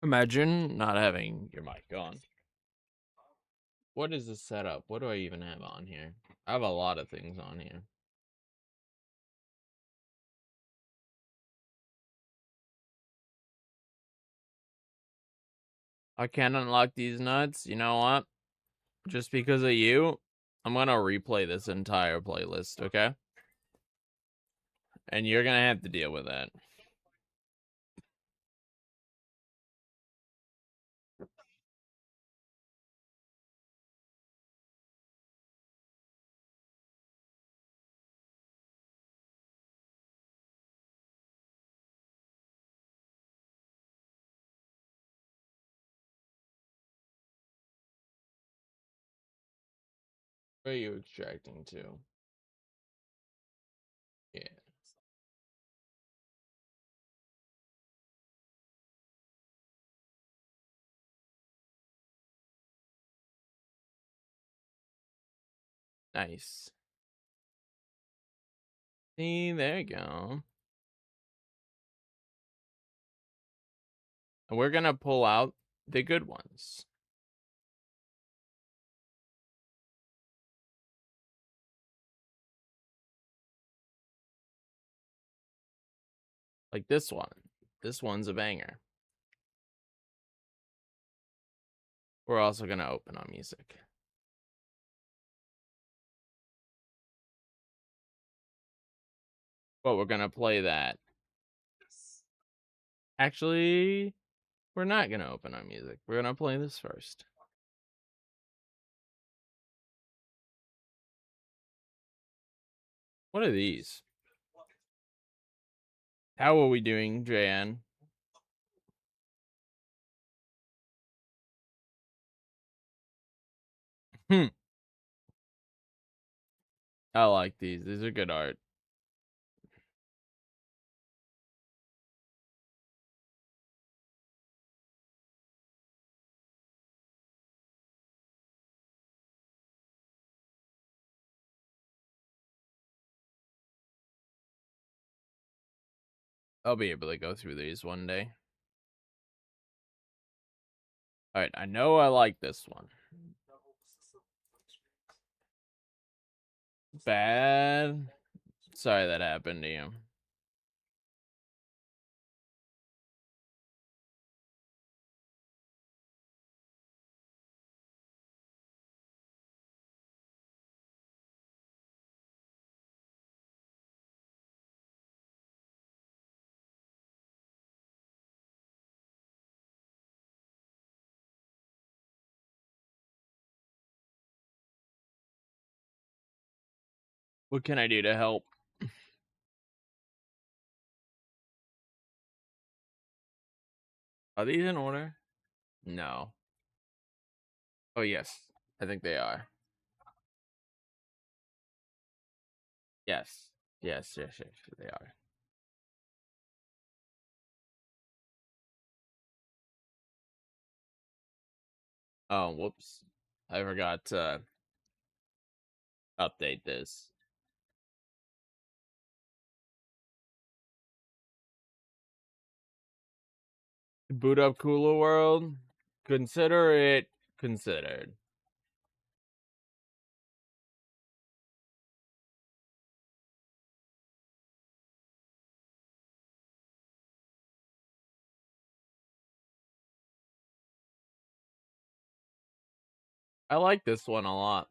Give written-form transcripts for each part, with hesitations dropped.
Imagine not having your mic on. What is the setup? What do I even have on here? I have a lot of things on here. I can't unlock these nuts. You know what? Just because of you, I'm gonna replay this entire playlist, okay? And you're gonna have to deal with that. Where are you extracting to? Yeah. Nice. See, there you go. And we're gonna pull out the good ones. Like this one. This one's a banger. We're also gonna open on music. But we're gonna play that. Actually, we're not gonna open on music. We're gonna play this first. What are these? How are we doing, JN? Hmm. I like these. These are good art. I'll be able to go through these one day. All right, I know I like this one. Bad. Sorry that happened to you. What can I do to help? Are these in order? No. Oh, yes. I think they are. Yes. Yes, they are. Oh, whoops. I forgot to update this. Boot up Cooler World. Consider it considered. I like this one a lot.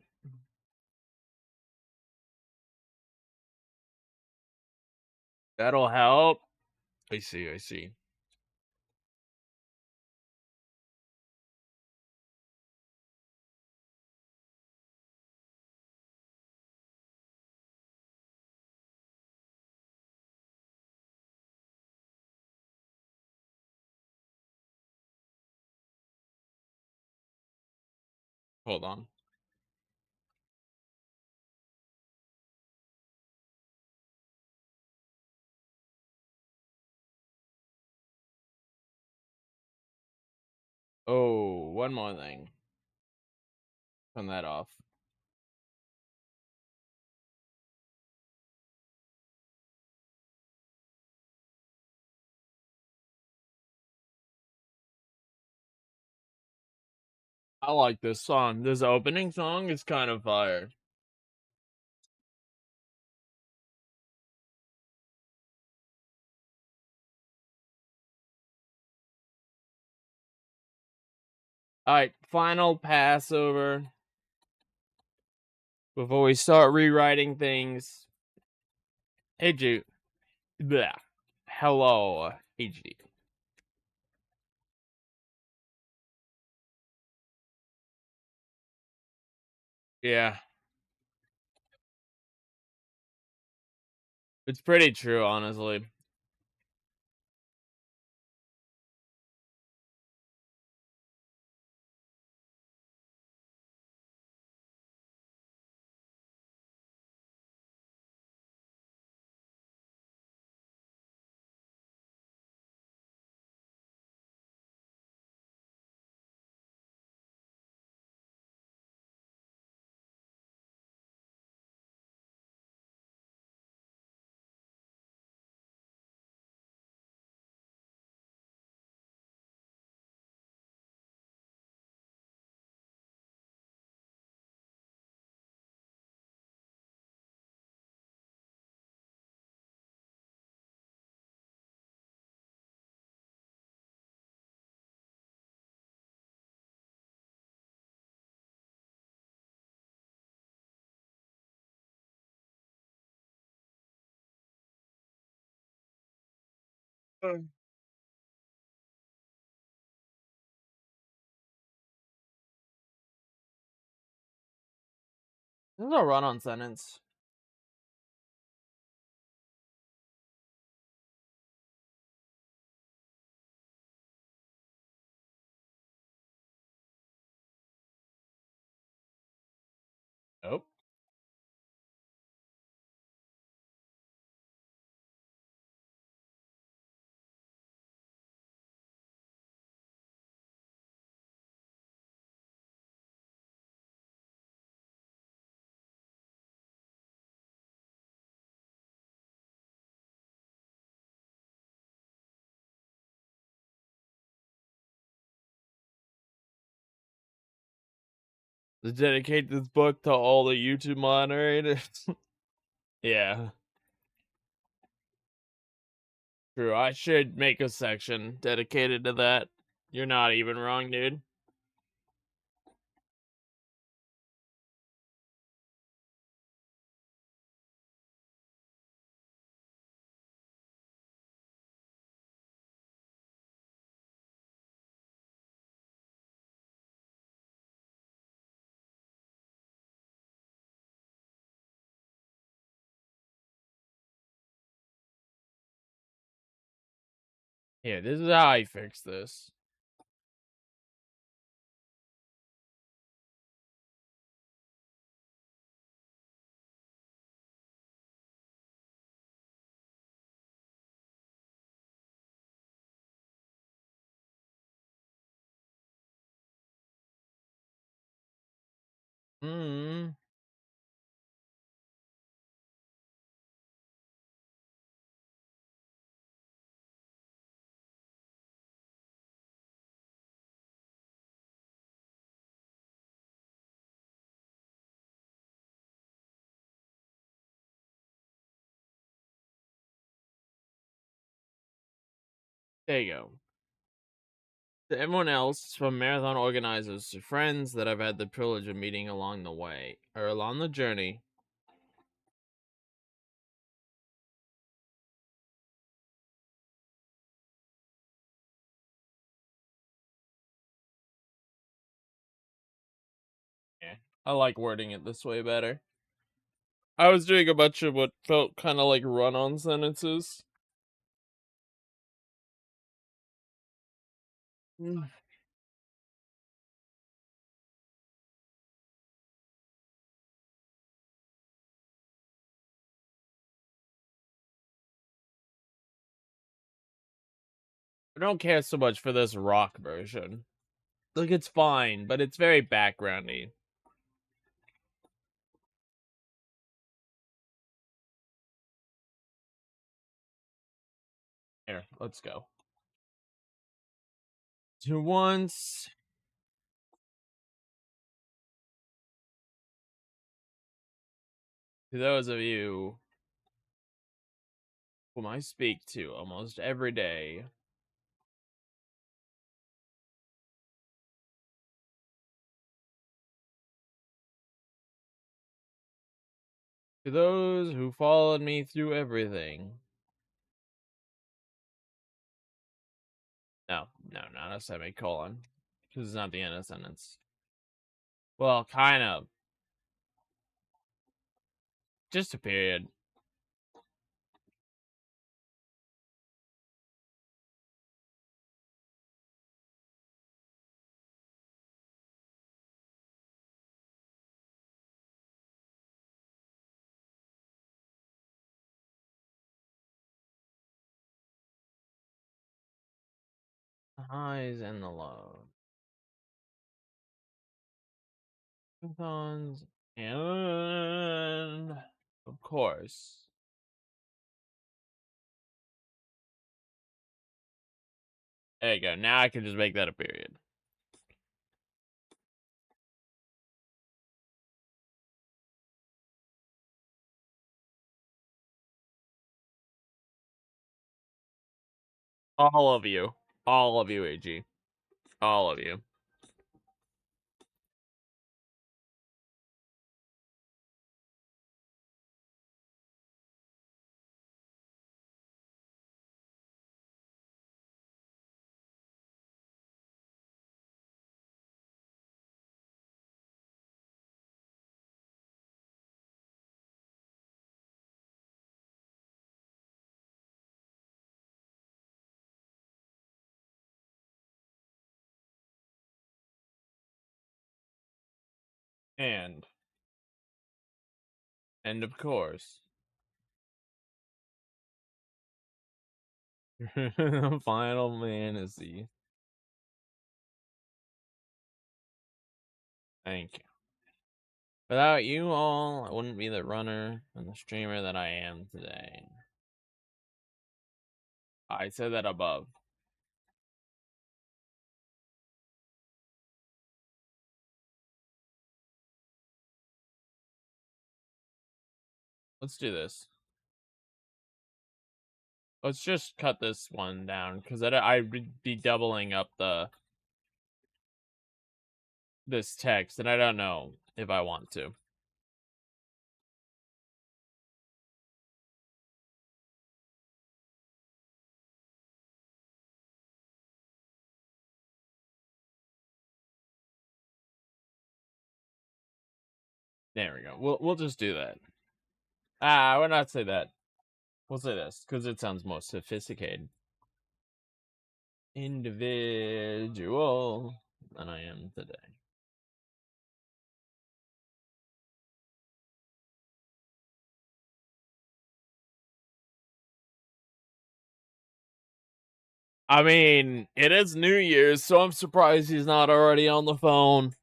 That'll help. I see. Hold on. Oh, one more thing. Turn that off. I like this song. This opening song is kind of fire. Alright, final Passover. Before we start rewriting things. Hey, Jude. Bleh. Hello, HD. Yeah. It's pretty true, honestly. This is a run-on sentence. Nope. To dedicate this book to all the YouTube moderators. Yeah. True. I should make a section dedicated to that. You're not even wrong, dude. Yeah, this is how I fix this. Hmm. There you go. To everyone else, from marathon organizers to friends that I've had the privilege of meeting along the way, or along the journey. Yeah. I like wording it this way better. I was doing a bunch of what felt kind of like run-on sentences. Mm. I don't care so much for this rock version. Like, it's fine, but it's very backgroundy. Here, let's go. To once To those of you whom I speak to almost every day, to those who followed me through everything. No, no, not a semicolon. Because it's not the end of the sentence. Well, kind of. Just a period. The highs and the lows. Pythons. And of course. There you go. Now I can just make that a period. All of you. All of you, AG. All of you. And of course. Final Fantasy. Thank you. Without you all, I wouldn't be the runner and the streamer that I am today. I said that above. Let's do this. Let's just cut this one down because I'd be doubling up this text, and I don't know if I want to. There we go. We'll just do that. We'll not say that. We'll say this because it sounds more sophisticated. Individual than I am today. I mean, it is New Year's, so I'm surprised he's not already on the phone.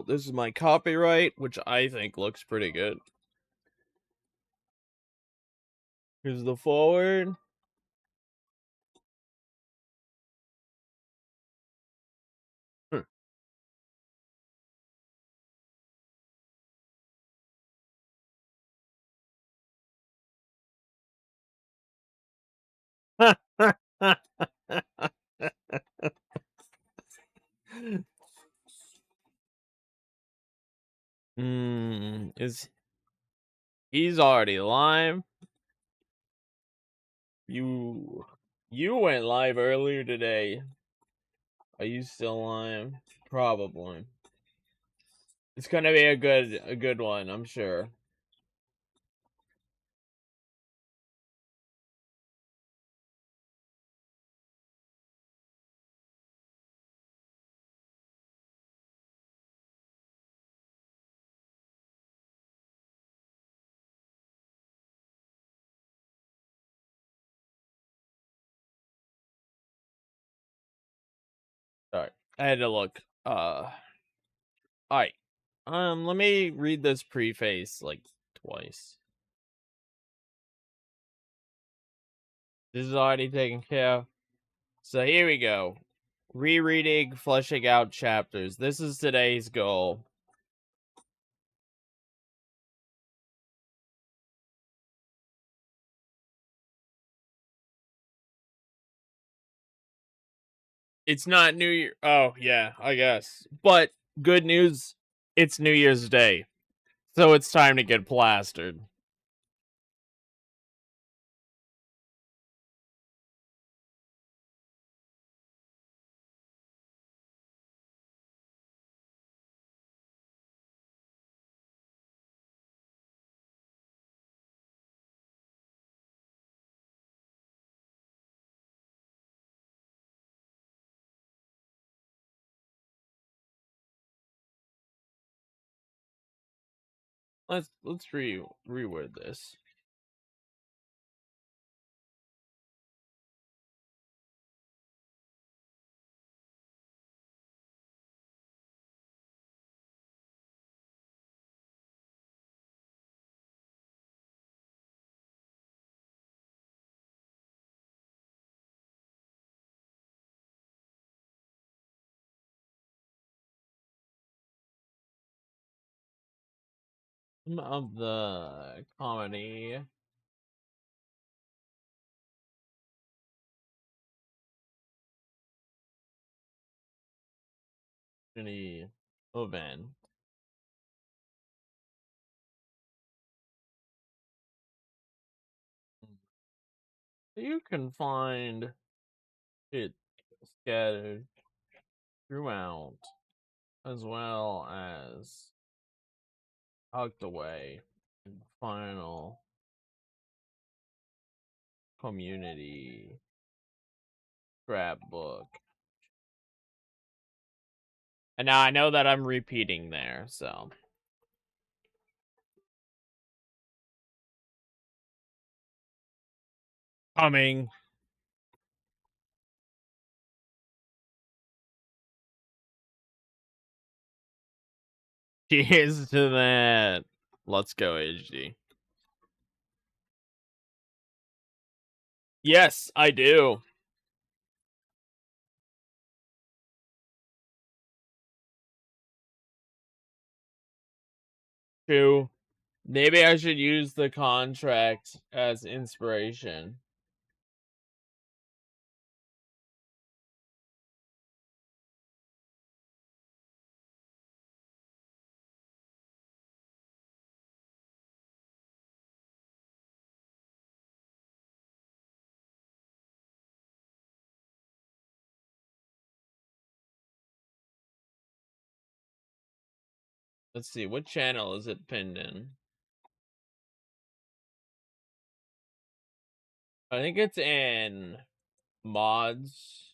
This is my copyright, which I think looks pretty good. Here's the forward. Is he's already live? You went live earlier today. Are you still live? Probably. It's gonna be a good one, I'm sure. Sorry, I had to look. Alright. Let me read this preface like twice. This is already taken care of. So here we go. Rereading, fleshing out chapters. This is today's goal. It's not New Year. Oh, yeah, I guess. But good news, it's New Year's Day. So it's time to get plastered. Let's reword this. Some of the comedy. Any event. You can find it scattered throughout, as well as tucked away in the final community scrapbook. And now I know that I'm repeating there, so. Coming. Cheers to that. Let's go, HD. Yes, I do. True. Maybe I should use the contract as inspiration. Let's see, what channel is it pinned in? I think it's in mods.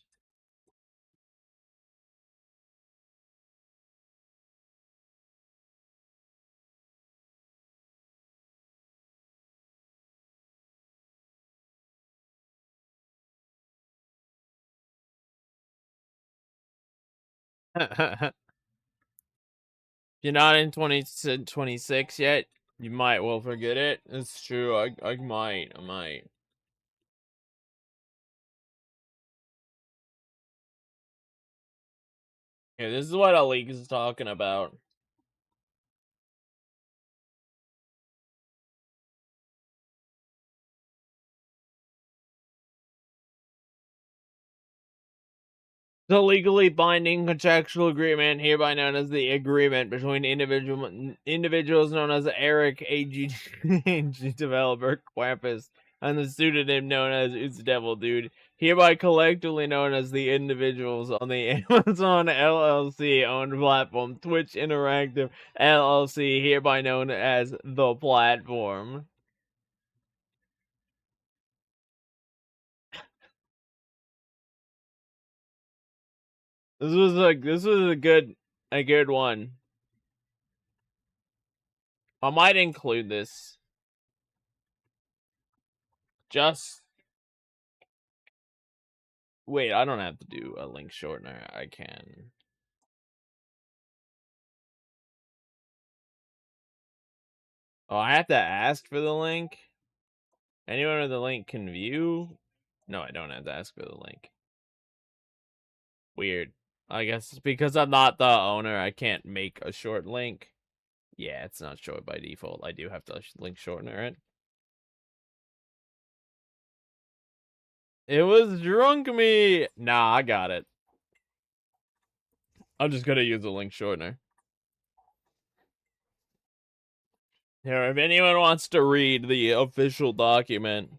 If you're not in 2026 yet, you might well forget it. It's true. I might. Yeah, this is what a leak is talking about. The legally binding contractual agreement, hereby known as the agreement between individuals known as Eric AG developer Quampus and the pseudonym known as It's Devil Dude, hereby collectively known as the individuals on the Amazon LLC owned platform Twitch Interactive LLC, hereby known as the platform. This was a good one. I might include this. Just wait, I don't have to do a link shortener. I can. Oh, I have to ask for the link? Anyone with the link can view? No, I don't have to ask for the link. Weird. I guess because I'm not the owner, I can't make a short link. Yeah, it's not short by default. I do have to link shortener it. It was drunk me! Nah, I got it. I'm just gonna use the link shortener. Here, if anyone wants to read the official document.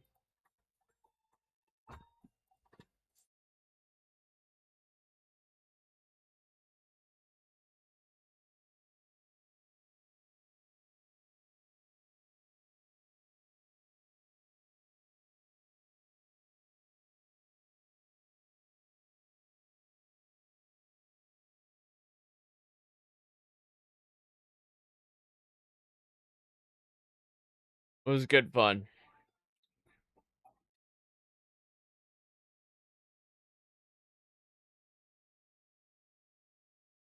It was good fun.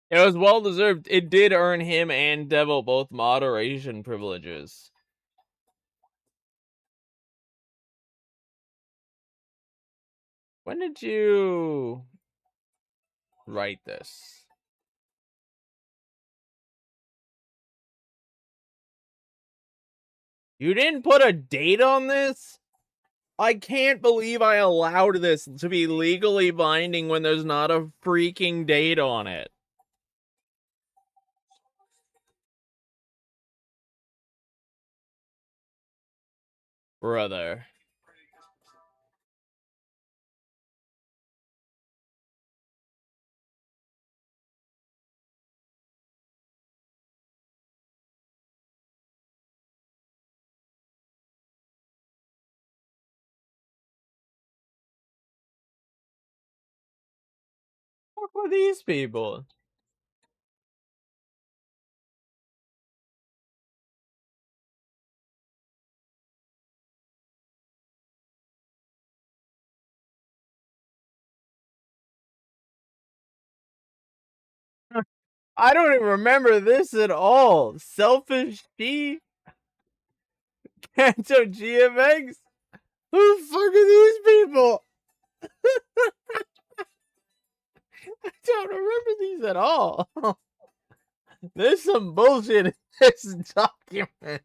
It was well deserved. It did earn him and Devil both moderation privileges. When did you write this? You didn't put a date on this? I can't believe I allowed this to be legally binding when there's not a freaking date on it. Brother. What with these people? I don't even remember this at all. Selfish T? Kanto GMX? Who the fuck are these people? I don't remember these at all. There's some bullshit in this document.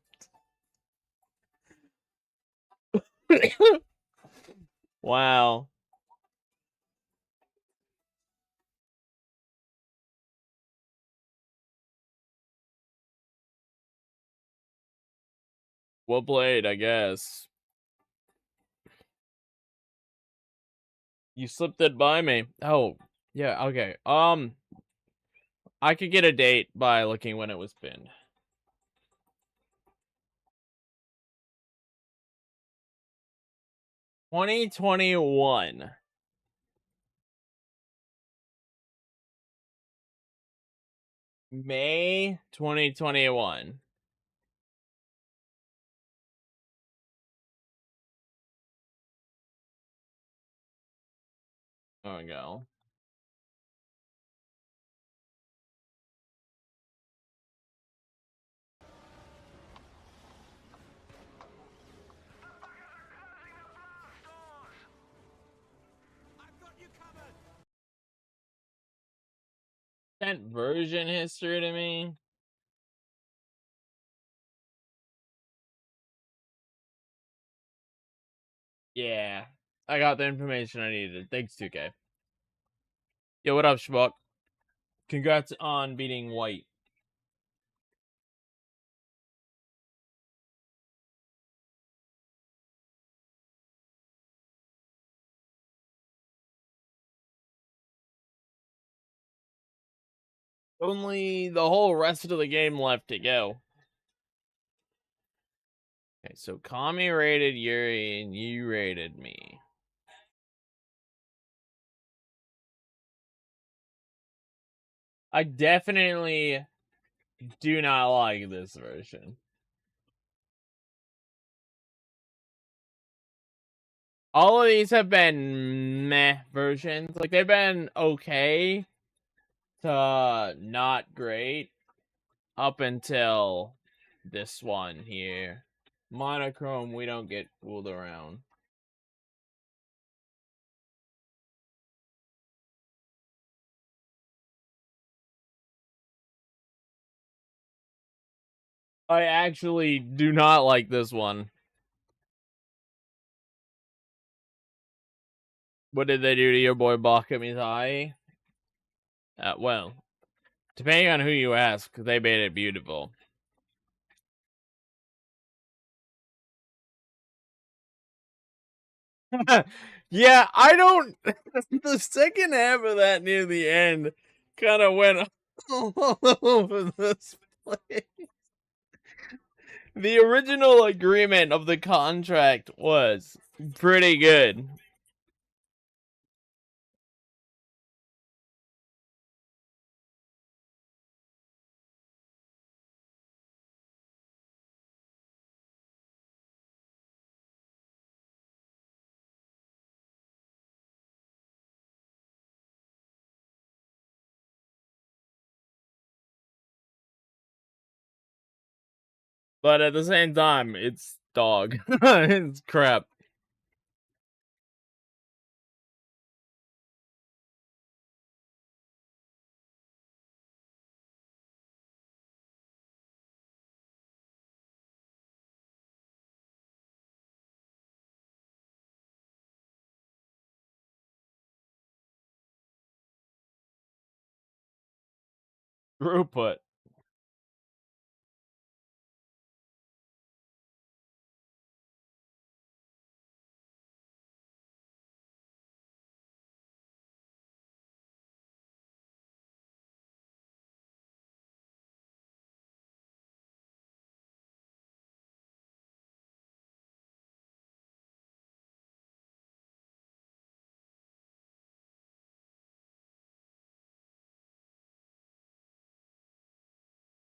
Wow. Well played, I guess. You slipped it by me. Oh, yeah, okay. I could get a date by looking when it was pinned. 2021. May 2021. There we go. Sent version history to me. Yeah. I got the information I needed. Thanks, 2K. Yo, what up, Schmuck? Congrats on beating White. Only the whole rest of the game left to go. Okay, so Kami rated Yuri and you rated me. I definitely do not like this version. All of these have been meh versions. Like, they've been okay to not great up until this one here. Monochrome, we don't get fooled around. I actually do not like this one. What did they do to your boy Bakamizai? Well, depending on who you ask, they made it beautiful. Yeah, I don't. The second half of that near the end kind of went all over this place. The original agreement of the contract was pretty good. But at the same time, it's dog. It's crap. Throughput.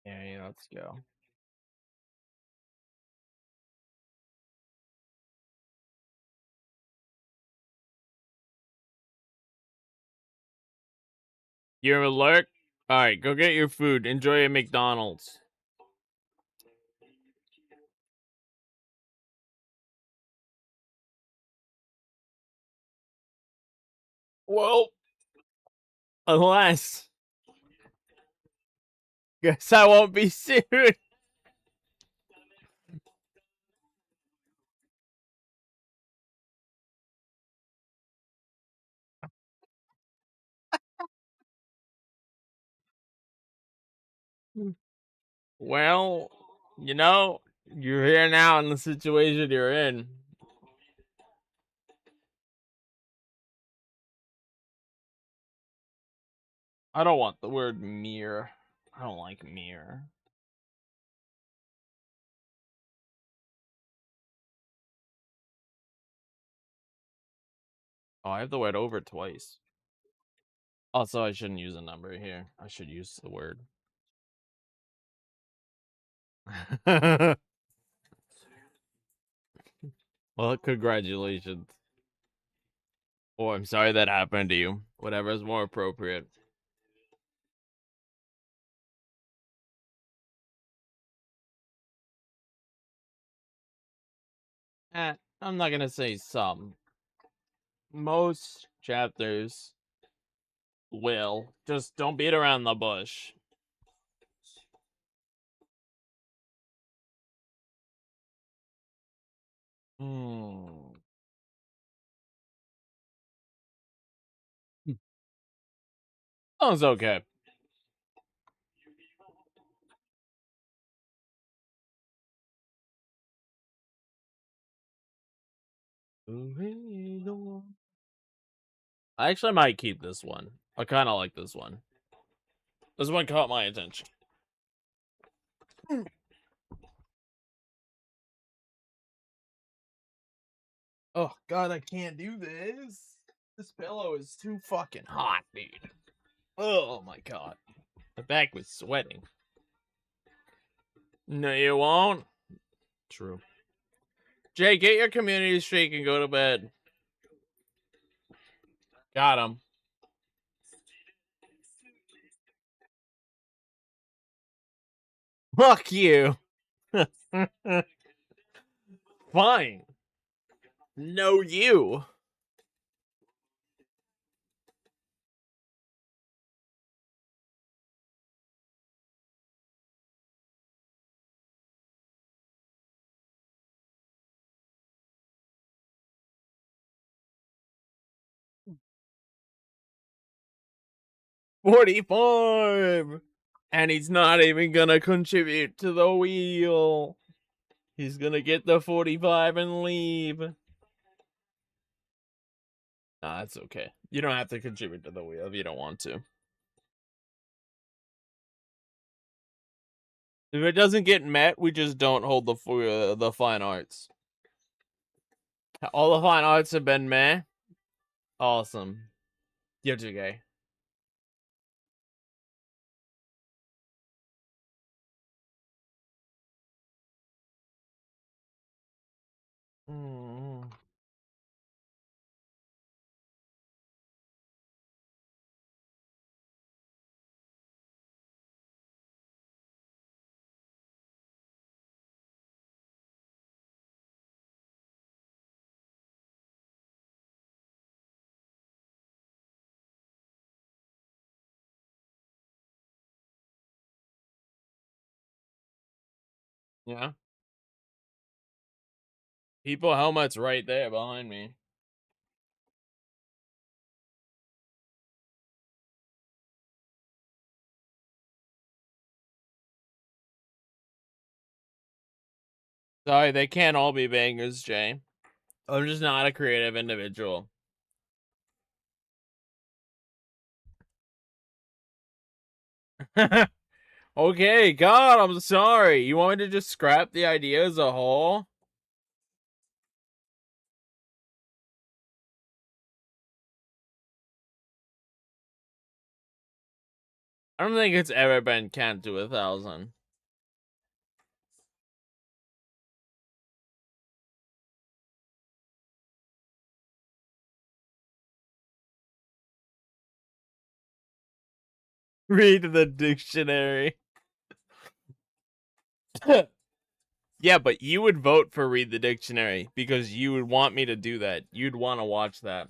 Yeah, let's go. You're alert? Alright, go get your food. Enjoy your McDonald's. Well, unless. Guess I won't be soon. Well, you're here now in the situation you're in. I don't want the word mirror. I don't like mirror. Oh, I have the word over twice. Also, I shouldn't use a number here. I should use the word. Well, congratulations. Oh, I'm sorry that happened to you. Whatever is more appropriate. I'm not gonna say some. Most chapters will. Just don't beat around the bush. Hmm. Sounds okay. I actually might keep this one. I kind of like this one. This one caught my attention. Oh god, I can't do this. This pillow is too fucking hot, dude. Oh my god. My back was sweating. No, you won't. True. Jay, get your community streak and go to bed. Got him. Fuck you. Fine. No, you. 45. And he's not even gonna contribute to the wheel. He's gonna get the 45 and leave. Nah, that's okay. You don't have to contribute to the wheel if you don't want to. If it doesn't get met, we just don't hold the fine arts. All the fine arts have been met. Awesome. You're too gay. Mm. Yeah. People helmets right there behind me. Sorry, they can't all be bangers, Jay. I'm just not a creative individual. Okay, God, I'm sorry. You want me to just scrap the idea as a whole? I don't think it's ever been count to 1,000. Read the dictionary. Yeah, but you would vote for read the dictionary because you would want me to do that. You'd want to watch that.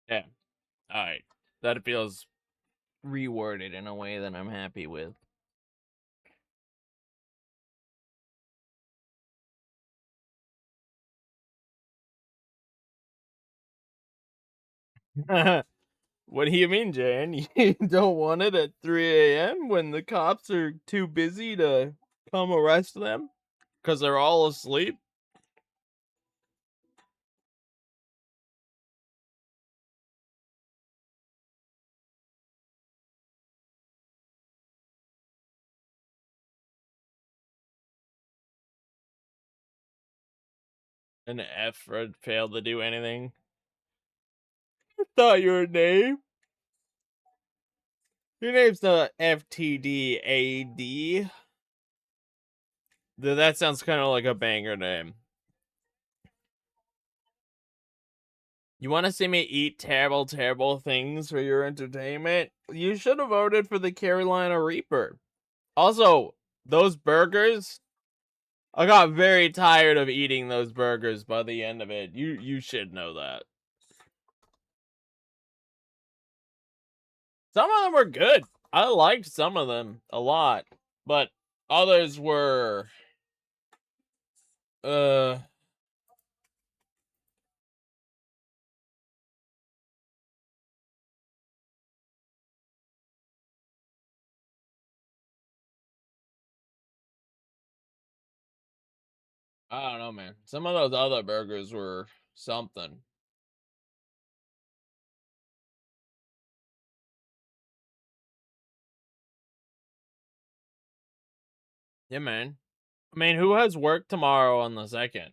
Yeah. All right. That feels reworded in a way that I'm happy with. What do you mean, Jan? You don't want it at 3 a.m. when the cops are too busy to come arrest them? Because they're all asleep? And F failed to do anything? I thought your name. Your name's not FTDAD. That sounds kind of like a banger name. You want to see me eat terrible, terrible things for your entertainment? You should have voted for the Carolina Reaper. Also, those burgers, I got very tired of eating those burgers by the end of it. You should know that. Some of them were good. I liked some of them a lot, but others were uh I don't know, man. Some of those other burgers were something. Yeah, man. I mean, who has work tomorrow on the 2nd?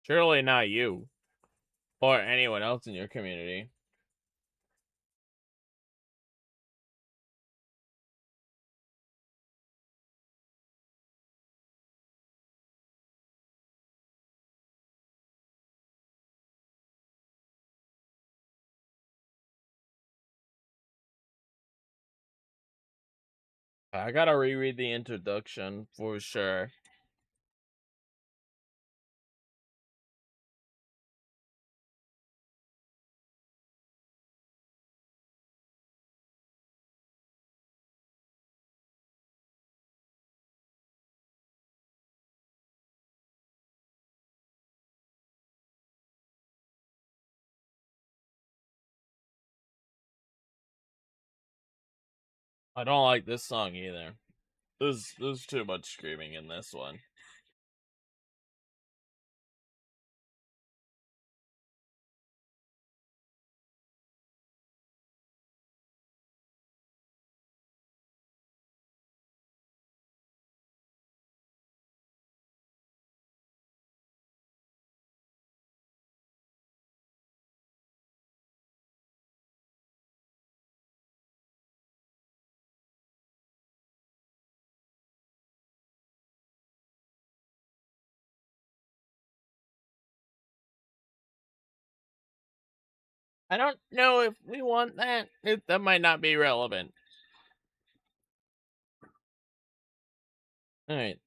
Surely not you or anyone else in your community. I gotta reread the introduction for sure. I don't like this song either. There's too much screaming in this one. I don't know if we want that. That might not be relevant. All right.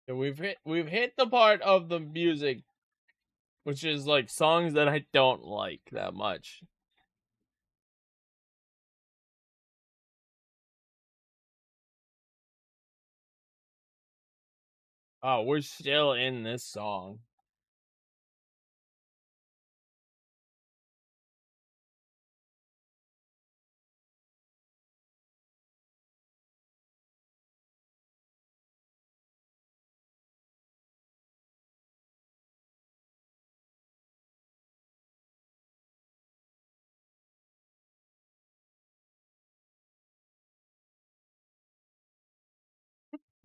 So we've hit the part of the music which is like songs that I don't like that much. Oh, we're still in this song.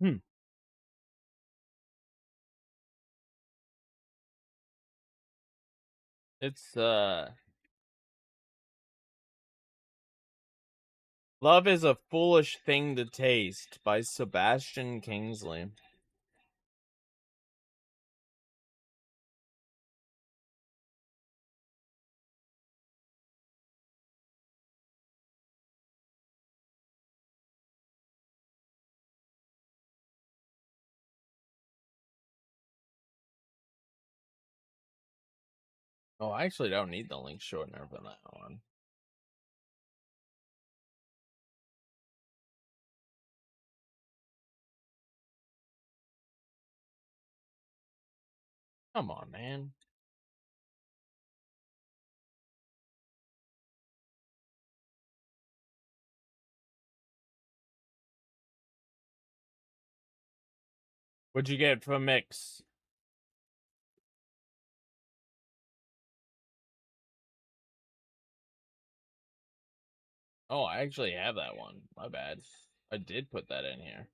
Hmm. It's Love is a Foolish Thing to Taste by Sebastian Kingsley. Oh, I actually don't need the link shortener for that one. Come on, man. What'd you get for mix? Oh, I actually have that one. My bad. I did put that in here.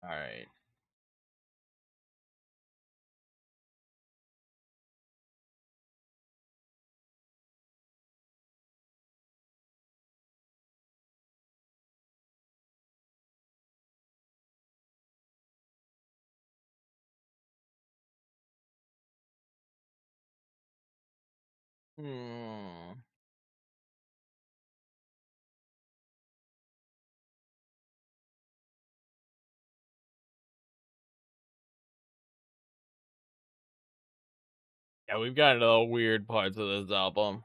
All right. Hmm. Yeah, we've got weird parts of this album.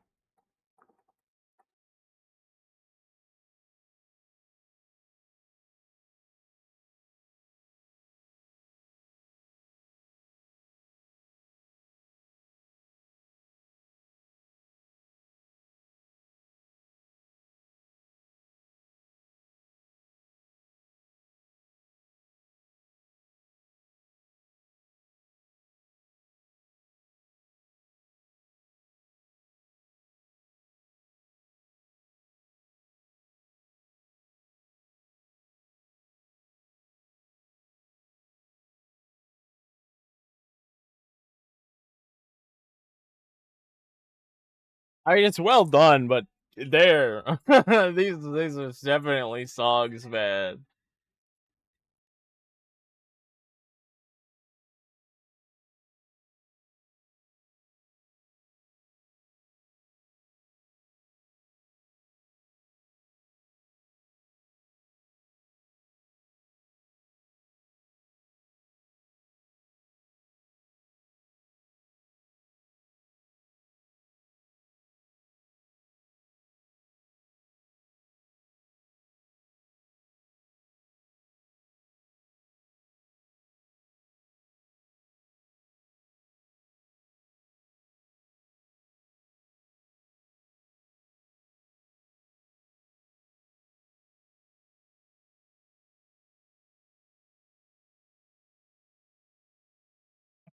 I mean, it's well done, but there, these are definitely songs, man.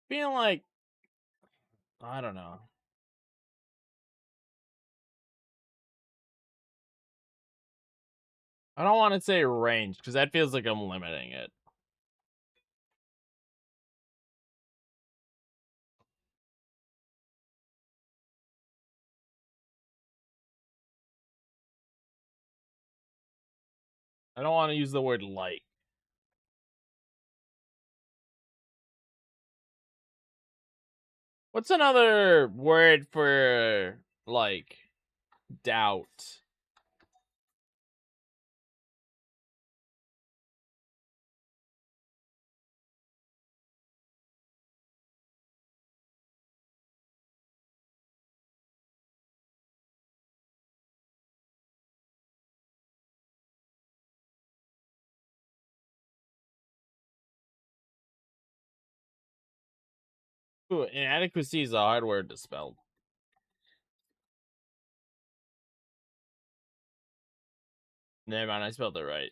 Feel like I don't know. I don't want to say range because that feels like I'm limiting it. I don't want to use the word like. What's another word for like doubt? Ooh, inadequacy is a hard word to spell. Never mind, I spelled it right.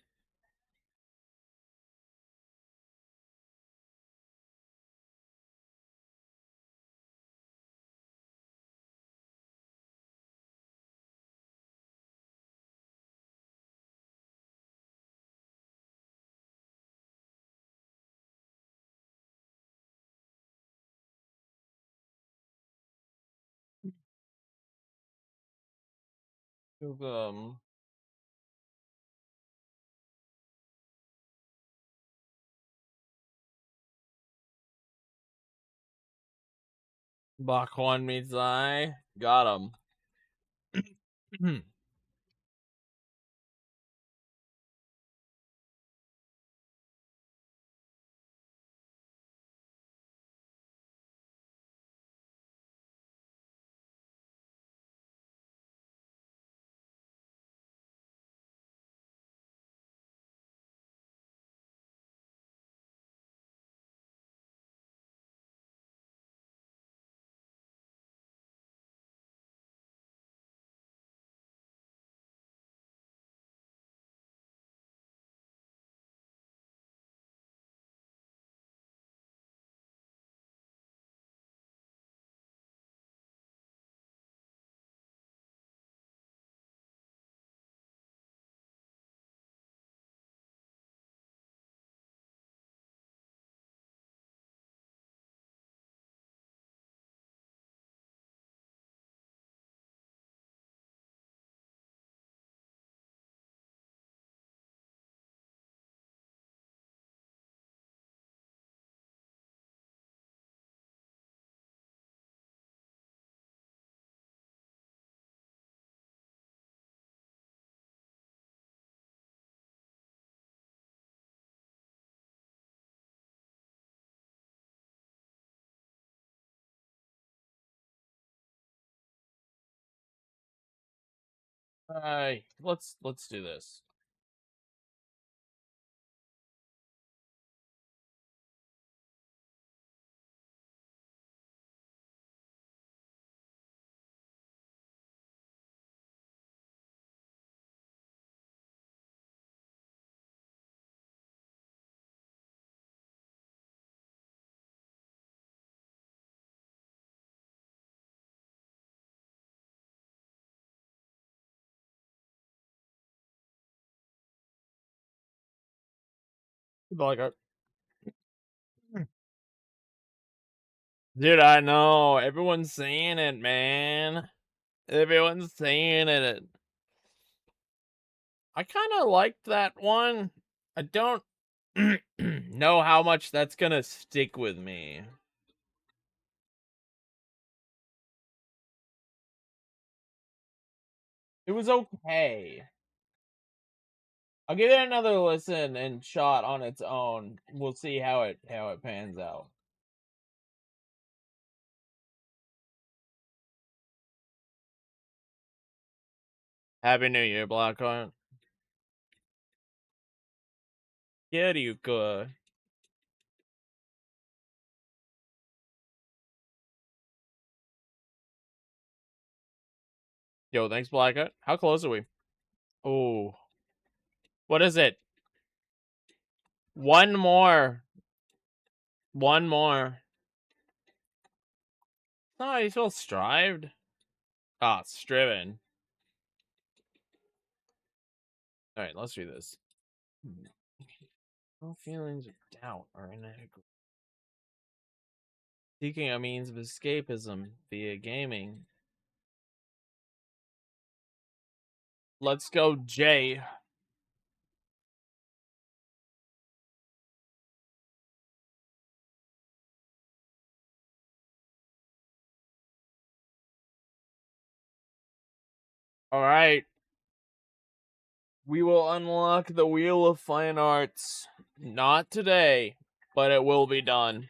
Um, Bach one meets I. Got him. Let's do this. People like, dude, I know everyone's saying it, man. Everyone's saying it. I kind of liked that one. I don't know how much that's gonna stick with me. It was okay. I'll give it another listen and shot on its own. We'll see how it pans out. Happy New Year, Blackheart. Kiryuka. Yo, thanks, Blackheart. How close are we? Oh, what is it? One more. One more. Oh, you feel strived? Ah, striven. Alright, let's do this. No feelings of doubt are inadequate. Seeking a means of escapism via gaming. Let's go, Jay. Alright. We will unlock the Wheel of Fine Arts. Not today, but it will be done.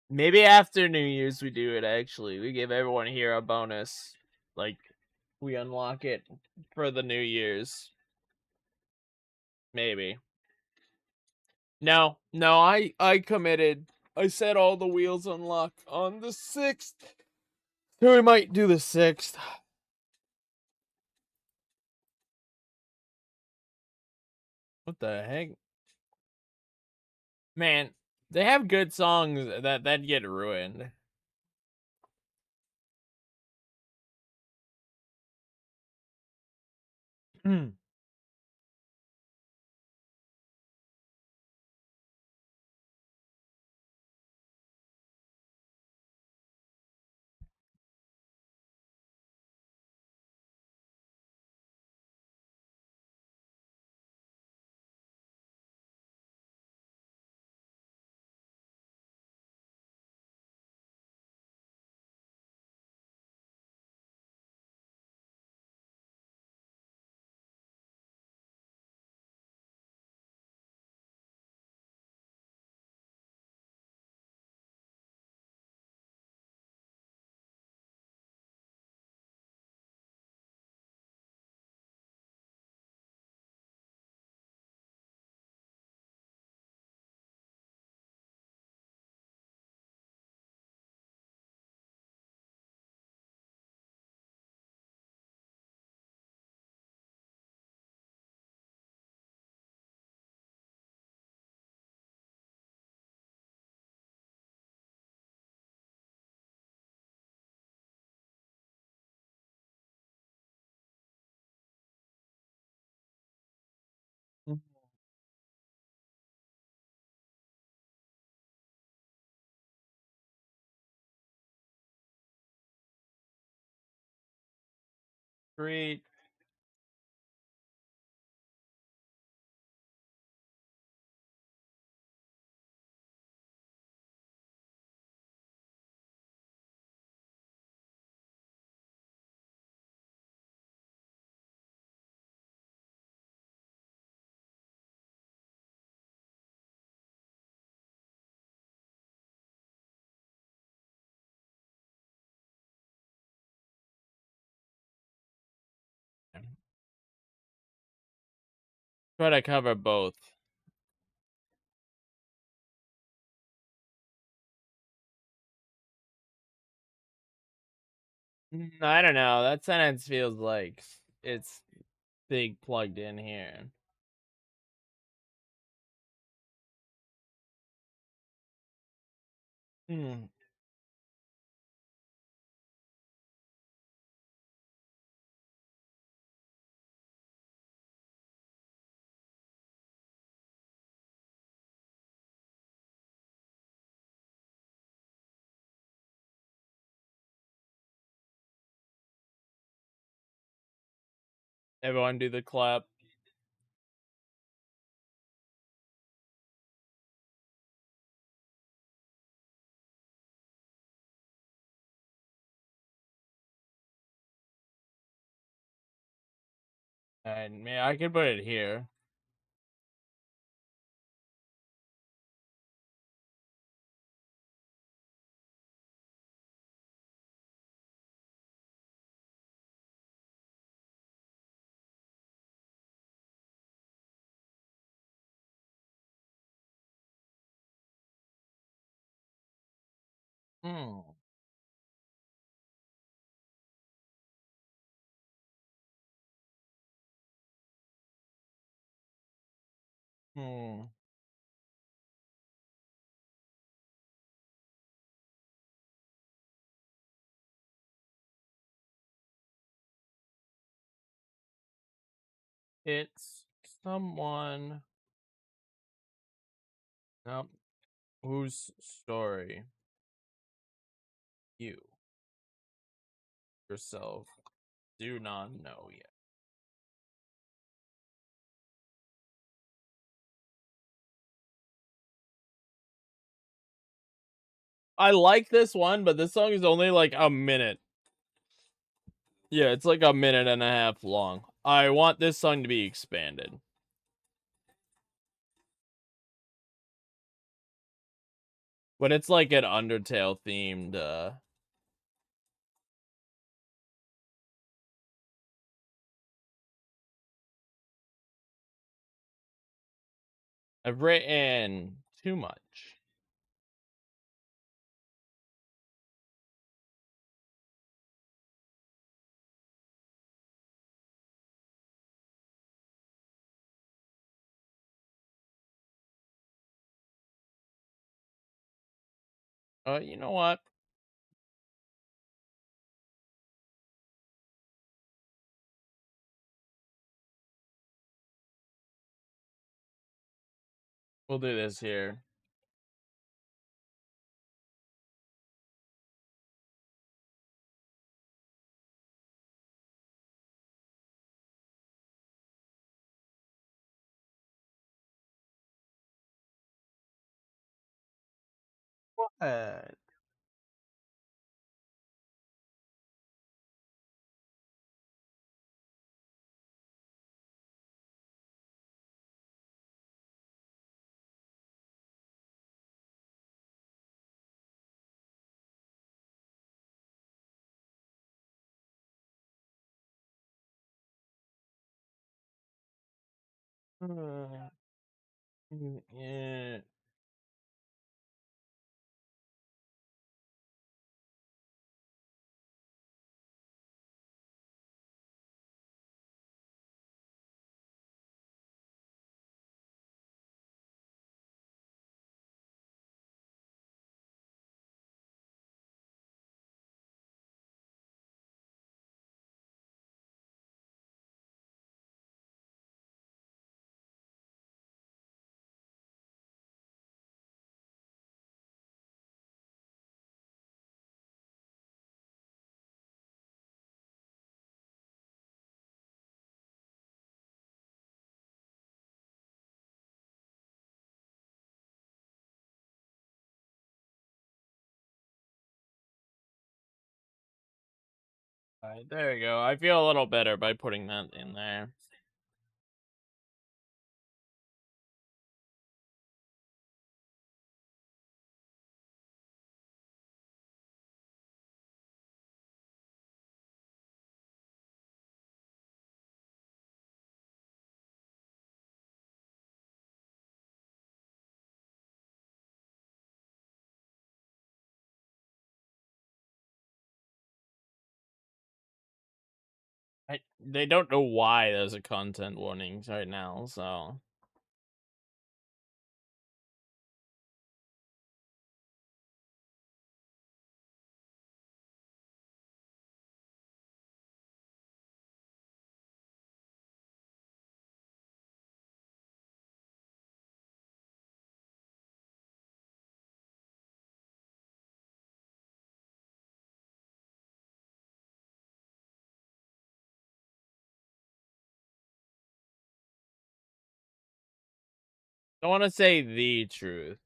Maybe after New Year's we do it, actually. We give everyone here a bonus. Like, we unlock it for the New Year's. Maybe. No, I committed. I said all the wheels unlock on the 6th. So we might do the 6th. What the heck? Man, they have good songs that get ruined. Great. Try to cover both. I don't know. That sentence feels like it's big plugged in here. Hmm. Everyone do the clap. And man, I could put it here. Hmm. Hmm. It's someone. Nope. Whose story you yourself do not know yet. I like this one, but this song is only like a minute. Yeah, it's like a minute and a half long. I want this song to be expanded. But it's like an Undertale themed I've written too much. You know what? We'll do this here. What? Yeah. Alright, there we go. I feel a little better by putting that in there. They don't know why there's a content warning right now, so. I want to say the truth.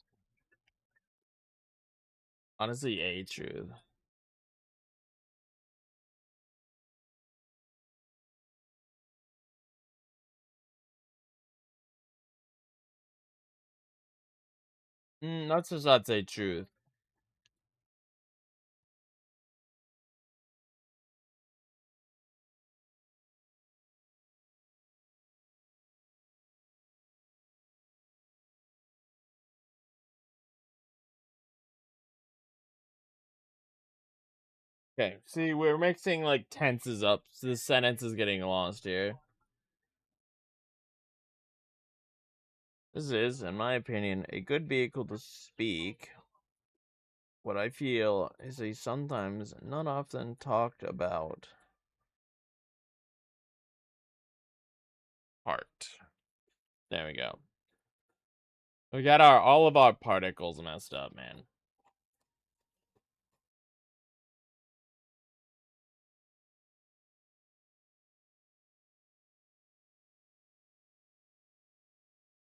Honestly, a truth. Let's just not say truth. Okay, see, we're mixing like tenses up. So the sentence is getting lost here. This is, in my opinion, a good vehicle to speak what I feel is a sometimes not often talked about part. There we go. We got all of our particles messed up, man.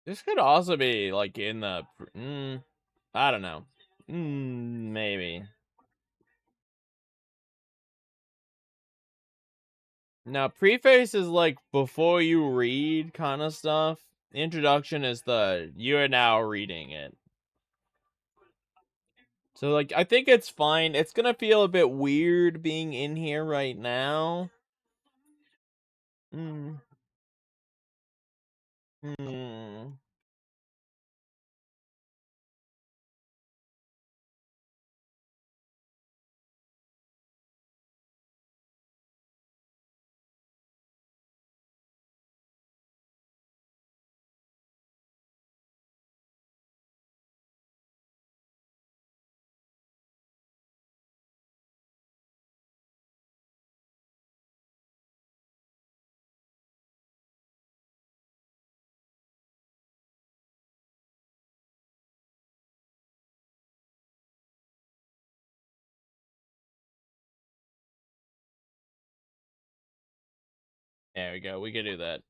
This could also be like in the I don't know. Maybe. Now, preface is like before you read kind of stuff. Introduction is the you are now reading it. So, like, I think it's fine. It's gonna feel a bit weird being in here right now. Hmm. Hmm. There we go. We can do that.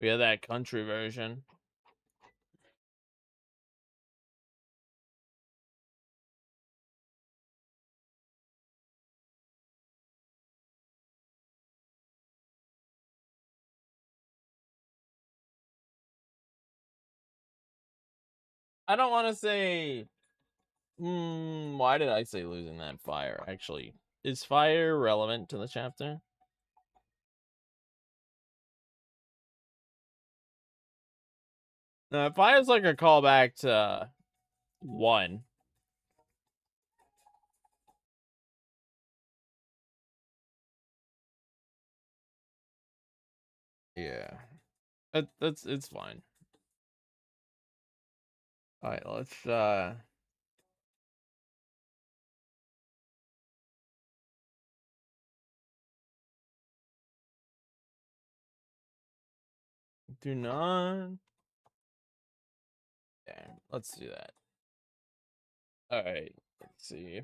We have that country version. I don't want to say. Why did I say losing that fire? Actually, is fire relevant to the chapter? No, fire's like a callback to 1. Yeah, that's it's fine. All right, let's do not. Yeah, let's do that. All right, let's see.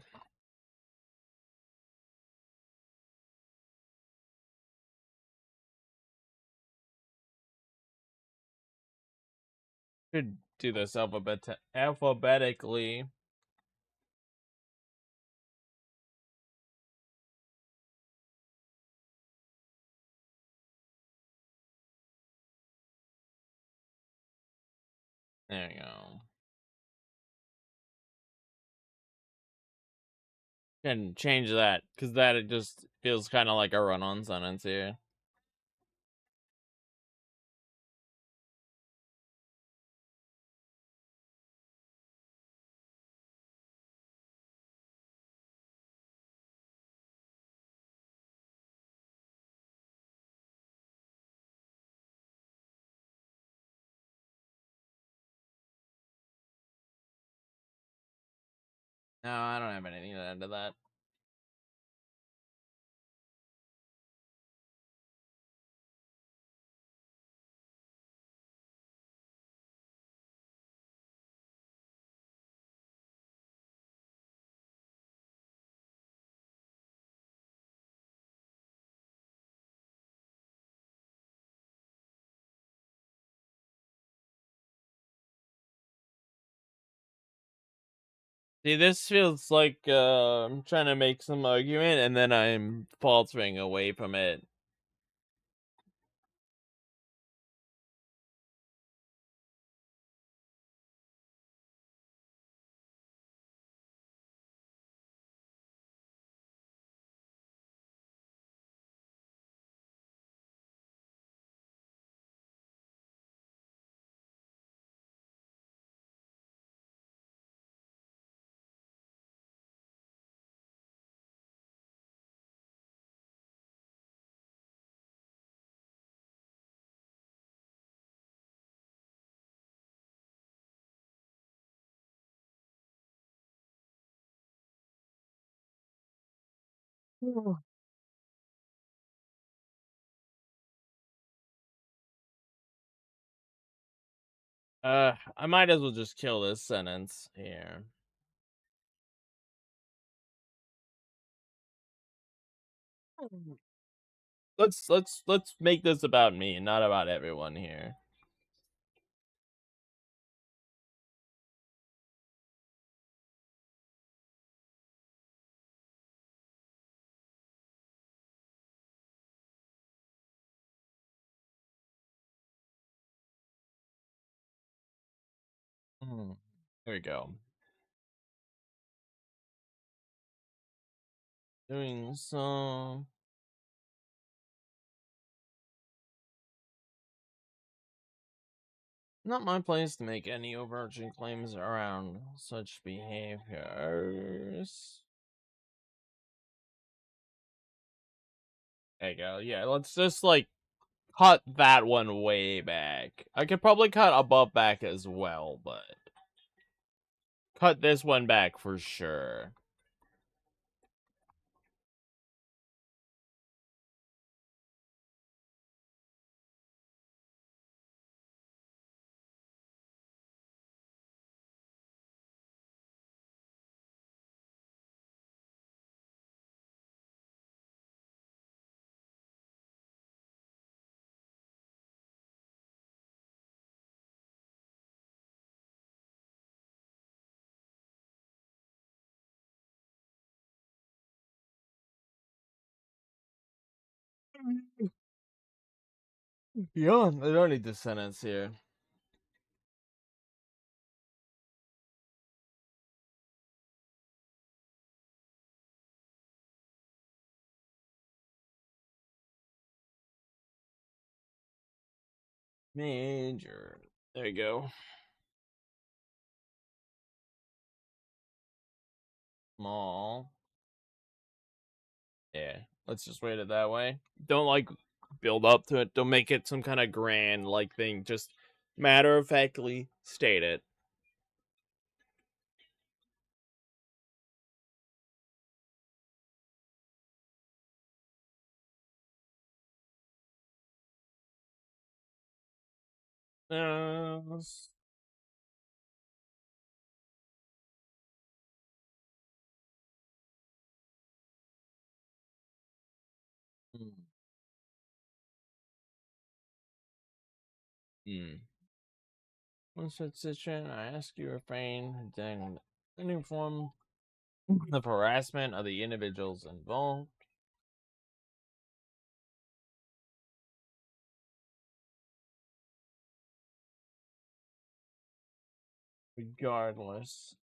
Should do this alphabetically. There you go. Can change that because that it just feels kind of like a run-on sentence here. No, I don't have anything to add to that. See, this feels like I'm trying to make some argument and then I'm faltering away from it. I might as well just kill this sentence here. Let's make this about me, not about everyone here. There we go. Doing so. Not my place to make any overarching claims around such behaviors. There you go. Yeah, let's just like cut that one way back. I could probably cut above back as well, but cut this one back for sure. Yeah, I don't need the sentence here. Major. There you go. Small. Yeah, let's just write it that way. Don't like build up to it. Don't make it some kind of grand like thing. Just matter of factly state it. Uh, hmm. Hmm. Once such situation, I ask you refrain, then any form of harassment of the individuals involved. Regardless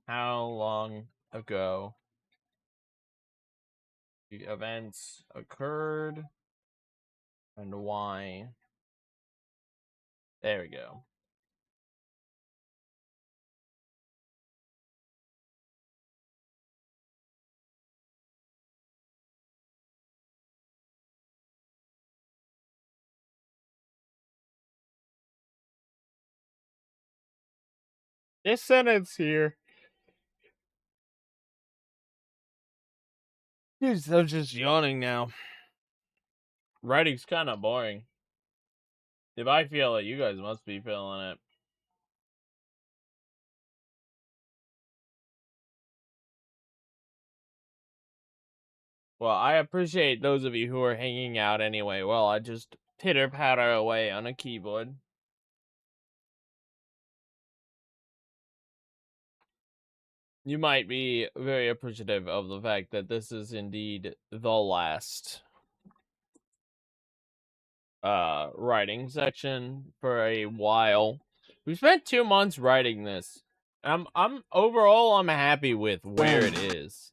how long ago the events occurred and why. There we go. This sentence here Dude, I'm just yawning now. Writing's kind of boring. If I feel it, you guys must be feeling it. Well, I appreciate those of you who are hanging out anyway. Well, I just pitter-patter away on a keyboard. You might be very appreciative of the fact that this is indeed the last writing section for a while. We spent 2 months writing this. I'm overall I'm happy with where it is.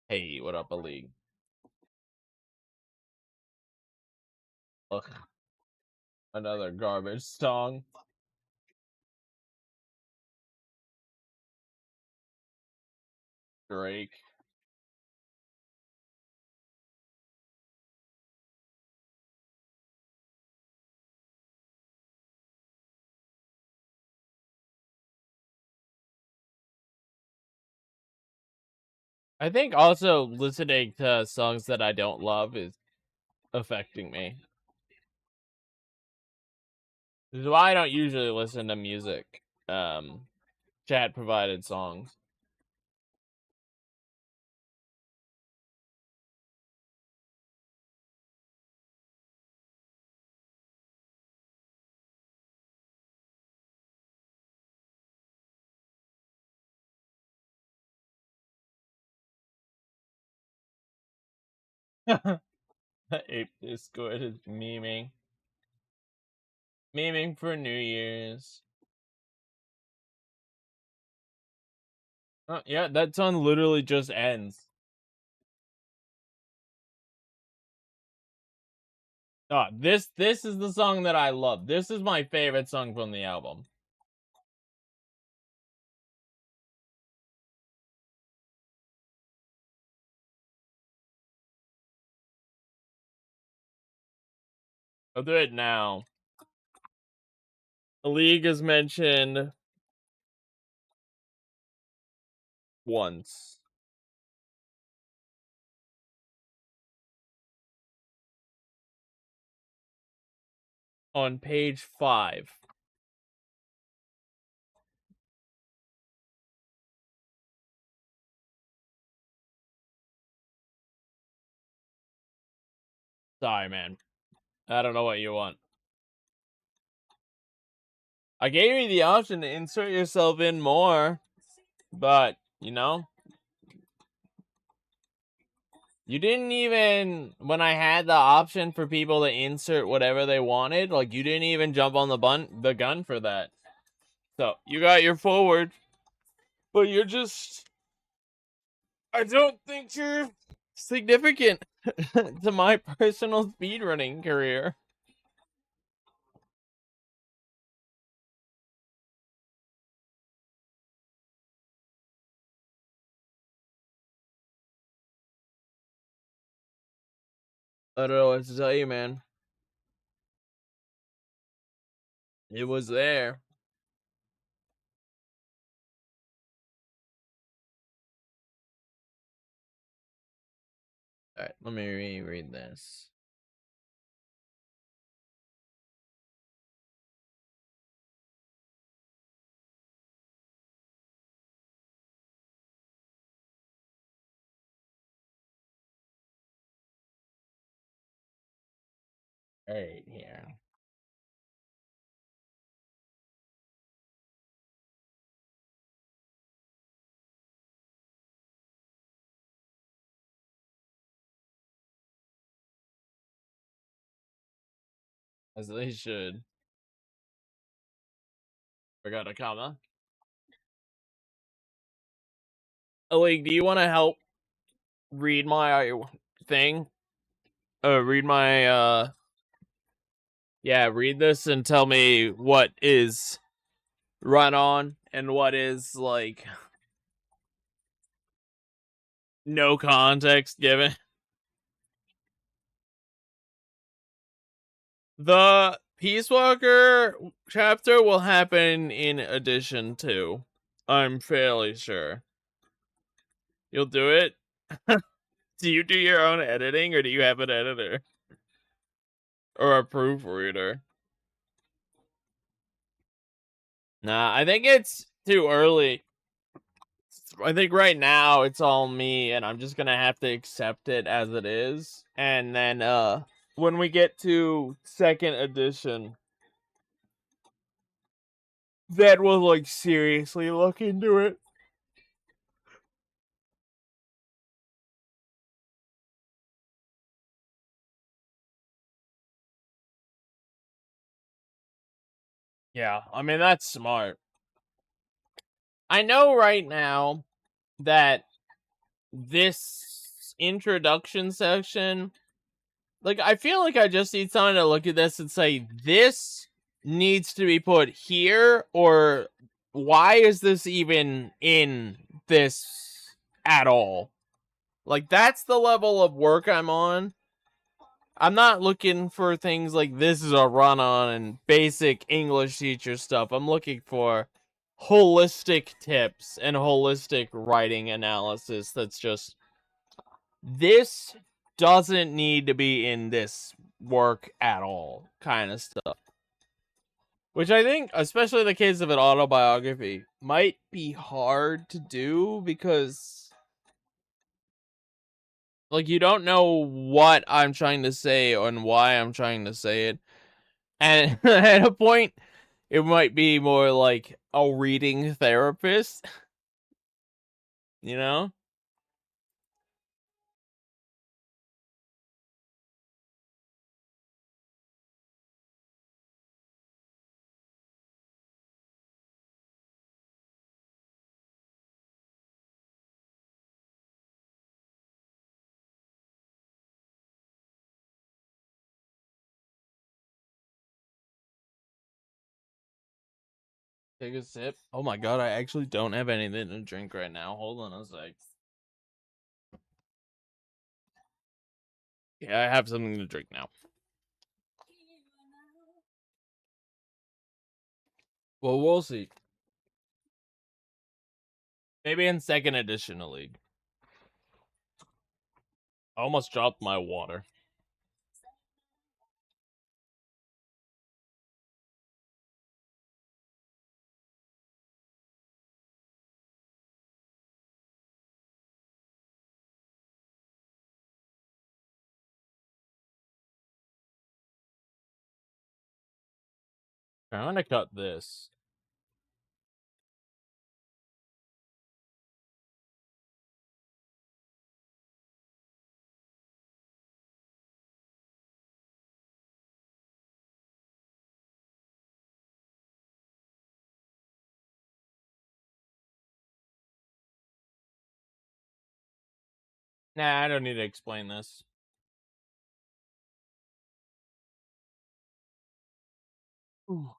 Hey, what up, a league? Ugh. Another garbage song. Drake. I think also listening to songs that I don't love is affecting me. This is why I don't usually listen to music. Chat provided songs. Ape Discord is memeing. Memeing for New Year's. Yeah, that song literally just ends. This is the song that I love. This is my favorite song from the album. I'll do it now. The League is mentioned once. On page 5. Sorry, man. I don't know what you want. I gave you the option to insert yourself in more, but, you know, you didn't even, when I had the option for people to insert whatever they wanted, like, you didn't even jump on the gun for that. So, you got your forward, but you're just, I don't think you're significant to my personal speedrunning career. I don't know what to tell you, man. It was there. Alright, let me reread this. Right here. As they should. Forgot a comma. Oh, wait, do you want to help read my thing? Read my, yeah, read this and tell me what is run on and what is, like, no context given. The Peace Walker chapter will happen in addition to. I'm fairly sure. You'll do it? Do you do your own editing, or do you have an editor? Or a proofreader? Nah, I think it's too early. I think right now it's all me, and I'm just gonna have to accept it as it is. And then when we get to second edition, then we'll like seriously look into it. Yeah, I mean that's smart. I know right now that this introduction section, like, I feel like I just need someone to look at this and say, this needs to be put here, or why is this even in this at all? Like, that's the level of work I'm on. I'm not looking for things like this is a run on and basic English teacher stuff. I'm looking for holistic tips and holistic writing analysis that's just, this doesn't need to be in this work at all kind of stuff. Which I think, especially in the case of an autobiography, might be hard to do because, like, you don't know what I'm trying to say and why I'm trying to say it. And at a point, it might be more like a reading therapist, you know? Take a sip. Oh my god, I actually don't have anything to drink right now. Hold on a sec. Yeah, I have something to drink now. Well, we'll see. Maybe in second edition of League. I almost dropped my water. I'm gonna cut this. Nah, I don't need to explain this. Ooh.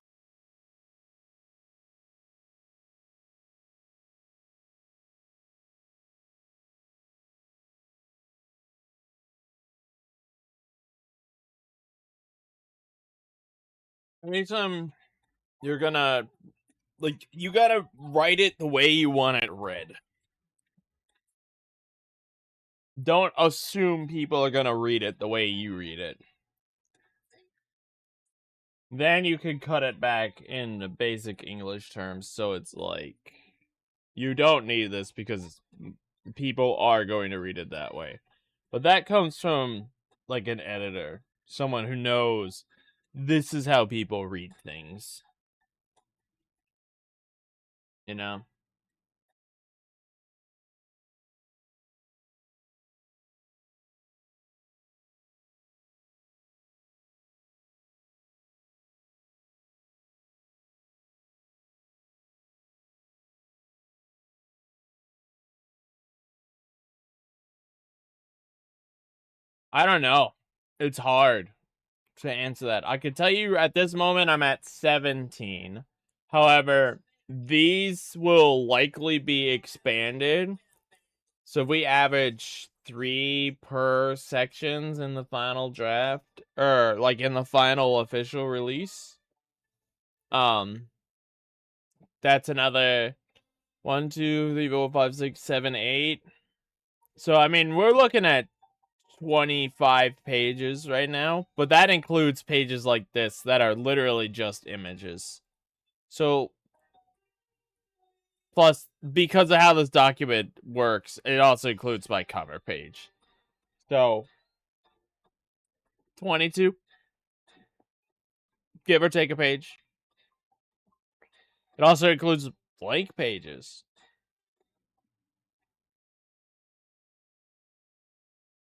Anytime you're gonna, like, you gotta write it the way you want it read. Don't assume people are gonna read it the way you read it. Then you can cut it back in the basic English terms, so it's like, you don't need this because people are going to read it that way. But that comes from, like, an editor, someone who knows this is how people read things, you know? I don't know. It's hard to answer that. I could tell you at this moment I'm at 17. However, these will likely be expanded. So if we average 3 per sections in the final draft, or like in the final official release, um, that's another 1, 2, 3, 4, 5, 6, 7, 8. So, I mean, we're looking at 25 pages right now, but that includes pages like this that are literally just images. So, plus, because of how this document works, it also includes my cover page. So, 22, give or take a page. It also includes blank pages.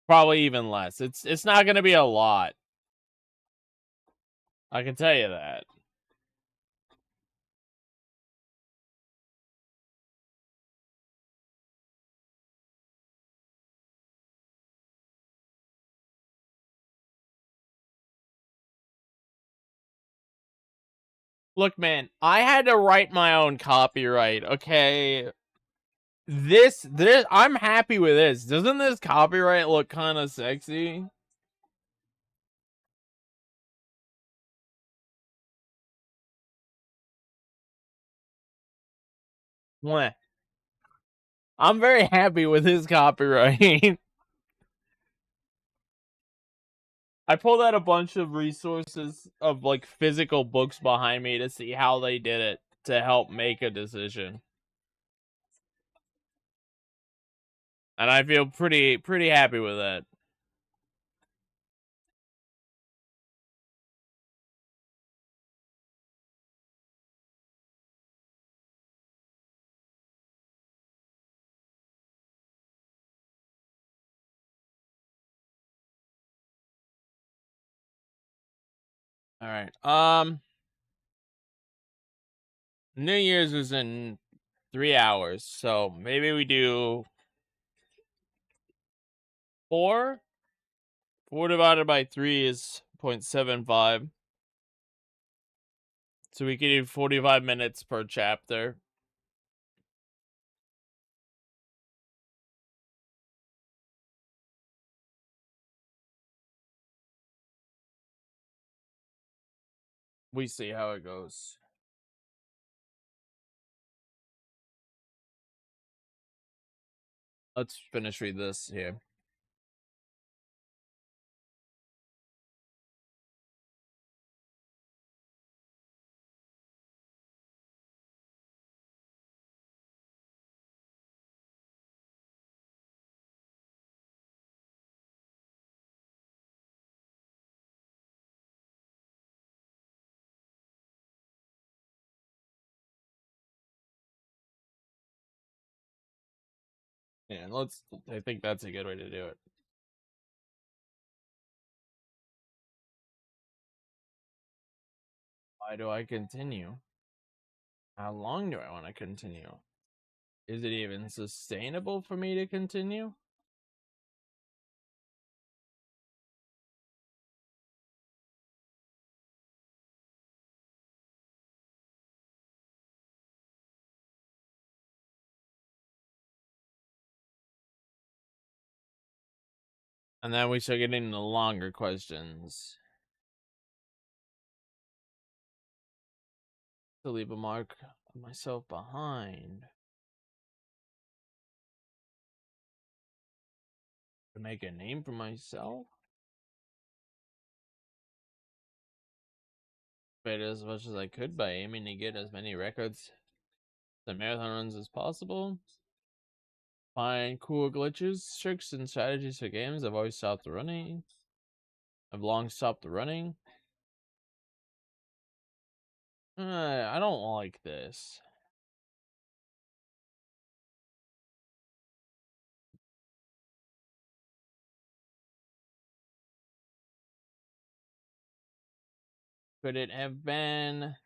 Probably even less. It's not going to be a lot. I can tell you that. Look, man, I had to write my own copyright, okay? This I'm happy with this. Doesn't this copyright look kind of sexy? Mwah. I'm very happy with his copyright. I pulled out a bunch of resources of like physical books behind me to see how they did it to help make a decision. And I feel pretty happy with that. All right. New Year's is in 3 hours, so maybe we do 4. 4 divided by 3 is 0.75. So we could do 45 minutes per chapter. We see how it goes. Let's finish read this here. Yeah, let's. I think that's a good way to do it. Why do I continue? How long do I want to continue? Is it even sustainable for me to continue? And then we start getting into longer questions. To leave a mark of myself behind. To make a name for myself? But as much as I could by aiming to get as many records the marathon runs as possible. Find cool glitches, tricks, and strategies for games. I've always stopped running. I've long stopped running. I don't like this. Could it have been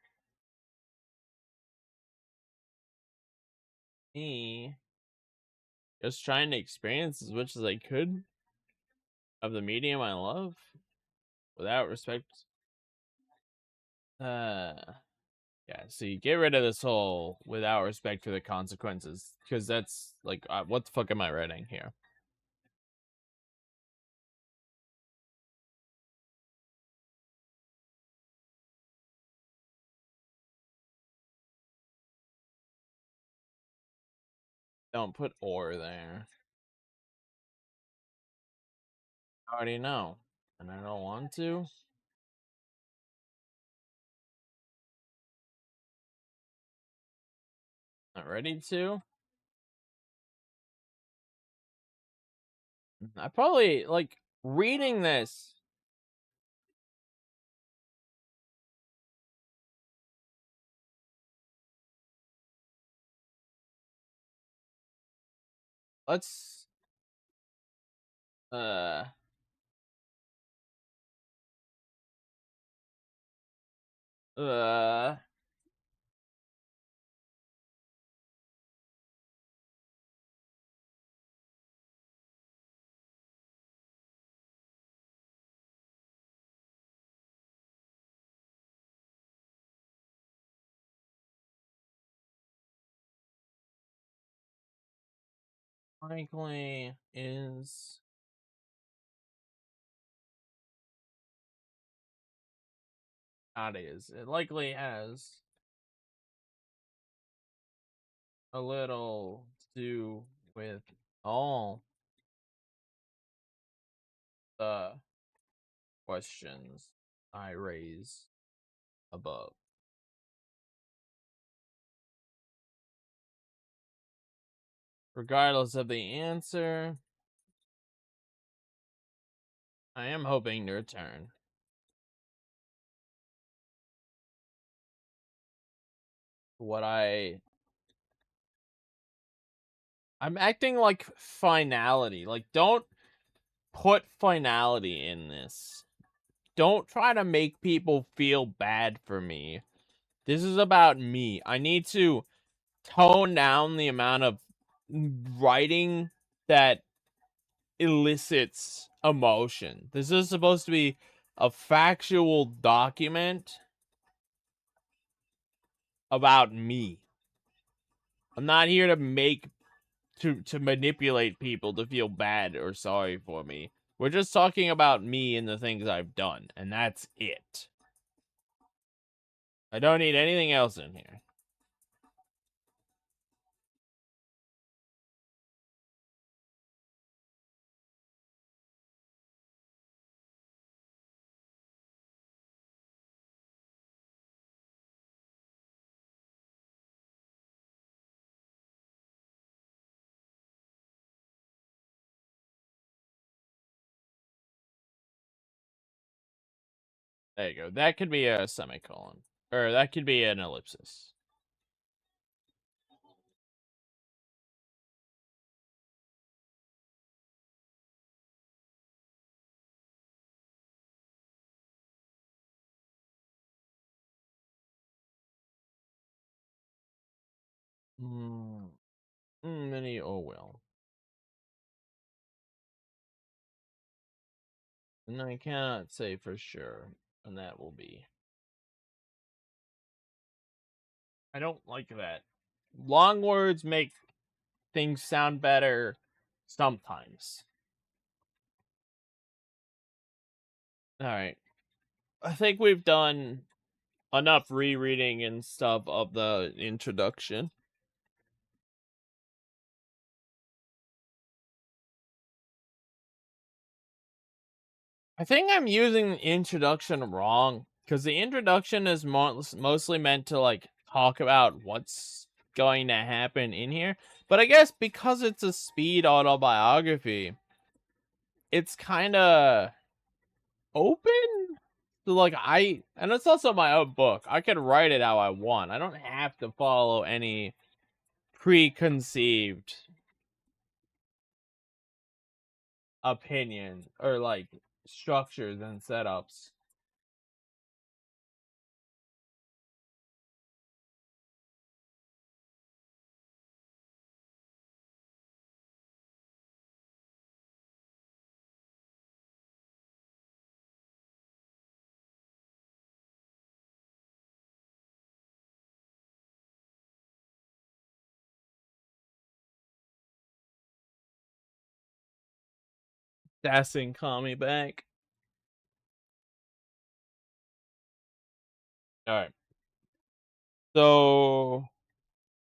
me just trying to experience as much as I could of the medium I love without respect? Uh, yeah. See, get rid of this whole without respect for the consequences, because that's like, what the fuck am I writing here? Don't put or there. I already know, and I don't want to. Not ready to. I probably like reading this. Let's uh uh likely is not is. It likely has a little to do with all the questions I raise above. Regardless of the answer, I am hoping to return. What I'm acting like finality. Like, don't put finality in this. Don't try to make people feel bad for me. This is about me. I need to tone down the amount of writing that elicits emotion. This is supposed to be a factual document about me. I'm not here to make to manipulate people to feel bad or sorry for me. We're just talking about me and the things I've done, and that's it. I don't need anything else in here. There you go. That could be a semicolon. Or that could be an ellipsis. Many oh well. And I cannot say for sure, and that will be. I don't like that. Long words make things sound better sometimes. Alright. I think we've done enough rereading and stuff of the introduction. I think I'm using the introduction wrong because the introduction is mostly meant to like talk about what's going to happen in here. But I guess because it's a speed autobiography, it's kind of open. So like and it's also my own book. I can write it how I want. I don't have to follow any preconceived opinion or like structures and setups. Dassing call me back. All right. So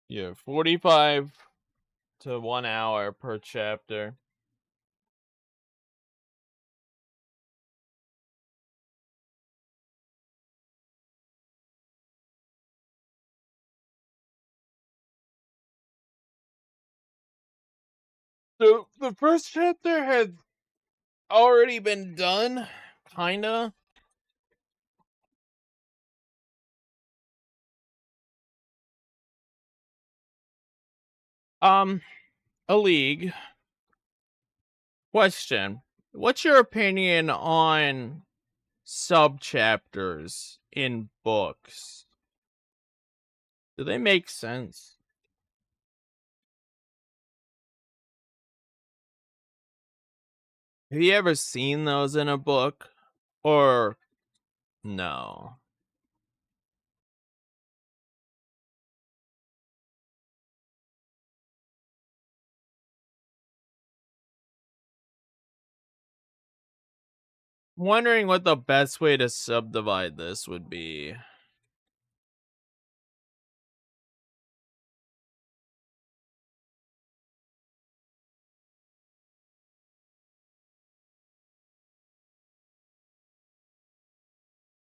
yeah, 45 to 1 hour per chapter. The first chapter had already been done, kinda. A league. Question. What's your opinion on subchapters in books? Do they make sense? Have you ever seen those in a book? Or no? I'm wondering what the best way to subdivide this would be.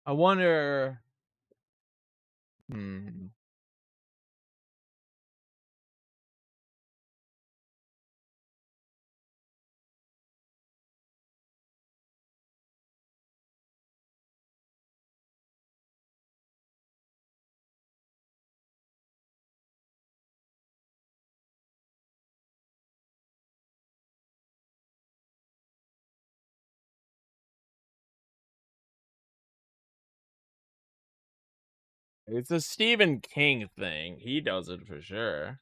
I wonder. Hmm. It's a Stephen King thing. He does it for sure.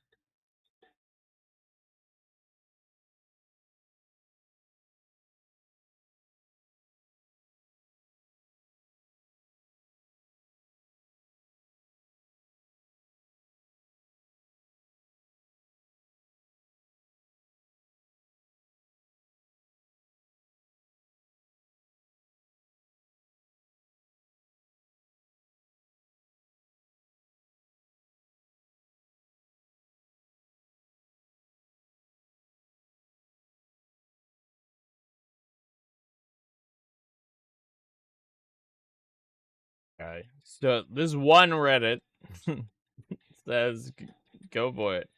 Okay. So this one Reddit says, "Go for it."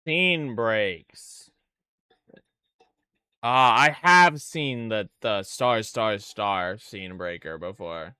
Scene breaks. I have seen the star scene breaker before.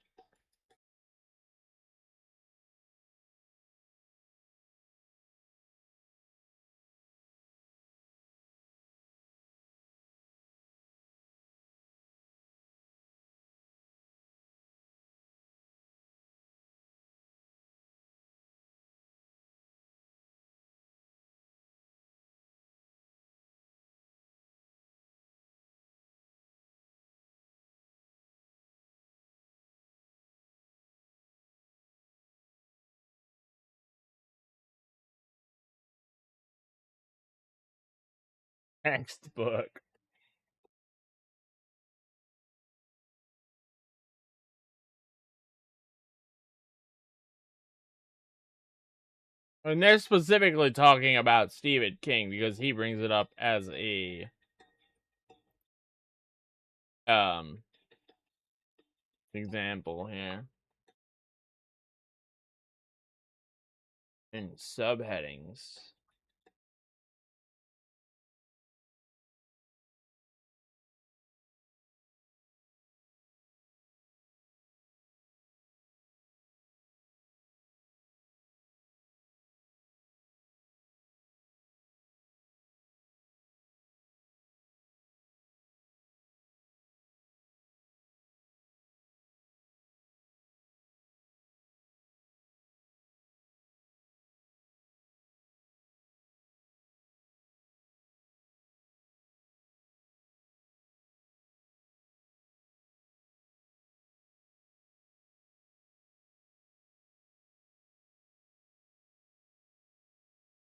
Textbook. And they're specifically talking about Stephen King because he brings it up as a um example here in subheadings.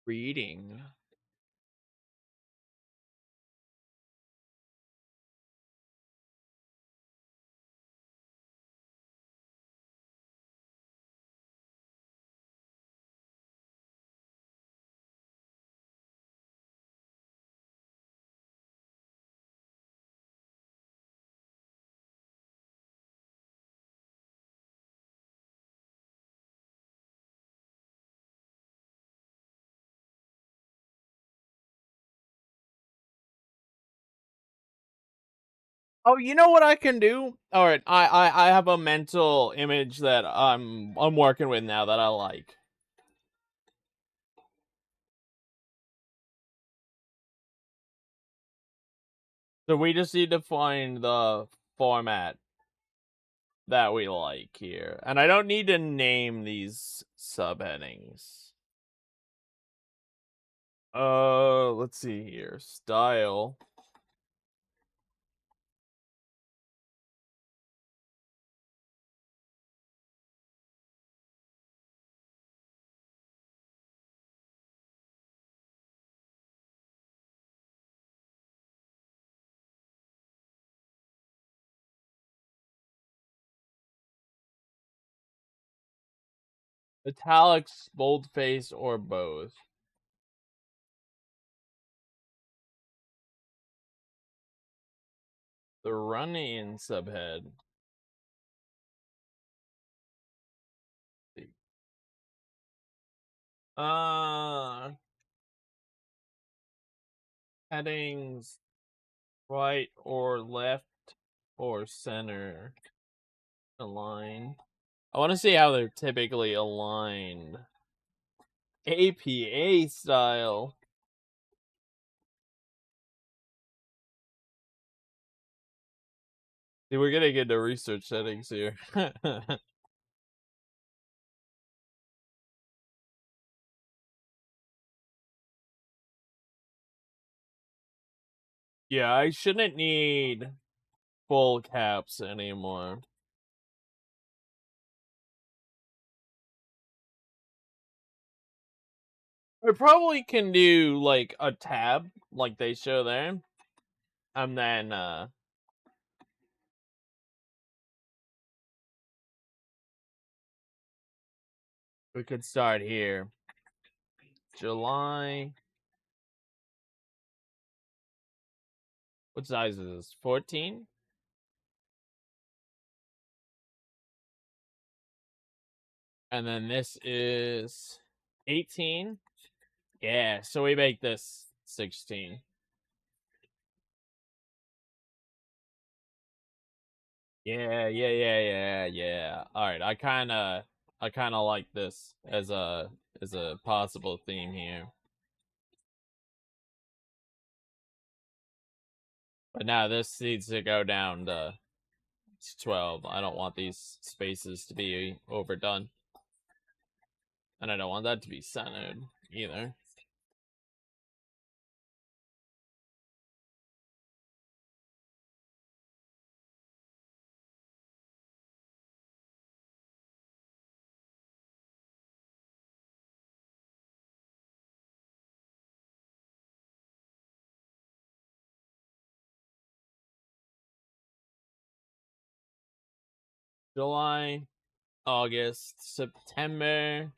Reading. Oh, you know what I can do? All right, I have a mental image that I'm working with now that I like. So we just need to find the format that we like here. And I don't need to name these subheadings. Let's see here. Style. Italics, boldface, or both. The run-in subhead. Uh, Headings right or left or center align. I want to see how they're typically aligned. APA style. See, we're getting into research settings here. Yeah, I shouldn't need full caps anymore. I probably can do like a tab like they show there. And then we could start here. July. What size is this? 14? And then this is 18. Yeah, so we make this 16. Yeah. All right, I kind of like this as a possible theme here. But now this needs to go down to 12. I don't want these spaces to be overdone. And I don't want that to be centered either. July, August, September.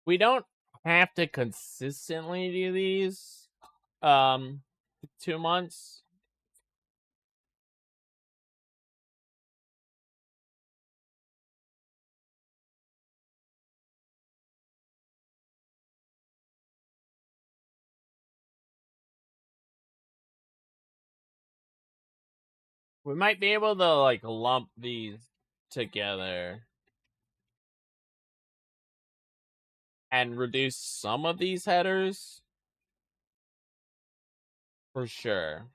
We don't have to consistently do these 2 months. We might be able to like lump these together and reduce some of these headers for sure.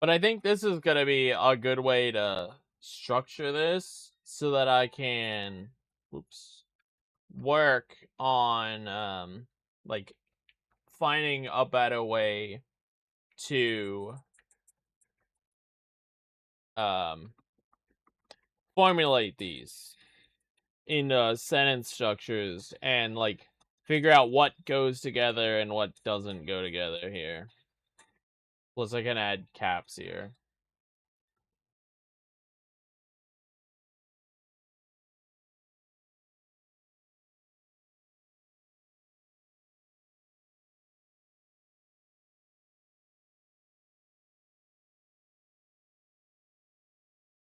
But I think this is going to be a good way to structure this so that I can work on like finding a better way to formulate these in sentence structures and like figure out what goes together and what doesn't go together here. Plus I can add caps here.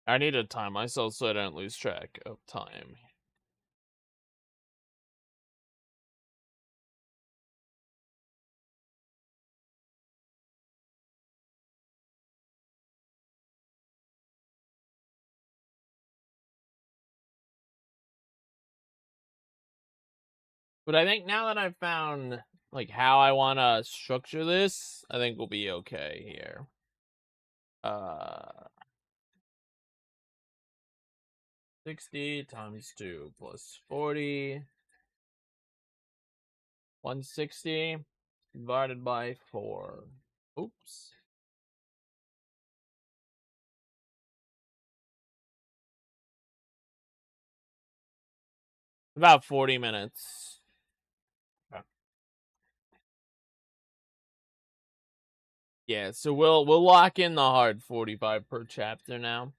I need to time myself so I don't lose track of time. But I think now that I've found like how I want to structure this, I think we'll be okay here. 60 times 2 plus 40. 160 divided by 4. Oops. About 40 minutes. Okay. Yeah, so we'll lock in the hard 45 per chapter now.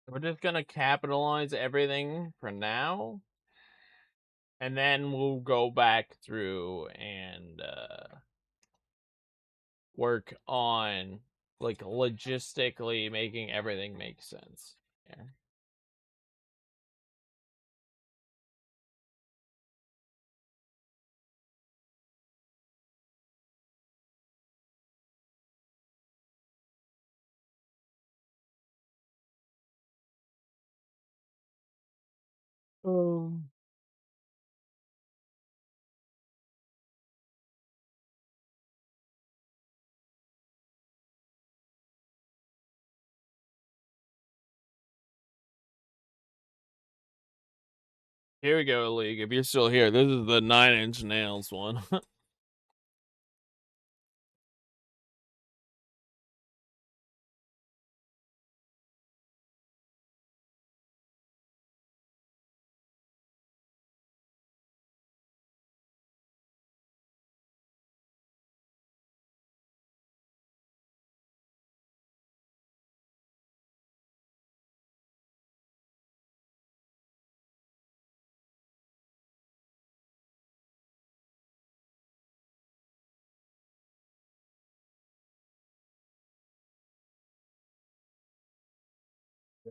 We're just gonna capitalize everything for now, and then we'll go back through and work on like logistically making everything make sense. Yeah. Oh. Here we go, League. If you're still here, this is the 9-inch nails one.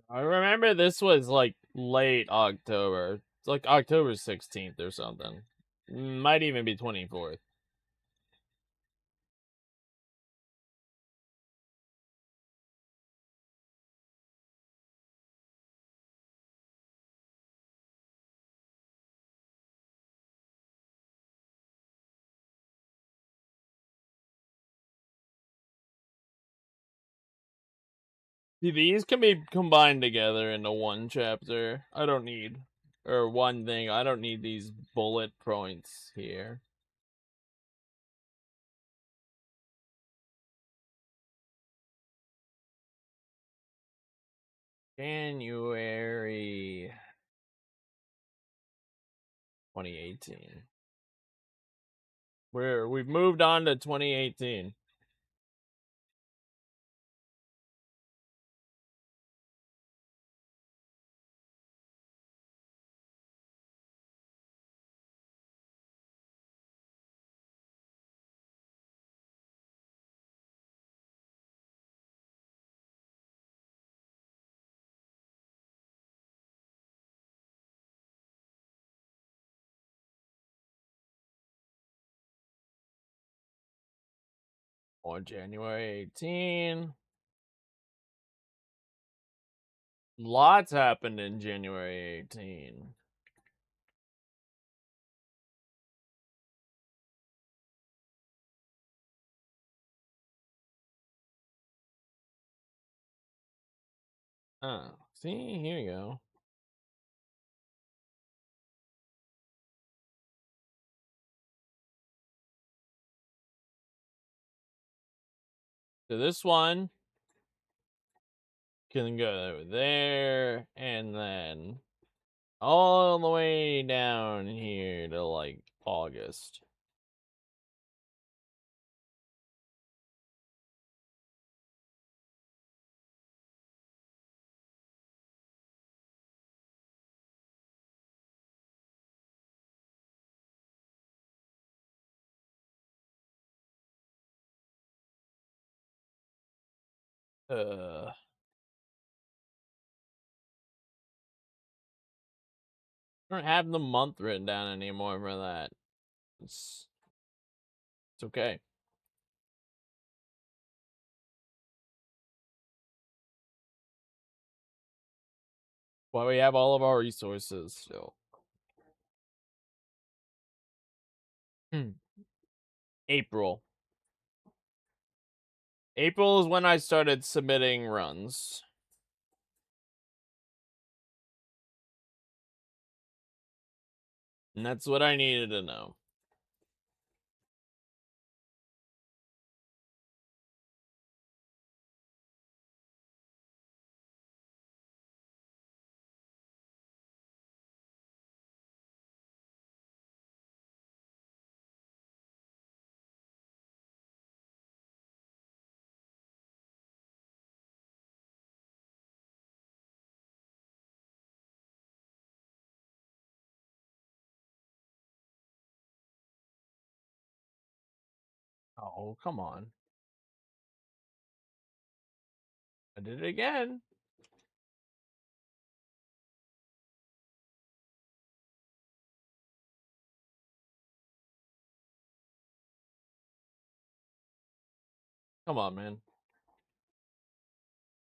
I remember this was like late October. It's like October 16th or something. Might even be 24th. See, these can be combined together into one chapter. I don't need, or one thing. I don't need these bullet points here. January 2018. We've moved on to 2018. Or January 18. Lots happened in January 18. Oh, see, here you go. So this one can go there, and then all the way down here to like August. I don't have the month written down anymore for that. It's, it's okay. Why we have all of our resources still. April. April is when I started submitting runs. And that's what I needed to know. Oh, come on. I did it again. Come on, man.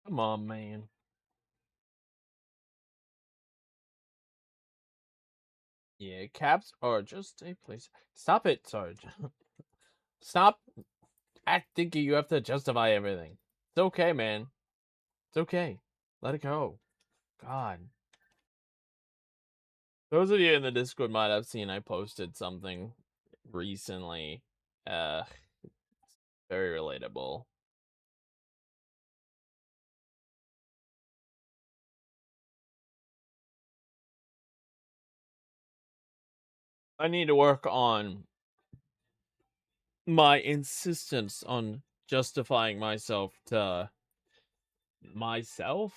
Come on, man. Yeah, caps are just a place. Stop it, Sarge. Stop thinking you have to justify everything. It's okay, man. It's okay. Let it go. God. Those of you in the Discord might have seen I posted something recently. Uh, very relatable. I need to work on my insistence on justifying myself to myself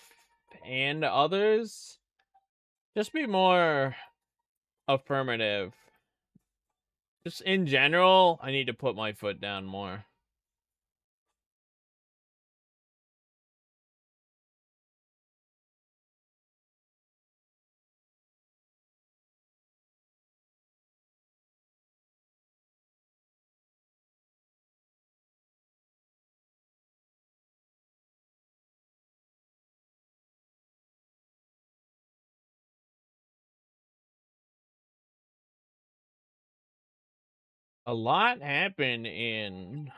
and others. Just be more affirmative. Just in general, I need to put my foot down more. A lot happened in.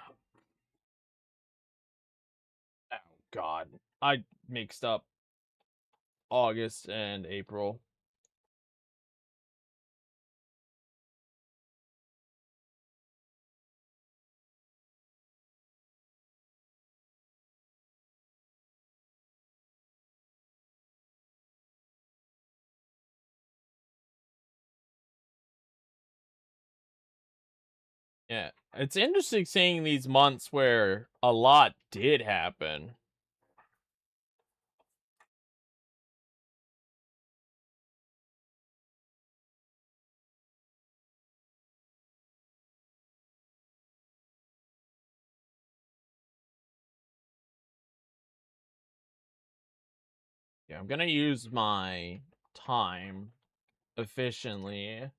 Oh, God. I mixed up August and April. Yeah. It's interesting seeing these months where a lot did happen. Yeah, I'm gonna use my time efficiently.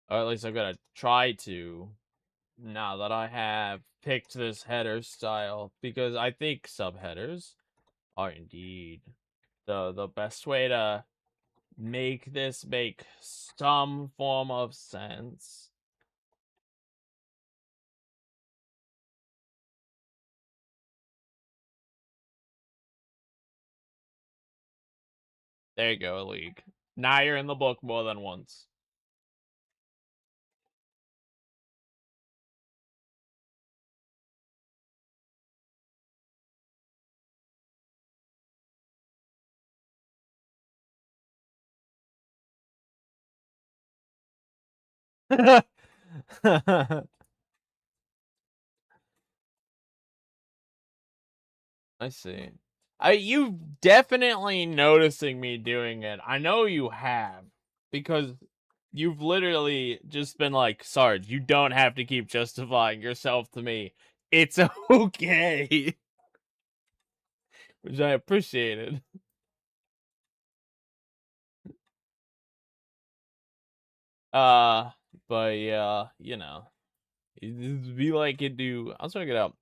Or at least I'm gonna try to, now that I have picked this header style, because I think subheaders are indeed the best way to make this make some form of sense. There you go, League. Now you're in the book more than once. I see. You definitely noticing me doing it. I know you have, because you've literally just been like, Sarge, you don't have to keep justifying yourself to me. It's okay. which I appreciated. But yeah, you know, it'd be like it do. I'll check it out.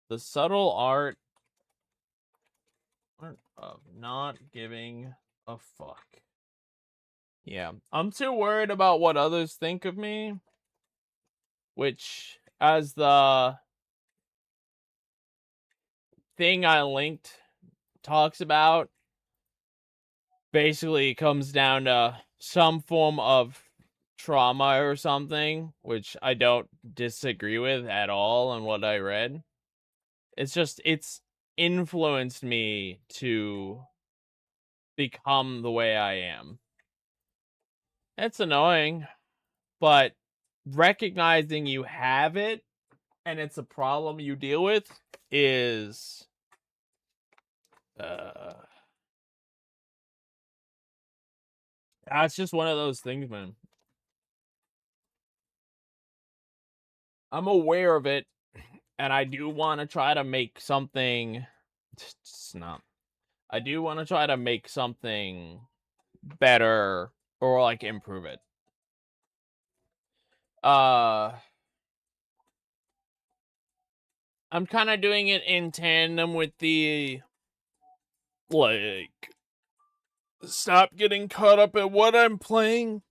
The subtle art of not giving a fuck. Yeah, I'm too worried about what others think of me, which, as the thing I linked talks about, basically comes down to some form of trauma or something, which I don't disagree with at all on what I read. It's just, it's influenced me to become the way I am. It's annoying, but recognizing you have it and it's a problem you deal with is that's just one of those things, man. I'm aware of it, and I do want to try to make something. It's not. I do want to try to make something better or like improve it. I'm kind of doing it in tandem with the like stop getting caught up in what I'm playing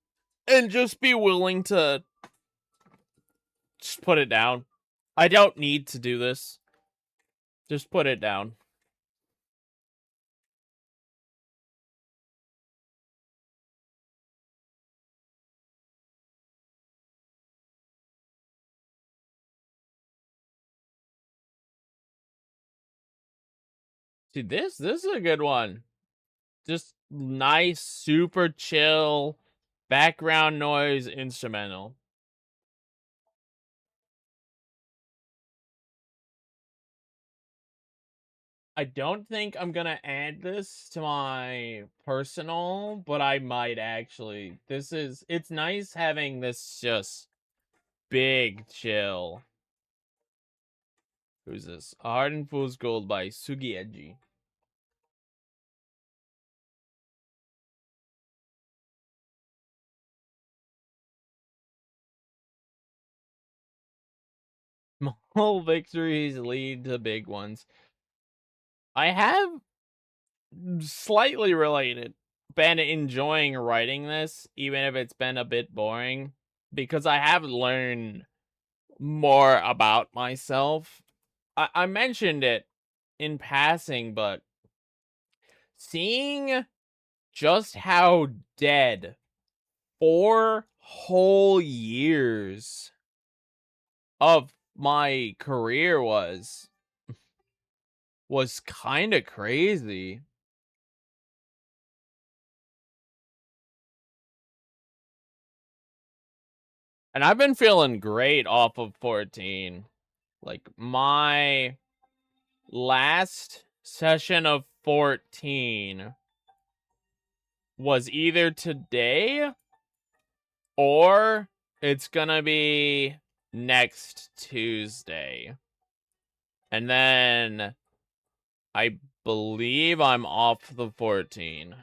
and just be willing to just put it down. I don't need to do this. Just put it down. See, this is a good one. Just nice, super chill background noise instrumental. I don't think I'm gonna add this to my personal, but I might actually. It's nice having this just big chill. Who's this? A Heart and Fool's Gold by Sugieji. Small victories lead to big ones. I have slightly related been enjoying writing this, even if it's been a bit boring, because I have learned more about myself. I mentioned it in passing, but seeing just how dead 4 whole years of my career was kind of crazy. And I've been feeling great off of 14. Like, my last session of 14 was either today or it's gonna be next Tuesday. And then I believe I'm off the 14.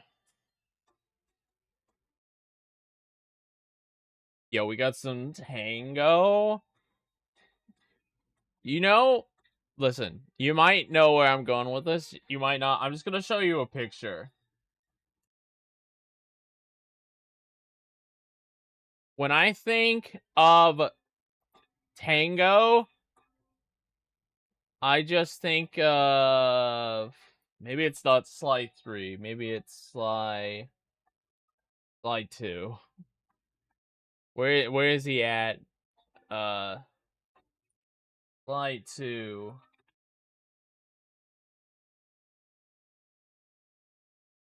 Yo, we got some tango. You know, listen, you might know where I'm going with this. You might not. I'm just gonna show you a picture. When I think of tango, I just think of maybe it's not Sly 3, maybe it's Sly 2. Where is he at? Sly 2.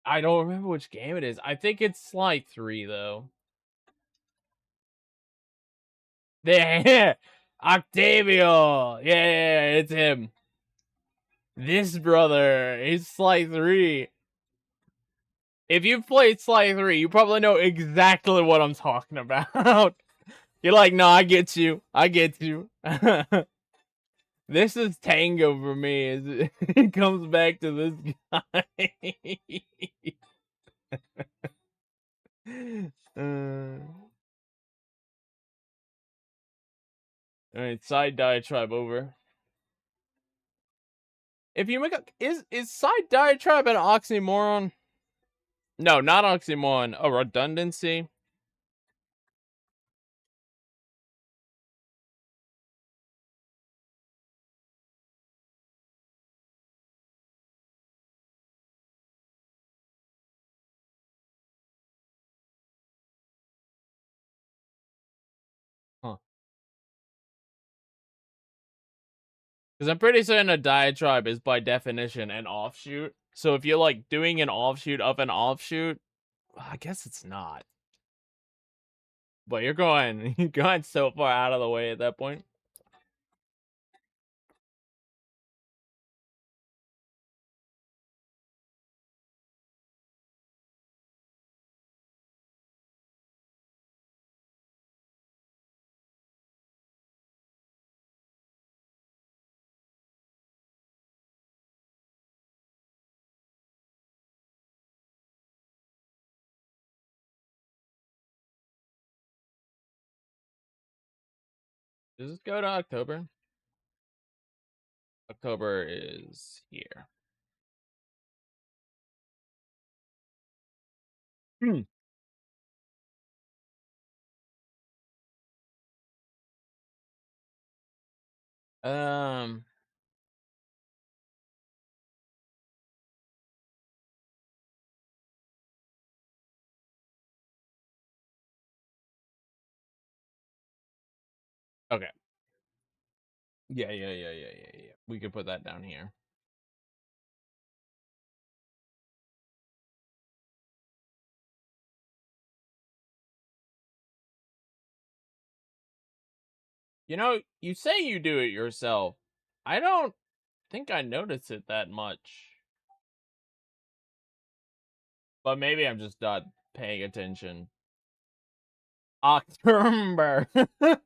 I don't remember which game it is. I think it's Sly 3 though. There, Octavio. Yeah, it's him. This brother is Sly 3. If you've played Sly 3, you probably know exactly what I'm talking about. You're like, no, I get you. I get you. This is Tango for me. It comes back to this guy. uh, all right, side diatribe over. If you make a is side diatribe an oxymoron? No, not oxymoron. A redundancy. Huh. Because I'm pretty certain a diatribe is by definition an offshoot. So if you're like doing an offshoot of an offshoot, I guess it's not. But you're going so far out of the way at that point. Does this go to October? October is here. Hmm. Um. Okay. Yeah. We could put that down here. You know, you say you do it yourself. I don't think I notice it that much. But maybe I'm just not paying attention. October. That's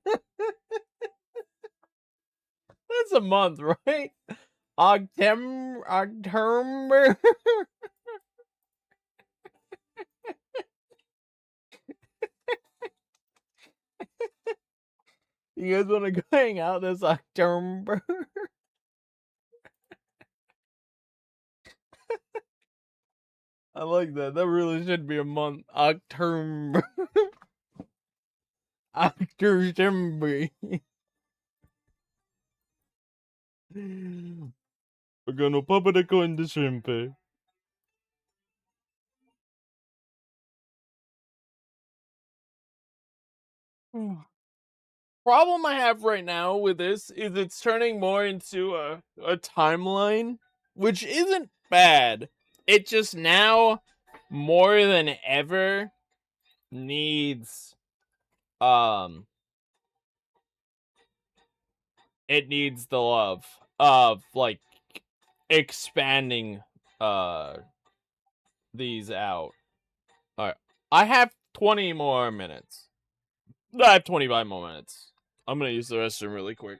a month, right? October. You guys want to go hang out this October? I like that. That really should be a month. October. October. We're gonna pop it in the shrimp. Problem I have right now with this is it's turning more into a timeline, which isn't bad. It just now more than ever needs um it needs the love of like expanding uh these out. All right. I have 20 more minutes. I have 25 more minutes. I'm going to use the restroom really quick.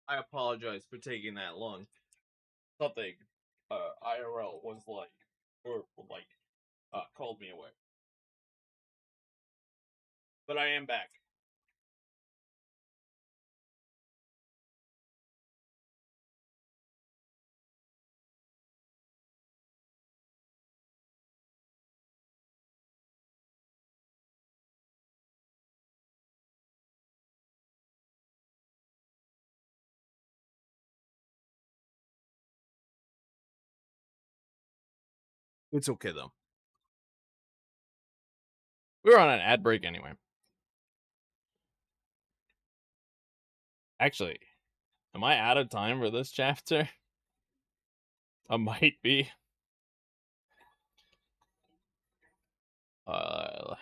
I apologize for taking that long. Something IRL was like, or like, called me away. But I am back. It's okay though. We were on an ad break anyway. Actually, am I out of time for this chapter? I might be. Uh,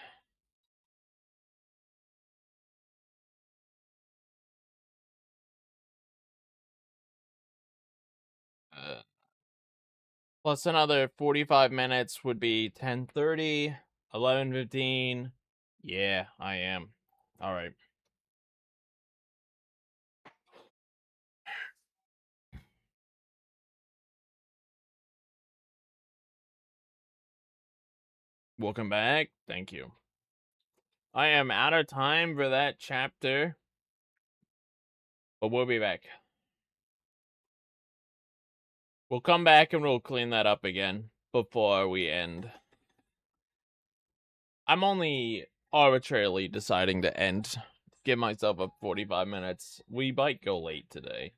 plus another 45 minutes would be 10:30, 11:15. Yeah, I am. All right. Welcome back. Thank you. I am out of time for that chapter, but we'll be back. We'll come back and we'll clean that up again before we end. I'm only arbitrarily deciding to end. Give myself a 45 minutes. We might go late today.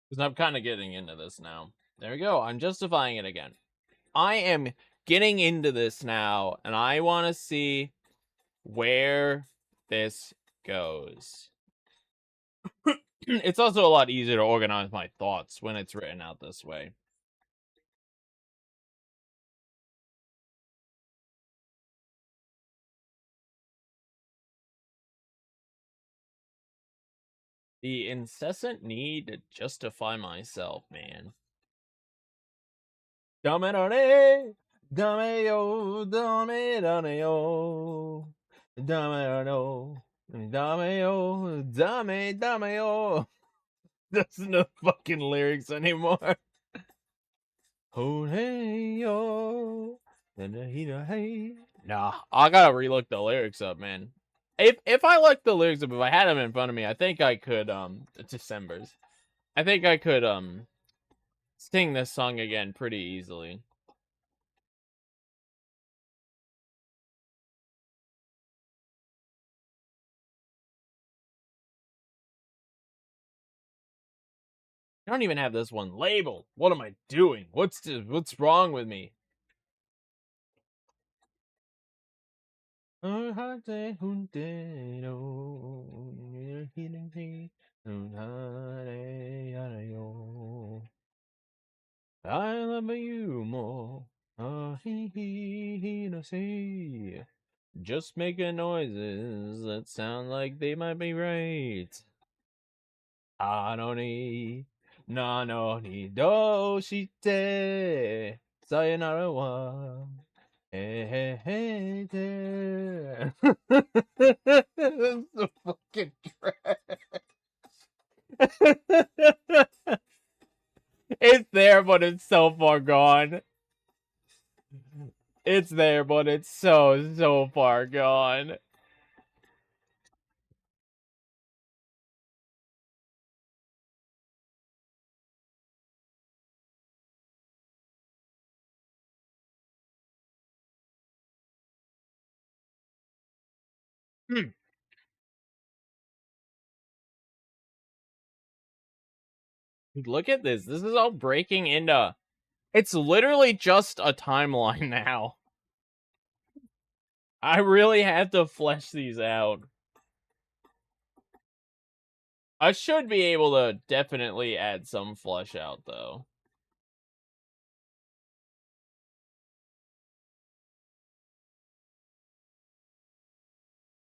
Because I'm kind of getting into this now. There we go. I'm justifying it again. I am getting into this now, and I want to see where this goes. It's also a lot easier to organize my thoughts when it's written out this way. The incessant need to justify myself, man. Dame dame, dame yo, dame dame yo, dame yo, dame yo, dame yo. That's no fucking lyrics anymore. Oh hey yo, hey. Nah, I gotta relook the lyrics up, man. If I looked the lyrics up, if I had them in front of me, I think I could December's. I think I could sing this song again pretty easily. I don't even have this one labeled. What am I doing? What's wrong with me? I love you more. Just making noises that sound like they might be right. Anoni, nanoni, doshite, sayonara wa. Hey, hey, hey, That's so fucking trash. It's there, but it's so far gone. It's there, but it's so far gone. Hmm. Look at this. This is all breaking into. It's literally just a timeline now. I really have to flesh these out. I should be able to definitely add some flesh out, though.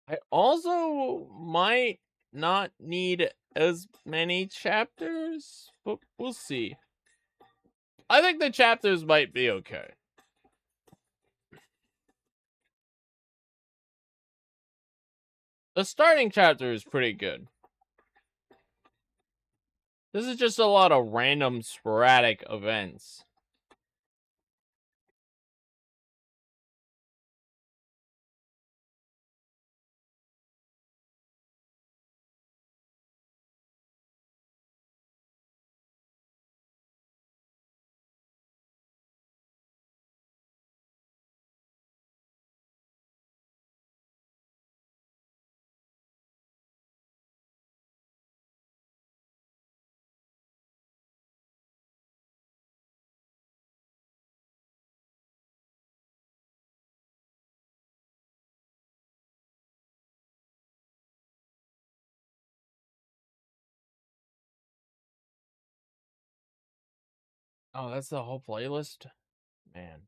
I also might not need as many chapters, but we'll see. I think the chapters might be okay. The starting chapter is pretty good. This is just a lot of random sporadic events. Oh, that's the whole playlist? Man.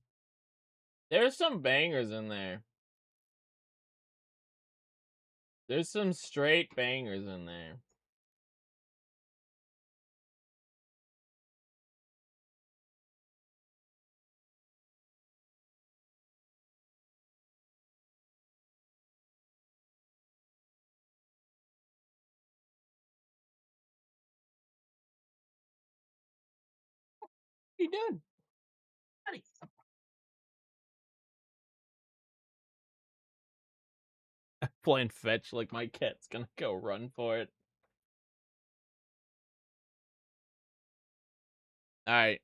There's some bangers in there. There's some straight bangers in there. What are you doing? Buddy. Playing fetch like my cat's gonna go run for it. Alright.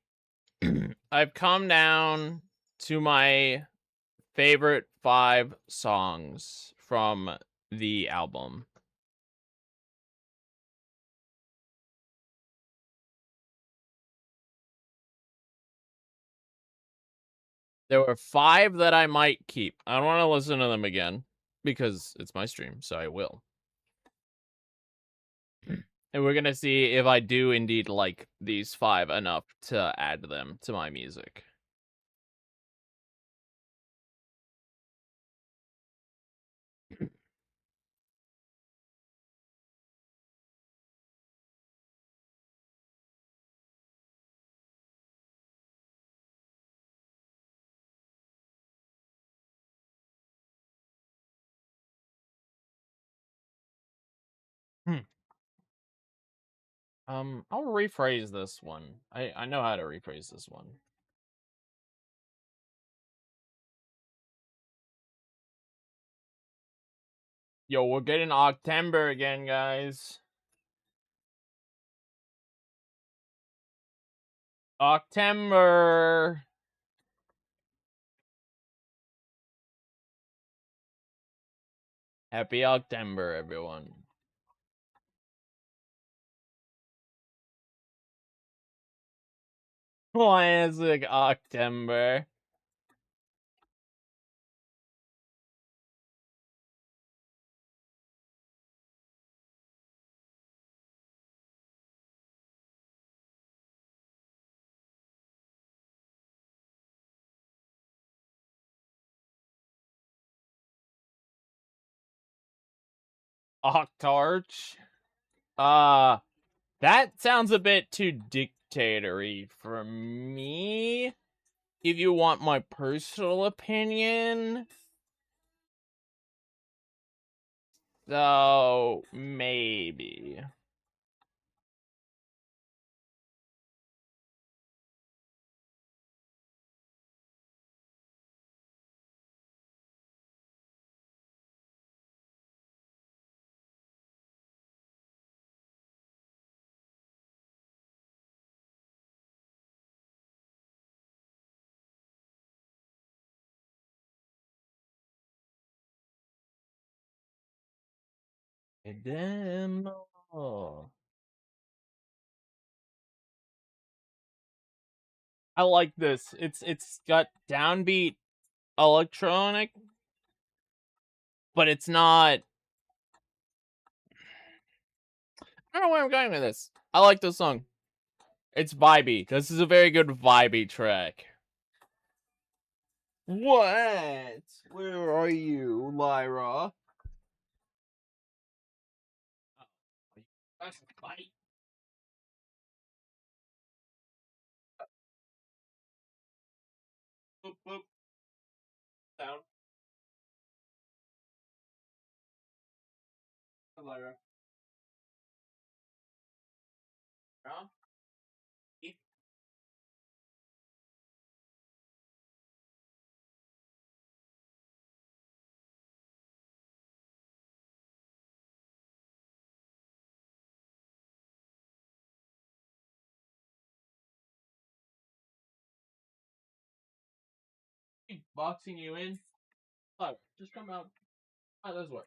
I've come down to my favorite 5 songs from the album. There were 5 that I might keep. I don't want to listen to them again because it's my stream, so I will. And we're gonna see if I do indeed like these 5 enough to add them to my music. I'll rephrase this one. I know how to rephrase this one. Yo, we're getting October again, guys. October. Happy October, everyone. Classic October. Octarch. That sounds a bit too dictatory for me. If you want my personal opinion. So, maybe. Demo. I like this. It's got downbeat electronic, but it's not. I don't know where I'm going with this. I like this song. It's vibey. This is a very good vibey track. What? Where are you, Lyra? That's a fight. Boop, boop. Down. Lyra. Wrong? Boxing you in. Lyra, just come out. This way.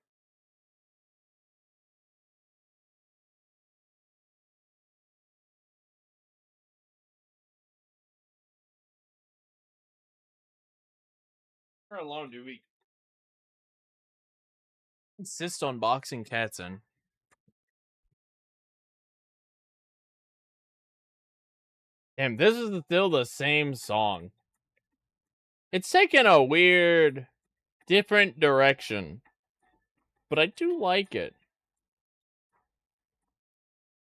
How long do we insist on boxing cats in? Damn, this is still the same song. It's taken a weird, different direction, but I do like it.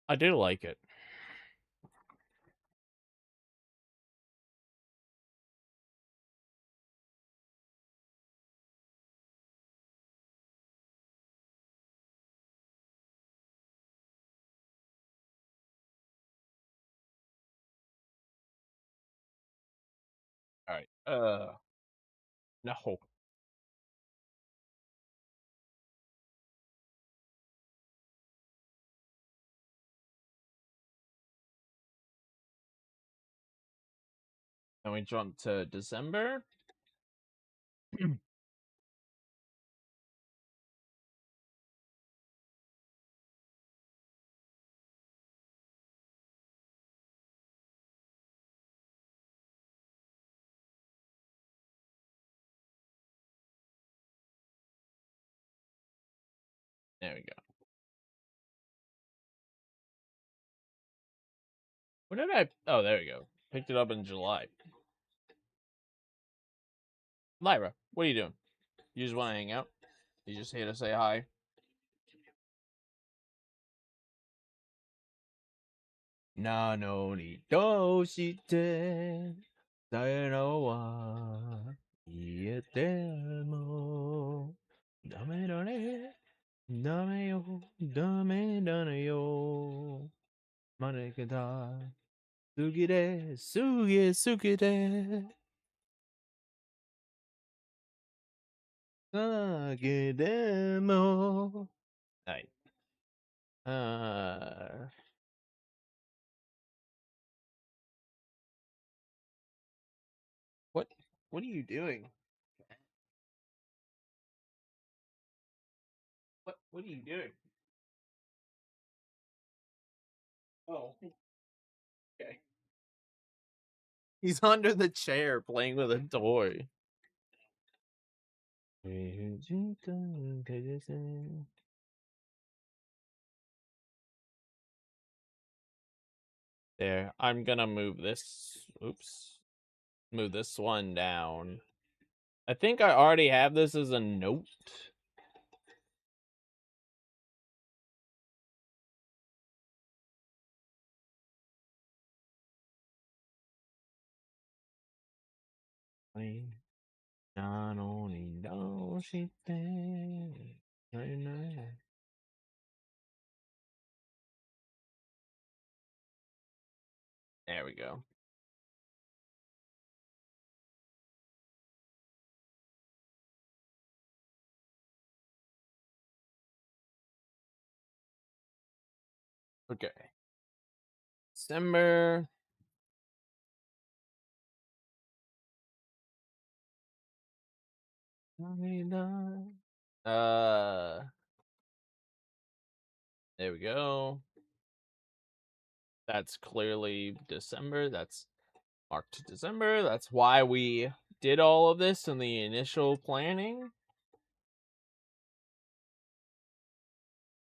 I do like it. All right. No. Then we jump to December. There we go. What did I? Oh, there we go. Picked it up in July. Lyra, what are you doing? You just want to hang out? You just here to say hi? Na no ni do shite sayonara wa iete mo dame da ne dame yo dame da ne yo manekata sugide sugi sugide sagide mo. Nice. Uh, what? What are you doing? What are you doing? Oh, okay. He's under the chair playing with a toy. There, I'm gonna move this. Oops. Move this one down. I think I already have this as a note. There we go. Okay. December. There we go. That's clearly December. That's marked December. That's why we did all of this in the initial planning.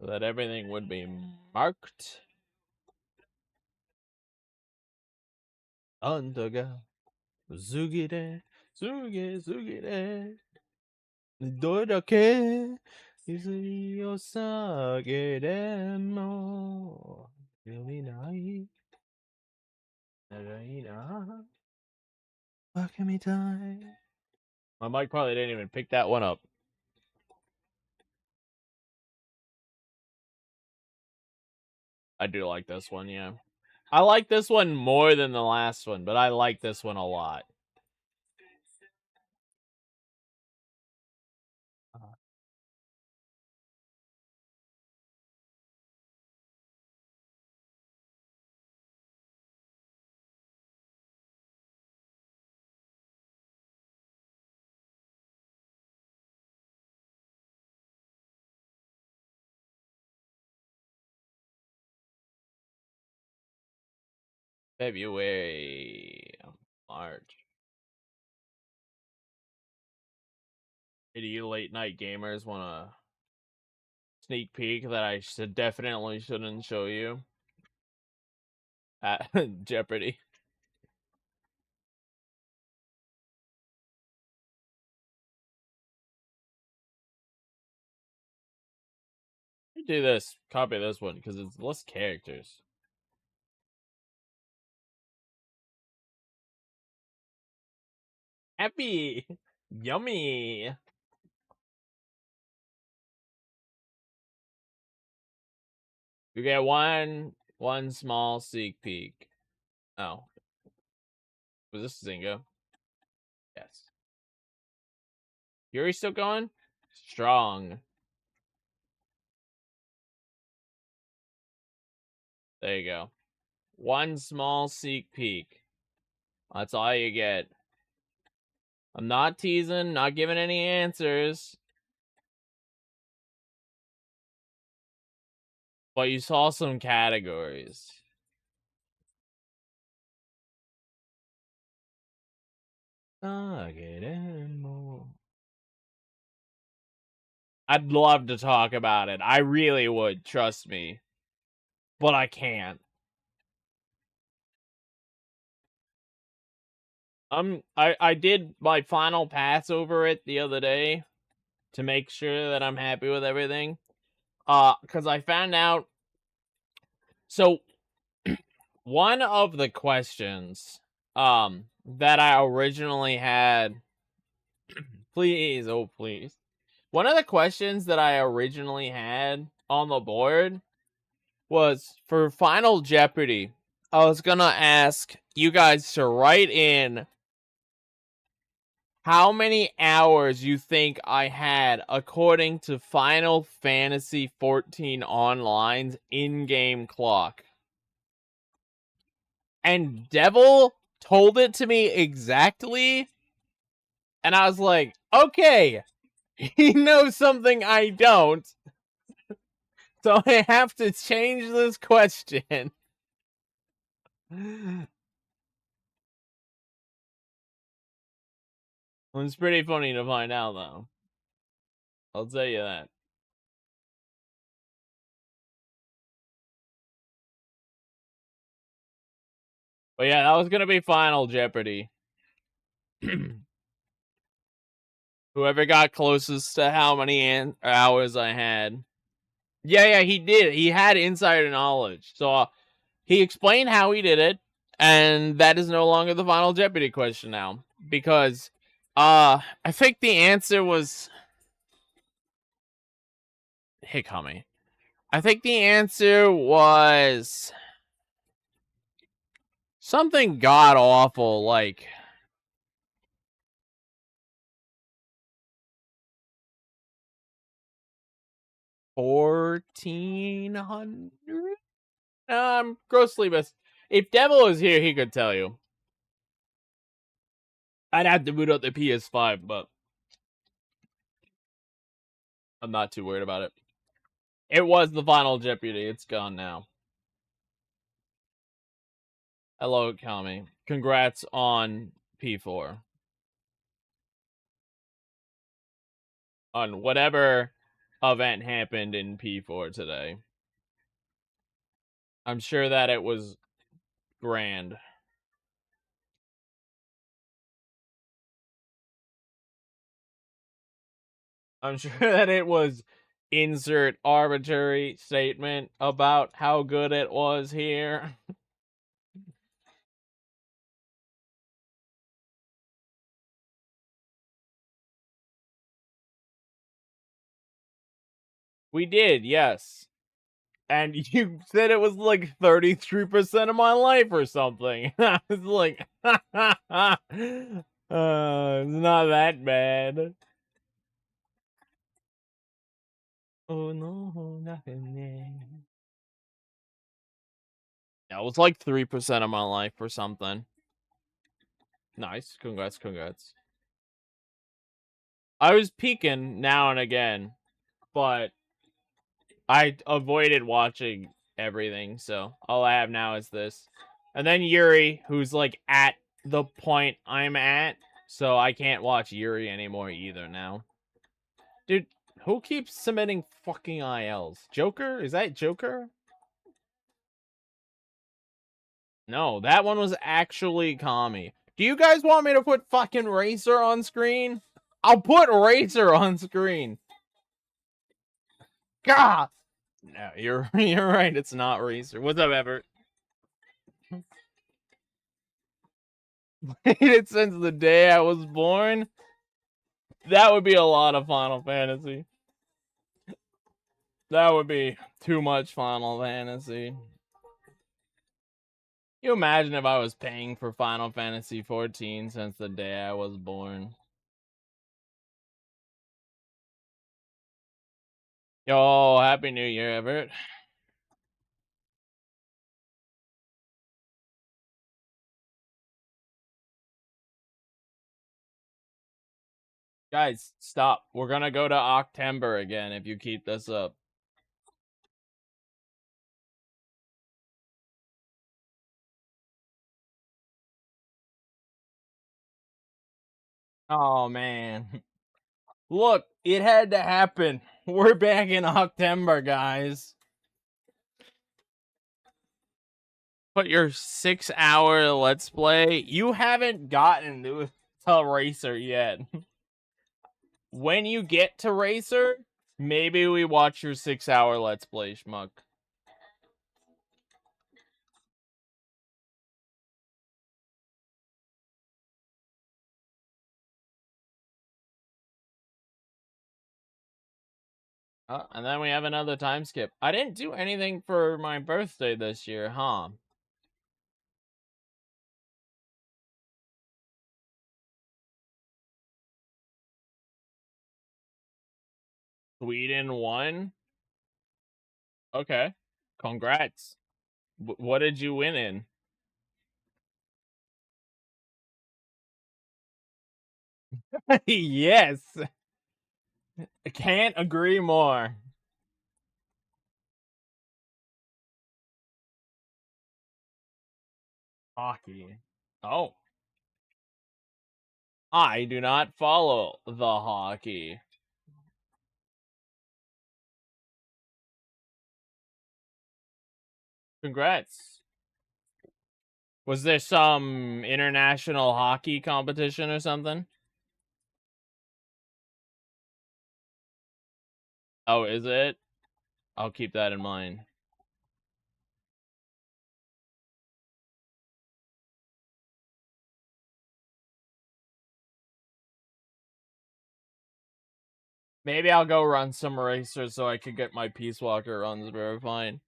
So that everything would be marked. Andaga. Zugide. Zuge. Zugide. どれだけ Easily you'll suck it and more. Really nice. Fucking me time. My mic probably didn't even pick that one up. I do like this one, yeah. I like this one more than the last one, but I like this one a lot. February, March. Do you late night gamers want a sneak peek that I should definitely shouldn't show you at Jeopardy? Do this, copy this one because it's less characters. Happy, yummy. You get one small sneak peek. Oh, was this Zynga? Yes. Yuri still going? Strong. There you go. One small sneak peek. That's all you get. I'm not teasing, not giving any answers. But you saw some categories. I'd love to talk about it. I really would, trust me. But I can't. I did my final pass over it the other day to make sure that I'm happy with everything. Cuz I found out so one of the questions that I originally had please, oh please. One of the questions that I originally had on the board was for Final Jeopardy. I was gonna ask you guys to write in how many hours you think I had according to Final Fantasy 14 Online's in-game clock. And Devil told it to me exactly, and I was like, okay, he knows something I don't. So I have to change this question. It's pretty funny to find out, though. I'll tell you that. But yeah, that was gonna be Final Jeopardy. Whoever got closest to how many hours I had. Yeah, he did. He had insider knowledge. So he explained how he did it, and that is no longer the Final Jeopardy question now. Because I think the answer was Hikami. I think the answer was something god awful, like 1400. I'm grossly missed. If Devil was here, he could tell you. I'd have to boot up the PS5, but I'm not too worried about it. It was the Final Jeopardy. It's gone now. Hello, Kami. Congrats on P4. On whatever event happened in P4 today. I'm sure that it was grand. I'm sure that it was insert arbitrary statement about how good it was here. We did, yes. And you said it was like 33% of my life or something. I was like, it's not that bad. Oh no, nothing there. Yeah, it was like 3% of my life or something. Nice. Congrats, congrats. I was peeking now and again, but I avoided watching everything, so all I have now is this. And then Yuri, who's like at the point I'm at, so I can't watch Yuri anymore either now. Dude, who keeps submitting fucking ILs? Joker? Is that Joker? No, that one was actually Kami. Do you guys want me to put fucking Racer on screen? I'll put Racer on screen. God! No, you're right, it's not Racer. What's up, Everett? Played it since the day I was born. That would be a lot of Final Fantasy. That would be too much Final Fantasy. You imagine if I was paying for Final Fantasy 14 since the day I was born. Yo, Happy New Year, Everett. Guys, stop. We're gonna go to October again if you keep this up. Oh, man. Look, it had to happen. We're back in October, guys. Put your 6-hour Let's Play. You haven't gotten to Racer yet. When you get to Racer, maybe we watch your 6-hour Let's Play, schmuck. And then we have another time skip. I didn't do anything for my birthday this year, huh? Sweden won? Okay. Congrats. What did you win in? Yes. I can't agree more. Hockey. Oh. I do not follow the hockey. Congrats. Was there some international hockey competition or something? Oh, is it? I'll keep that in mind. Maybe I'll go run some racers so I could get my Peace Walker runs verified.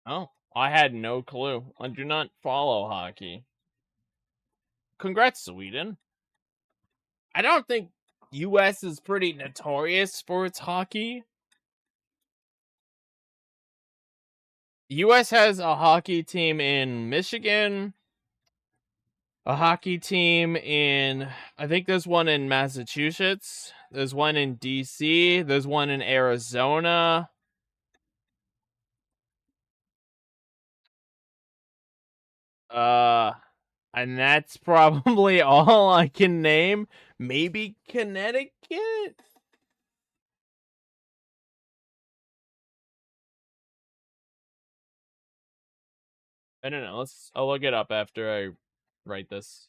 Oh, I had no clue. I do not follow hockey. Congrats, Sweden. I don't think US is pretty notorious for its hockey. US has a hockey team in Michigan, a hockey team in, I think there's one in Massachusetts, there's one in DC, there's one in Arizona. And that's probably all I can name. Maybe Connecticut? I don't know. I'll look it up after I write this.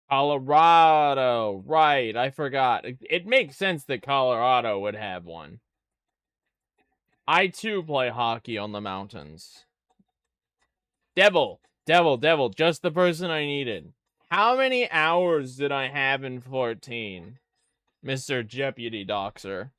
Colorado, right? I forgot. It makes sense that Colorado would have one. I too play hockey on the mountains. Devil, devil, just the person I needed. How many hours did I have in 14, Mr. Deputy Doxer?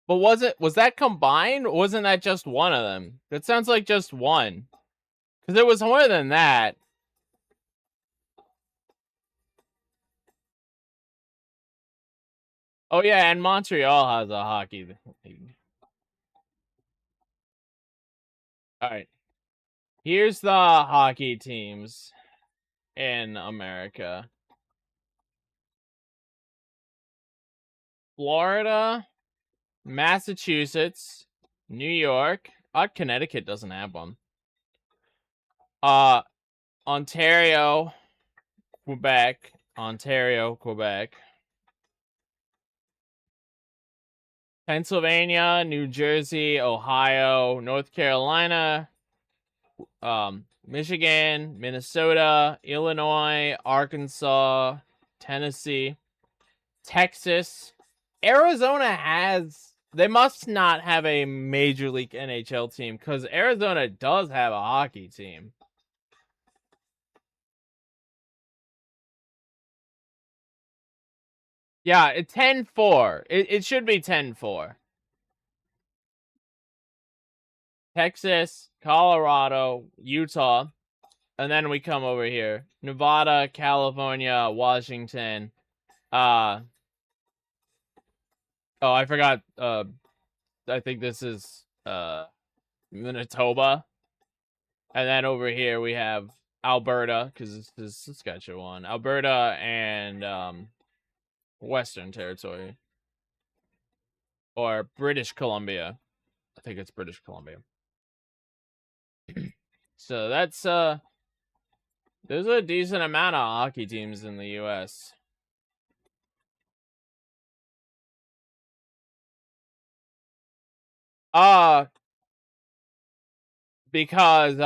But was that combined? Or wasn't that just one of them? That sounds like just one. Because it was more than that. Oh yeah, and Montreal has a hockey league. Alright. Here's the hockey teams in America. Florida, Massachusetts, New York. Connecticut doesn't have one. Ontario, Quebec, Ontario, Quebec. Pennsylvania, New Jersey, Ohio, North Carolina, Michigan, Minnesota, Illinois, Arkansas, Tennessee, Texas. Arizona has. They must not have a Major League NHL team because Arizona does have a hockey team. Yeah, it's 10-4. It should be 10-4. Texas, Colorado, Utah, and then we come over here. Nevada, California, Washington. Oh, I forgot. I think this is Manitoba. And then over here we have Alberta, because this is Saskatchewan. Alberta and Western Territory. Or British Columbia. I think it's British Columbia. So that's there's a decent amount of hockey teams in the US. Because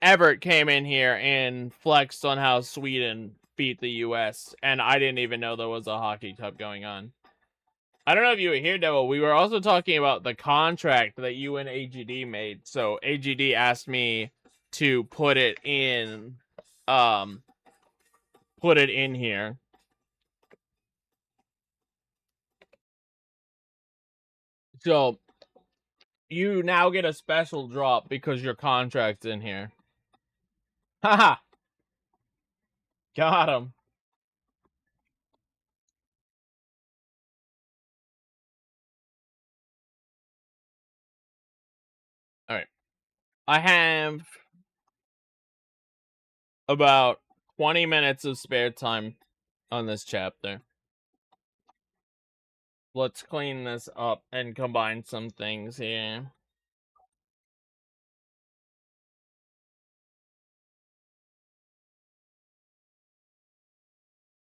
Everett came in here and flexed on how Sweden beat the US, and I didn't even know there was a hockey cup going on. I don't know if you were here, Devil. We were also talking about the contract that you and AGD made. So AGD asked me to put it in here. So you now get a special drop because your contract's in here. Haha. Got him. All right. I have about 20 minutes of spare time on this chapter. Let's clean this up and combine some things here.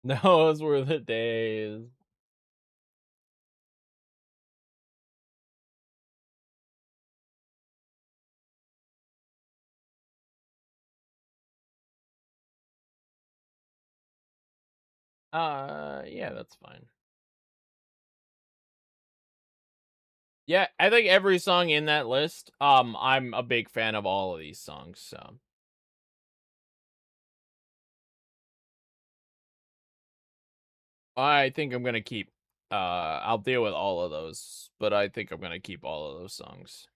Those were the days. Yeah, that's fine. Yeah, I think every song in that list, I'm a big fan of all of these songs, so. I think I'm gonna keep, I'll deal with all of those, but I think I'm gonna keep all of those songs.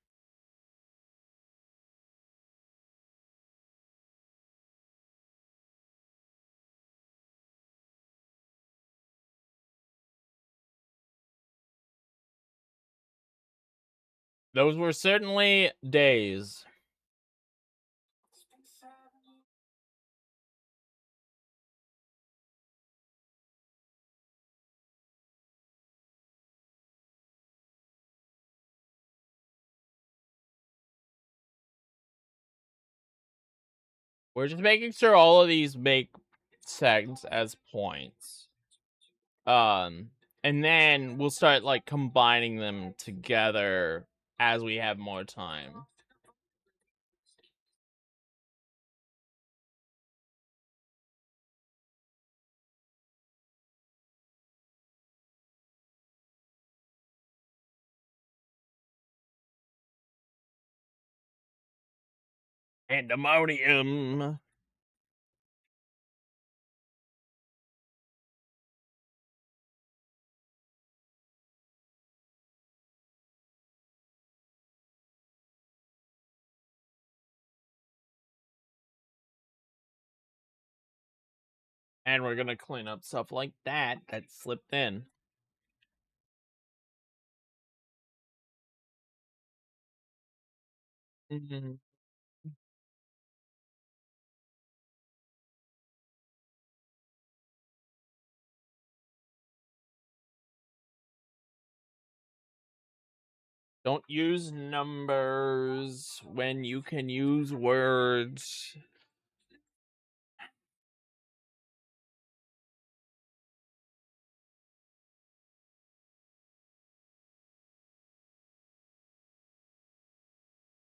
Those were certainly days. We're just making sure all of these make sense as points. And then we'll start like combining them together as we have more time. Pandemonium. And we're gonna clean up stuff like that slipped in. Mm-hmm. Don't use numbers when you can use words.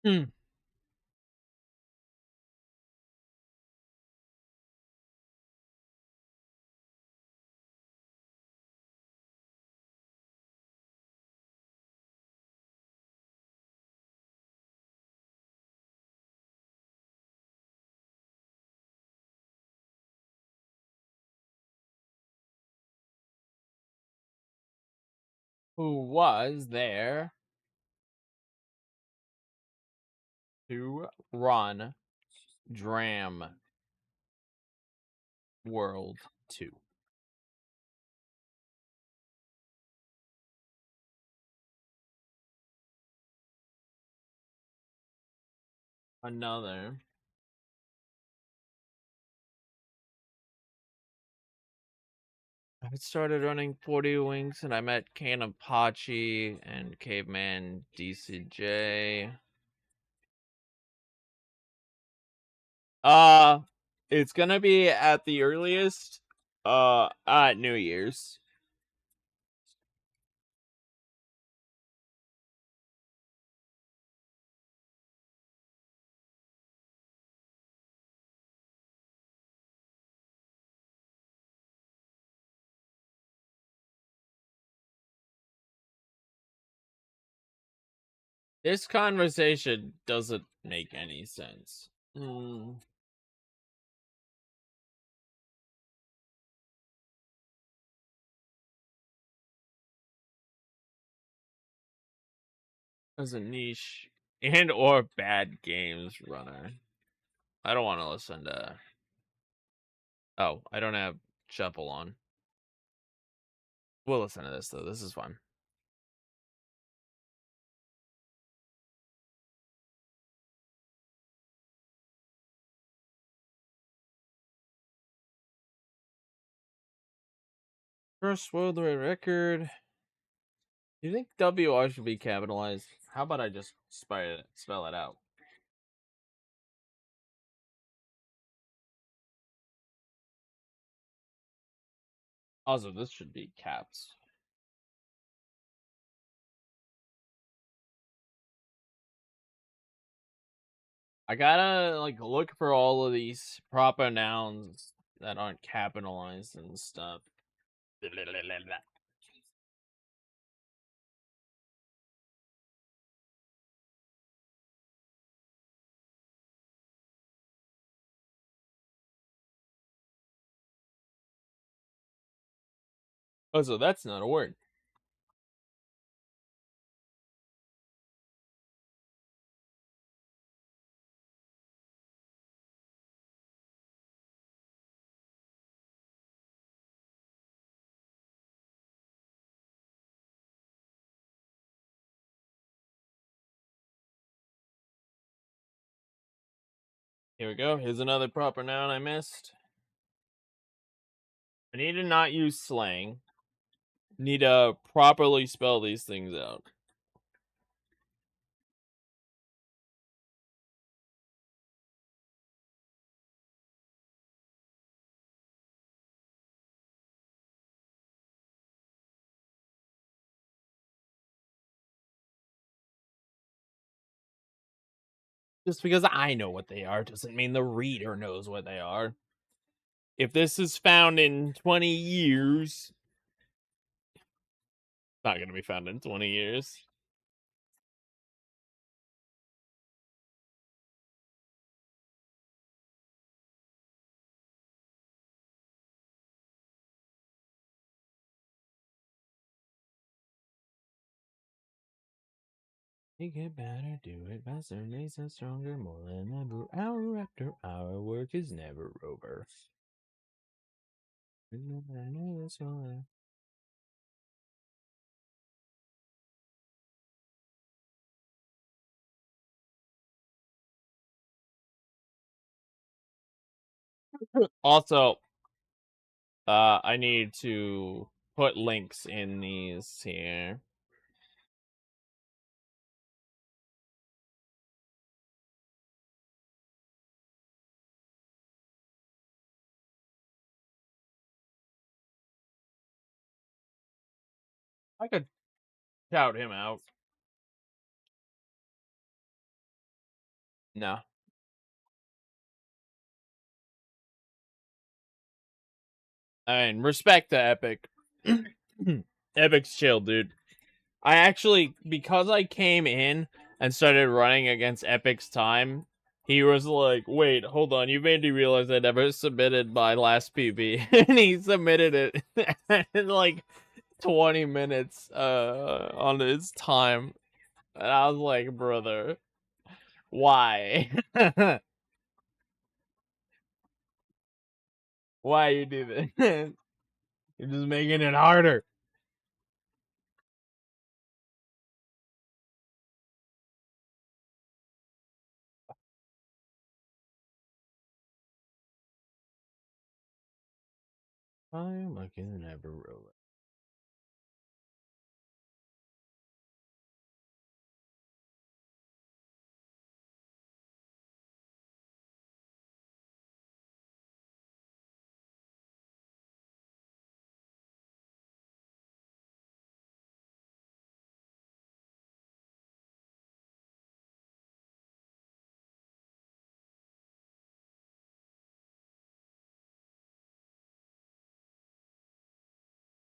Hmm. Who was there to run Dram World 2? Another. I started running 40 Wings and I met Canapachi and Caveman DCJ. Uh, it's gonna be at the earliest, at New Year's. This conversation doesn't make any sense. As a niche and or bad games runner. I don't want to listen to. Oh, I don't have Shuffle on. We'll listen to this though. This is fun. First world record. You think WR should be capitalized? How about I just spell it out? Also, this should be caps. I gotta like look for all of these proper nouns that aren't capitalized and stuff. Oh, so that's not a word. Here we go. Here's another proper noun I missed. I need to not use slang. Need to properly spell these things out. Just because I know what they are doesn't mean the reader knows what they are. If this is found in 20 years, it's not going to be found in 20 years. Make it better, do it faster, makes us stronger, more than ever. Hour after hour, work is never over. Also, I need to put links in these here. I could shout him out. No. I mean, respect to Epic. Epic's chill, dude. I actually, because I came in and started running against Epic's time, he was like, wait, hold on, you made me realize I never submitted my last PB. And he submitted it in like 20 minutes on his time. And I was like, brother, why? Why you do this? You're just making it harder. I'm looking never roll.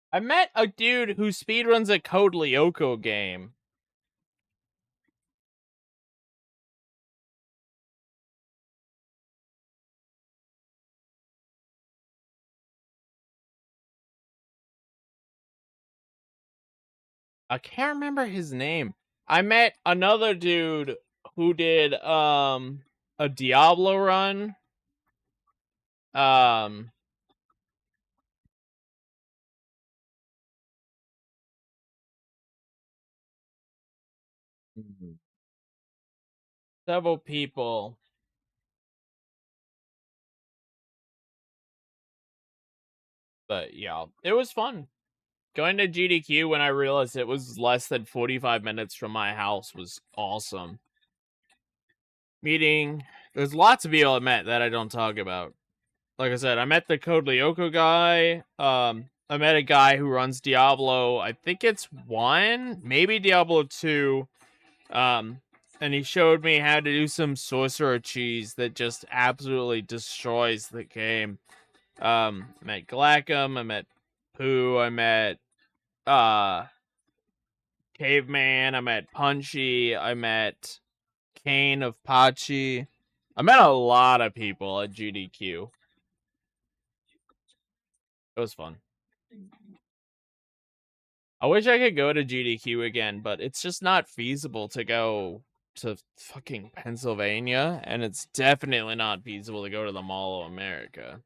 I met a dude who speedruns a Code Lyoko game. I can't remember his name. I met another dude who did a Diablo run. Um Several people. But yeah, it was fun. Going to GDQ when I realized it was less than 45 minutes from my house was awesome. Meeting, there's lots of people I met that I don't talk about. Like I said, I met the Code Lyoko guy. I met a guy who runs Diablo. I think it's 1, maybe Diablo 2. And he showed me how to do some sorcerer cheese that just absolutely destroys the game. I met Glackum, I met Pooh, I met Caveman, I met Punchy, I met Kane of Pachi. I met a lot of people at GDQ. It was fun. I wish I could go to GDQ again, but it's just not feasible to go to fucking Pennsylvania, and it's definitely not feasible to go to the Mall of America.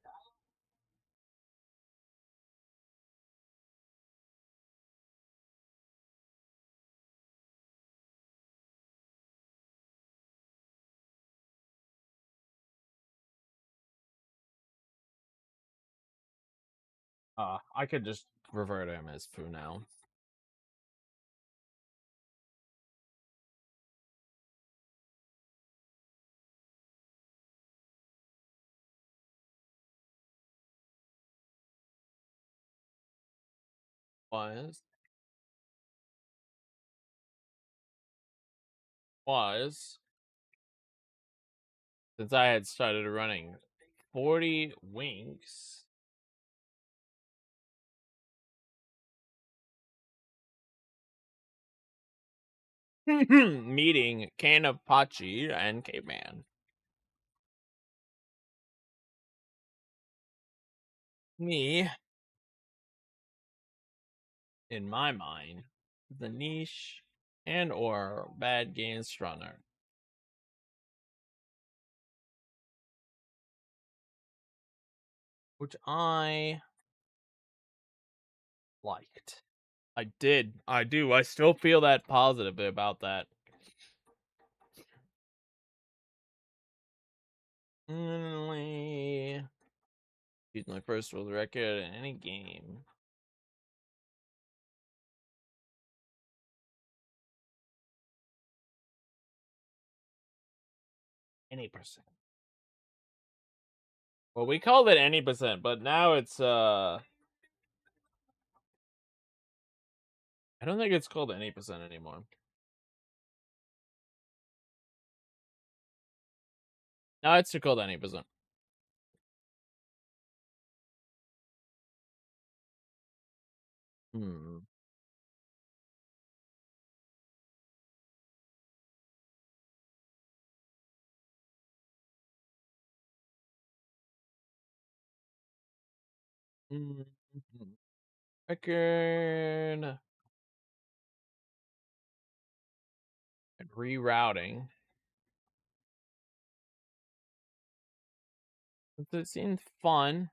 I could just revert him as Pooh now. Was. Was. since I had started running 40 winks. Meeting Can of Pachi and Caveman. Me, in my mind, the niche and or bad games runner. Which I liked. I did. I do. I still feel that positive about that. Use my first world record in any game. Any percent. Well, we called it any percent, but now it's I don't think it's called any percent anymore. No, it's still called any percent. Hmm. Mm-hmm. Record and rerouting. It seemed fun.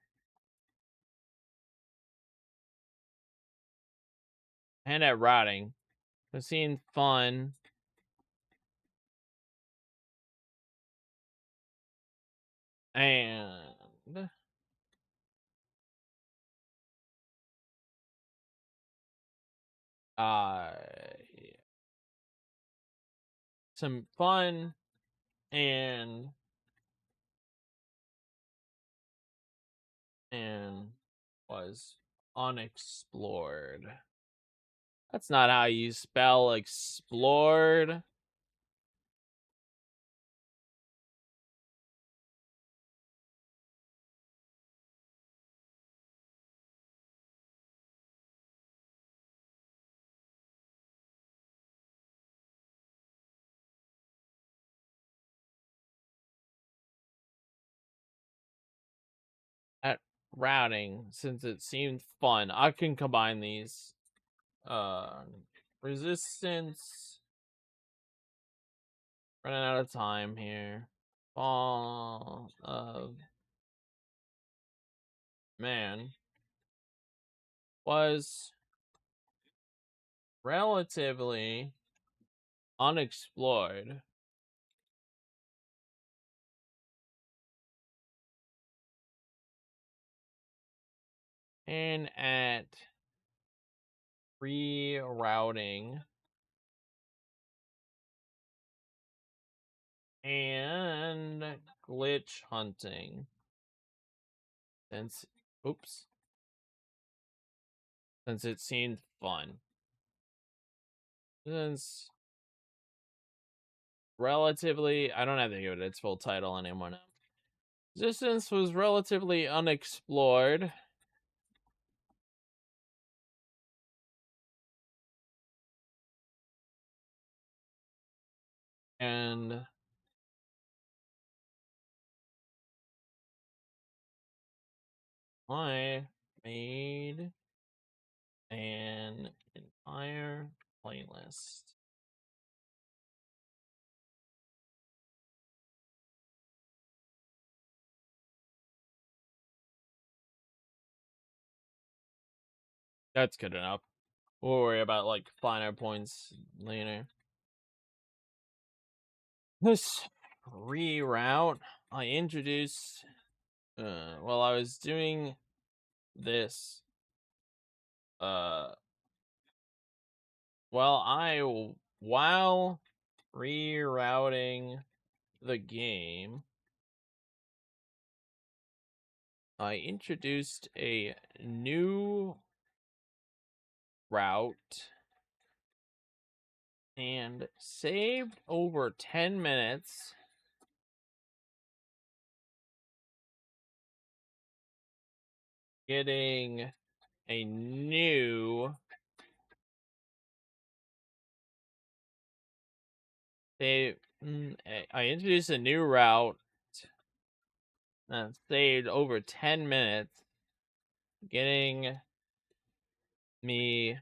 And at routing. It seemed fun. And uh some fun and and was unexplored. That's not how you spell explored. At routing, since it seemed fun. I can combine these. Resistance. Running out of time here. Fall of Man was relatively unexplored. And at rerouting and glitch hunting. Since, oops, since it seemed fun. Since relatively, I don't have to give it its full title anymore now. Resistance was relatively unexplored. And I made an entire playlist. That's good enough. We'll worry about like finer points later. This reroute, I introduced while I was doing this. While rerouting the game, I introduced a new route and saved over 10 minutes getting a new I introduced a new route that saved over 10 minutes, getting me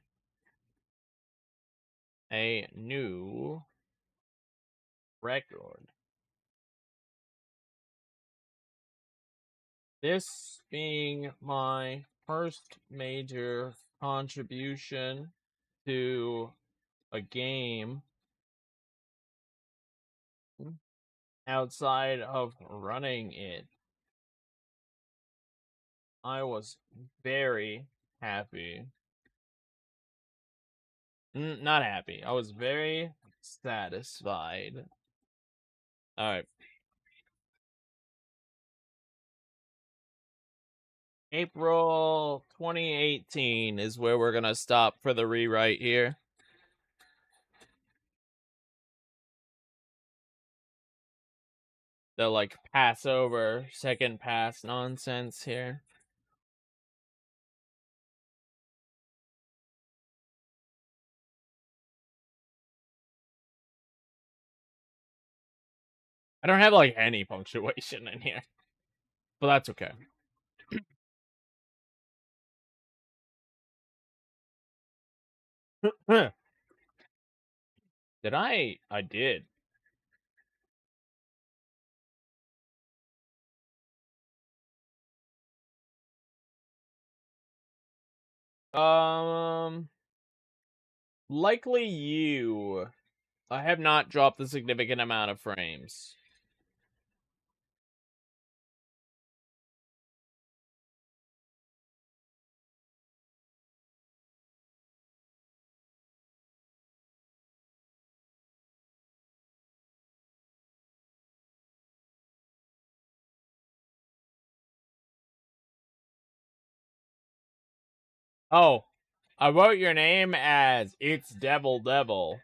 a new record. This being my first major contribution to a game outside of running it. I was very happy. Not happy. I was very satisfied. All right. April 2018 is where we're going to stop for the rewrite here. The like Passover second pass nonsense here. I don't have like any punctuation in here, but that's okay. Did I? I did. Likely you. I have not dropped a significant amount of frames. Oh, I wrote your name as It's Devil Devil.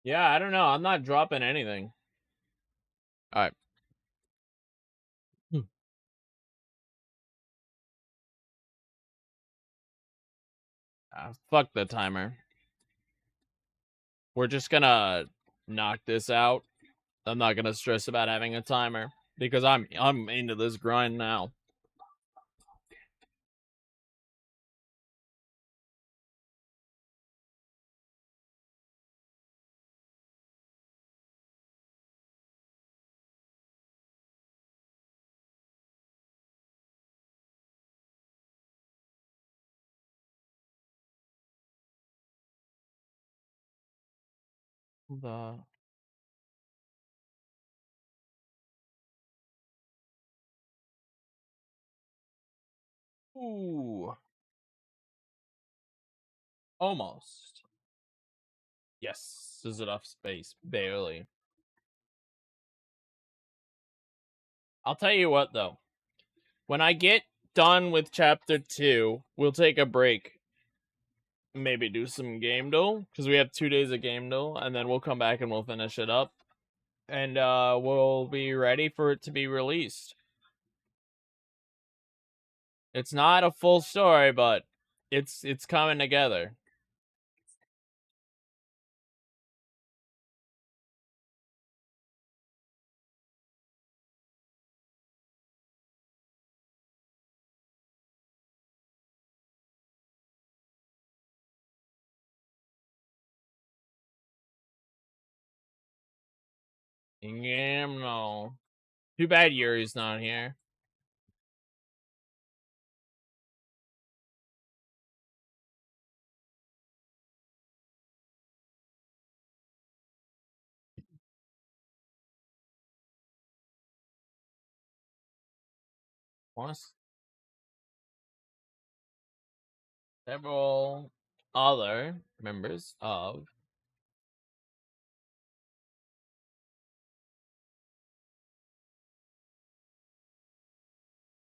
Yeah, I don't know. I'm not dropping anything. All right. Fuck the timer. We're just gonna knock this out. I'm not gonna stress about having a timer because I'm into this grind now. The Ooh. Almost. Yes. There's enough space. Barely. I'll tell you what though. When I get done with chapter 2, we'll take a break. Maybe do some game duel. Because we have 2 days of game duel, and then we'll come back and we'll finish it up. And we'll be ready for it to be released. It's not a full story, but it's coming together. Yeah, no. Too bad Yuri's not here. Plus, several other members of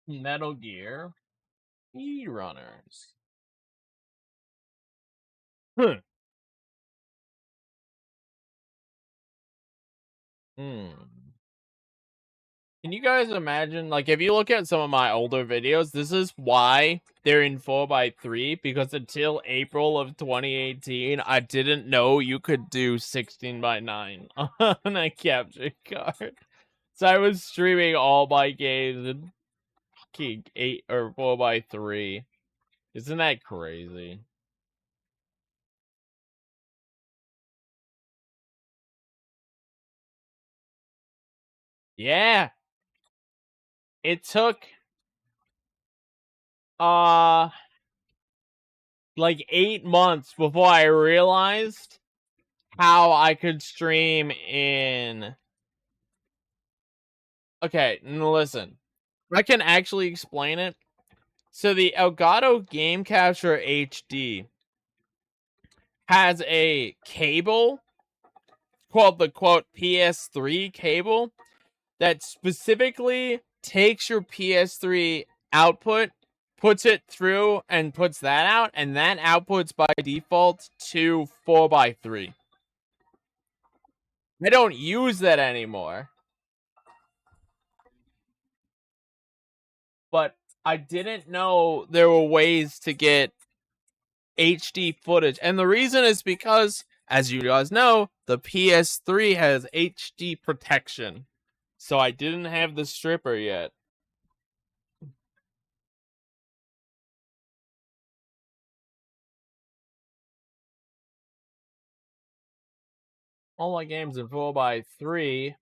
Metal Gear speedrunners. Huh. Hmm. Can you guys imagine, like, if you look at some of my older videos, this is why they're in 4x3, because until April of 2018, I didn't know you could do 16x9 on a capture card. So I was streaming all my games in fucking 8 or 4x3. Isn't that crazy? Yeah. It took uh like 8 months before I realized how I could stream in. Okay, listen. I can actually explain it. So the Elgato Game Capture HD has a cable called the quote PS3 cable that specifically takes your PS3 output, puts it through, and puts that out, and that outputs by default to 4x3. I don't use that anymore, but I didn't know there were ways to get HD footage. And the reason is because, as you guys know, the PS3 has HD protection. So I didn't have the stripper yet. All my games in 4x3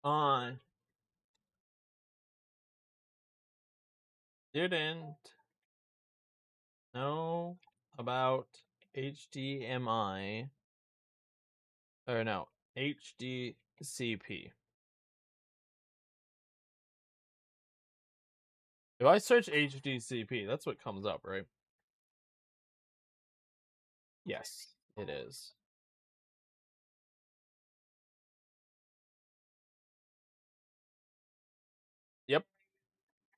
on didn't know about HDMI, or no, HDCP. If I search HDCP, that's what comes up, right? Yes, it is. Yep,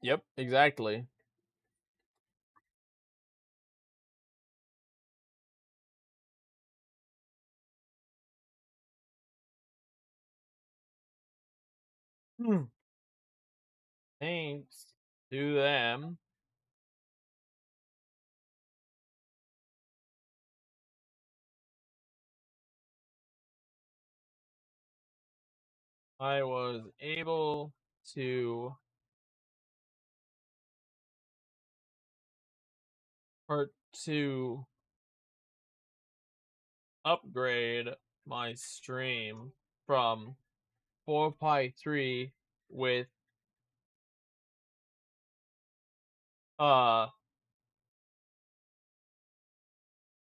yep, exactly. Hmm. Thanks to them. I was able to or to upgrade my stream from 4x3 with uh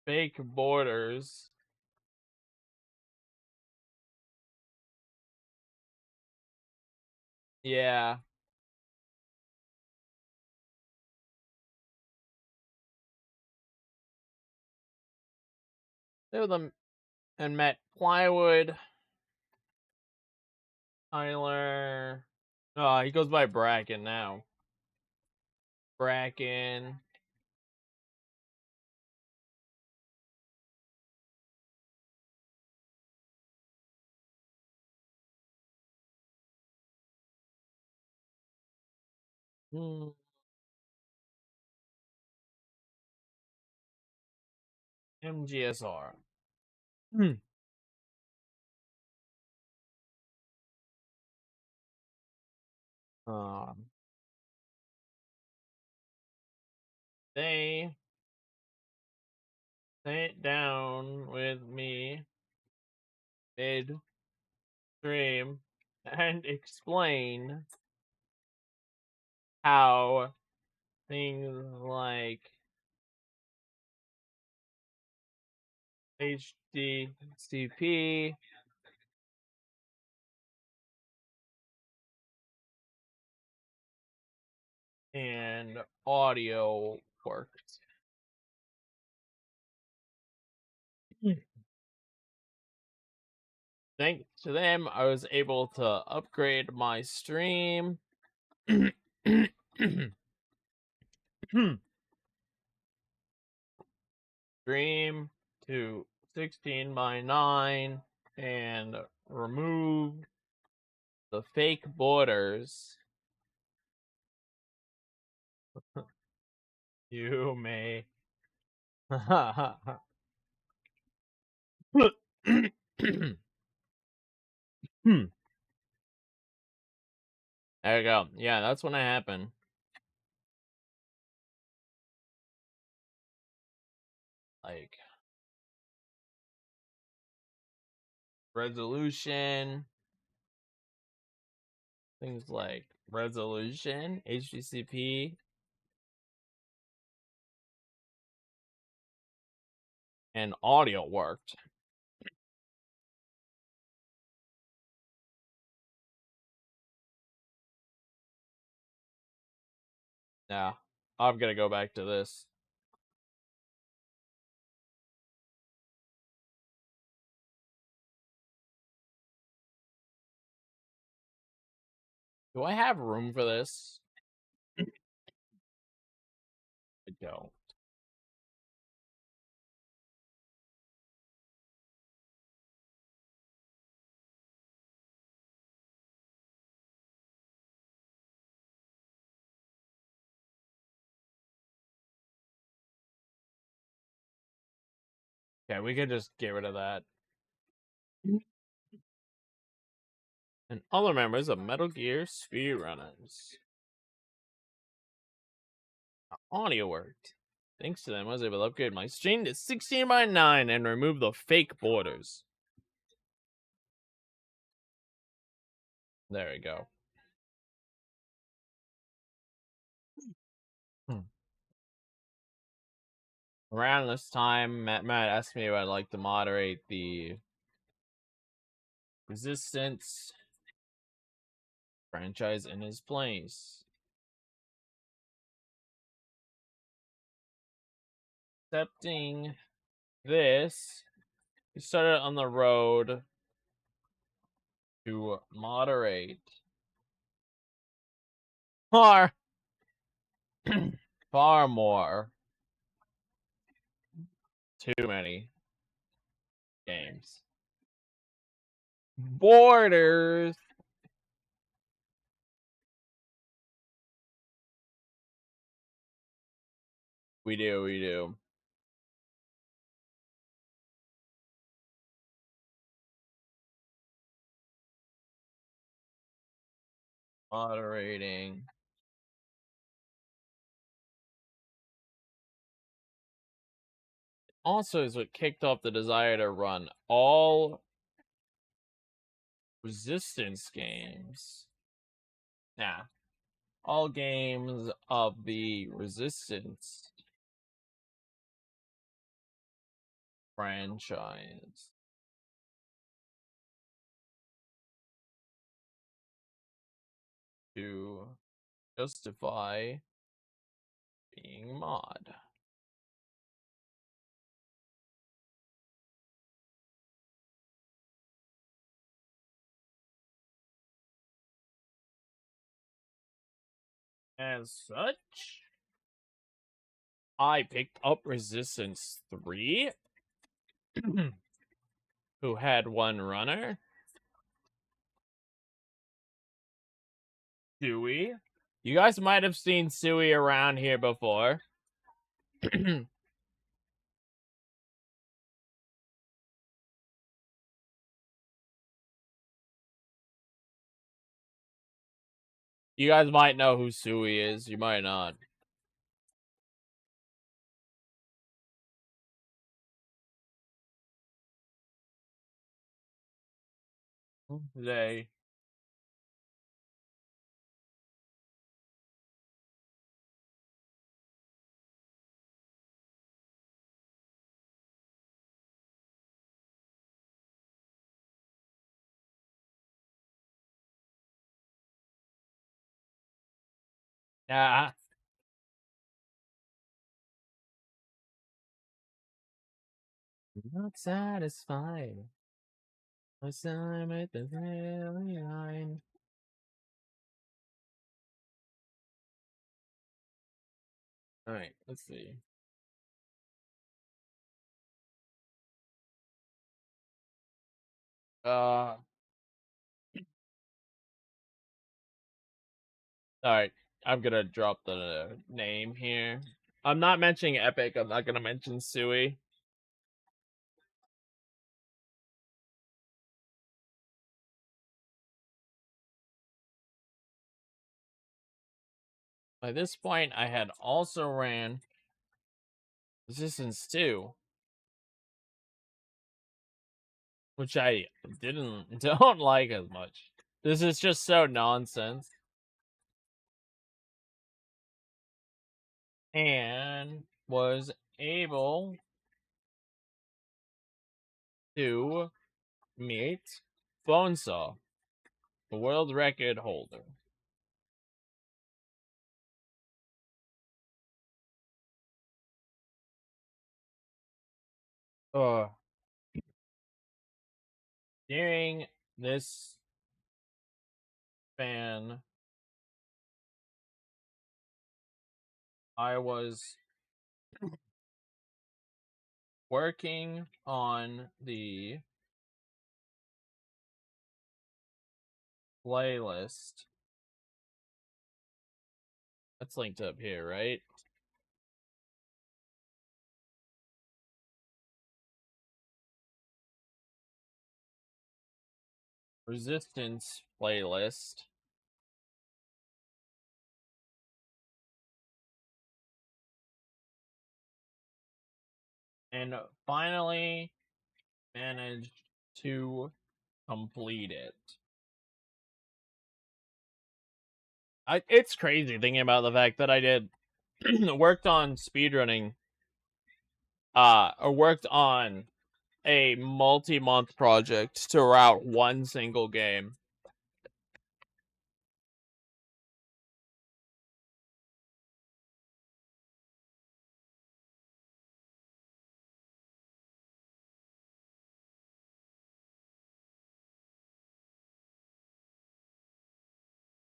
fake borders. Yeah, they were them and met Plywood, Tyler. He goes by Bracken now. Bracken. Hmm. MGSR. Hmm. Um, they sat down with me mid stream and explain how things like HDCP and audio worked. Thanks to them, I was able to upgrade my stream. stream to 16 by 9 and remove the fake borders. You may. There you go. Yeah, that's when it happened. Like, resolution, things like resolution, HTTP, and audio worked. Yeah, I'm gonna go back to this. Do I have room for this? I don't. Okay, we could just get rid of that. And other members of Metal Gear Speedrunners. Audio worked. Thanks to them, I was able to upgrade my stream to 16 by 9 and remove the fake borders. There we go. Around this time, Matt asked me if I'd like to moderate the Resistance franchise in his place. Accepting this, we started on the road to moderate far, far more. Too many games. Borders. We do. Moderating. Also is what kicked off the desire to run all Resistance games. Nah. All games of the Resistance franchise. To justify being mod. As such, I picked up Resistance 3, who had one runner. Suey. You guys might have seen Suey around here before. You guys might know who Suey is. You might not. They. Yeah. Not satisfied. I'm at the line. Alright, let's see. Uh, Alright, I'm gonna drop the name here. I'm not mentioning Epic, I'm not gonna mention Sui. By this point, I had also ran Resistance 2, which I don't like as much. This is just so nonsense. And was able to meet Bonesaw, the world record holder. Uh, During this span, I was working on the playlist. That's linked up here, right? Resistance playlist. And finally managed to complete it. It's crazy thinking about the fact that I did worked on speedrunning, or worked on a multi-month project to route one single game.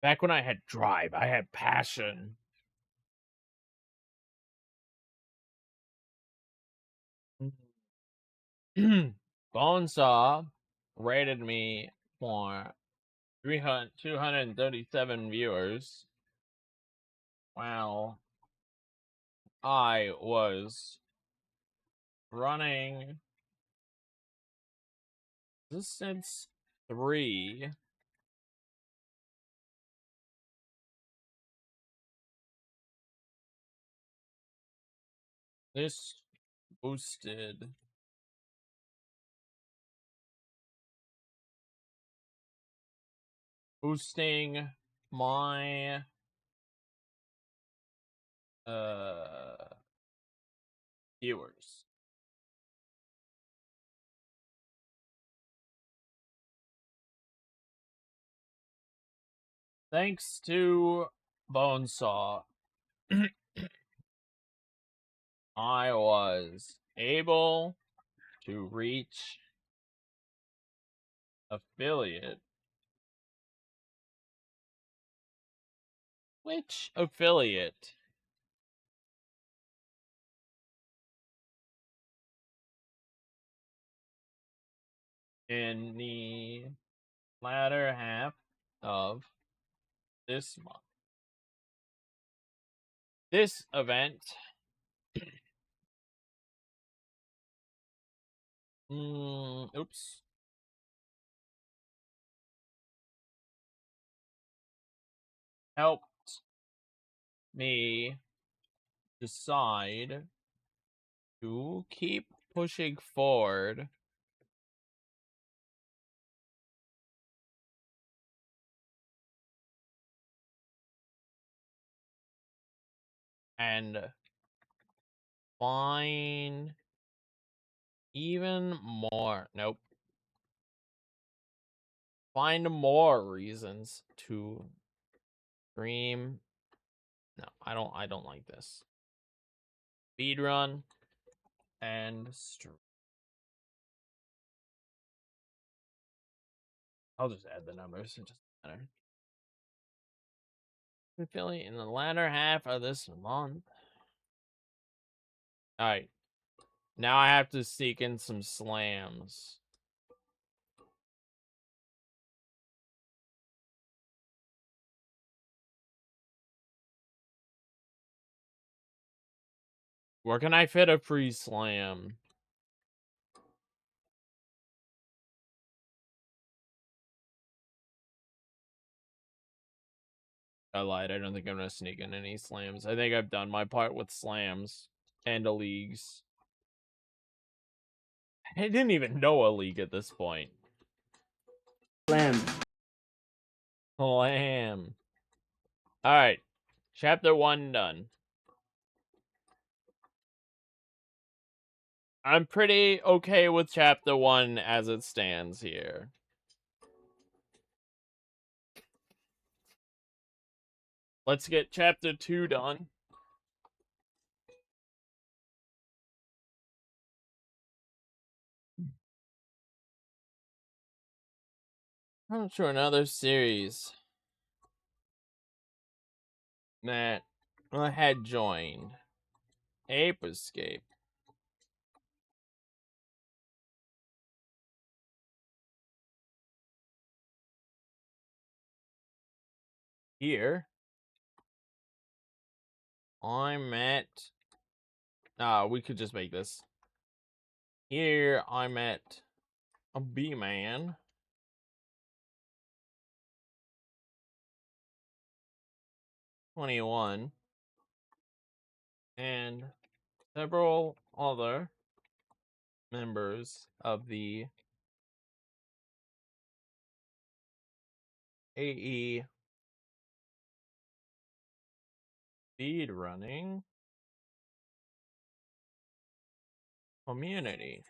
Back when I had drive, I had passion. Bonesaw rated me for 237 viewers. While I was running Resistance 3. This boosted boosting my viewers. Thanks to Bonesaw, I was able to reach affiliate. Which affiliate? In the latter half of this month. This event, oops, helped me decide to keep pushing forward and find even more. Nope. Find more reasons to stream. No, I don't like this. Speedrun and stream. I'll just add the numbers. It doesn't matter. Affiliate in the latter half of this month. Alright. Now I have to seek in some slams. Where can I fit a free slam? I lied. I don't think I'm gonna sneak in any slams. I think I've done my part with slams and a leagues. I didn't even know a league at this point. Slam. Slam. Alright. Chapter 1 done. I'm pretty okay with chapter 1 as it stands here. Let's get chapter 2 done. I'm sure another series that I had joined. Ape Escape. Here, I'm at... we could just make this. Here, I'm at a B-Man. 21. And several other members of the AE speed running community.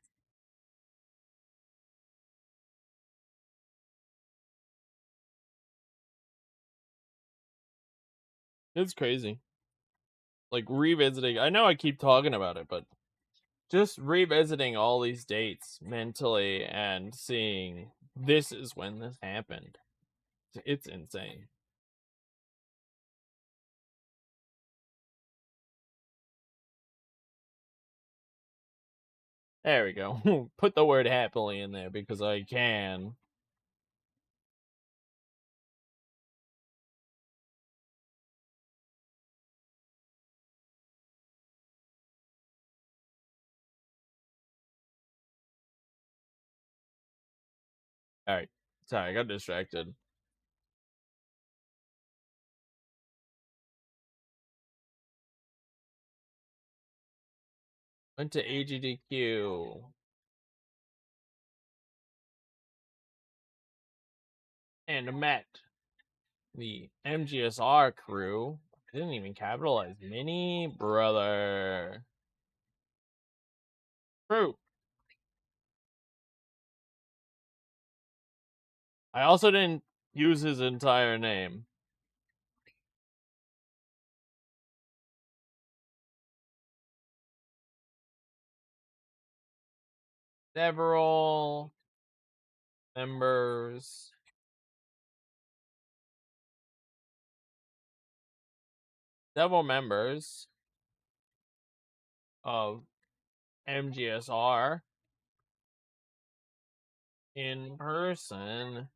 It's crazy. Like revisiting, I know I keep talking about it, but just revisiting all these dates mentally and seeing this is when this happened. It's insane. There we go. Put the word happily in there because I can. Alright. Sorry, I got distracted. Went to AGDQ. And met the MGSR crew. I didn't even capitalize. Mini brother. True. I also didn't use his entire name. Several members. Several members of MGSR in person.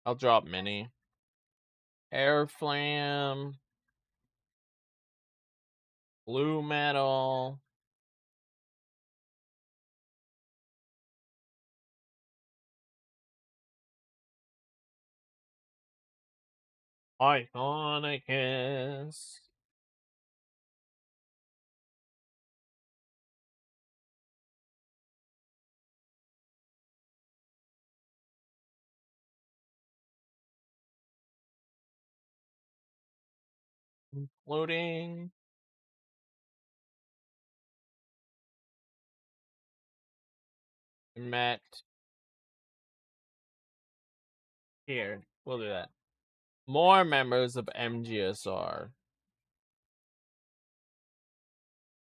I'll drop mini. Air Flam. Blue Metal. Iconicus. Including Matt. Here, we'll do that. More members of MGSR,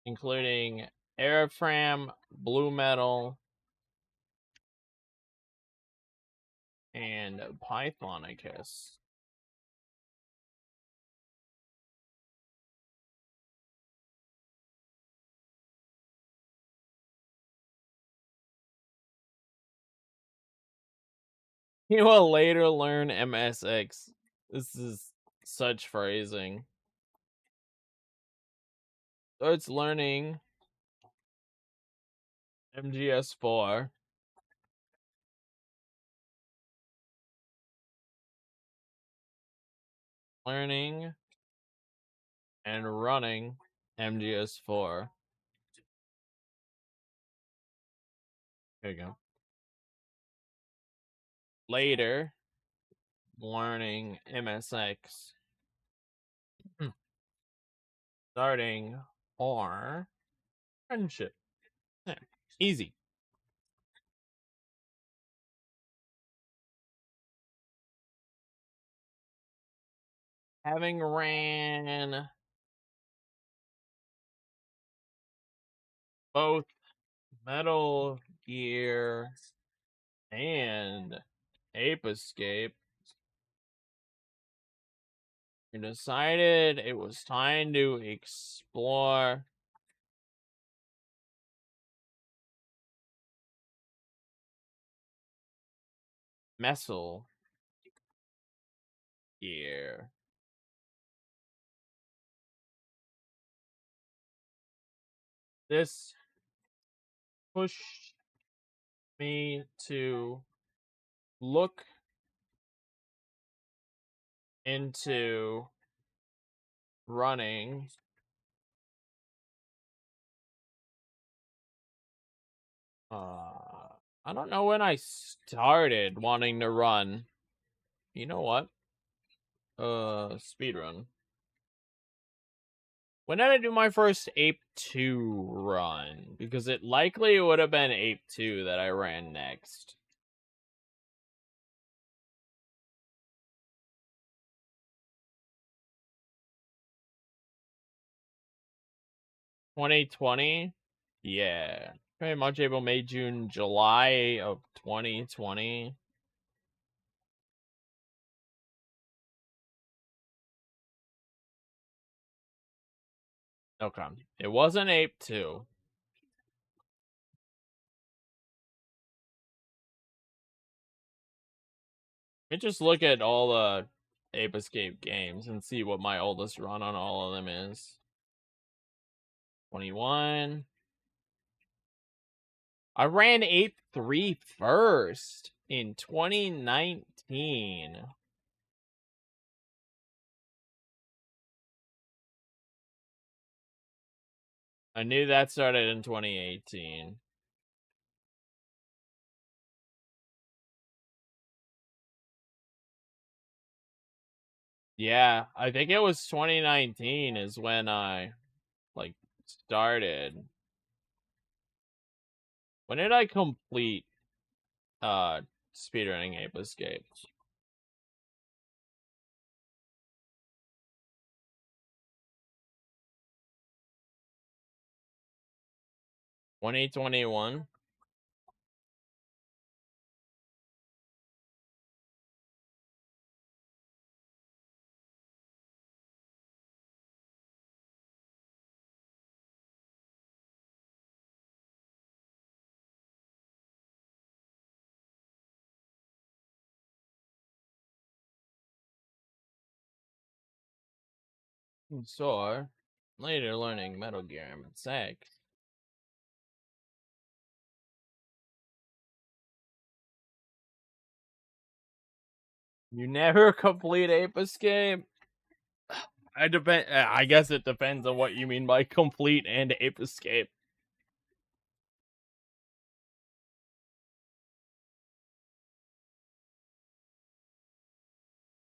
including Airfram, Blue Metal, and Pythonicus. You will later learn MSX This is such phrasing. So it's learning MGS4, learning and running MGS4. There you go. Later, learning MSX. Starting our friendship. Yeah, easy. Having ran both Metal Gear and Ape Escape, we decided it was time to explore Metal Gear. This pushed me to look into running I don't know when I started wanting to run. You know what? Speedrun. When did I do my first Ape 2 run? Because it likely would have been Ape 2 that I ran next. $2020? Yeah. Pretty much April, May, June, July of 2020. Okay. It wasn't Ape 2. Let me just look at all the Ape Escape games and see what my oldest run on all of them is. 21. I ran Ape 3 first in 2019. I knew that started in 2018. Yeah, I think it was 2019 is when I like started. When did I complete speedrunning Ape Escape? 2021. So later learning Metal Gear MSX. You never complete Ape Escape? I guess it depends on what you mean by complete and Ape Escape.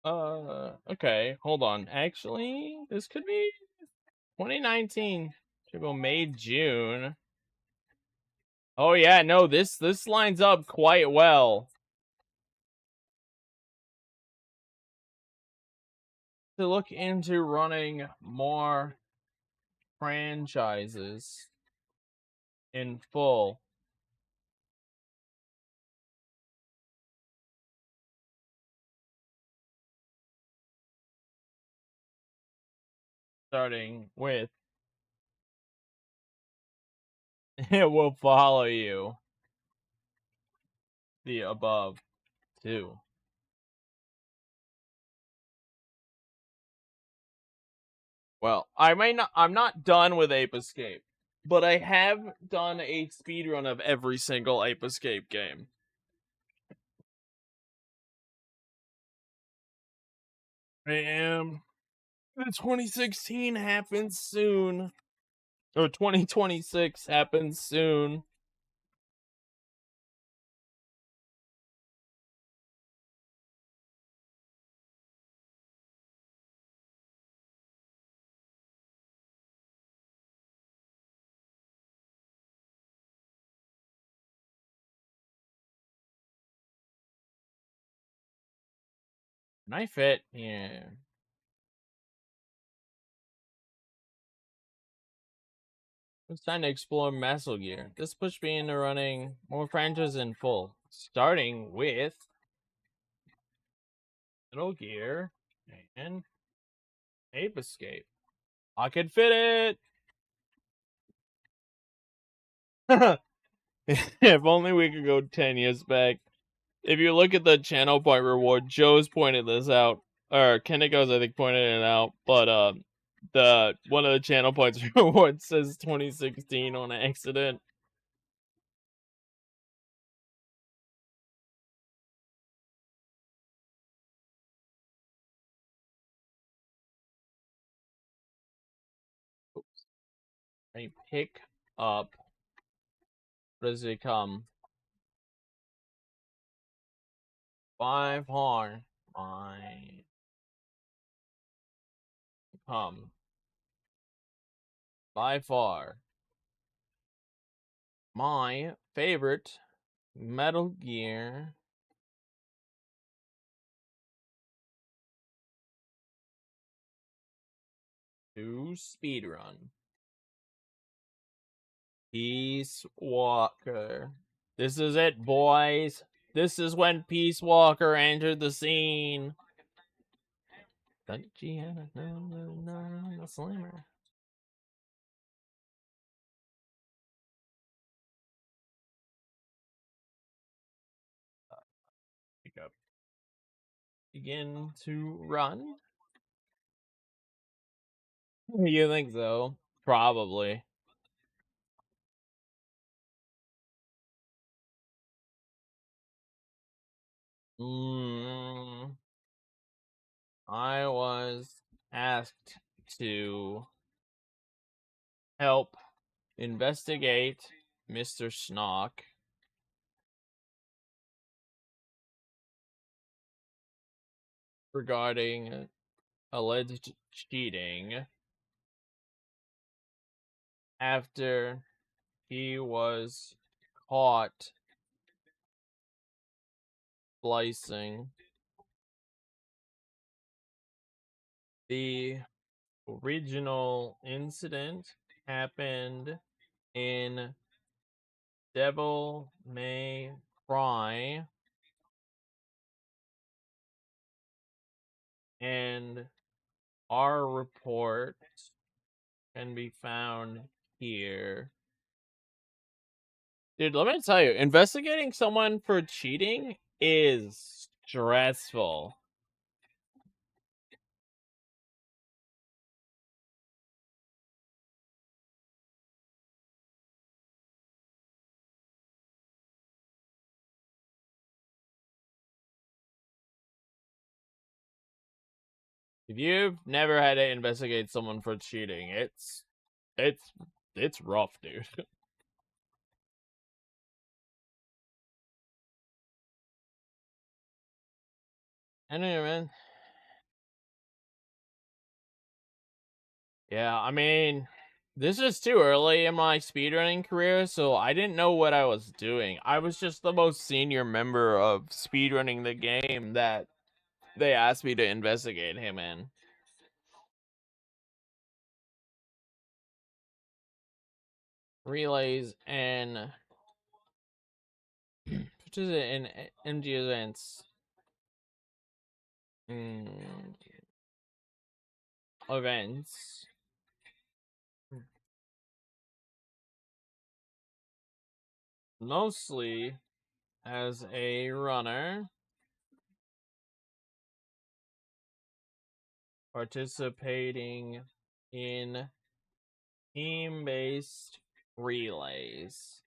Okay, hold on. Actually, this could be 2019. Should go May, June. Oh yeah, no, this lines up quite well. To look into running more franchises in full. Starting with it will follow you. The above two. Well, I'm not done with Ape Escape, but I have done a speedrun of every single Ape Escape game. I am. The 2016 happens soon. Or 2026 happens soon. Can I fit? Yeah. It's time to explore Muscle Gear. This pushed me into running more franchises in full, starting with Metal Gear and Ape Escape. I could fit it! If only we could go 10 years back. If you look at the channel point reward, Joe's pointed this out. Or Kennego's, I think, pointed it out. But the one of the channel points rewards says 2016 on accident. Oops. I pick up. What does it come? 5 hard. I come by far my favorite Metal Gear to speedrun. Peace Walker. This is it, boys. This is when Peace Walker entered the scene. She had a slammer. Pick up. Begin to run. You think so? Probably. I was asked to help investigate Mr. Snock regarding alleged cheating after he was caught splicing. The original incident happened in Devil May Cry, and our report can be found here. Dude, let me tell you, investigating someone for cheating is stressful. If you've never had to investigate someone for cheating, it's rough, dude. Anyway, man. Yeah, I mean, this is too early in my speedrunning career, so I didn't know what I was doing. I was just the most senior member of speedrunning the game that they asked me to investigate him in. Relays and which is it in MG events? Events. Mostly as a runner participating in team-based relays.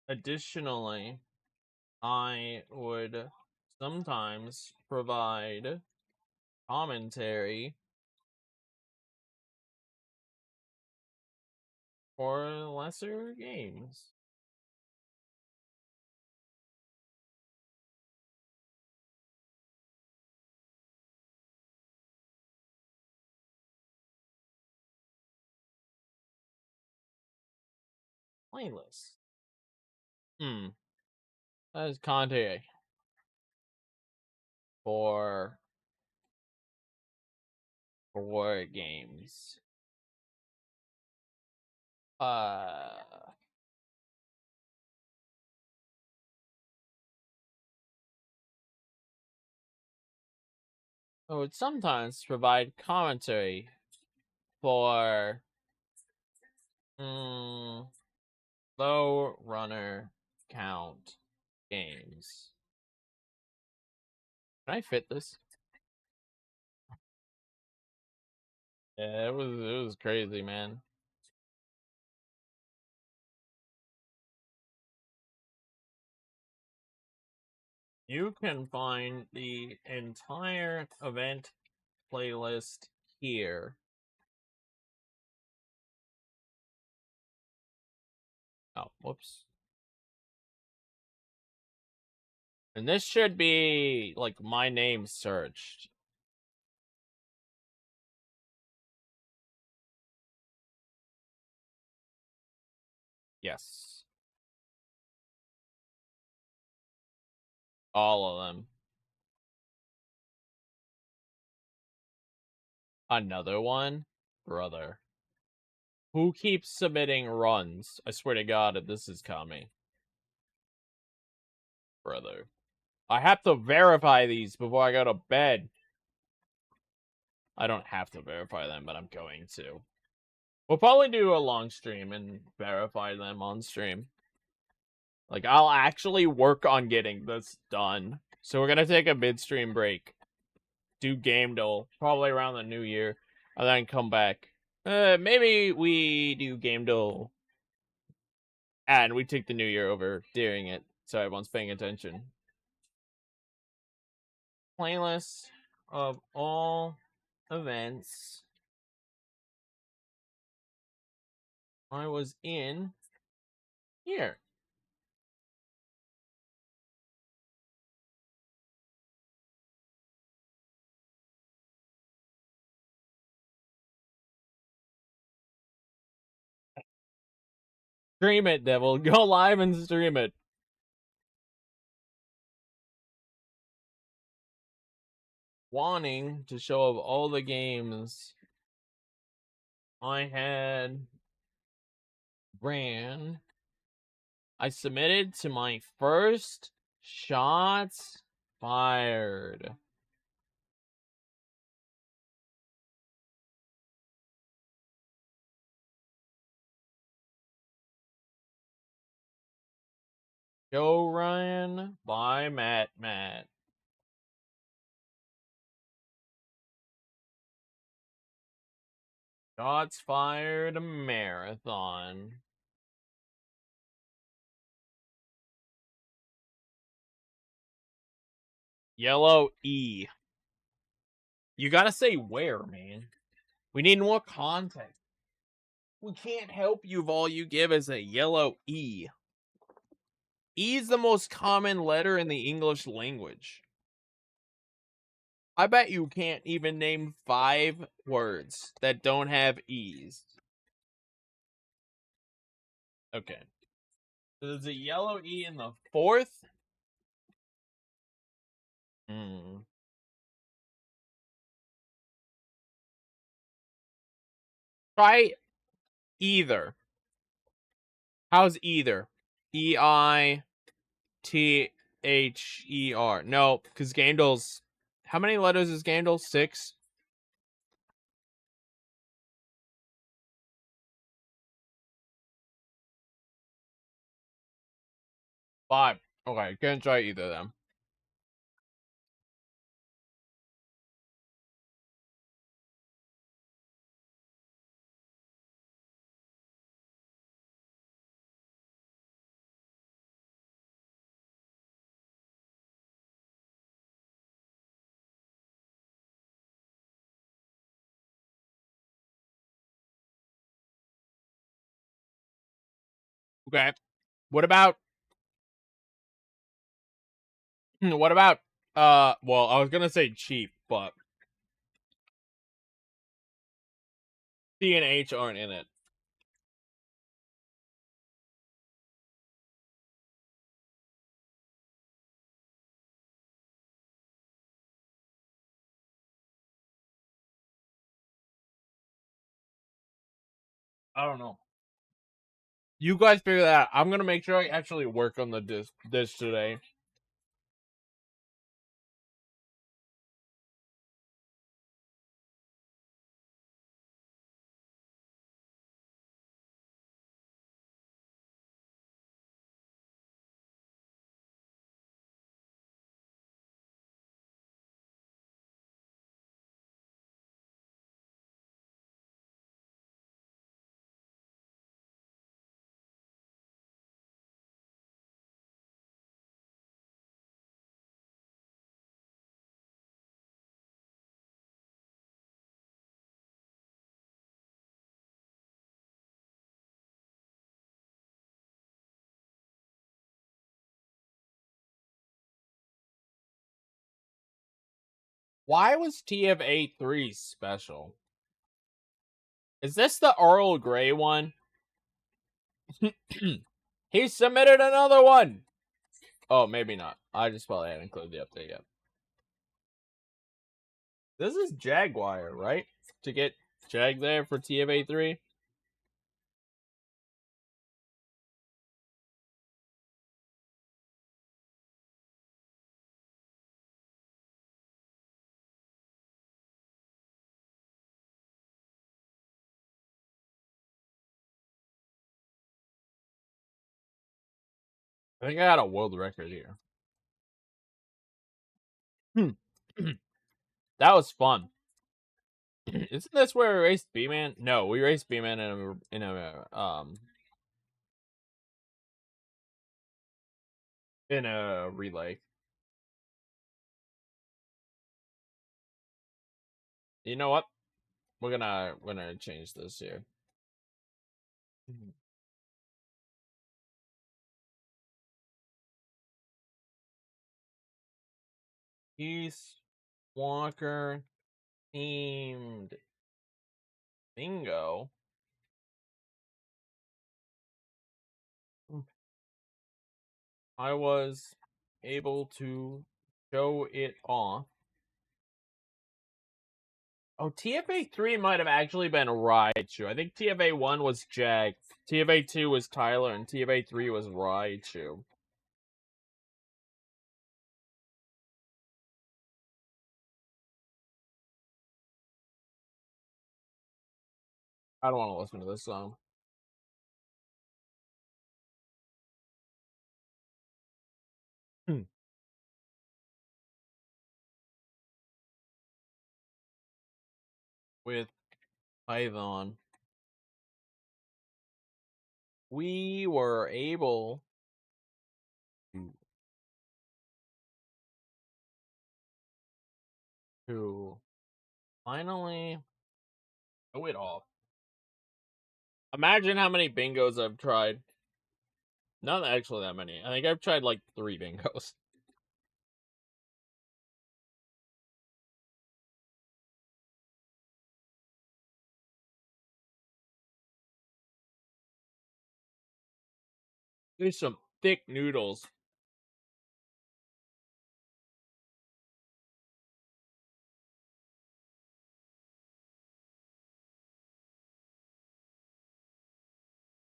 Additionally, I would sometimes provide commentary for lesser games. Playlist. That is commentary for board games. I would sometimes provide commentary for low runner count games. Can I fit this? Yeah, it was crazy, man. You can find the entire event playlist here. Oh, whoops. And this should be like my name searched. Yes. All of them. Another one? Brother. Who keeps submitting runs? I swear to God, if this is coming. Brother. I have to verify these before I go to bed. I don't have to verify them, but I'm going to. We'll probably do a long stream and verify them on stream. Like, I'll actually work on getting this done. So we're gonna take a mid-stream break. Do Game Duel, probably around the new year. And then come back. Maybe we do Game Duel. And we take the new year over during it. So everyone's paying attention. Playlist of all events I was in here. Stream it, Devil. Go live and stream it. Wanting to show of all the games I had ran. I submitted to my first shots fired. Go Ryan by Matt. Shots fired marathon. Yellow E. You gotta say where, man. We need more context. We can't help you if all you give is a yellow E. E is the most common letter in the English language. I bet you can't even name 5 words that don't have E's. Okay. So there's a yellow E in the 4th. Try either. How's either? EITHER. No, because Gandel's. How many letters is Gandel? 6? 5. Okay, can't try either of them. Okay. What about what about well, I was gonna say cheap, but C and H aren't in it. I don't know. You guys figure that out. I'm gonna make sure I actually work on the dish today. Why was TFA3 special? Is this the Earl Grey one? He submitted another one. Oh, maybe not. I just probably hadn't included the update yet. This is Jaguar, right? To get Jag there for TFA3. I think I got a world record here. That was fun. Isn't this where we raced B-Man? No, we raced B-Man in a relay. You know what? We're gonna change this here. Peace Walker themed bingo. I was able to show it off. Oh, TFA3 might have actually been Raichu. I think TFA1 was Jag, TFA2 was Tyler, and TFA3 was Raichu. I don't want to listen to this song. Hmm. With Python, we were able to finally show it off. Imagine how many bingos I've tried. Not actually that many. I think I've tried like 3 bingos. There's some thick noodles.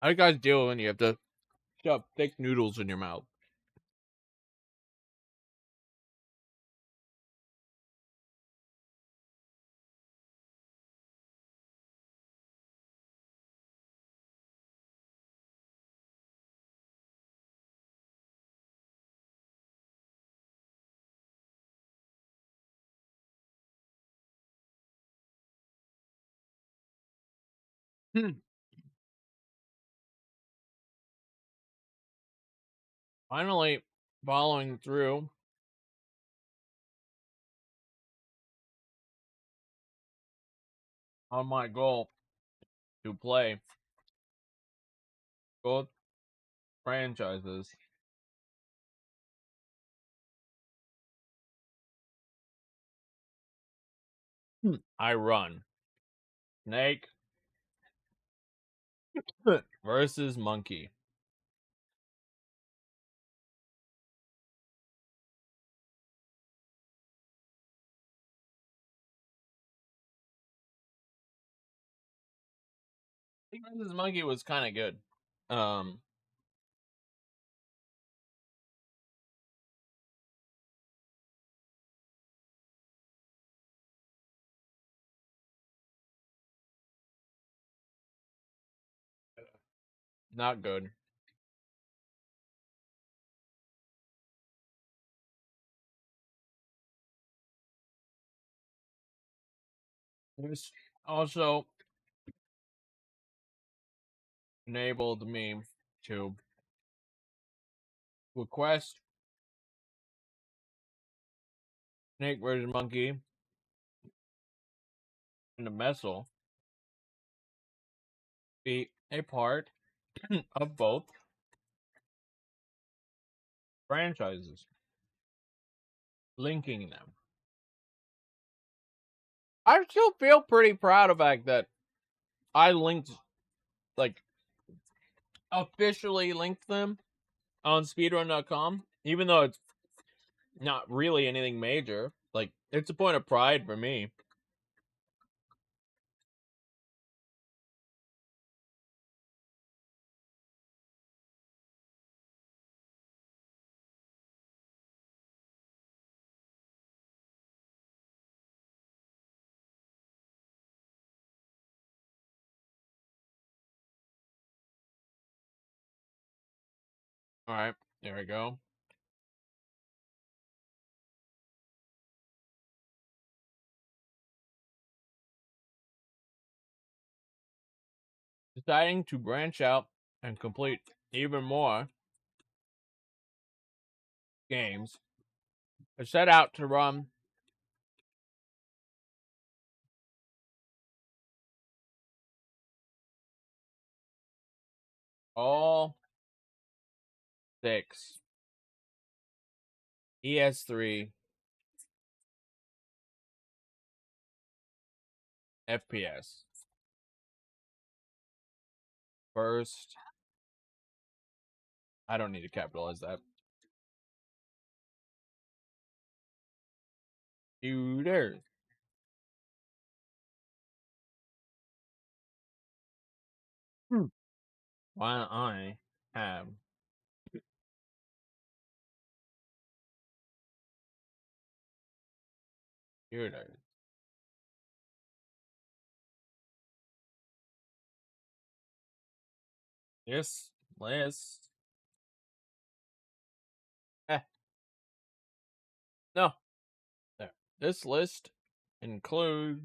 How do you guys deal when you have to shove thick noodles in your mouth? Hmm. Finally, following through on my goal to play both franchises. I run. Snake versus monkey. Snake versus monkey was kind of good. Um, not good. This also enabled me to request Snake versus Monkey and the Messel be a part of both franchises, linking them. I still feel pretty proud of the fact that I linked, like, officially linked them on speedrun.com, even though it's not really anything major. Like, it's a point of pride for me. All right, there we go. Deciding to branch out and complete even more games, I set out to run all 6 ES3 FPS. First, I don't need to capitalize that. Shooters. Why don't I have shooters? This list. Eh, no. There. This list includes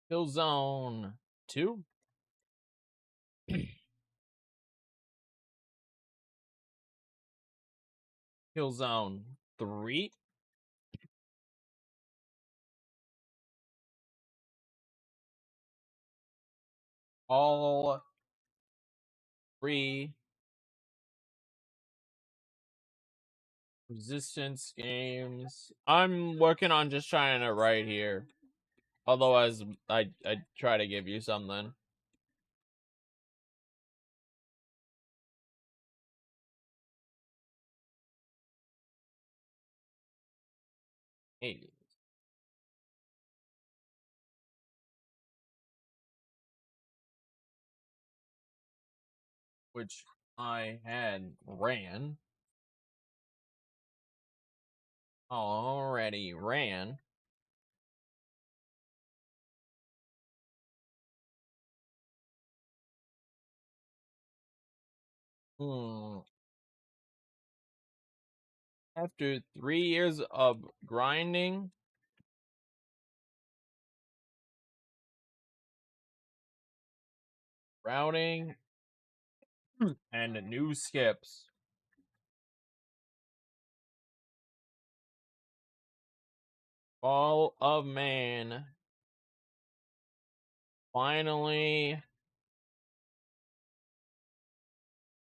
Killzone 2, Killzone 3, all 3 Resistance games. I'm working on just trying to write here. Otherwise, I try to give you something. Hey. Which I had already ran. Hmm. After 3 years of grinding, routing, and new skips. Fall of Man finally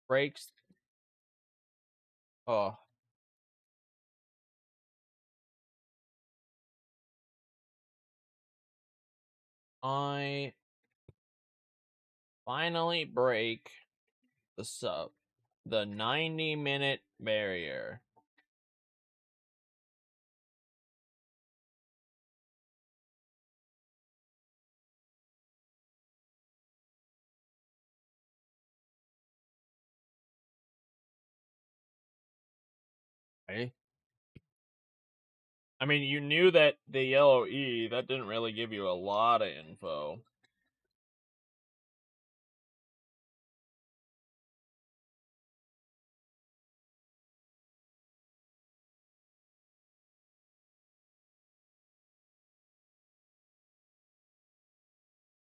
breaks. Oh, I finally break the 90-minute barrier. Okay. I mean, you knew that the yellow E, that didn't really give you a lot of info.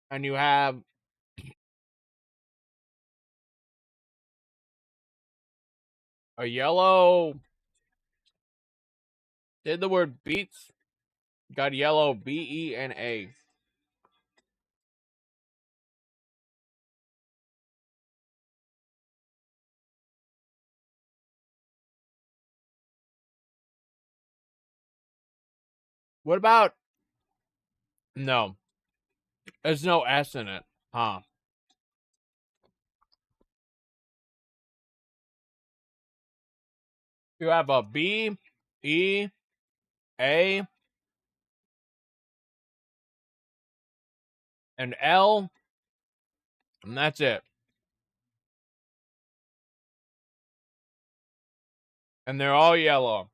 And you have a yellow. Did the word beets? Got yellow BENA. What about no? There's no S in it, huh? You have a B, E, A, and L, and that's it. And they're all yellow.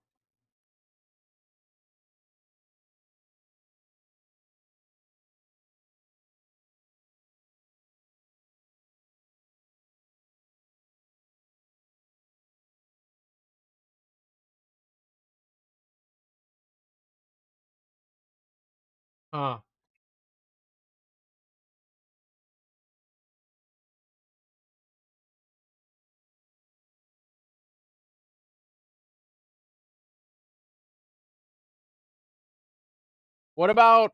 Huh. What about?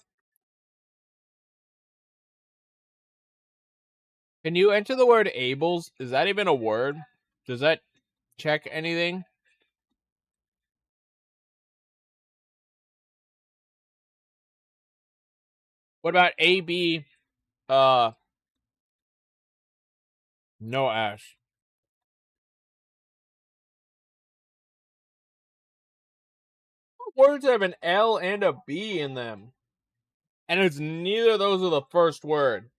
Can you enter the word Abels? Is that even a word? Does that check anything? What about AB? Uh, no S. Words have an L and a B in them, and it's neither of those are the first word.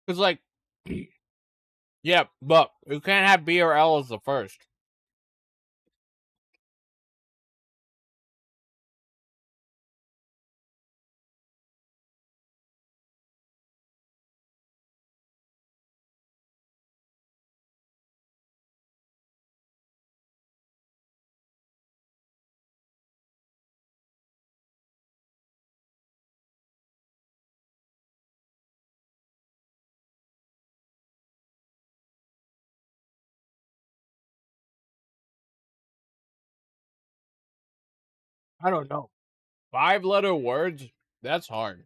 It's like, yeah, but you can't have B or L as the first. I don't know. 5-letter words? That's hard.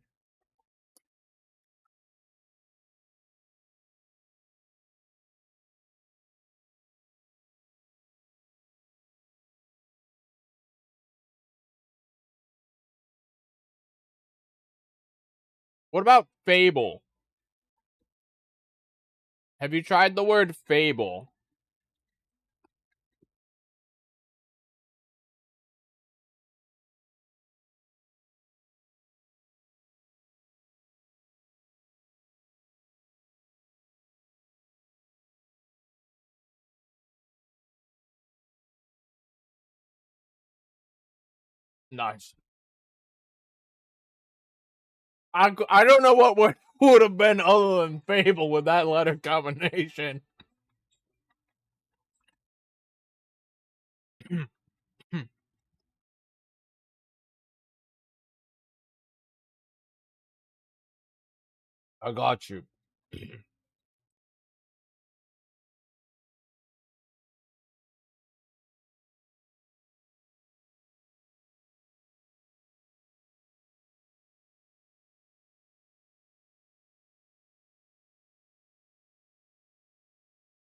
What about fable? Have you tried the word fable? Nice. I don't know what would have been other than fable with that letter combination. I got you.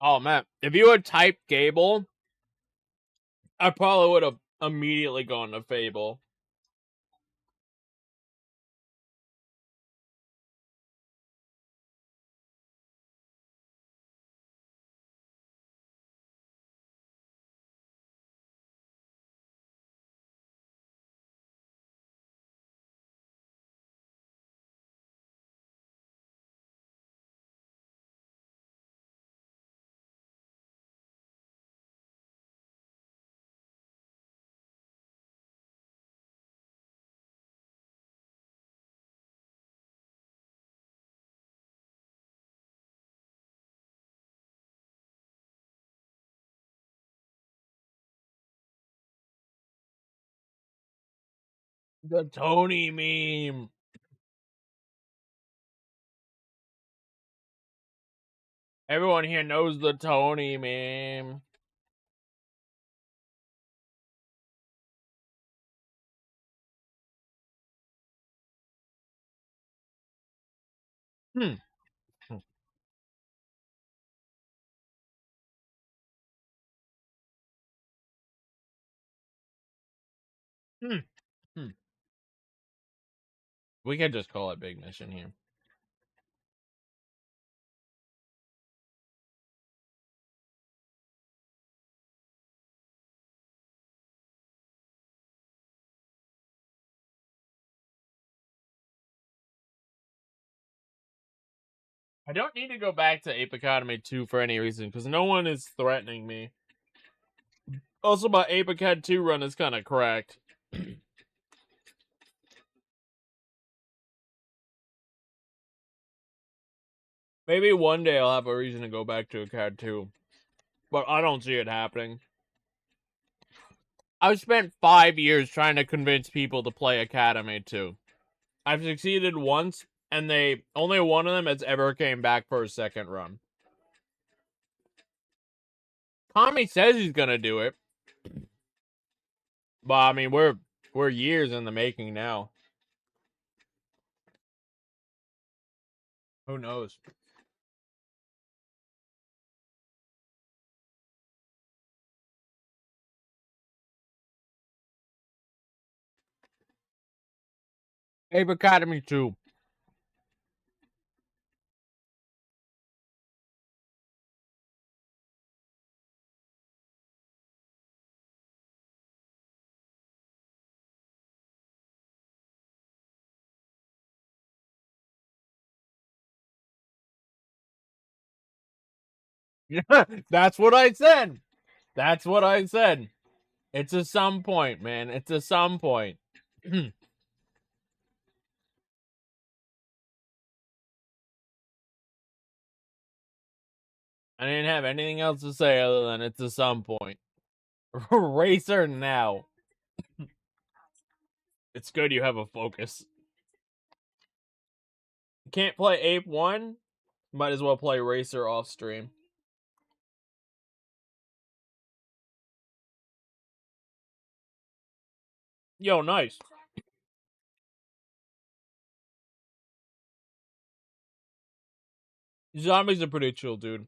Oh man, if you had typed Gable, I probably would have immediately gone to Fable. The Tony meme. Everyone here knows the Tony meme. Hmm. Hmm. Hmm. We could just call it Big Mission here. I don't need to go back to Ape Academy 2 for any reason, because no one is threatening me. Also, my Ape Academy 2 run is kind of cracked. Maybe one day I'll have a reason to go back to Acad 2. But I don't see it happening. I've spent 5 years trying to convince people to play Academy 2. I've succeeded once, and only one of them has ever came back for a second run. Tommy says he's gonna do it. But I mean we're years in the making now. Who knows? Ape Academy 2. That's what I said. That's what I said. It's a some point, man. It's a some point. I didn't have anything else to say other than it's a some point. Racer now. It's good you have a focus. Can't play Ape 1? Might as well play Racer off stream. Yo, nice. Zombies are pretty chill, dude.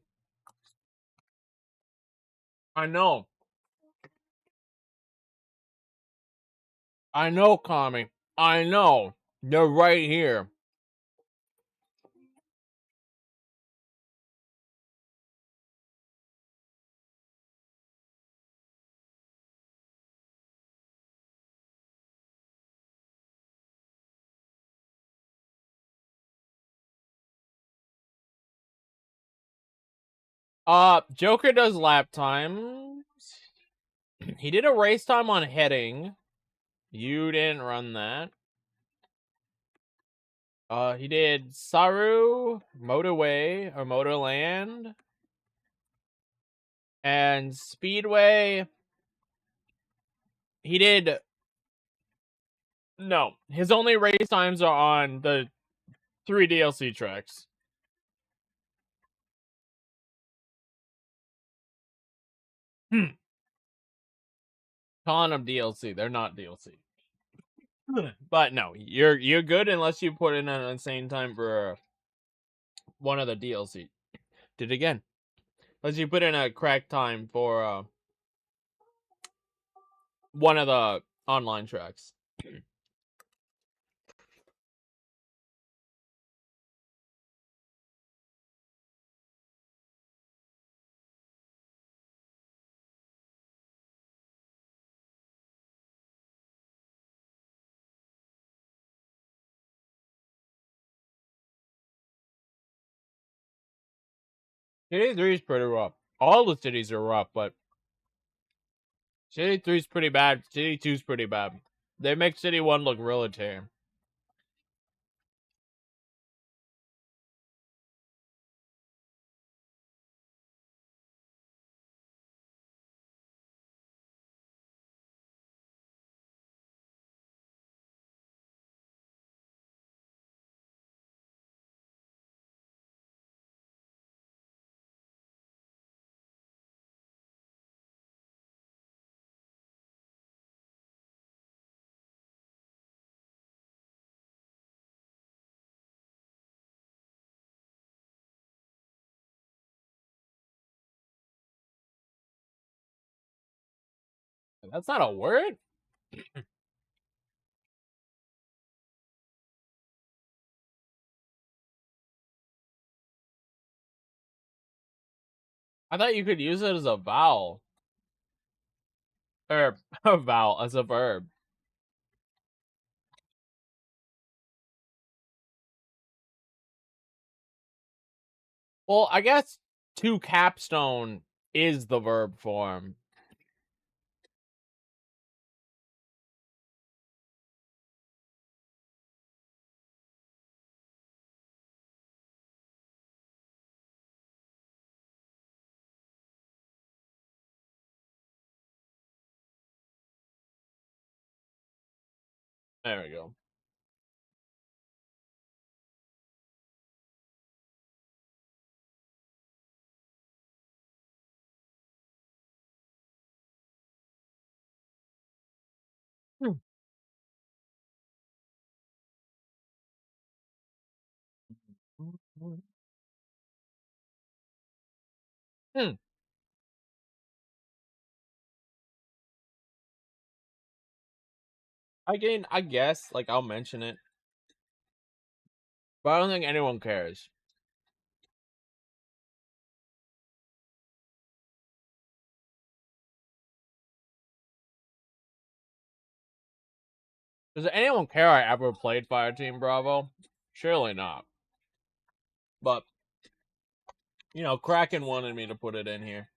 I know. I know, Kami. I know. They're right here. Joker does lap times. He did a race time on heading. You didn't run that. He did Saru, Motorway, or Motorland, and Speedway. He did. No, his only race times are on the 3 DLC tracks. Calling them DLC, they're not DLC. But no, you're good unless you put in an insane time for one of the DLC. Did it again. Let's you put in a crack time for one of the online tracks. City 3 is pretty rough. All the cities are rough, but City 3 is pretty bad. City 2 is pretty bad. They make City 1 look really tame. That's not a word? I thought you could use it as a vowel. Or a vowel as a verb. Well, I guess to capstone is the verb form. There we go. Hmm. Hmm. I guess, like, I'll mention it. But I don't think anyone cares. Does anyone care I ever played Fireteam Bravo? Surely not. But, you know, Kraken wanted me to put it in here.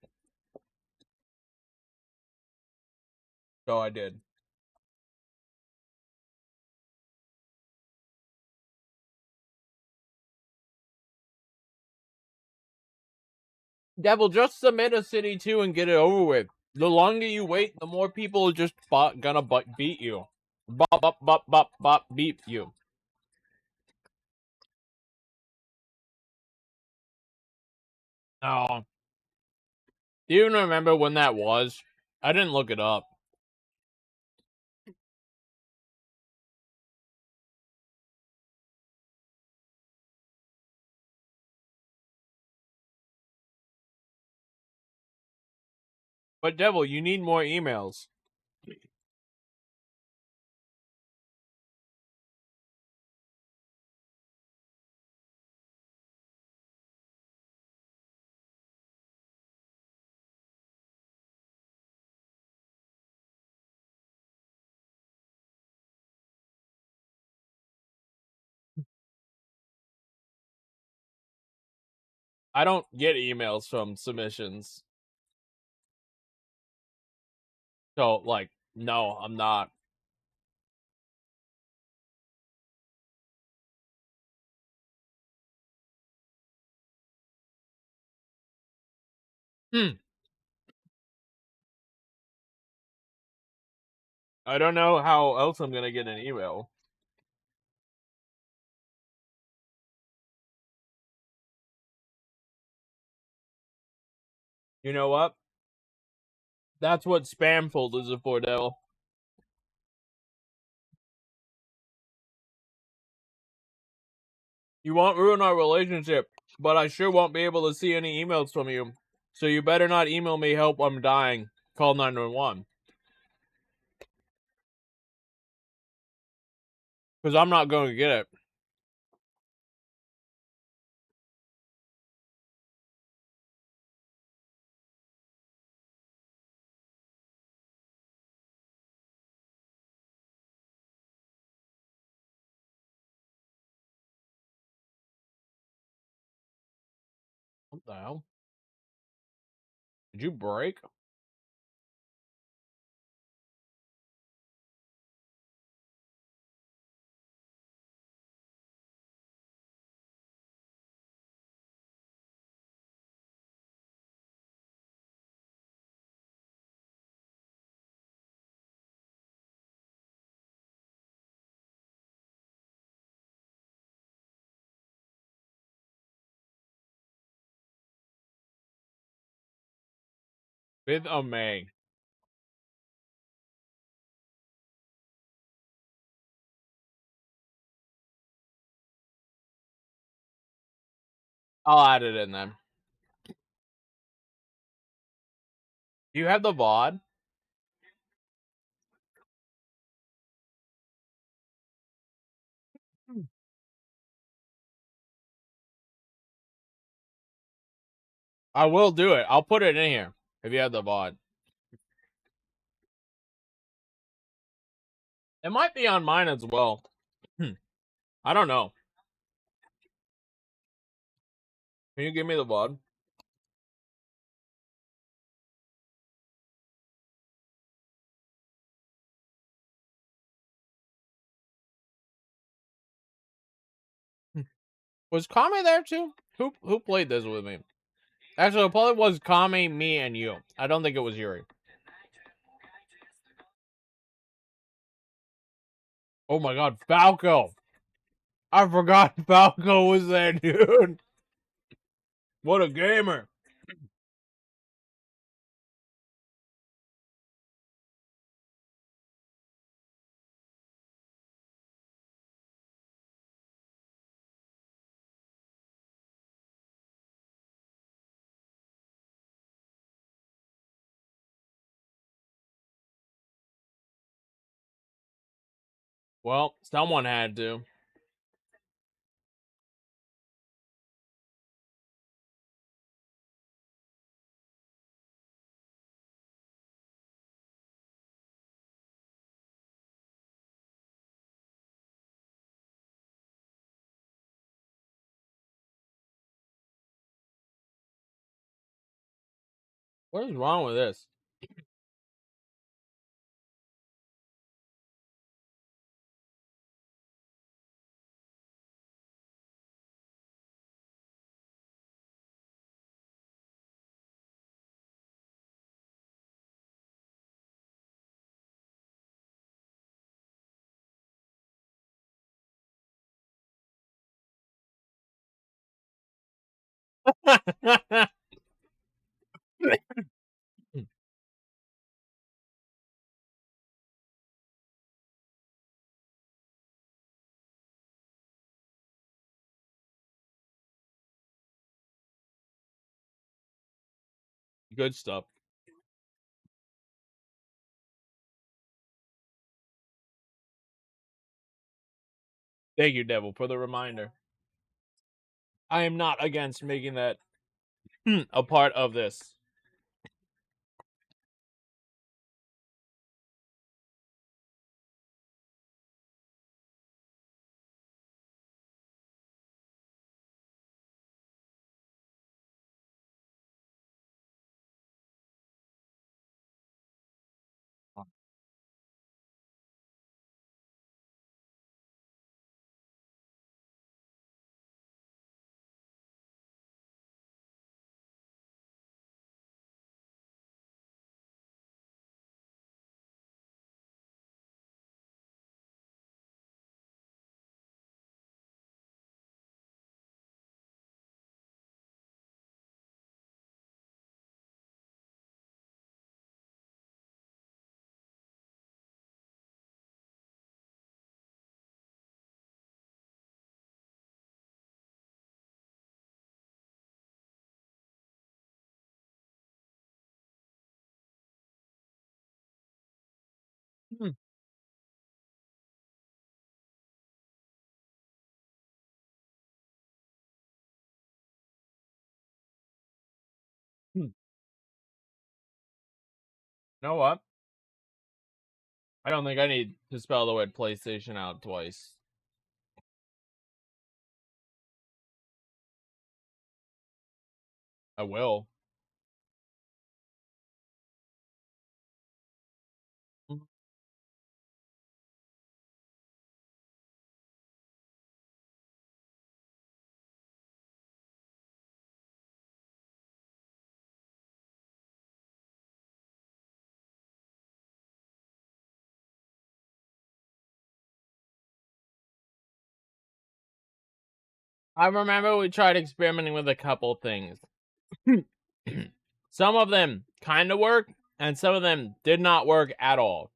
So I did. Devil, just submit a City 2 and get it over with. The longer you wait, the more people are just gonna beat you. Bop, bop, bop, bop, bop, beat you. Oh. Do you even remember when that was? I didn't look it up. But Devil, you need more emails. I don't get emails from submissions. So, like, no, I'm not. Hmm. I don't know how else I'm gonna get an email. You know what? That's what spam folders are for, Devil. You won't ruin our relationship, but I sure won't be able to see any emails from you. So you better not email me, help, I'm dying. Call 911. Because I'm not going to get it. What the hell? Did you break? With a May. I'll add it in then. Do you have the VOD? I will do it. I'll put it in here if you have the VOD. It might be on mine as well. I don't know. Can you give me the VOD? Was Kame there too? Who played this with me? Actually, it probably was Kame, me, and you. I don't think it was Yuri. Oh my god, Falco! I forgot Falco was there, dude. What a gamer! Well, someone had to. What is wrong with this? Good stuff. Thank you, Devil, for the reminder. I am not against making that a part of this. Hmm. Hmm. You know what? I don't think I need to spell the word PlayStation out twice. I will. Mm. I remember we tried experimenting with a couple things. Some of them kind of worked, and some of them did not work at all.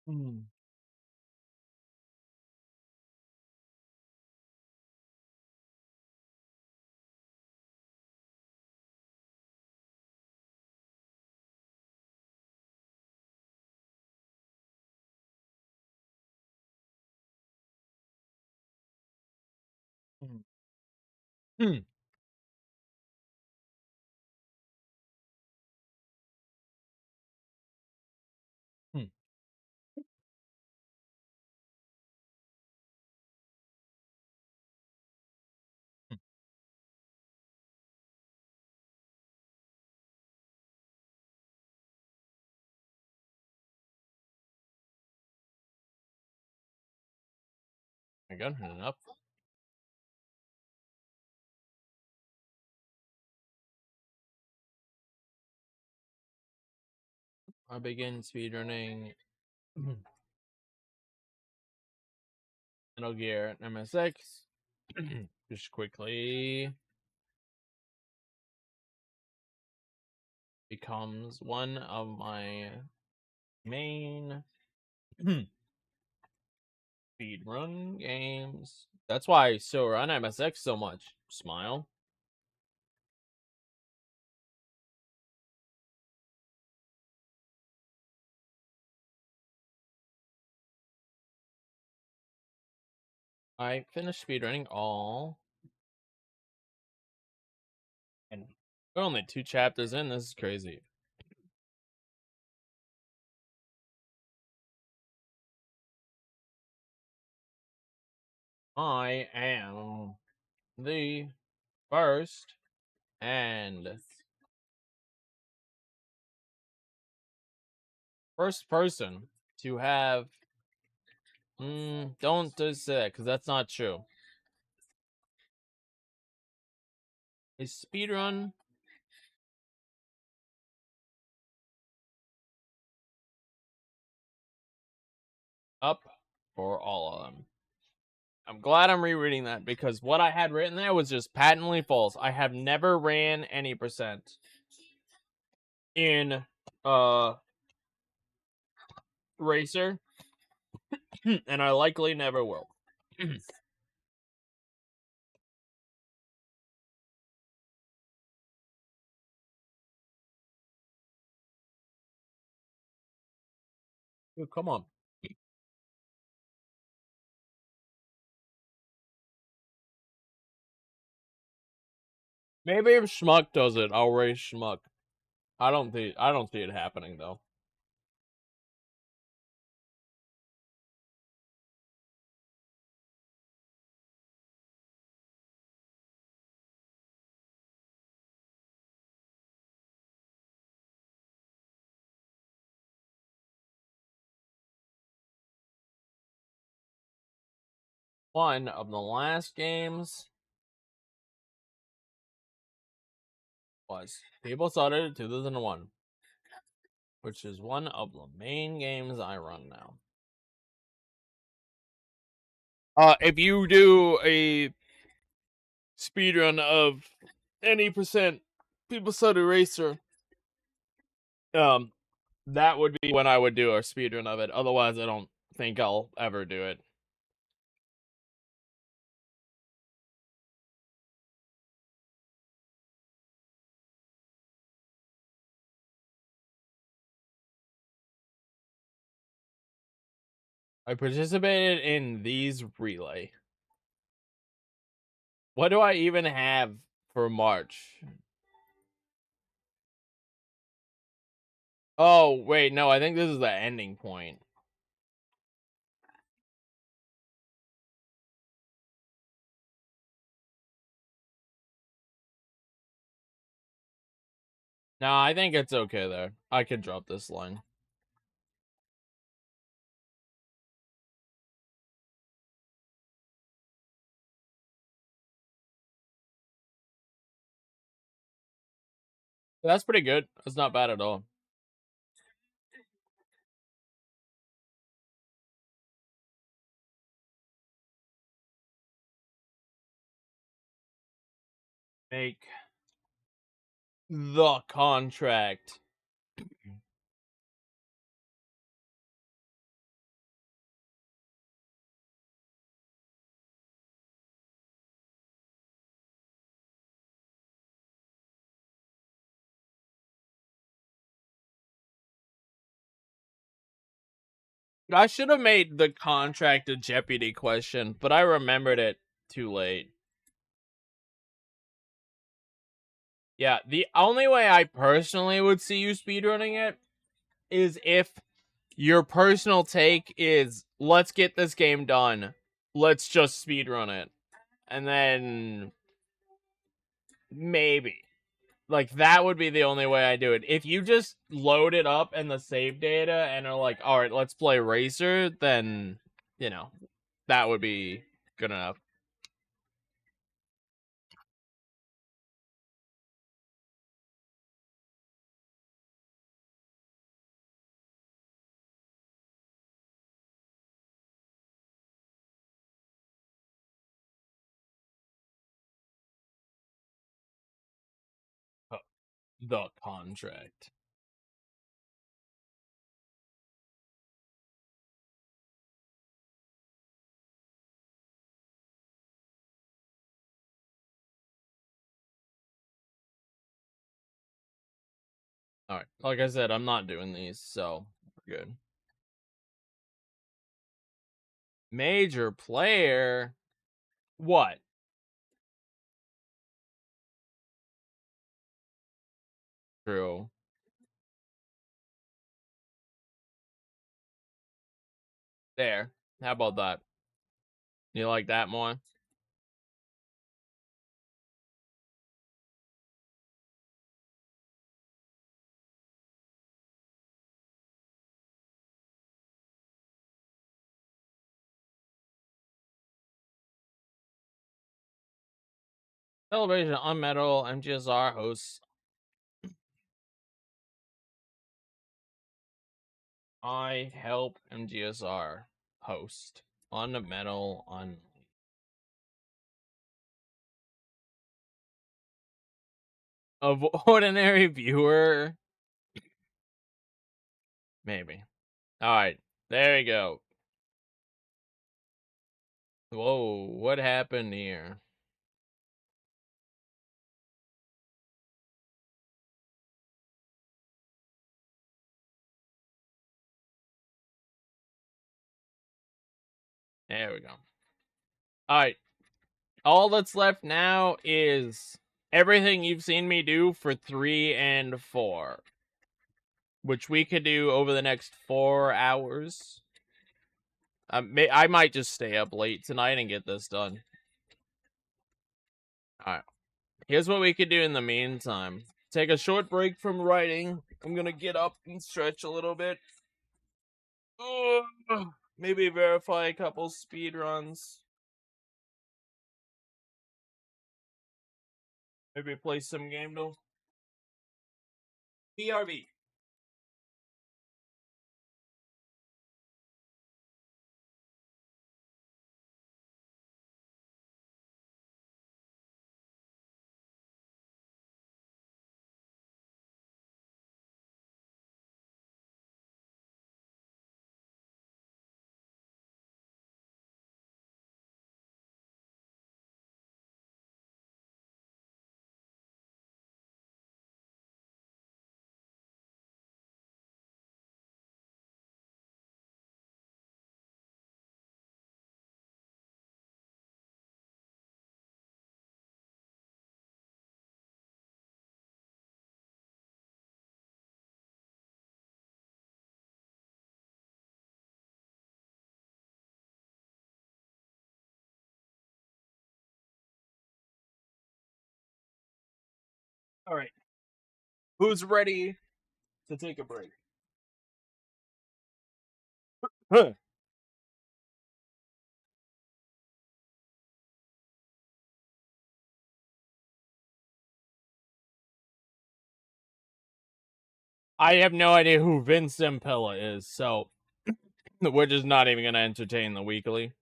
Hmm. Hmm. Hmm. Hmm. I got enough. I begin speedrunning Metal Gear MSX. Just quickly becomes one of my main speedrun games. That's why I still run MSX so much. Smile. I finished speedrunning all, and we're only 2 chapters in. This is crazy. I am the first and first person to have. Don't just say that because that's not true. A speedrun up for all of them. I'm glad I'm rereading that because what I had written there was just patently false. I have never ran any percent in Racer, and I likely never will. Dude, come on. Maybe if Schmuck does it, I'll race Schmuck. I don't see it happening though. One of the last games was People started in 2001, which is one of the main games I run now. If you do a speedrun of any percent people study racer, um, that would be when I would do a speedrun of it. Otherwise, I don't think I'll ever do it. I participated in these relay. What do I even have for March? Oh, wait, no, I think this is the ending point. No, I think it's okay there. I could drop this line. That's pretty good. That's not bad at all. Make the contract. I should have made the contract a Jeopardy question, but I remembered it too late. Yeah, the only way I personally would see you speedrunning it is if your personal take is, let's get this game done. Let's just speedrun it. And then maybe. Like, that would be the only way I do it. If you just load it up in the save data and are like, alright, let's play Racer, then, you know, that would be good enough. The contract. Alright, like I said, I'm not doing these, so we're good. Major player? What? True. There. How about that? You like that more? Celebration on Metal MGSR hosts. I help MGSR host on the Metal on of ordinary viewer. Maybe. Alright, there we go. Whoa, what happened here? There we go. Alright, all that's left now is everything you've seen me do for 3 and 4, which we could do over the next 4 hours. I might just stay up late tonight and get this done. Alright. Here's what we could do in the meantime. Take a short break from writing. I'm gonna get up and stretch a little bit. Maybe verify a couple speed runs. Maybe play some game though. BRB. All right. Who's ready to take a break? Huh. I have no idea who Vince Impella is, so we're just not even going to entertain the weekly.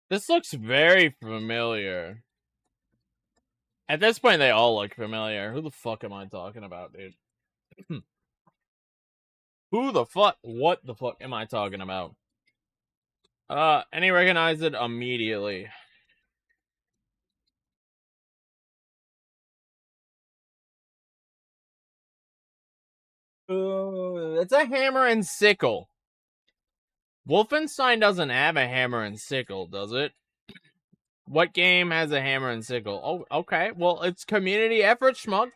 This looks very familiar. At this point, they all look familiar. Who the fuck am I talking about, dude? Who the fuck? What the fuck am I talking about? And he recognized it immediately. It's a hammer and sickle. Wolfenstein doesn't have a hammer and sickle, does it? What game has a hammer and sickle? Oh, okay. Well, it's community effort, schmuck.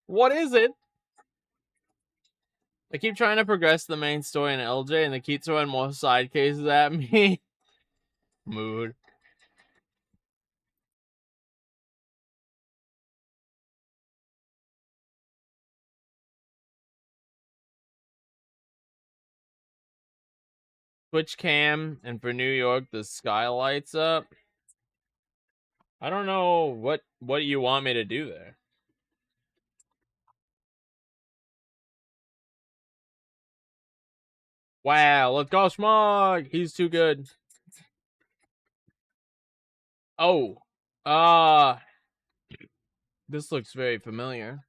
What is it? I keep trying to progress the main story in LJ, and they keep throwing more side cases at me. Mood. Twitch cam, and for New York, the sky lights up. I don't know what you want me to do there. Wow, let's go, Smog! He's too good. Oh, this looks very familiar.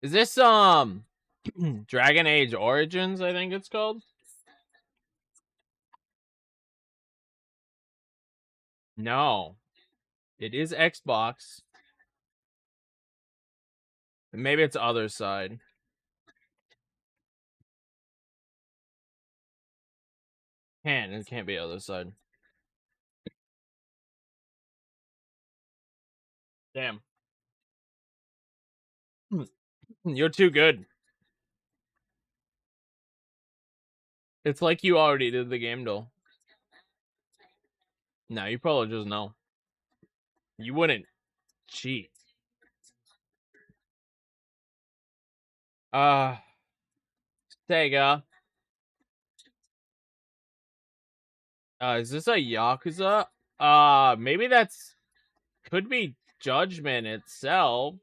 Is this Dragon Age Origins? I think it's called. No, it is Xbox. Maybe it's other side. It can't be other side. Damn. You're too good. It's like you already did the game, though. No, you probably just know. You wouldn't cheat. Sega. Is this a Yakuza? Maybe that's could be Judgment itself.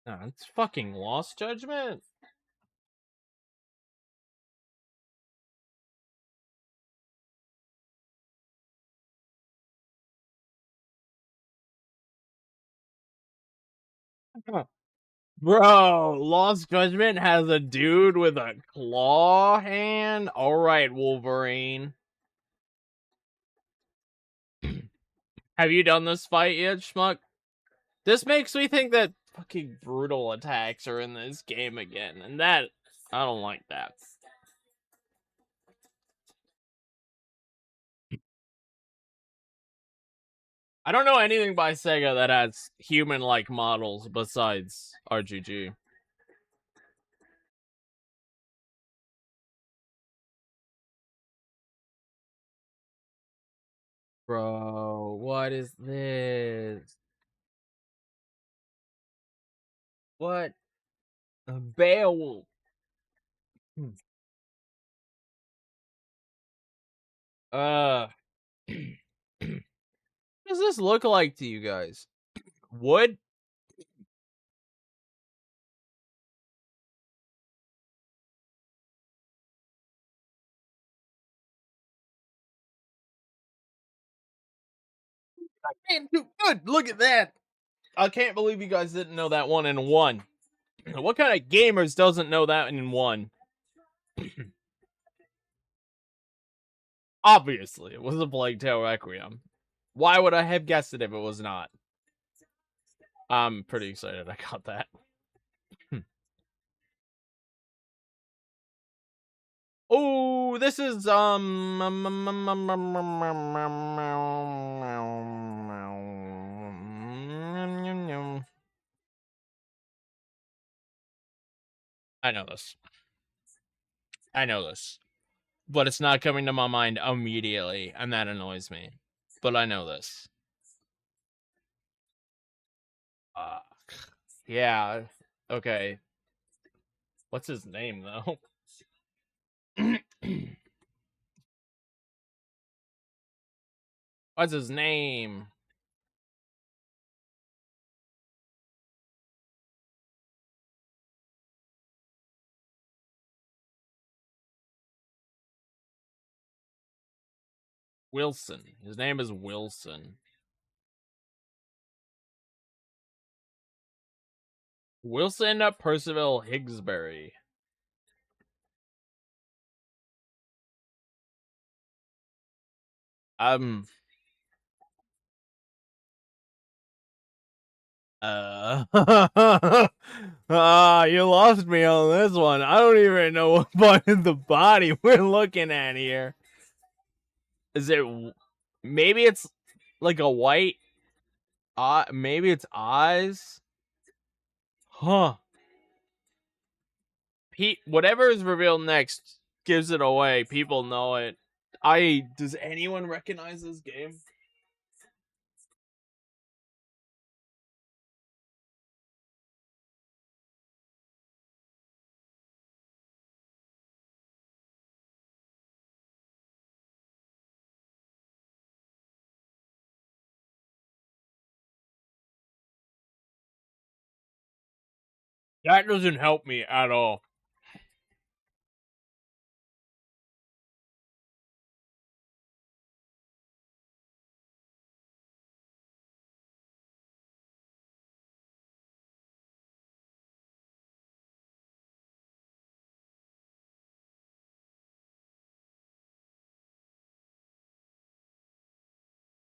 No, it's fucking Lost Judgment. Bro, Lost Judgment has a dude with a claw hand. All right, Wolverine. Have you done this fight yet, schmuck? This makes me think that fucking brutal attacks are in this game again, and that I don't like that. I don't know anything by Sega that has human-like models besides RGG. Bro, what is this? What? A Beowulf. Uh, what does this look like to you guys? Wood? Man, dude, good. Look at that. I can't believe you guys didn't know that one in one. What kind of gamers doesn't know that in one? Obviously, it was a Plague Tale Requiem. Why would I have guessed it if it was not? I'm pretty excited I got that. Oh, this is I know this. I know this. But it's not coming to my mind immediately, and that annoys me. But I know this. Uh, yeah. Okay. What's his name though? What's his name? Wilson. His name is Wilson. Wilson Percival Higsbury. Um. You lost me on this one. I don't even know what part of the body we're looking at here. Is it? Maybe it's like a white. Maybe it's eyes. Huh. Pete, whatever is revealed next gives it away. People know it. Does anyone recognize this game? That doesn't help me at all.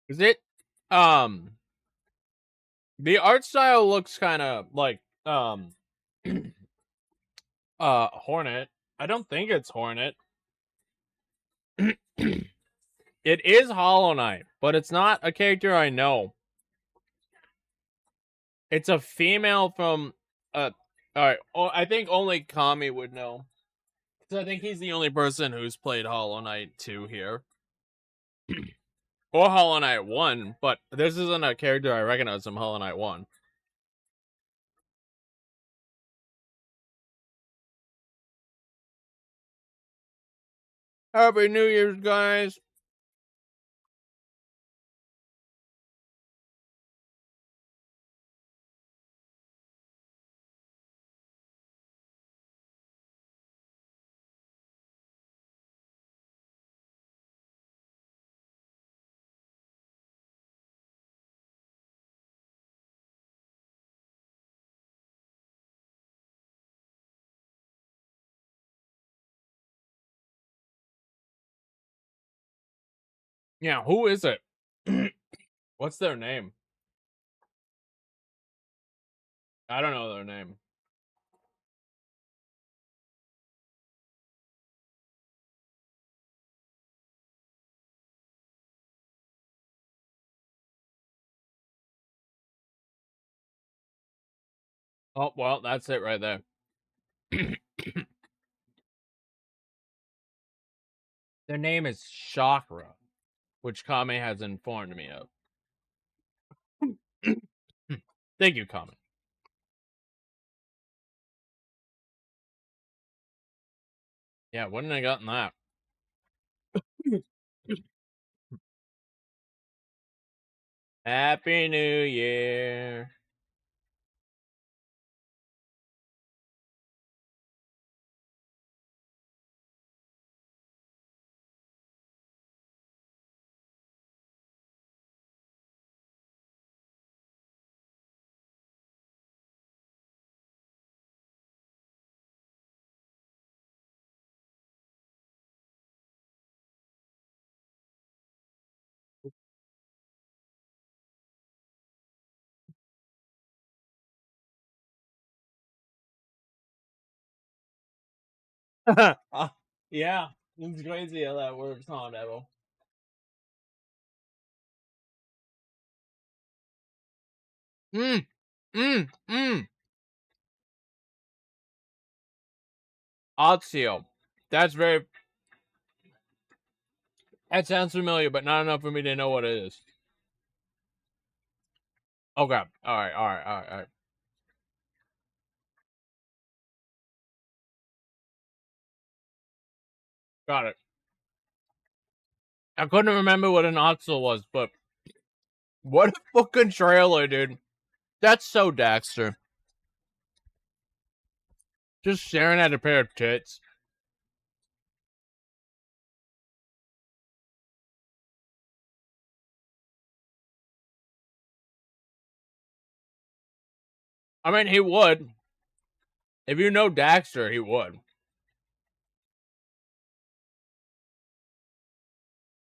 Is it? Um, the art style looks kind of like Hornet. I don't think it's Hornet. It is Hollow Knight, but it's not a character I know. It's a female from all right. Oh, I think only Kami would know. So I think he's the only person who's played Hollow Knight 2 here. Or Hollow Knight 1, but this isn't a character I recognize from Hollow Knight 1. Happy New Year's, guys! Yeah, who is it? What's their name? I don't know their name. Oh, well, that's it right there. Their name is Chakra, which Kame has informed me of. Thank you, Kame. Yeah, wouldn't have gotten that. Happy New Year. Yeah, it's crazy how that works, huh, Devil? Mm, mm. Otsio. That's very. That sounds familiar, but not enough for me to know what it is. Okay. All right. Got it. I couldn't remember what an Oxel was, but what a fucking trailer, dude. That's so Daxter. Just staring at a pair of tits. I mean, he would. If you know Daxter, he would.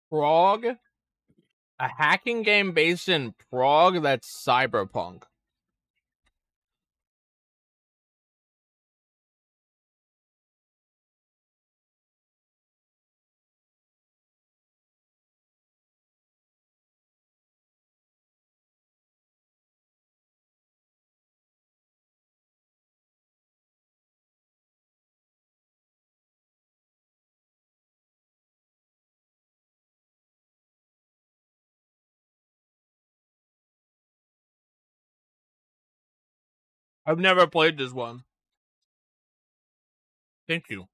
Prague? A hacking game based in Prague that's cyberpunk. I've never played this one. Thank you.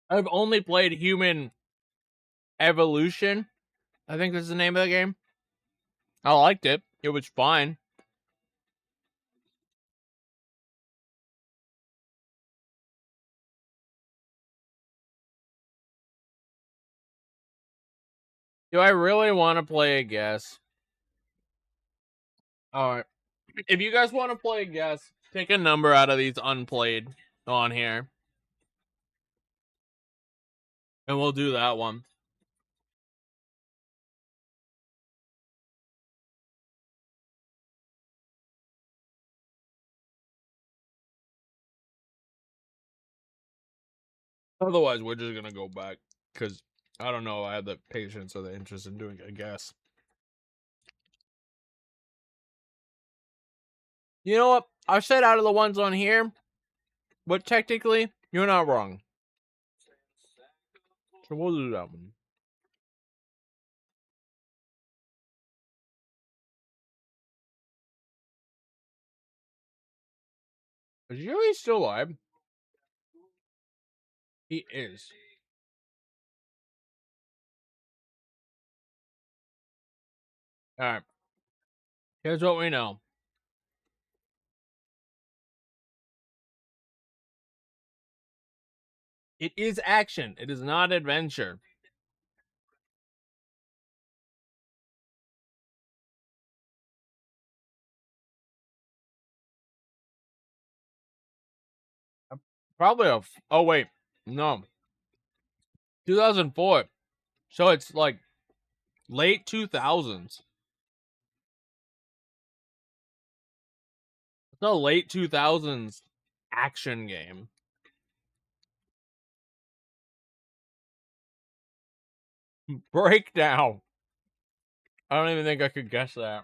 I've only played Human Evolution. I think that's the name of the game. I liked it. It was fine. Do I really want to play a guess? Alright. If you guys want to play a guess, pick a number out of these unplayed on here. And we'll do that one. Otherwise, we're just gonna go back. Because I don't know, I have the patience or the interest in doing a guess. You know what? I said out of the ones on here, but technically, you're not wrong. So we'll do that one. Is Yuri still alive? He is. Alright. Here's what we know. It is action. It is not adventure. Probably a. Oh, wait. No. 2004. So it's like late 2000s. It's a late 2000s action game. Breakdown. I don't even think I could guess that.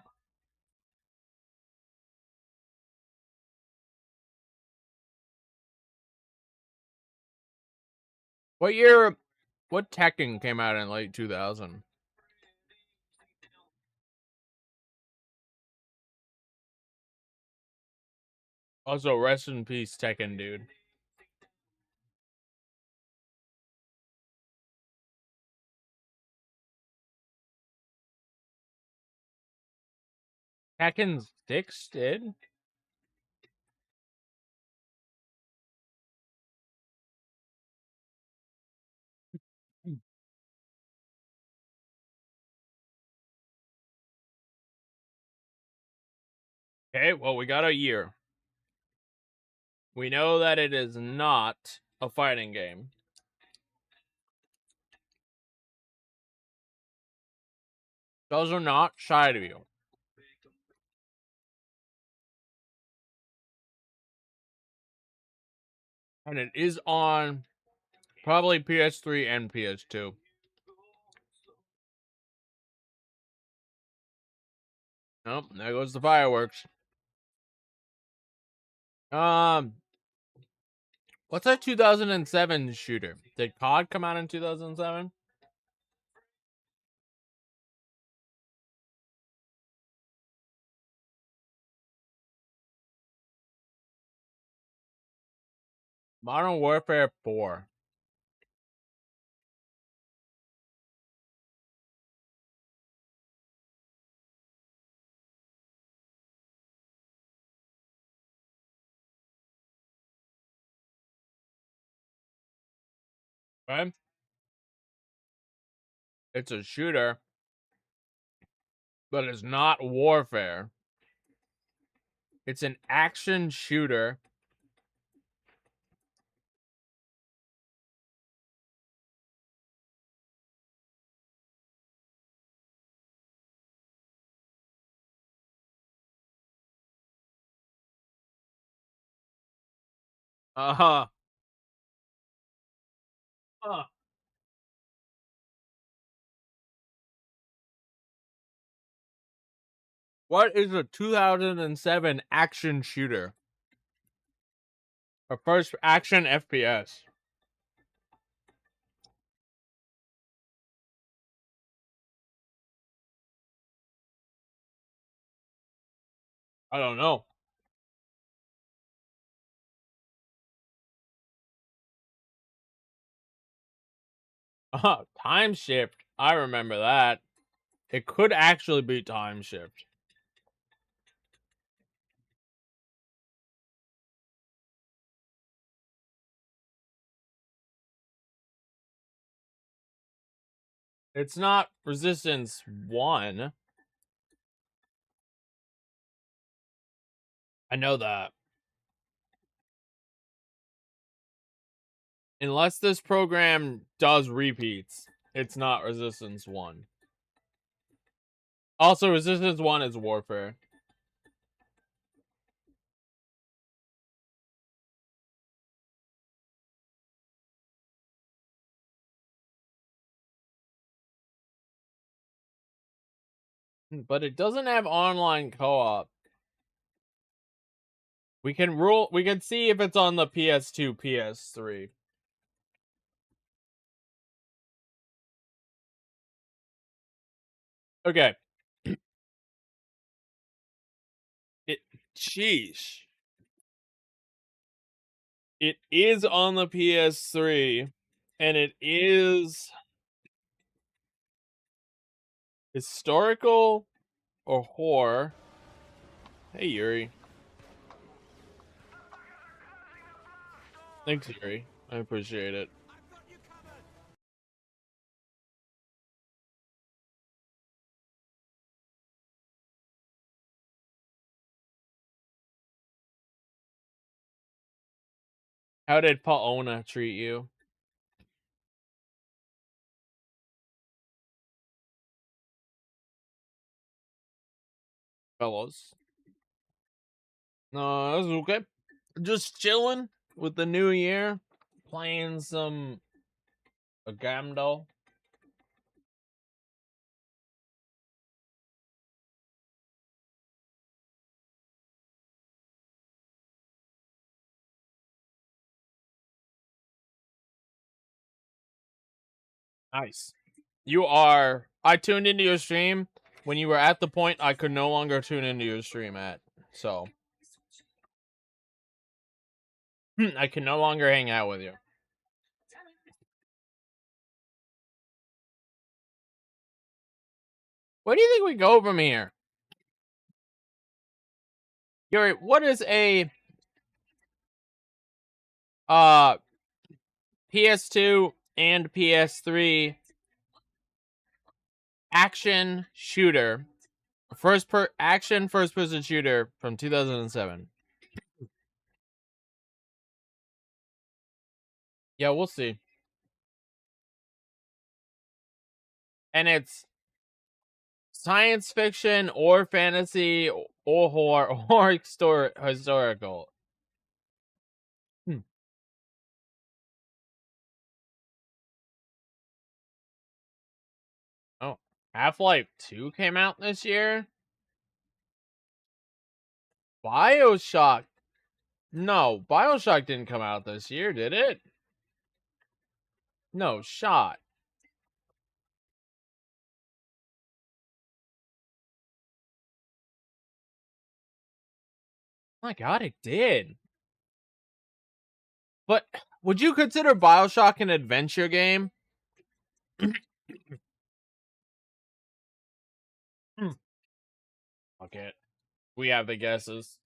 What year? What Tekken came out in late 2000? Also, rest in peace, Tekken, dude. Tekken 6 did? Okay, well, we got a year. We know that it is not a fighting game. Those are not side of you. And it is on probably PS3 and PS2. Oh, there goes the fireworks. Um, what's that 2007 shooter? Did COD come out in 2007? Modern Warfare 4. Okay. It's a shooter, but it's not warfare. It's an action shooter. Uh-huh. Huh. What is a 2007 action shooter? A first action FPS. I don't know. Time Shift. I remember that. It could actually be Time Shift. It's not Resistance 1. I know that. Unless this program does repeats, it's not Resistance 1. Also, Resistance 1 is Warfare. But it doesn't have online co-op. We can see if it's on the PS2, PS3. Okay. It Sheesh. It is on the PS3 and it is historical or horror. Hey Yuri. Thanks Yuri. I appreciate it. How did Paona treat you? Fellows. No, that's okay. Just chilling with the new year. Playing some a Gamdo. Nice. I tuned into your stream when you were at the point I could no longer tune into your stream at. So I can no longer hang out with you. Where do you think we go from here? Yuri, what is a uh PS2 and PS3 action shooter? First person shooter from 2007. Yeah, we'll see. And it's science fiction or fantasy or horror or historical. Half-Life 2 came out this year? BioShock. No, BioShock didn't come out this year, did it? No, shot. My god, it did. But would you consider BioShock an adventure game? Okay. We have the guesses.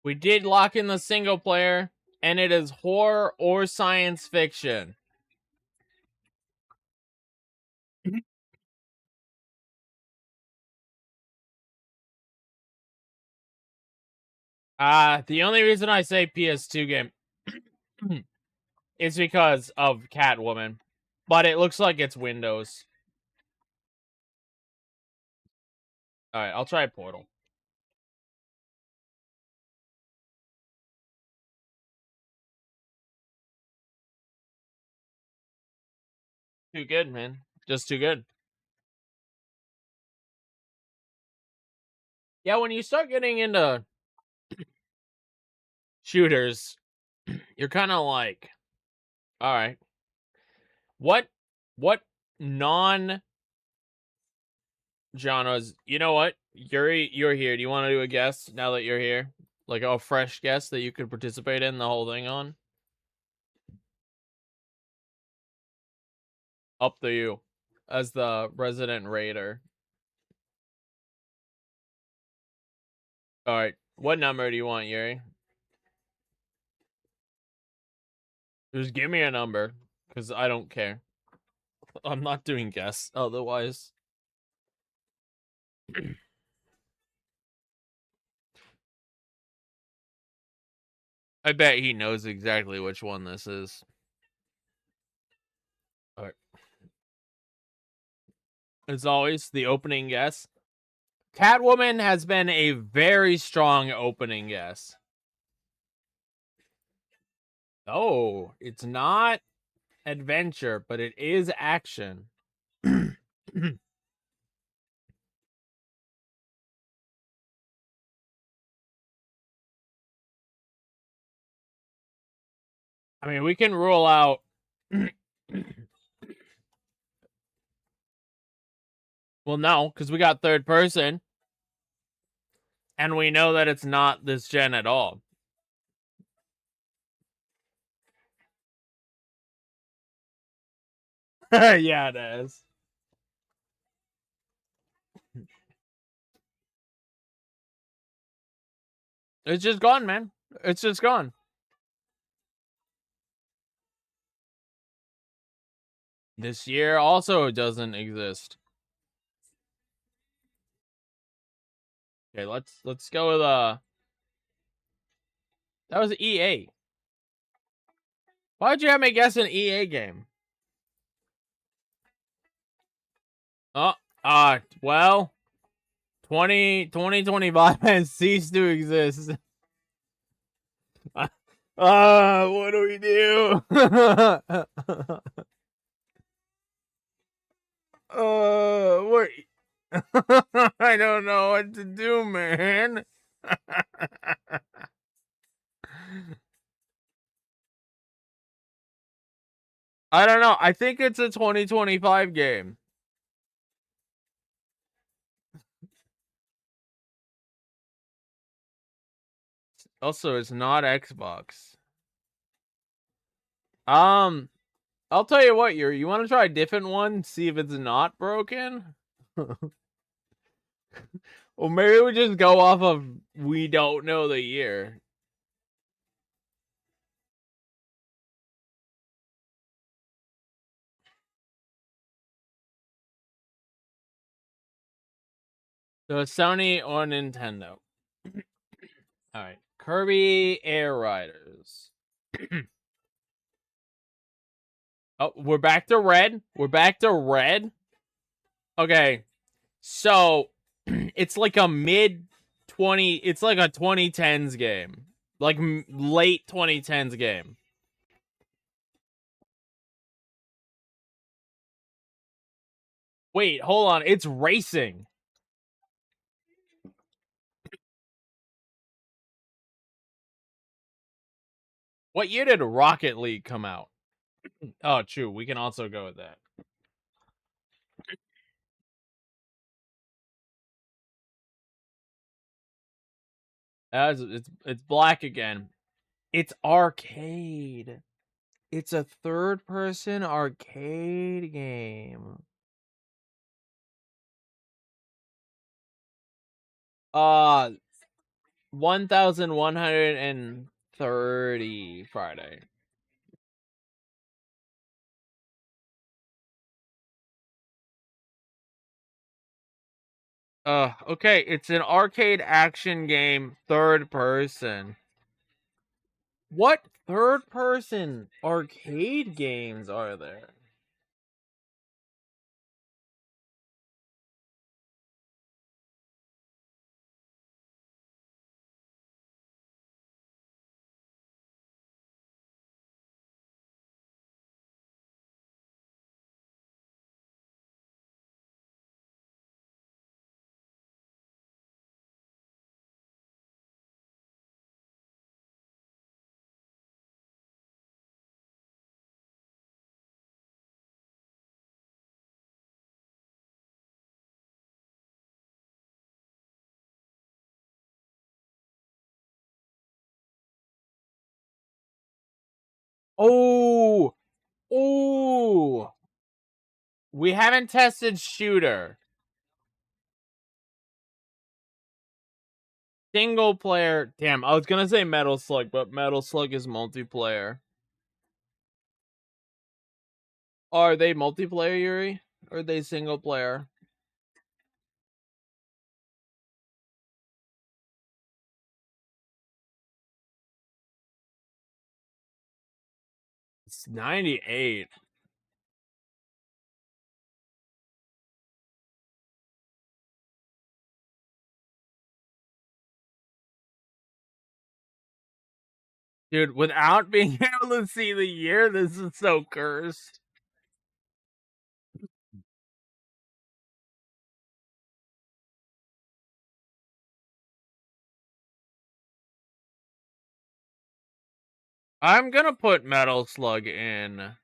We did lock in the single player, and it is horror or science fiction. The only reason I say PS2 game is because of Catwoman. But it looks like it's Windows. Alright, I'll try Portal. Too good, man. Just too good. Yeah, when you start getting into shooters, you're kind of like, all right, what non genres? You know what? You're here. Do you want to do a guess now that you're here? Like a fresh guess that you could participate in the whole thing on? Up to you, as the resident raider. All right, what number do you want, Yuri? Just give me a number, because I don't care. I'm not doing guess otherwise. I bet he knows exactly which one this is. All right. As always, the opening guess. Catwoman has been a very strong opening guess. Oh, it's not adventure, but it is action. I mean, we can rule out. Well, no, because we got third person. And we know that it's not this gen at all. Yeah, it is. It's just gone, man. It's just gone. This year also doesn't exist. Okay, let's go with that was EA. Why'd you have me guess an EA game? Oh, well, 2025 has ceased to exist. What do we do? What? I don't know what to do, man. I don't know. I think it's a 2025 game. Also, it's not Xbox. I'll tell you what, you want to try a different one? See if it's not broken? Well, maybe we just go off of we don't know the year. So Sony or Nintendo. Alright. Kirby Air Riders. Oh, we're back to red. We're back to red. Okay. So it's like a mid it's like a 2010s game. Like late 2010s game. Wait, hold on. It's racing. What year did Rocket League come out? Oh, true. We can also go with that. It's black again. It's arcade. It's a third-person arcade game. 1130 Friday. Okay, it's an arcade action game, third person. What third person arcade games are there? Oh, oh, we haven't tested shooter. Single player. Damn, I was gonna say Metal Slug, but Metal Slug is multiplayer. Are they multiplayer, Yuri? Or are they single player? It's 98. Dude, without being able to see the year, this is so cursed. I'm gonna put Metal Slug in.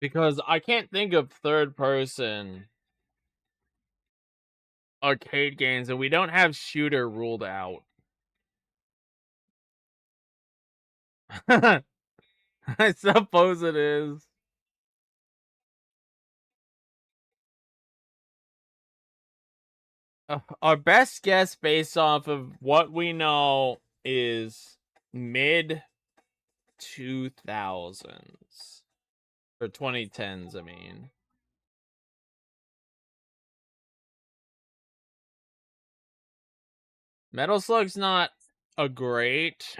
Because I can't think of third person arcade games, and we don't have shooter ruled out. I suppose it is. Our best guess based off of what we know is mid 2000s. Or 2010s, I mean. Metal Slug's not a great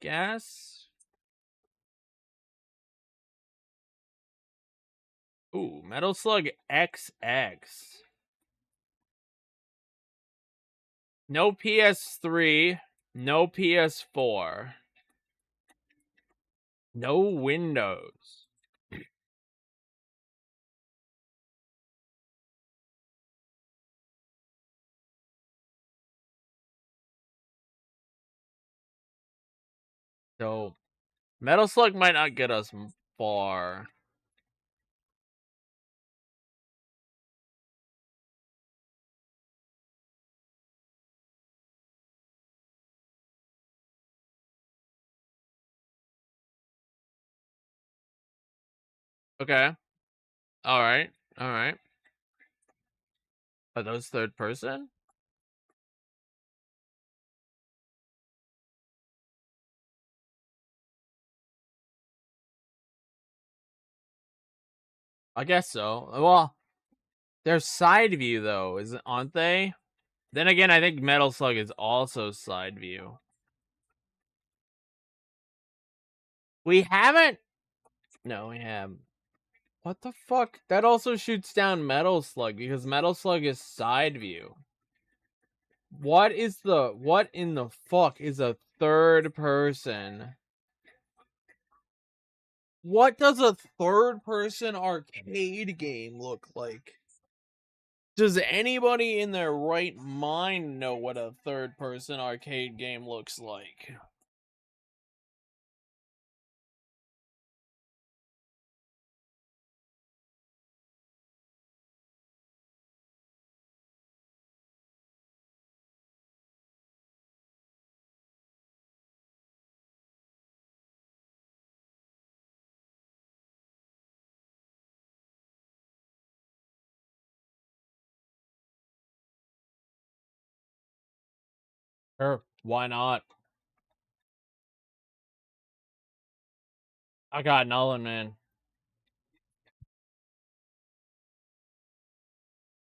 guess. Ooh, Metal Slug XX. No PS3, no PS4, no Windows. So Metal Slug might not get us far. Okay. All right. All right. Are those third person? I guess so. Well, they're side view though, aren't they? Then again, I think Metal Slug is also side view. We haven't. No, we haven't. What the fuck? That also shoots down Metal Slug because Metal Slug is side view. What in the fuck is a third person? What does a third person arcade game look like? Does anybody in their right mind know what a third person arcade game looks like? Sure, why not? I got nothing, man.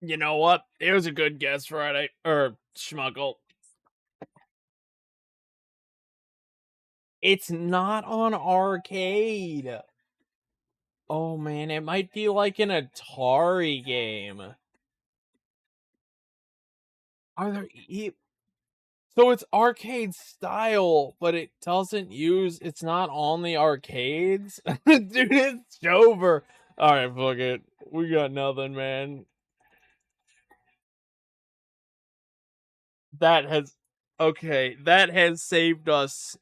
You know what? It was a good guess, Friday. Or Schmuckle. It's not on arcade. Oh man, it might be like an Atari game. Are there so it's arcade style, but it doesn't use it's not on the arcades? Dude, it's over. Alright, fuck it. We got nothing, man. That has okay, that has saved us.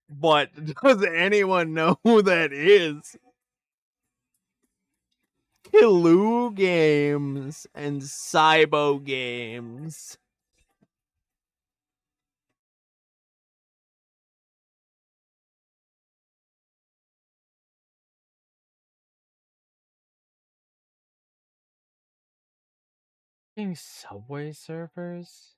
But does anyone know who that is? Kiloo Games and Cybo Games. Subway Surfers?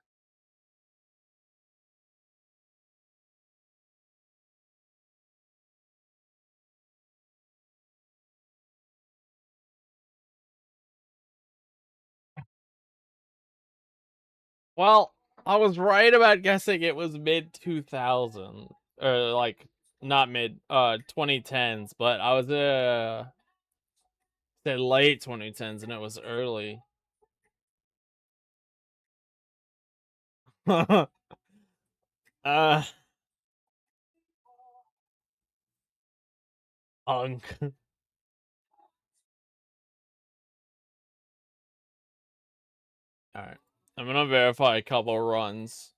Well, I was right about guessing it was mid 2000 or like not mid 2010s, but I was said late 2010s and it was early. uh unk. All right. I'm going to verify a couple runs.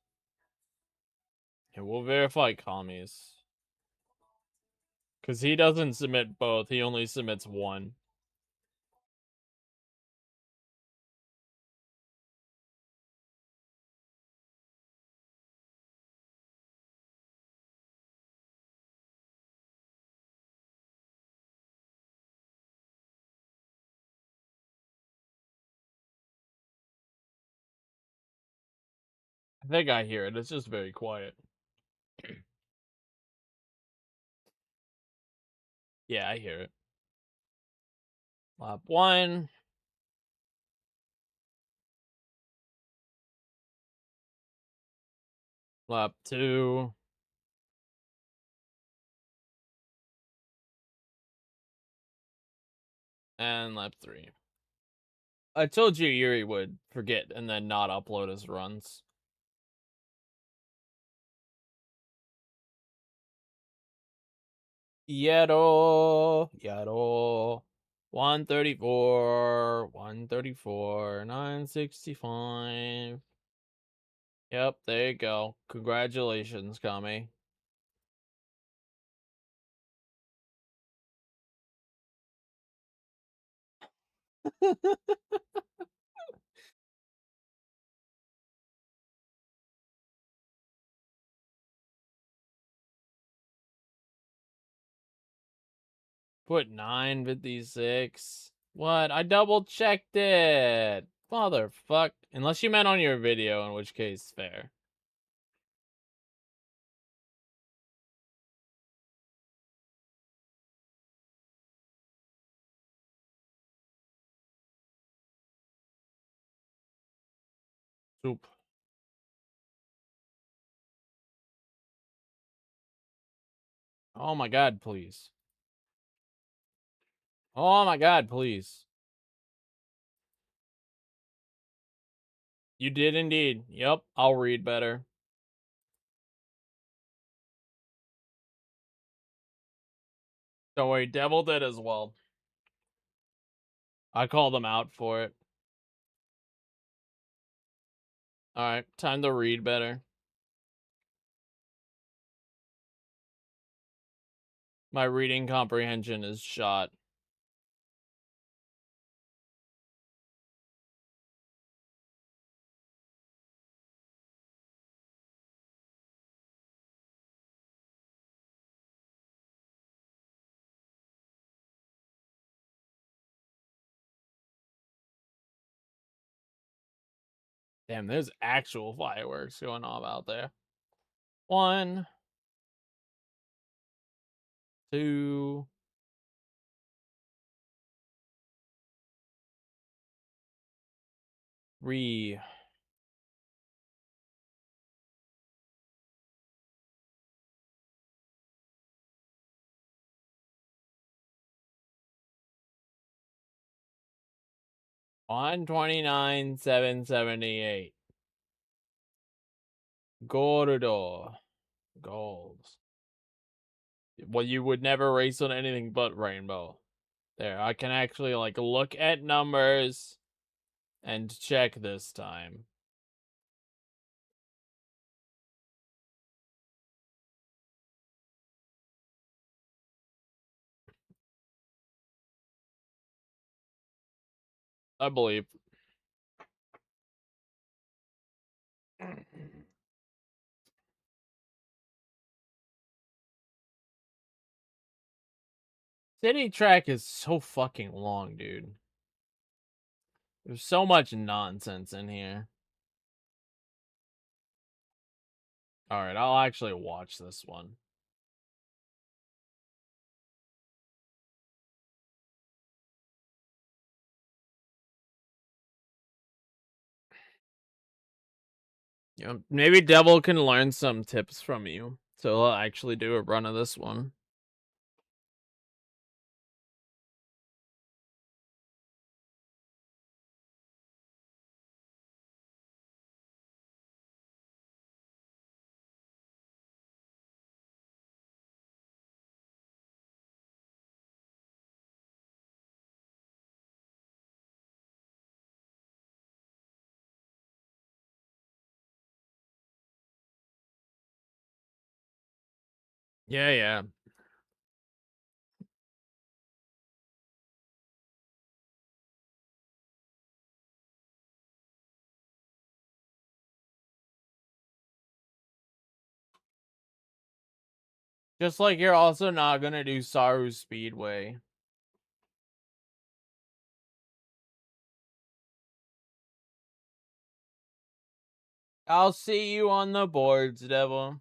Yeah, we'll verify commies. Cuz he doesn't submit both. He only submits one. I think I hear it. It's just very quiet. Yeah, I hear it. Lap 1. Lap 2. And lap 3. I told you Yuri would forget and then not upload his runs. Yaro. 134, 134, 965. Yep, there you go. Congratulations, Kami. Put 956. What? I double checked it. Motherfuck. Unless you meant on your video, in which case, fair. Soup. Oh my god, please. Oh my god, please. You did indeed. Yep, I'll read better. Don't worry, Devil did as well. I called him out for it. Alright, time to read better. My reading comprehension is shot. Damn, there's actual fireworks going off out there. 1, 2, 3. 129,778. Gordo. Gold. Well, you would never race on anything but rainbow. There, I can actually, like, look at numbers and check this time. I believe. City track is so fucking long, dude. There's so much nonsense in here. Alright, I'll actually watch this one. You know, maybe Devil can learn some tips from you. So I'll actually do a run of this one. Yeah, yeah. Just like you're also not gonna do Saru Speedway. I'll see you on the boards, Devil.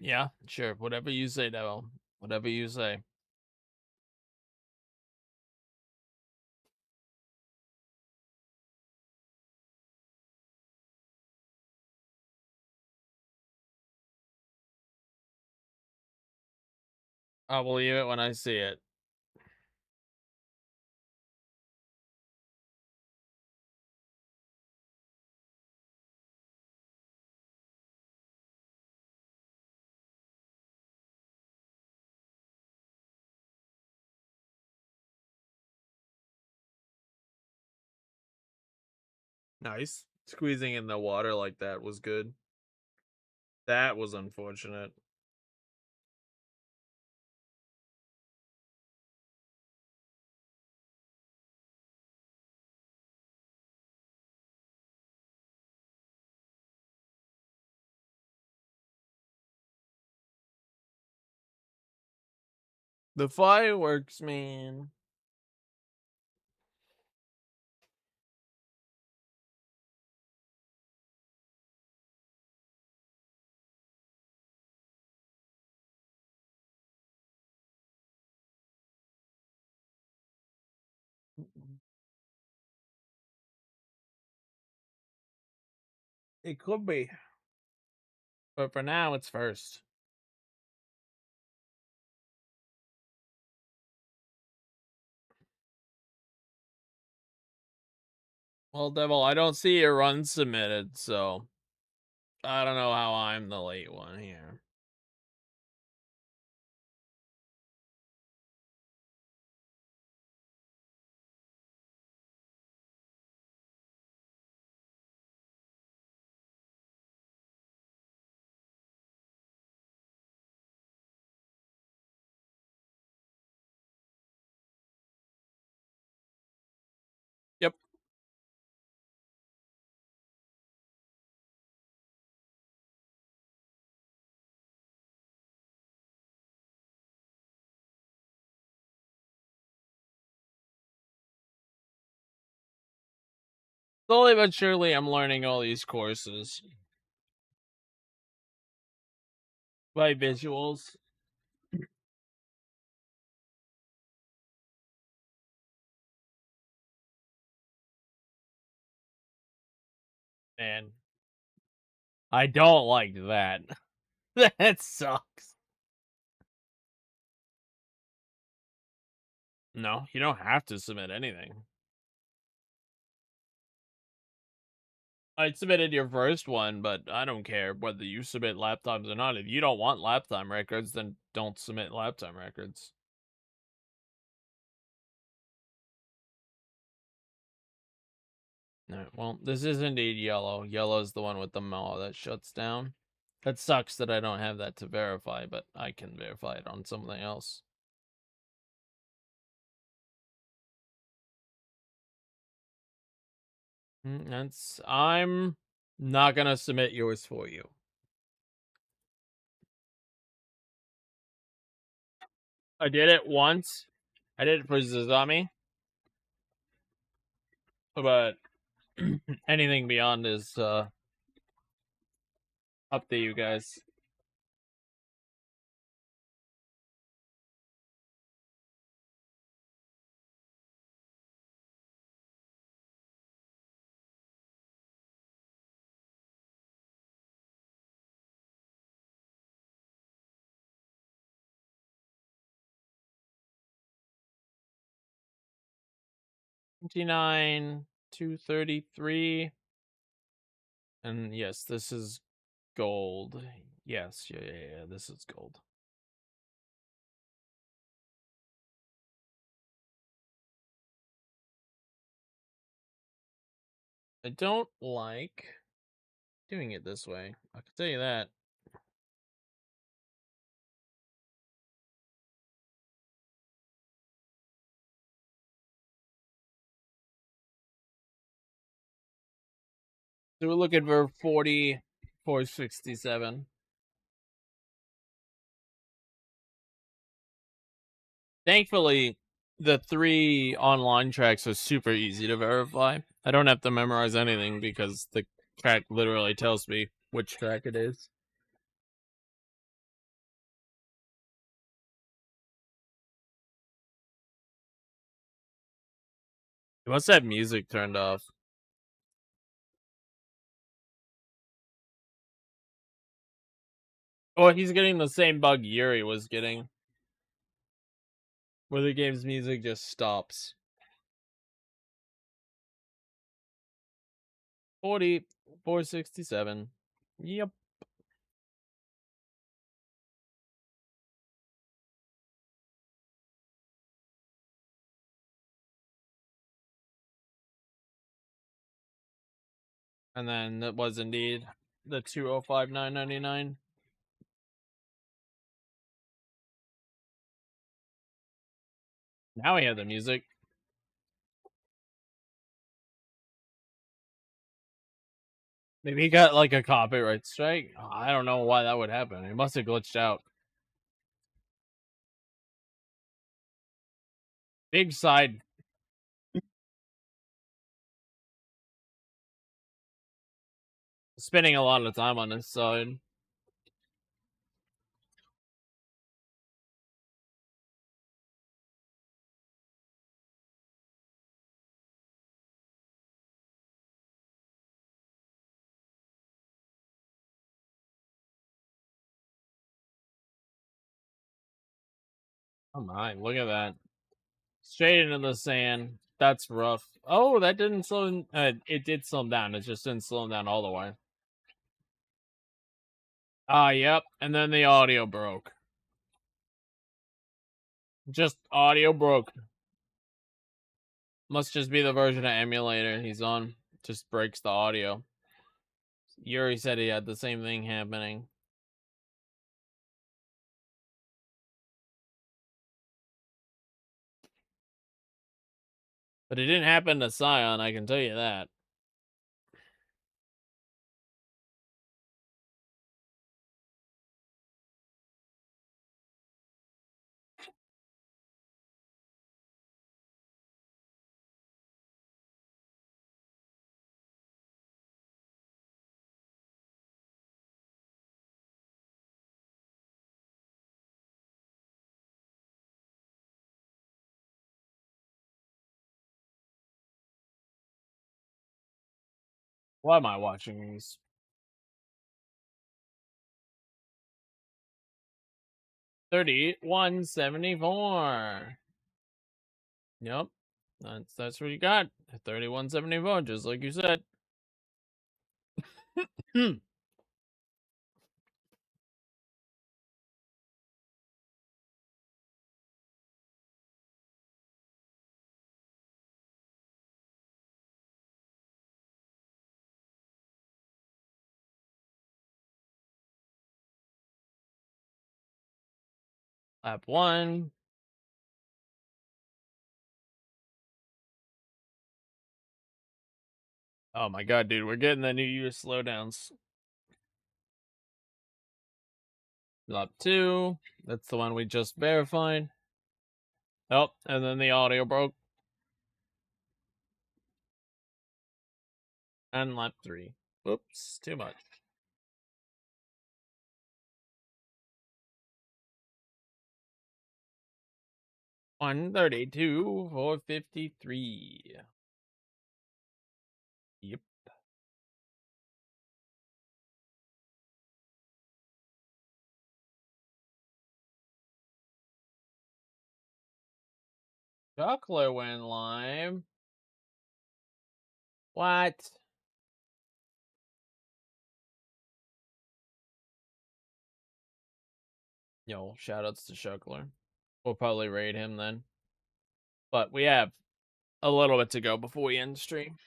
Yeah, sure. Whatever you say, Devil. Whatever you say. I will believe it when I see it. Nice. Squeezing in the water like that was good. That was unfortunate. The fireworks, man. It could be. But for now, it's first. Well, Devil, I don't see your run submitted, so I don't know how I'm the late one here. Yep. Slowly but surely, I'm learning all these courses by visuals. And I don't like that. That sucks. No, you don't have to submit anything. I submitted your first one, but I don't care whether you submit lap times or not. If you don't want lap time records, then don't submit lap time records. Alright, well, this is indeed yellow. Yellow is the one with the mower that shuts down. That sucks that I don't have that to verify, but I can verify it on something else. I'm not gonna submit yours for you. I did it once. I did it for Zazami, but anything beyond is up to you guys. $29, $233. And yes, this is gold. Yes, yeah, this is gold. I don't like doing it this way. I can tell you that. So we're looking for 4467. Thankfully, the 3 online tracks are super easy to verify. I don't have to memorize anything because the track literally tells me which track it is. You must have music turned off. Oh, he's getting the same bug Yuri was getting, where the game's music just stops. 4467. Yep. And then that was indeed the 205999. Now we have the music. Maybe he got like a copyright strike. I don't know why that would happen. It must have glitched out. Big side. Spending a lot of time on this side. Oh my, look at that. Straight into the sand. That's rough. Oh, that didn't slow him. It did slow him down. It just didn't slow him down all the way. Ah, yep. And then the audio broke. Just audio broke. Must just be the version of emulator he's on. Just breaks the audio. Yuri said he had the same thing happening. But it didn't happen to Scion, I can tell you that. Why am I watching these? 3174. Yep. That's what you got. 3174, just like you said. Lap 1. Oh my god, dude, we're getting the New Year slowdowns. Lap 2. That's the one we just verified. Oh, and then the audio broke. And lap 3. Oops, too much. 132, 453. Yep. Chocolate went live. What? Yo, shoutouts to Shuckler. We'll probably raid him then. But we have a little bit to go before we end the stream.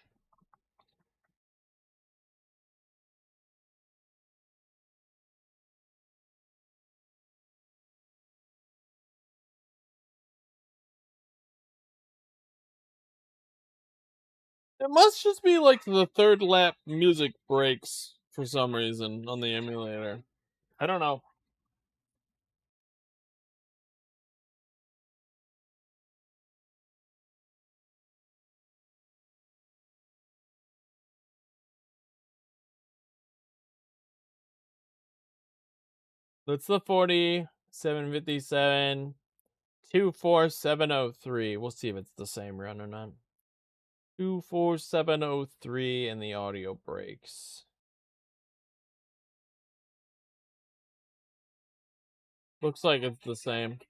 It must just be like the third lap music breaks for some reason on the emulator. I don't know. That's the 4757 24703. We'll see if it's the same run or not. 24703 and the audio breaks. Looks like it's the same.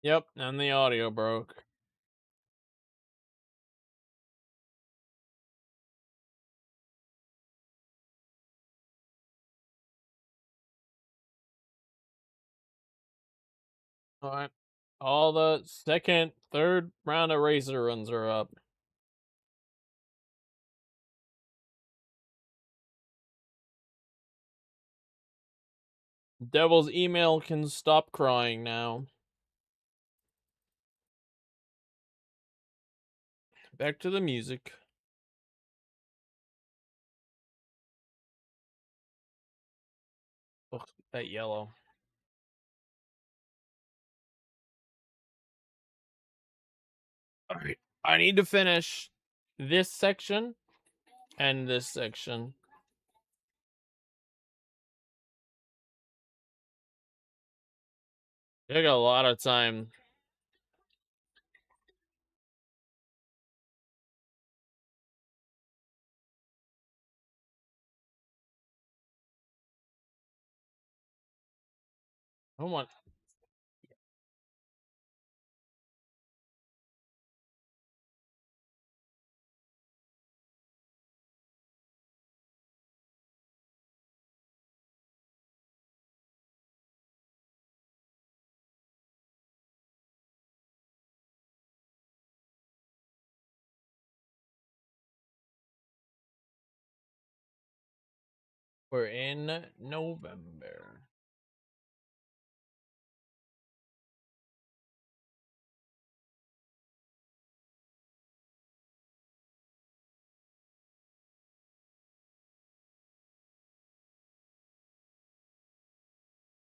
Yep, and the audio broke. Alright. All the second, third round of racer runs are up. Devil's email can stop crying now. back to the music. Ugh, that yellow. All right, I need to finish this section and this section. Take a lot of time. I don't want. We're in November.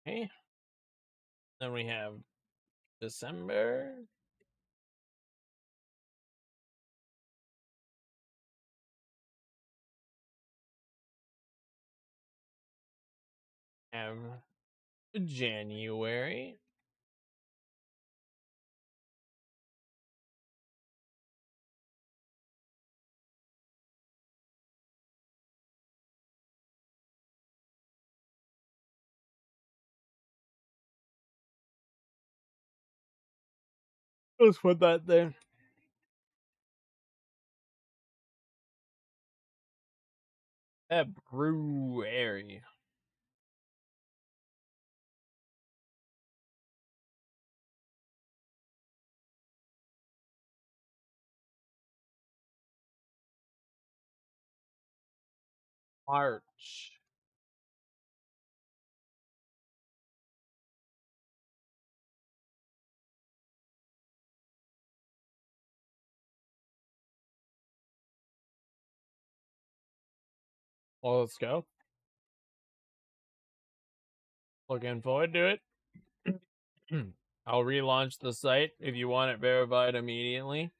Okay. Then we have December. Have January. Let's put that there. February. March. Well, let's go. Looking forward to it. I'll relaunch the site if you want it verified immediately.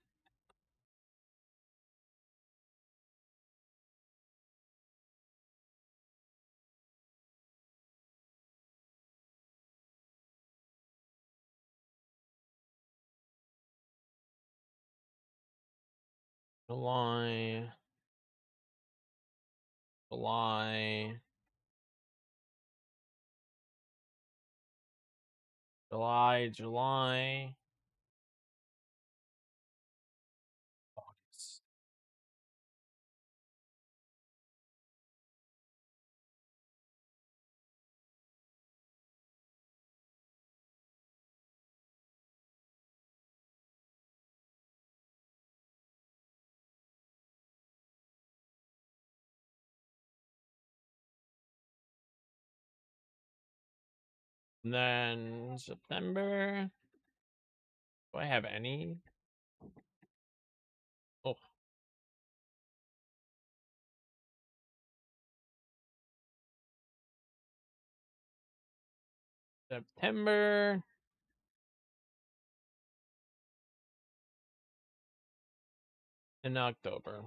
July, July, July. August. And then September. Do I have any? Oh, September. And October.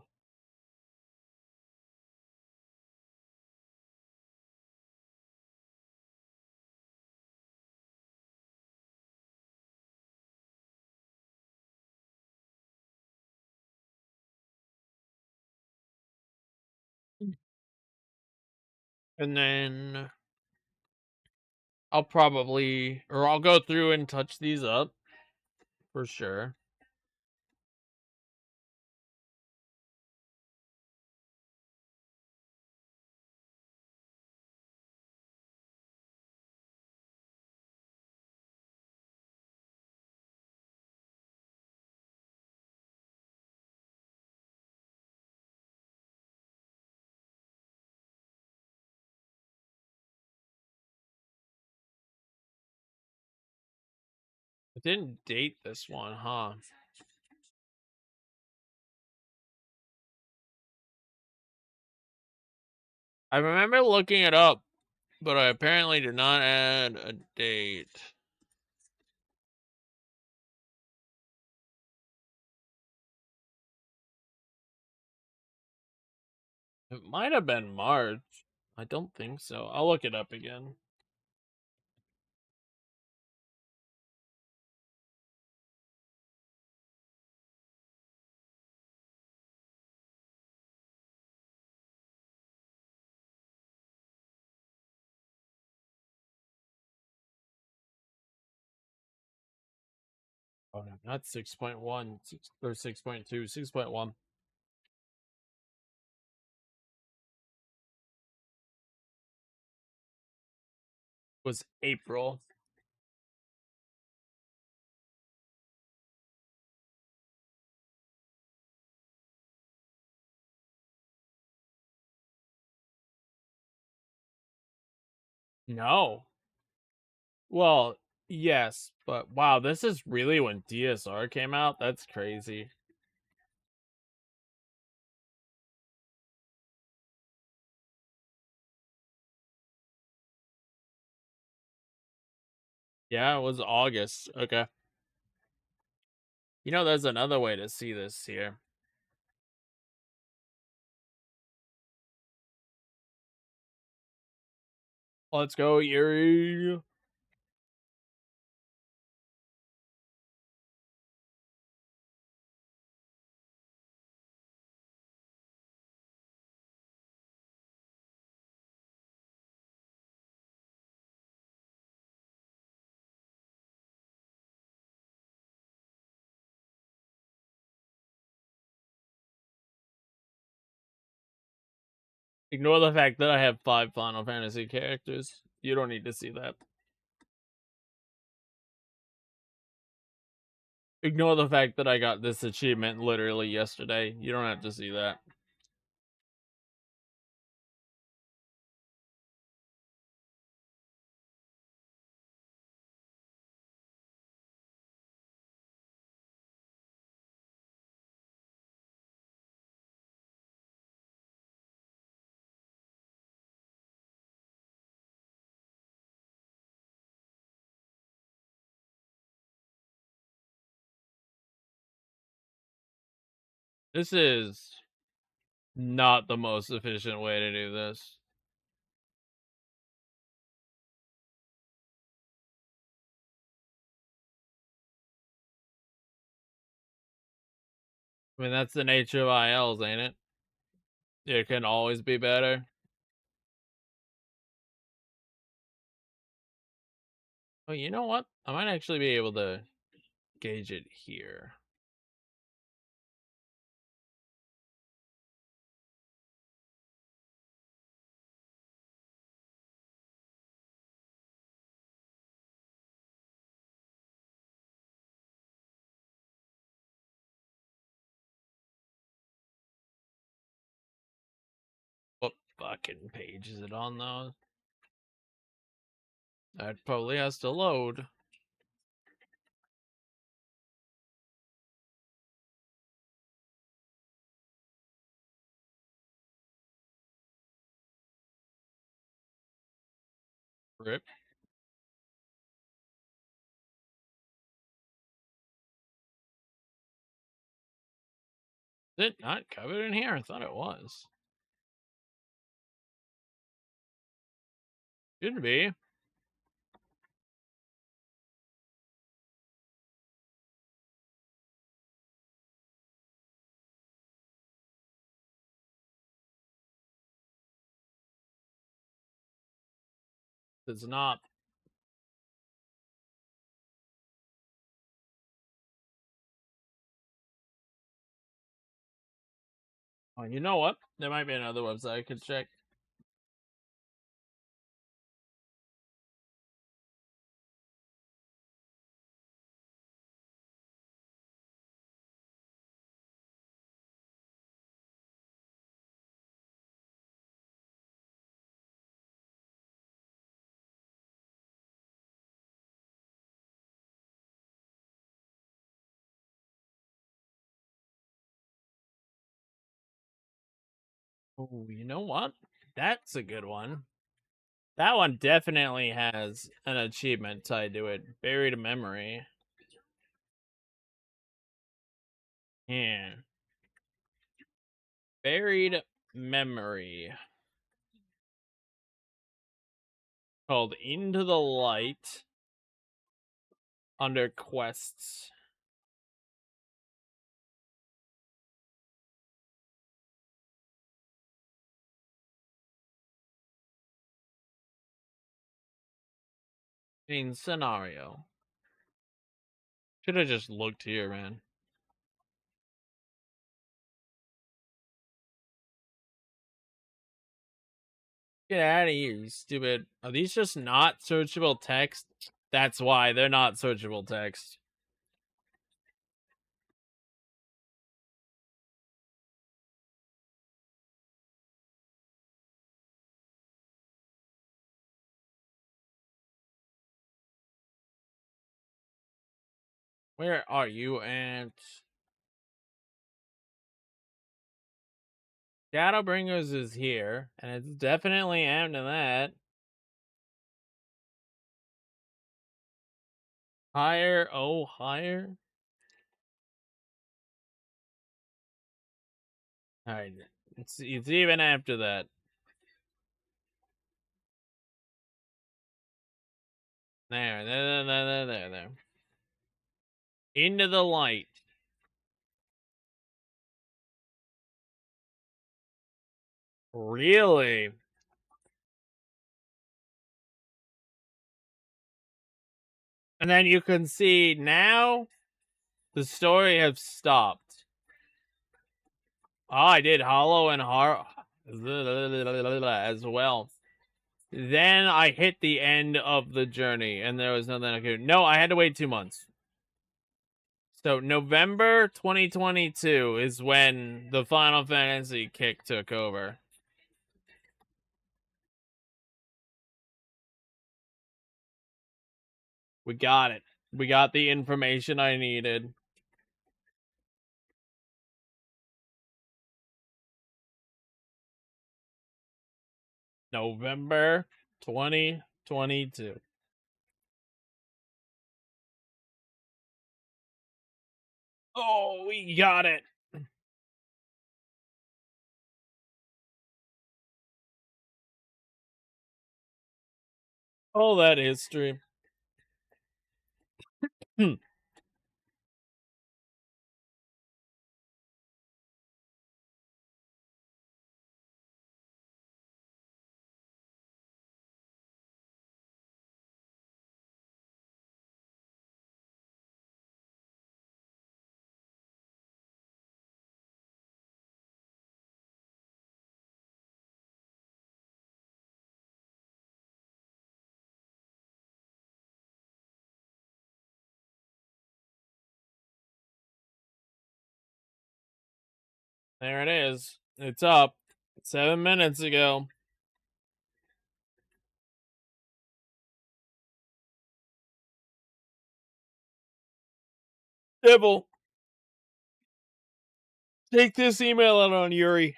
And then I'll probably, or I'll go through and touch these up for sure. I didn't date this one, huh? I remember looking it up, but I apparently did not add a date. It might have been March. I don't think so. I'll look it up again. Oh no, not 6.1 or 6.2, 6.1 was April. No. Well, yes, but wow, this is really when DSR came out? That's crazy. Yeah, it was August. Okay. You know, there's another way to see this here. Let's go, Yuri. Ignore the fact that I have 5 Final Fantasy characters. You don't need to see that. Ignore the fact that I got this achievement literally yesterday. You don't have to see that. This is not the most efficient way to do this. I mean, that's the nature of ILs, ain't it? It can always be better. Oh, you know what? I might actually be able to gauge it here. What fucking page is it on, though? That probably has to load. Rip. Is it not covered in here? I thought it was. Should be. It's not. Oh, you know what? There might be another website I could check. Oh, you know what? That's a good one. That one definitely has an achievement tied to it. Buried memory. Yeah. Buried memory. Called Into the Light. Under quests. Main scenario. Should have just looked here, man. Get out of here, you stupid. Are these just not searchable text? That's why they're not searchable text. Where are you, Ant? Shadowbringers is here, and it's definitely after that. Higher, oh, higher? Alright, it's even after that. There. Into the light. Really? And then you can see now the story has stopped. Oh, I did Hollow and Har as well. Then I hit the end of the journey, and there was nothing I could. No, I had to wait 2 months. So November 2022 is when the Final Fantasy kick took over. We got it. We got the information I needed. November 2022. Oh, we got it. All that history. Hmm. There it is. It's up 7 minutes ago. Devil, take this email out on Yuri.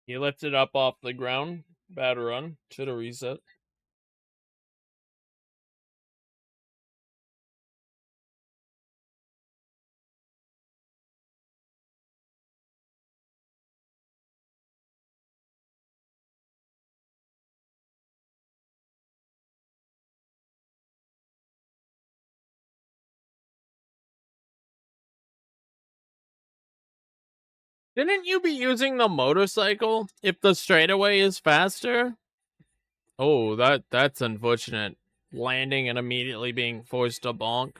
He lifted up off the ground. Bad run. Should have reset. Didn't you be using the motorcycle if the straightaway is faster? Oh, that's unfortunate. Landing and immediately being forced to bonk.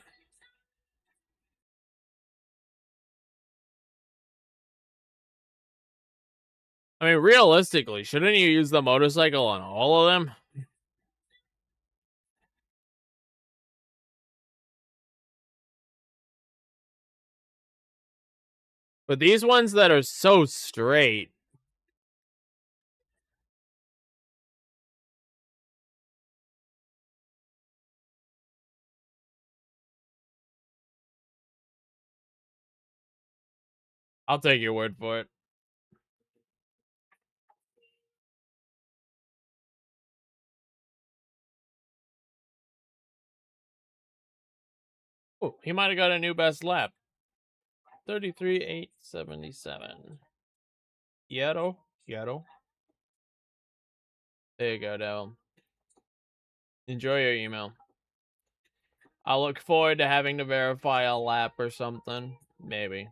I mean, realistically, shouldn't you use the motorcycle on all of them? But these ones that are so straight. I'll take your word for it. Oh, he might have got a new best lap. 33,877. Quiero. There you go, Devil. Enjoy your email. I'll look forward to having to verify a lap or something. Maybe.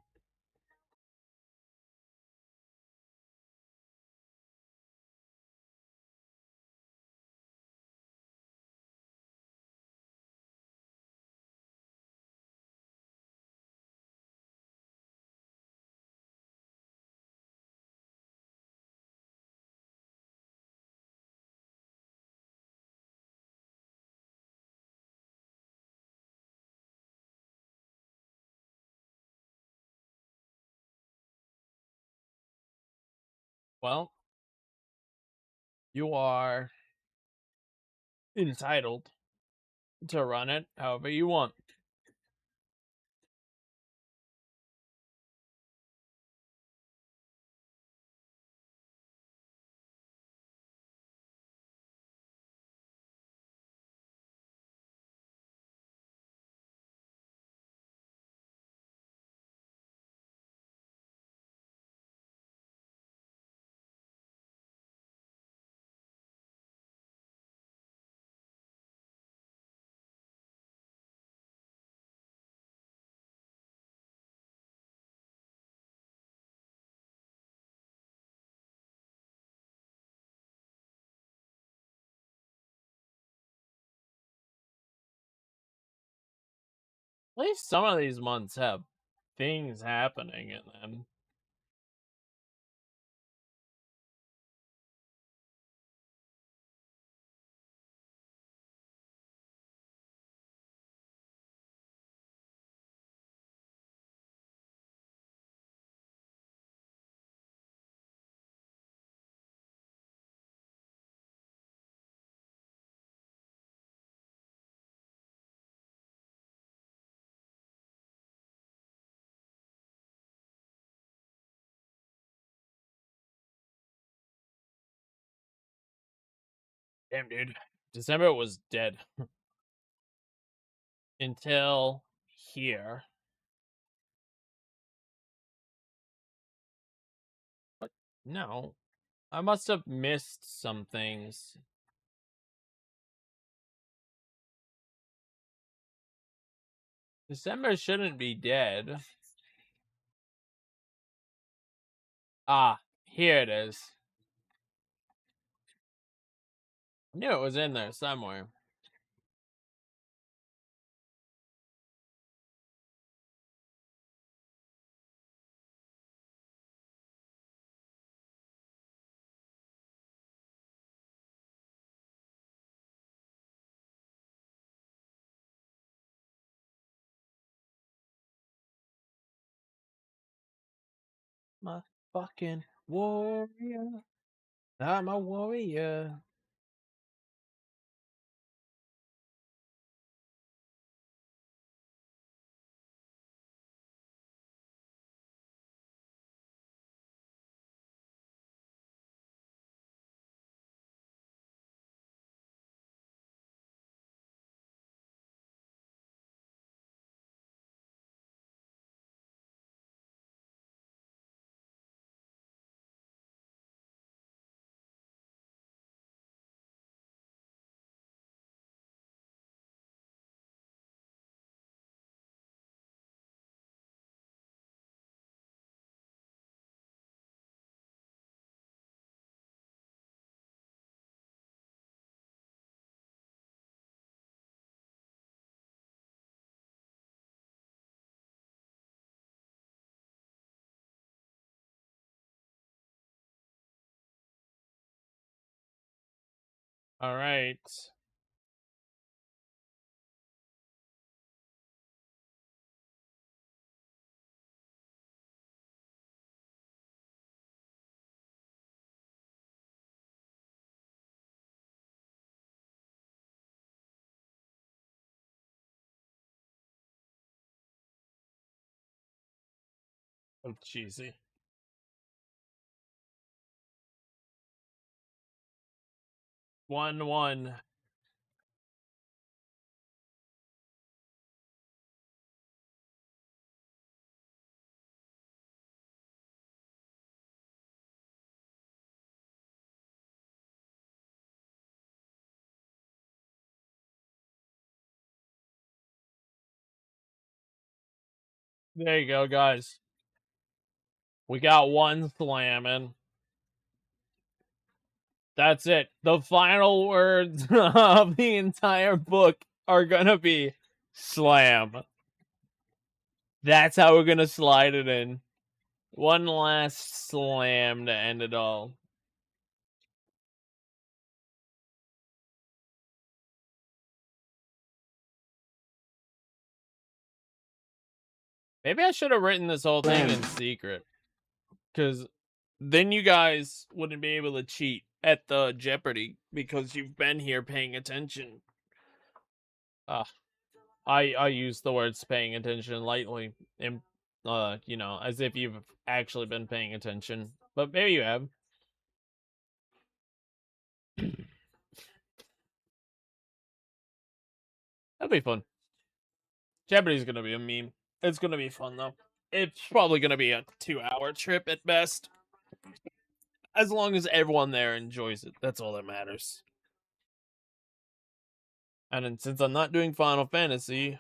Well, you are entitled to run it however you want. At least some of these months have things happening in them. Damn, dude. December was dead. Until here. What? No. I must have missed some things. December shouldn't be dead. Ah, here it is. I knew it was in there somewhere. My fucking warrior. I'm a warrior. All right. Oh, cheesy. One. There you go, guys. We got one slamming. That's it. The final words of the entire book are gonna be slam. That's how we're gonna slide it in. One last slam to end it all. Maybe I should have written this whole thing in secret. Because then you guys wouldn't be able to cheat at the Jeopardy because you've been here paying attention. Uh, I use the words paying attention lightly, and as if you've actually been paying attention. But maybe you have. That'd be fun. Jeopardy's gonna be a meme. It's gonna be fun though. It's probably gonna be a 2-hour trip at best. As long as everyone there enjoys it, that's all that matters. And then since I'm not doing Final Fantasy,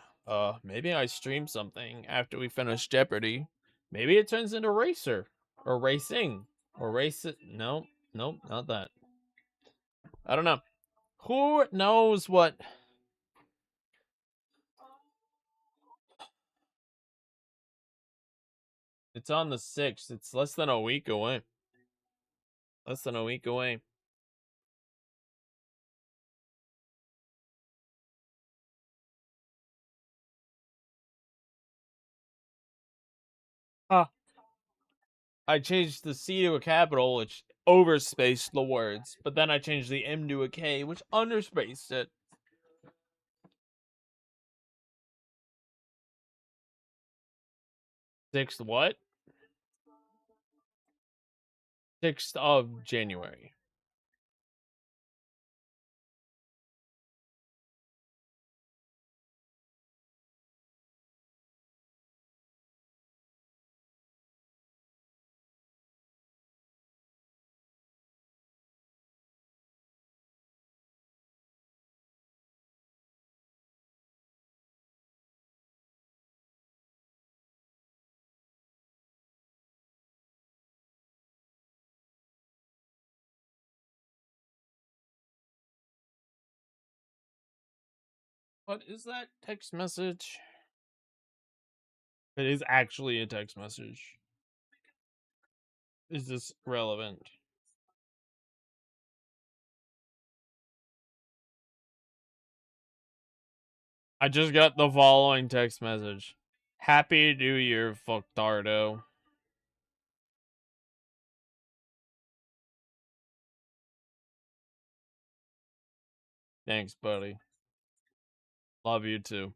maybe I stream something after we finish Jeopardy. Maybe it turns into Racer or Racing or Race it. No, nope, not that. I don't know. Who knows what? It's on the 6th. It's less than a week away. Less than a week away. Huh. I changed the C to a capital, which overspaced the words, but then I changed the M to a K, which underspaced it. 6th what? 6th of January. What is that text message? It is actually a text message. Is this relevant? I just got the following text message. Happy New Year, fucktardo. Thanks, buddy. Love you too.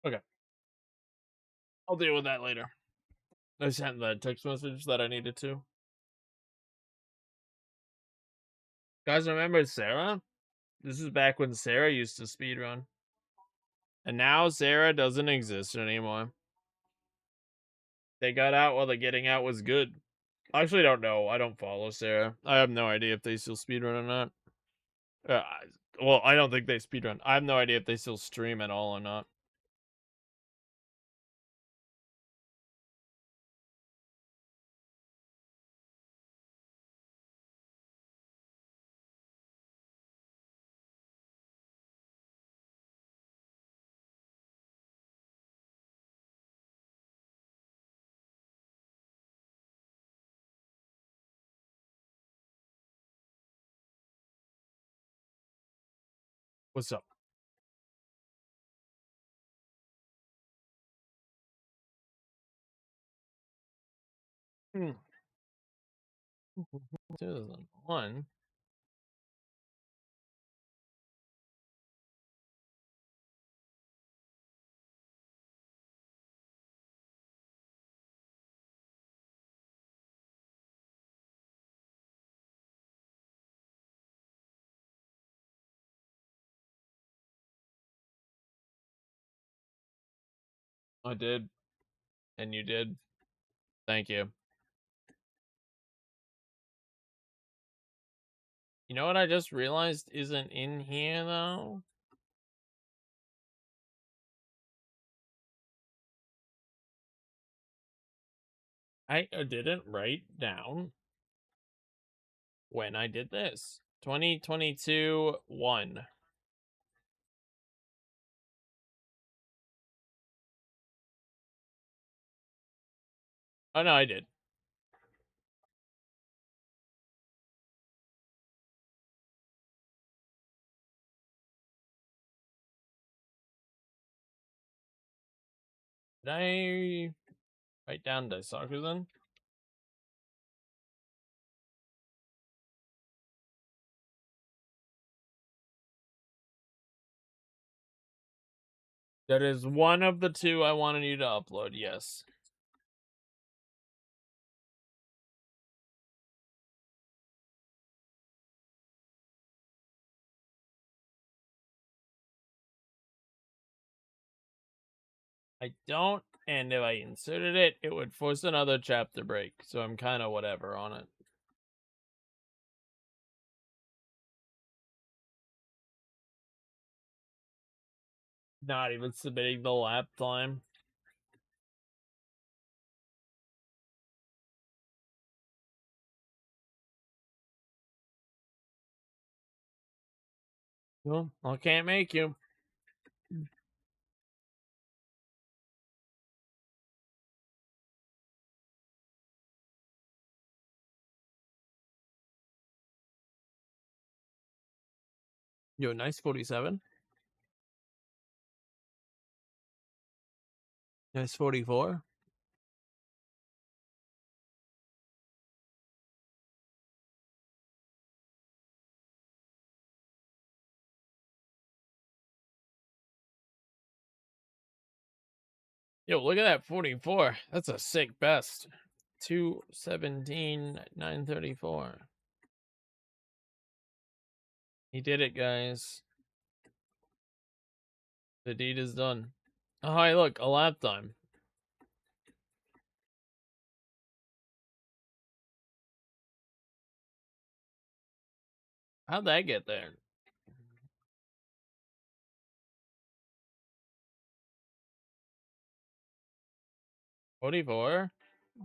Okay. I'll deal with that later. I sent the text message that I needed to. Guys, remember Sarah? This is back when Sarah used to speedrun. And now Sarah doesn't exist anymore. They got out while the getting out was good. I actually don't know. I don't follow Sarah. I have no idea if they still speedrun or not. Uh, well, I don't think they speedrun. I have no idea if they still stream at all or not. What's up? Hmm. 2001. I did, and you did. Thank you. You know what I just realized isn't in here though? I didn't write down when I did this. 2022 1. Oh no, I did. Did I write down Daisaku? That is one of the two I wanted you to upload, yes. I don't, and if I inserted it, it would force another chapter break, so I'm kind of whatever on it. Not even submitting the lap time. Well, I can't make you. Yo, nice 47. Nice 44. Yo, look at that 44. That's a sick best. 217, 934. He did it, guys. The deed is done. Oh, hi, look, a lap time. How'd that get there? $44,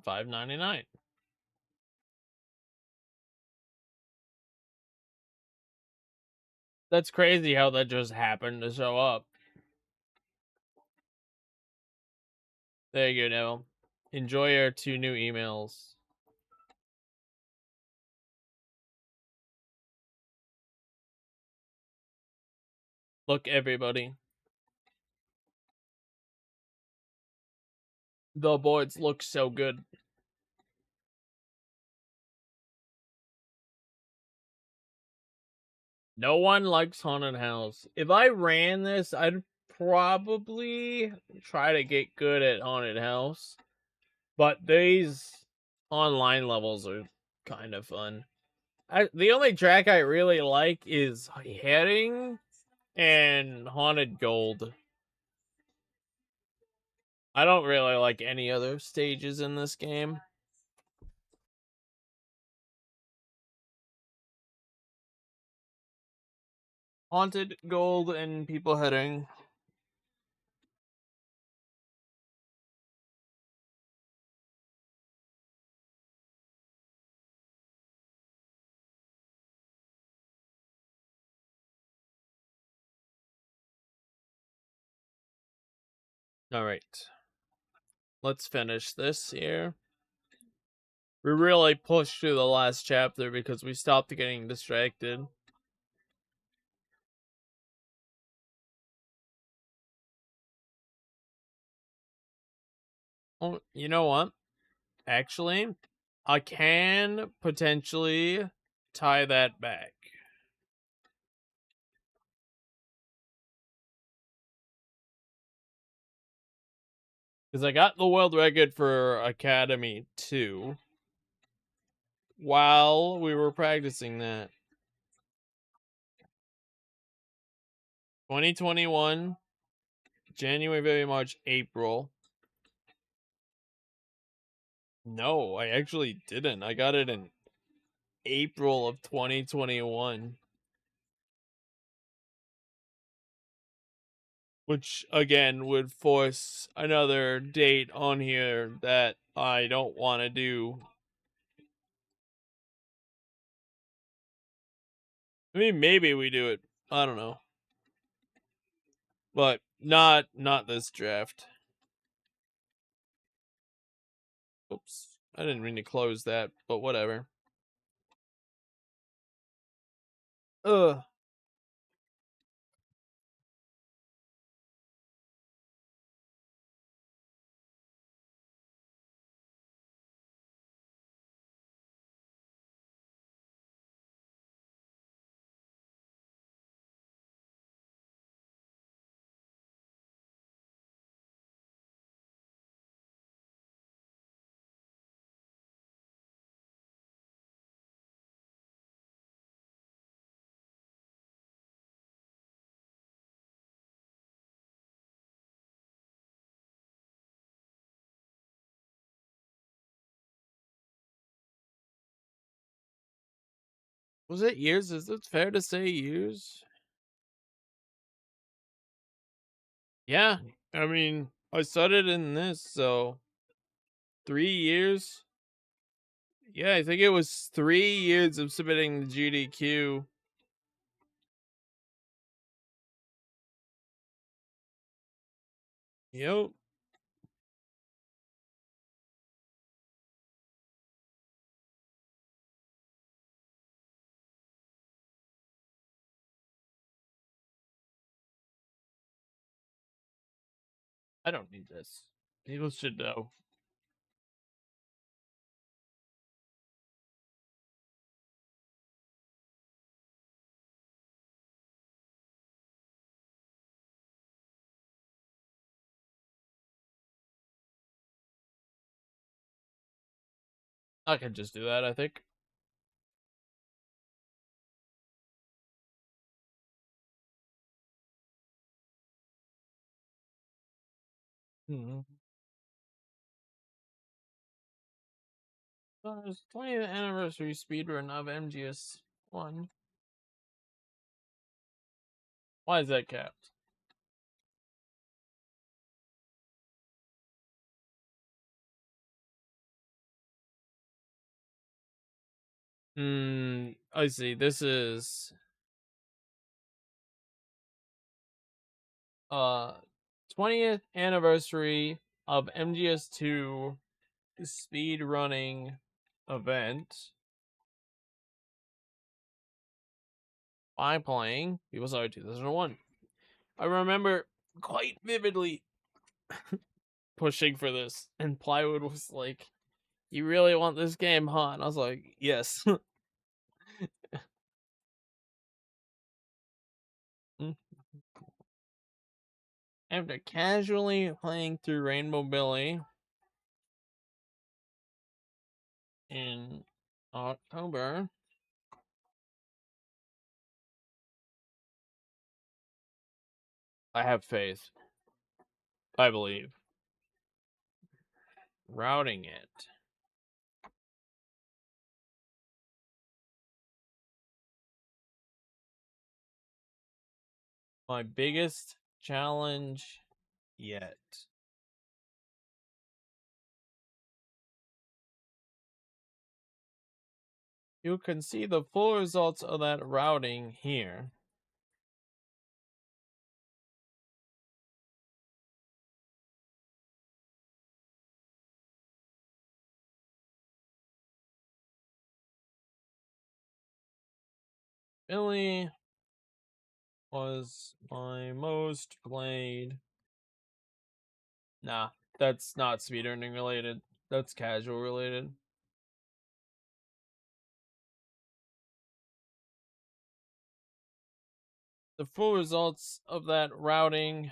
$5.99. That's crazy how that just happened to show up. There you go, Neville. Enjoy your 2 new emails. Look, everybody. The boards look so good. No one likes Haunted House. If I ran this, I'd probably try to get good at Haunted House. But these online levels are kind of fun. The only track I really like is Heading and Haunted Gold. I don't really like any other stages in this game. Haunted Gold and People Heading. All right. Let's finish this here. We really pushed through the last chapter because we stopped getting distracted. Oh, you know what? Actually, I can potentially tie that back. Because I got the world record for Academy 2 while we were practicing that. 2021, January, February, March, April. No, I actually didn't. I got it in April of 2021. Which, again, would force another date on here that I don't want to do. I mean, maybe we do it. I don't know. But not this draft. Oops. I didn't mean to close that, but whatever. Ugh. Was it years? Is it fair to say years? Yeah. I mean, I started in this, so 3 years. Yeah, I think it was 3 years of submitting the GDQ. Yep. I don't need this. People should know. I can just do that, I think. Hmm. It's 20th anniversary speedrun of MGS1. Why is that capped? I see. This is uh 20th anniversary of MGS2 speed running event by playing People's Star 2001. I remember quite vividly pushing for this, and Plywood was like, "You really want this game, huh?" And I was like, "Yes." After casually playing through Rainbow Billy in October, I have faith. I believe. Routing it. My biggest challenge yet. You can see the full results of that routing here. Billy was my most played. Nah, That's not speedrunning related. That's casual related. The full results of that routing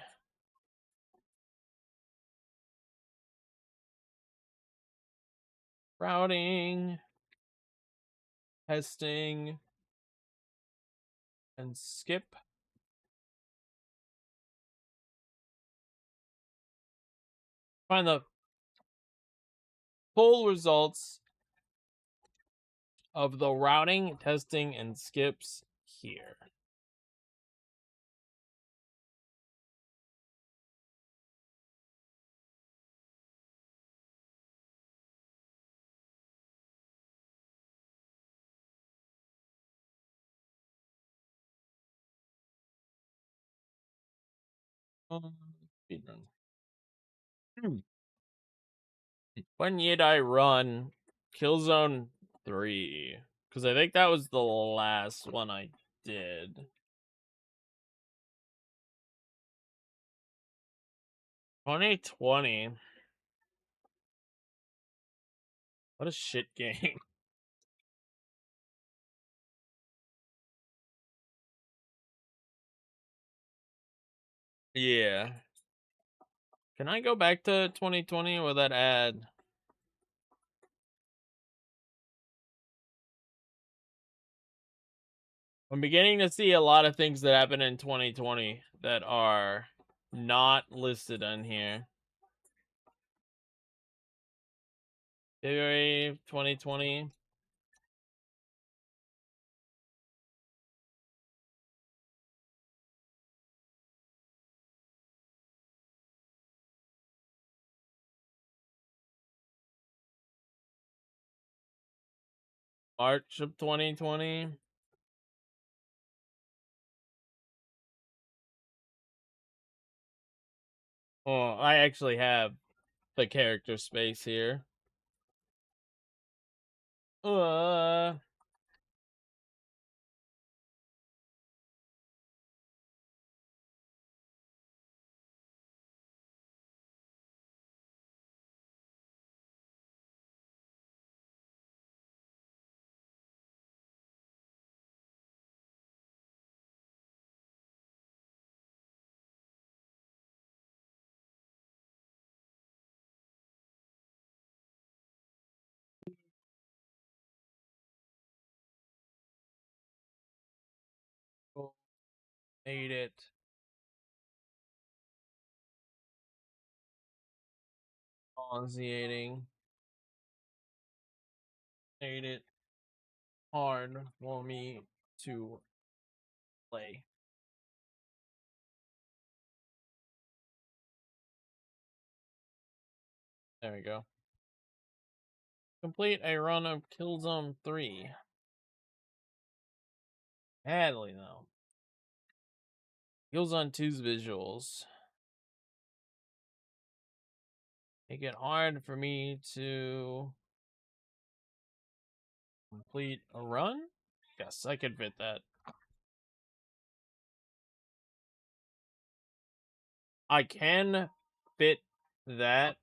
testing, and skip. Find the full results of the routing, testing, and skips here. Speedrun. When did I run Killzone 3? Because I think that was the last one I did. 2020. What a shit game. Yeah. Can I go back to 2020 with that ad? I'm beginning to see a lot of things that happened in 2020 that are not listed on here. February 2020. March of 2020. Oh, I actually have the character space here. Uh, made it. Nauseating. Made it hard for me to play. There we go. Complete a run of Killzone 3. Badly, though. Killzone 2's visuals make it hard for me to complete a run? Yes, I could fit that. I can fit that.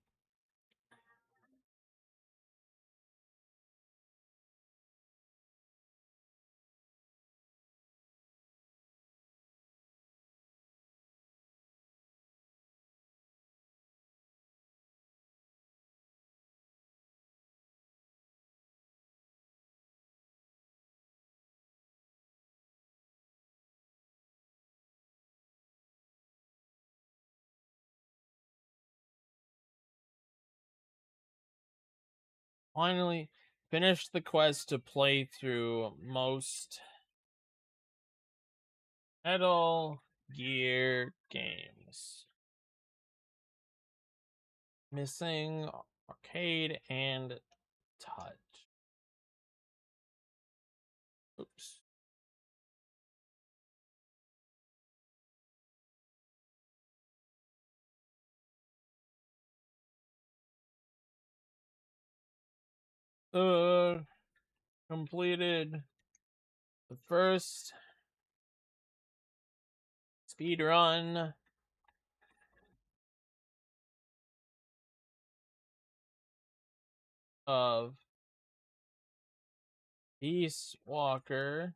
Finally, finished the quest to play through most Metal Gear games. Missing arcade and touch. Oops. Completed the first speed run of Peace Walker,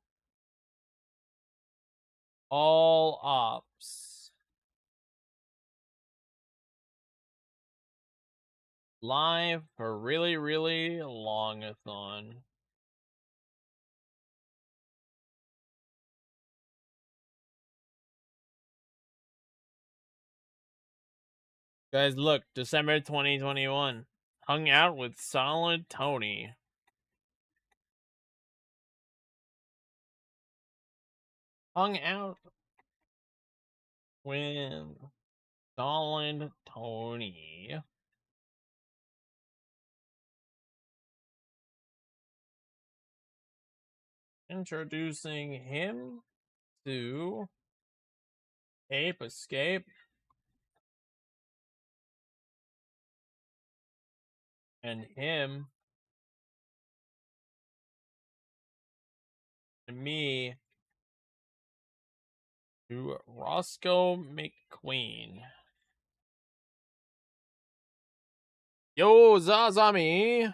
all ops, live for really, really long-a-thon. Guys, look, December 2021. Hung out with Solid Tony. Hung out with Solid Tony. Introducing him to Ape Escape and him and me to Roscoe McQueen. Yo, Zazami!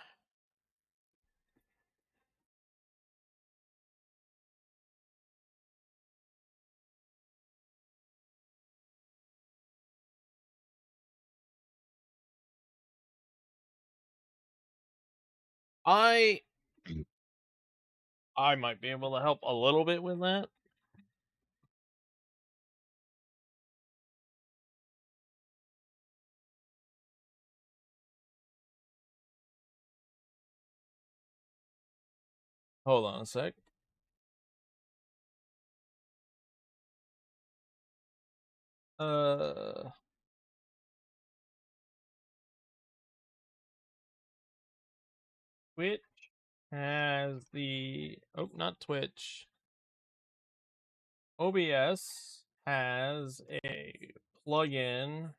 I might be able to help a little bit with that. Hold on a sec. Twitch has the not Twitch. OBS has a plugin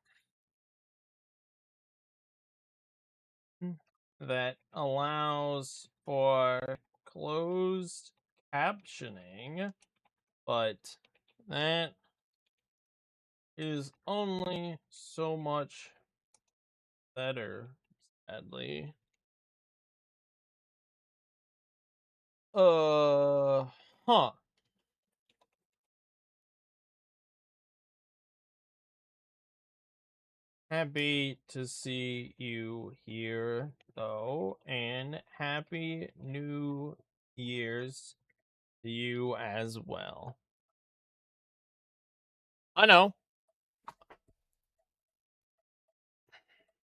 that allows for closed captioning, but that is only so much better, sadly. Huh. Happy to see you here, though, and Happy New Year's to you as well. I know.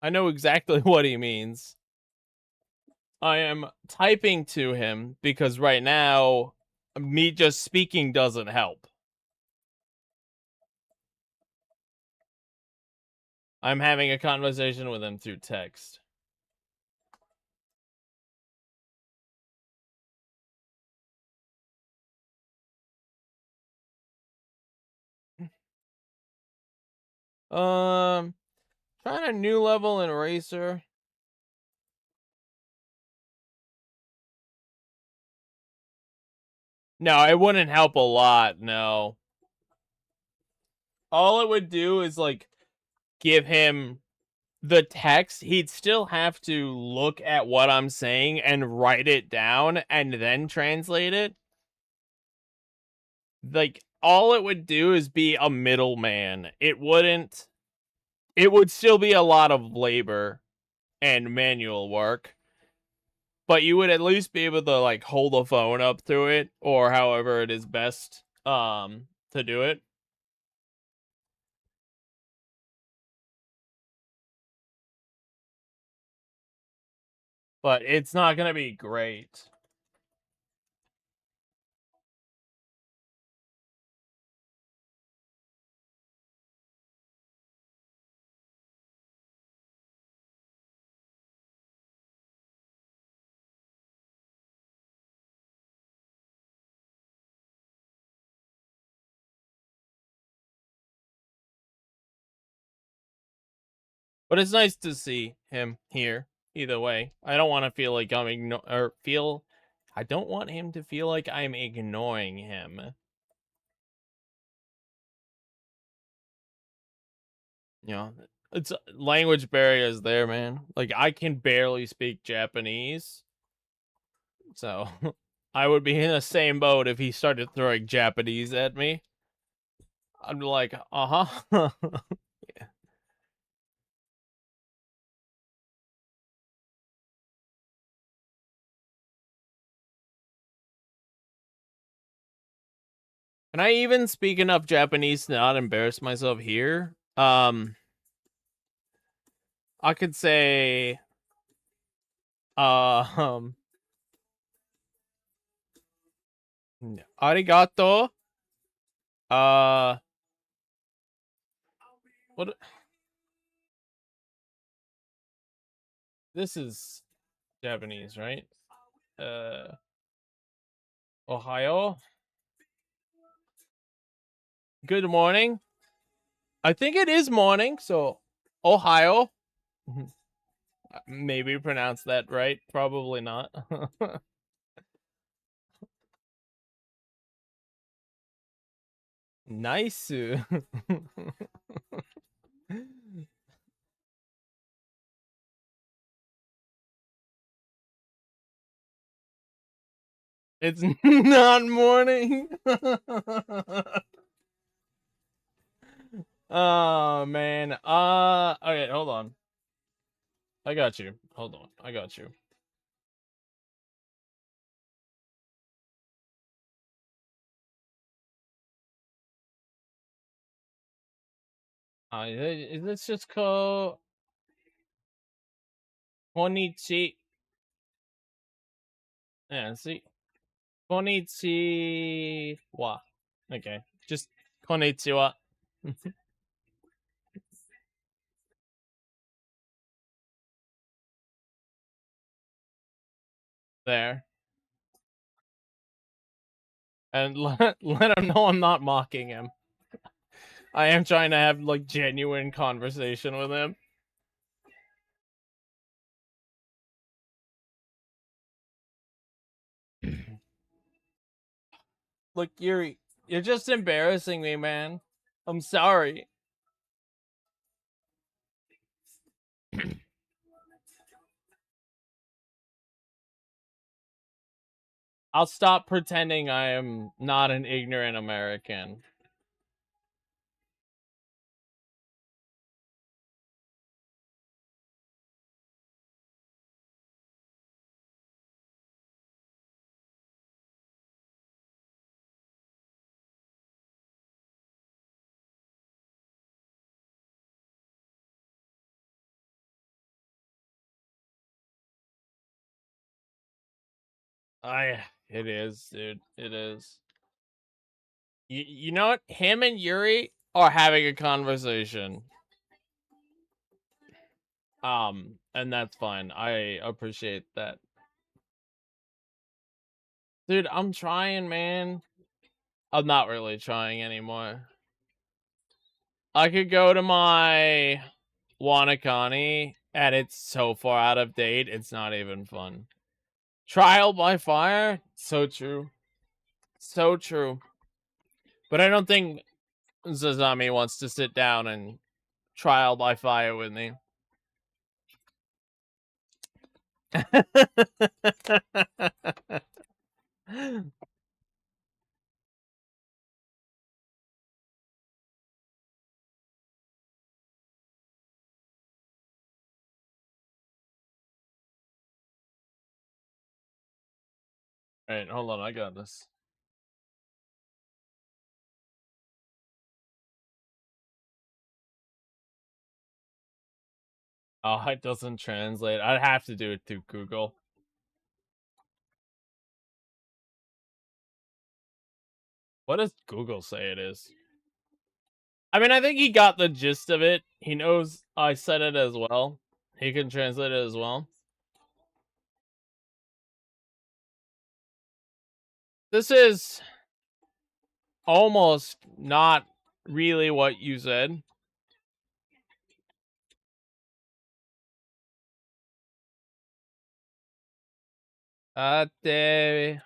I know exactly what he means. I am typing to him because right now, me just speaking doesn't help. I'm having a conversation with him through text. Trying a new level in Racer. No, it wouldn't help a lot, no. All it would do is, like, give him the text. He'd still have to look at what I'm saying and write it down and then translate it. Like, all it would do is be a middleman. It would still be a lot of labor and manual work, but you would at least be able to, like, hold a phone up to it, or however it is best to do it. But it's not gonna be great. But it's nice to see him here. Either way, I don't want to feel like I don't want him to feel like I'm ignoring him. You know, It's language barriers there, man. Like I can barely speak Japanese. So I would be in the same boat if he started throwing Japanese at me. I'd be like, uh-huh. Yeah. Can I even speak enough Japanese to not embarrass myself here? I could say um arigato. Uh what this is Japanese, right? Uh Ohio. Good morning. I think it is morning, so Ohio. Maybe pronounce that right. Probably not. Nice. It's not morning. Oh man. Okay, hold on. I got you. Hold on. I got you. Let's just call Konichi. Yeah, see. Konnichiwa. Okay. Just konnichiwa. There. And let him know I'm not mocking him. I am trying to have like genuine conversation with him. Look, Yuri, you're just embarrassing me, man. I'm sorry. I'll stop pretending I am not an ignorant American. It is, dude. It is. You know what? Him and Yuri are having a conversation. And that's fine. I appreciate that. Dude, I'm trying, man. I'm not really trying anymore. I could go to my Wanakani and it's so far out of date, it's not even fun. Trial by fire? So true. So true. But I don't think Zazami wants to sit down and trial by fire with me. Alright, hold on, I got this. Oh, it doesn't translate. I'd have to do it through Google. What does Google say it is? I mean, I think he got the gist of it. He knows I said it as well. He can translate it as well. This is almost not really what you said. Ate,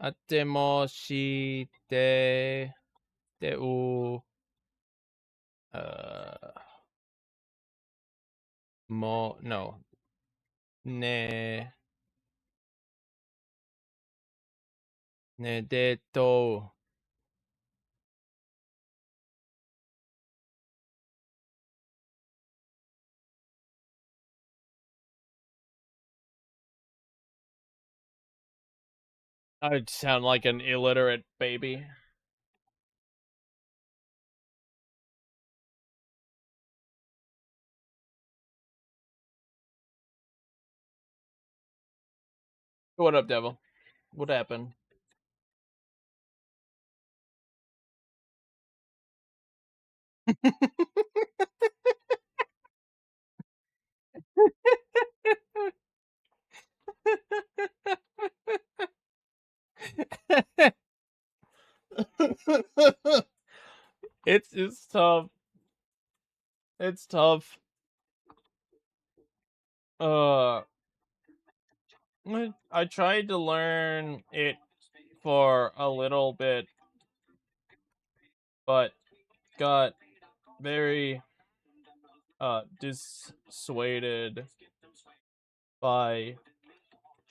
atemoshite, teu, uh, No. Ne. Ne detto. I sound like an illiterate baby. What up, devil? What happened? It's tough. It's tough. Uh, I tried to learn it for a little bit, but got very dissuaded by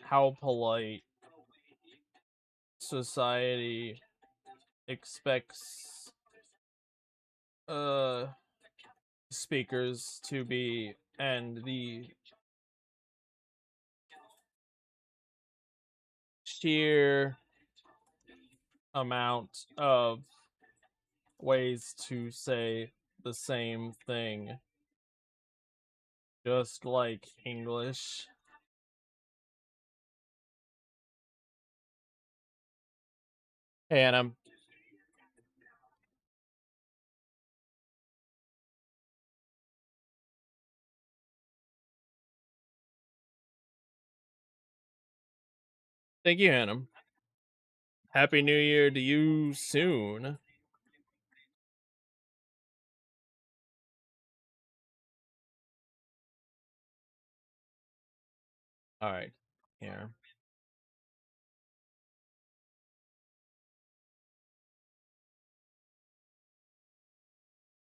how polite society expects uh speakers to be, and the sheer amount of ways to say the same thing, just like English. Hey, Adam. Thank you, Adam. Happy New Year to you soon. All right, here.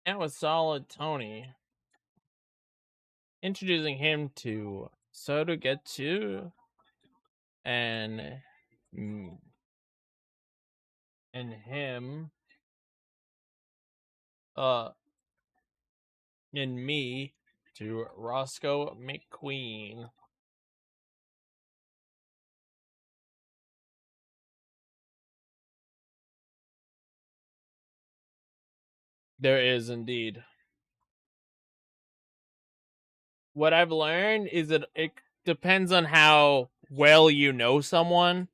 That was solid, Tony. Introducing him to Sotogetsu and mm, and him uh and me to Roscoe McQueen. There is indeed. What I've learned is that it depends on how well you know someone.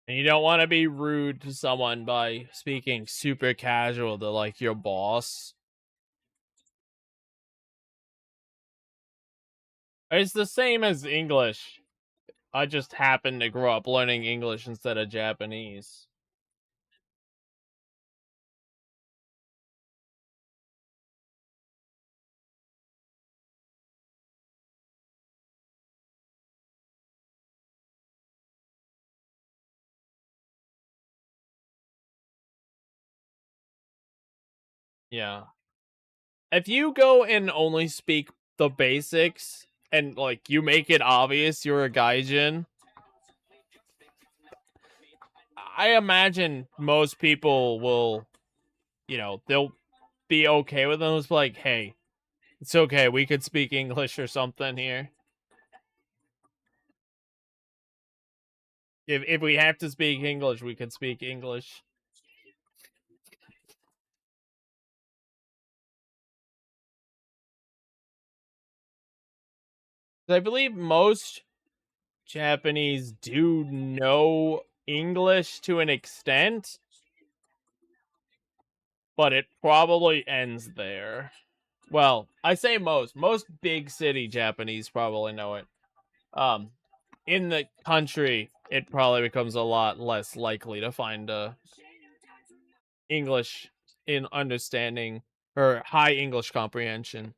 And you don't want to be rude to someone by speaking super casual to like your boss. It's the same as English. I just happened to grow up learning English instead of Japanese. Yeah. If you go and only speak the basics and like you make it obvious you're a gaijin, I imagine most people will, they'll be okay with them. It's like, hey, it's okay. We could speak English or something here. If we have to speak English, we could speak English. I believe most Japanese do know English to an extent, but it probably ends there. Well, I say most. Most big city Japanese probably know it. Um, in the country, it probably becomes a lot less likely to find English in understanding or high English comprehension.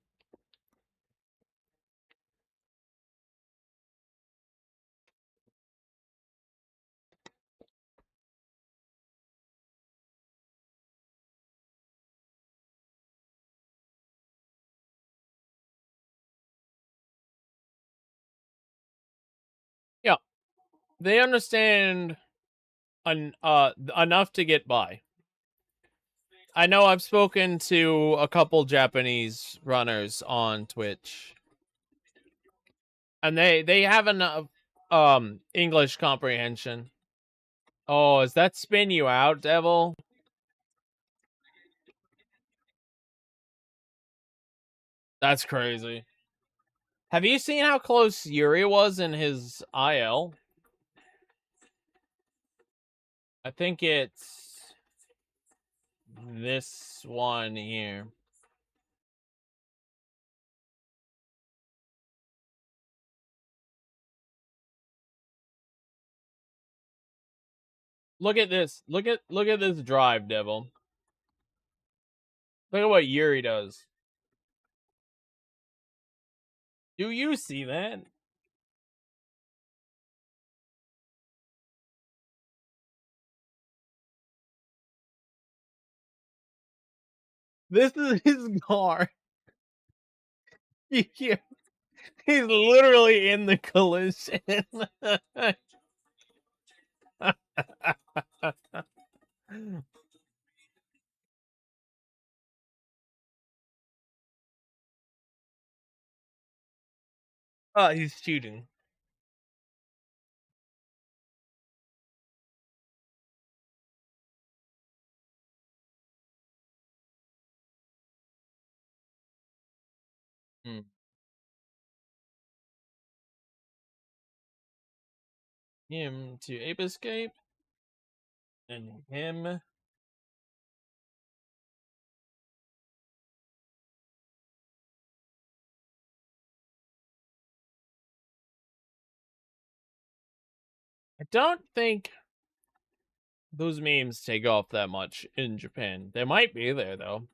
They understand enough to get by. I know I've spoken to a couple Japanese runners on Twitch, and they have enough English comprehension. Oh, is that spin you out, Devil? That's crazy. Have you seen how close Yuri was in his IL? I think it's this one here. Look at this. Look at this drive, Devil. Look at what Yuri does. Do you see that? This is his car. Yeah, he's literally in the collision. Oh, he's shooting. Hmm. Him to ape escape, and him. I don't think those memes take off that much in Japan. They might be there though.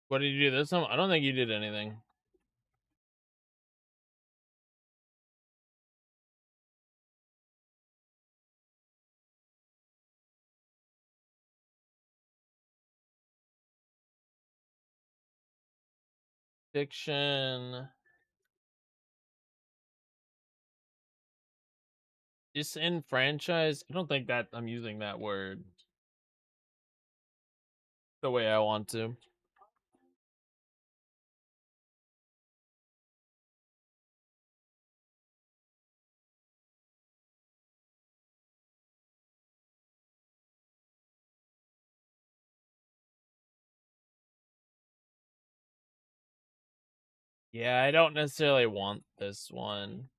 What did you do this time? I don't think you did anything. Fiction. Disenfranchised. I don't think that I'm using that word the way I want to. Yeah, I don't necessarily want this one.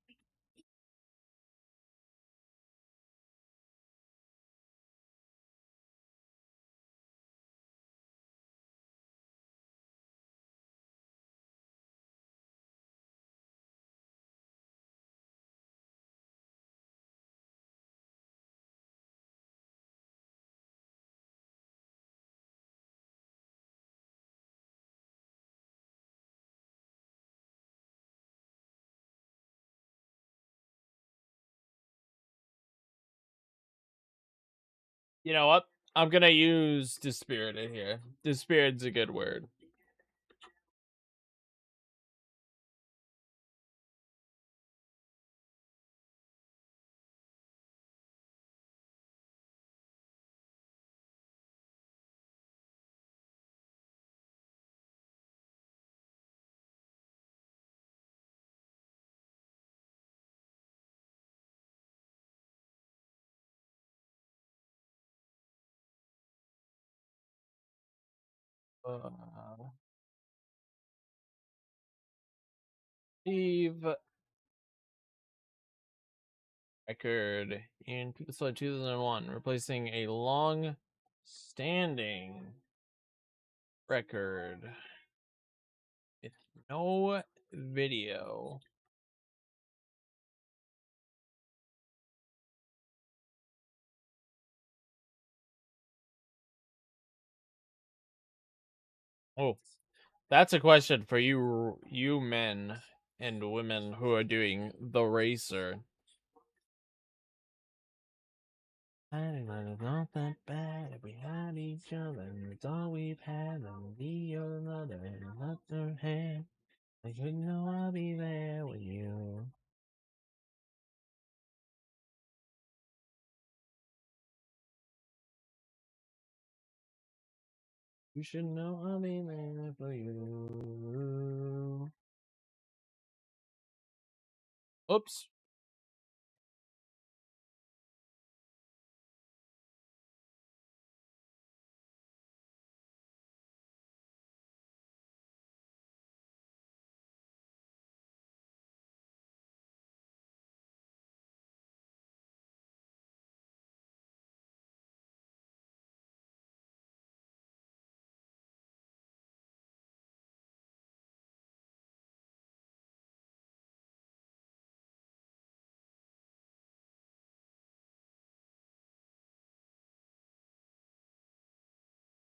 You know what? I'm gonna use dispirited here. Dispirited's a good word. Uh, Steve record in 2001, replacing a long-standing record with no video. Oh, that's a question for you men and women who are doing the racer. It's not that bad if we had each other. It's all we've had, and be your mother and left her hand. I should know I'll be there with you. You should know I'll be there for you. Oops.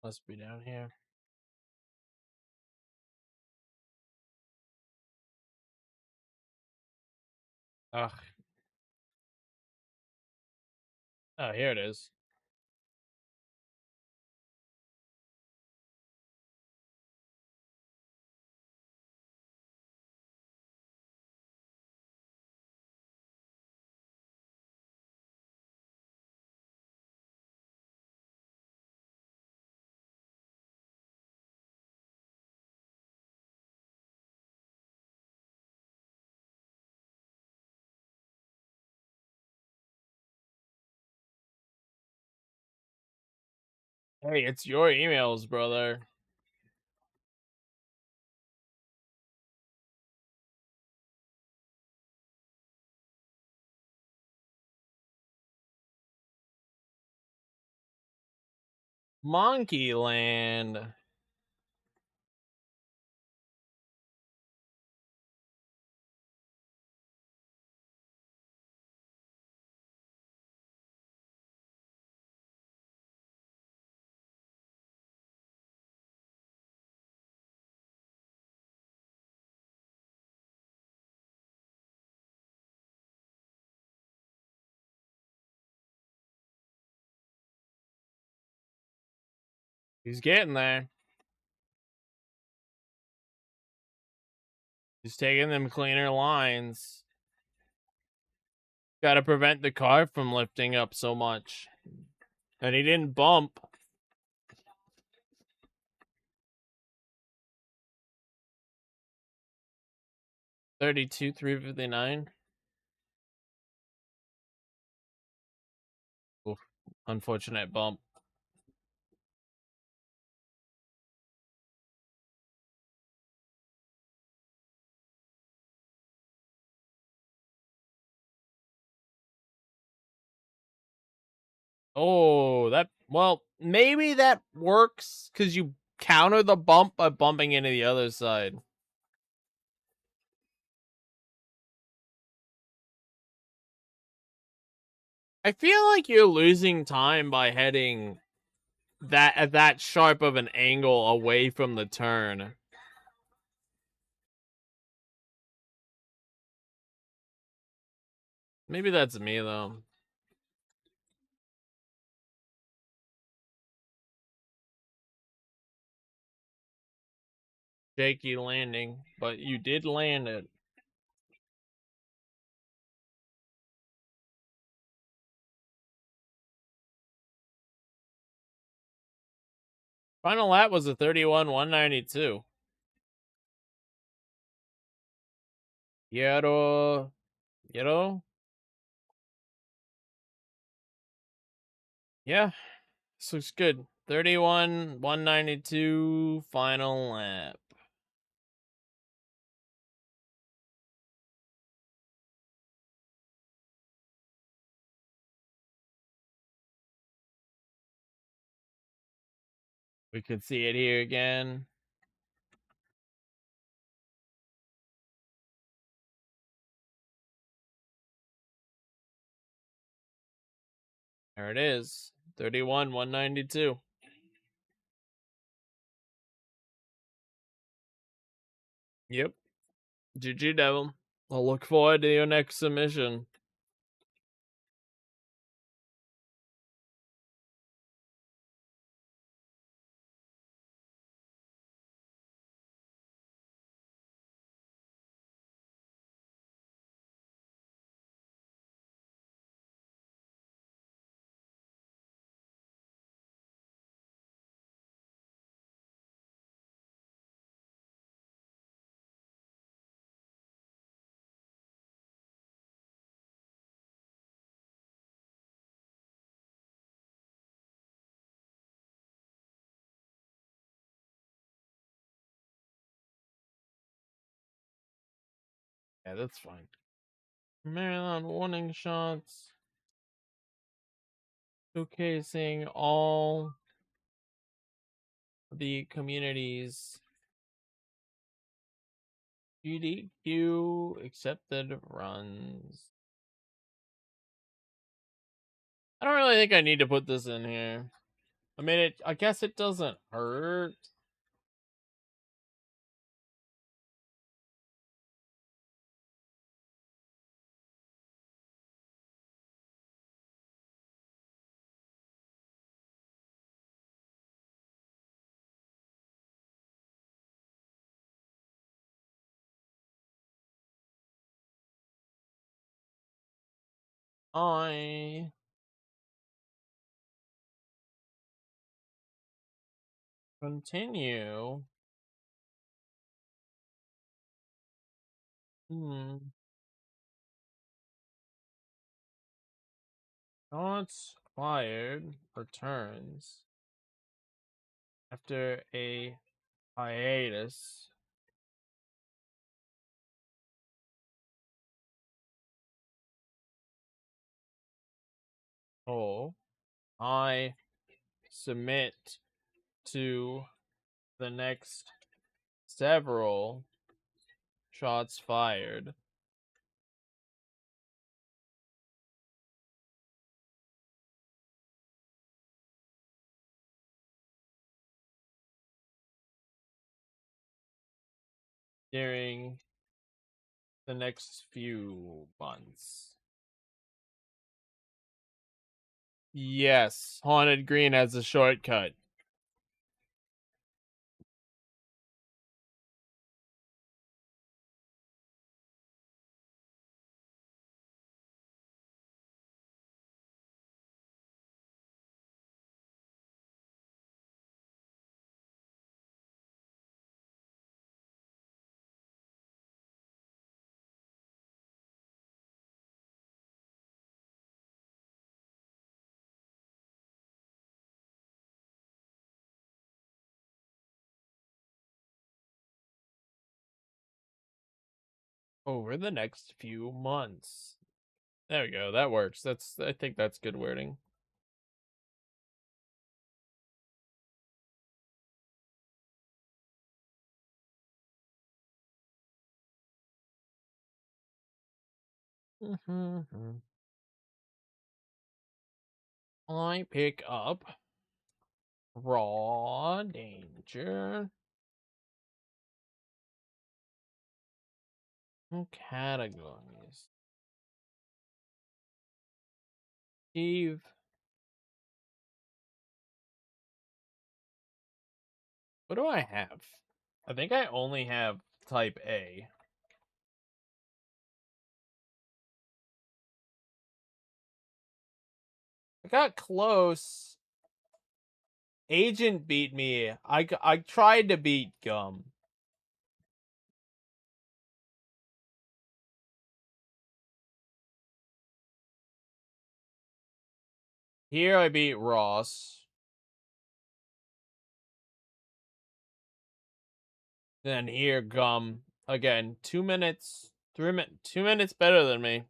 Must be down here. Ugh. Oh, here it is. Hey, it's your emails, brother. Monkey Land. He's getting there. He's taking them cleaner lines. Gotta prevent the car from lifting up so much. And he didn't bump. 32, 359. Oof. Unfortunate bump. Oh, well, maybe that works because you counter the bump by bumping into the other side. I feel like you're losing time by heading that at that sharp of an angle away from the turn. Maybe that's me though. Shaky landing, but you did land it. Final lap was a 31-192. Quiero, quiero. Yeah, this looks good. 31-192 final lap. We could see it here again. There it is. 31-192. Yep. GG, Devil. I'll look forward to your next submission. Yeah, that's fine. Marathon warning shots. Showcasing all the communities. GDQ accepted runs. I don't really think I need to put this in here. I mean, I guess it doesn't hurt. I continue. Shots fired returns after a hiatus. Oh, I submit to the next several shots fired. During the next few months. Yes, Haunted Green has a shortcut. Over the next few months. There we go. That works. I think that's good wording. I pick up Raw Danger. Categories. Steve. What do I have? I think I only have type A. I got close. Agent beat me. I tried to beat Gum. Here I beat Ross. Then here Gum. Again, 2 minutes, 3 minutes, 2 minutes better than me.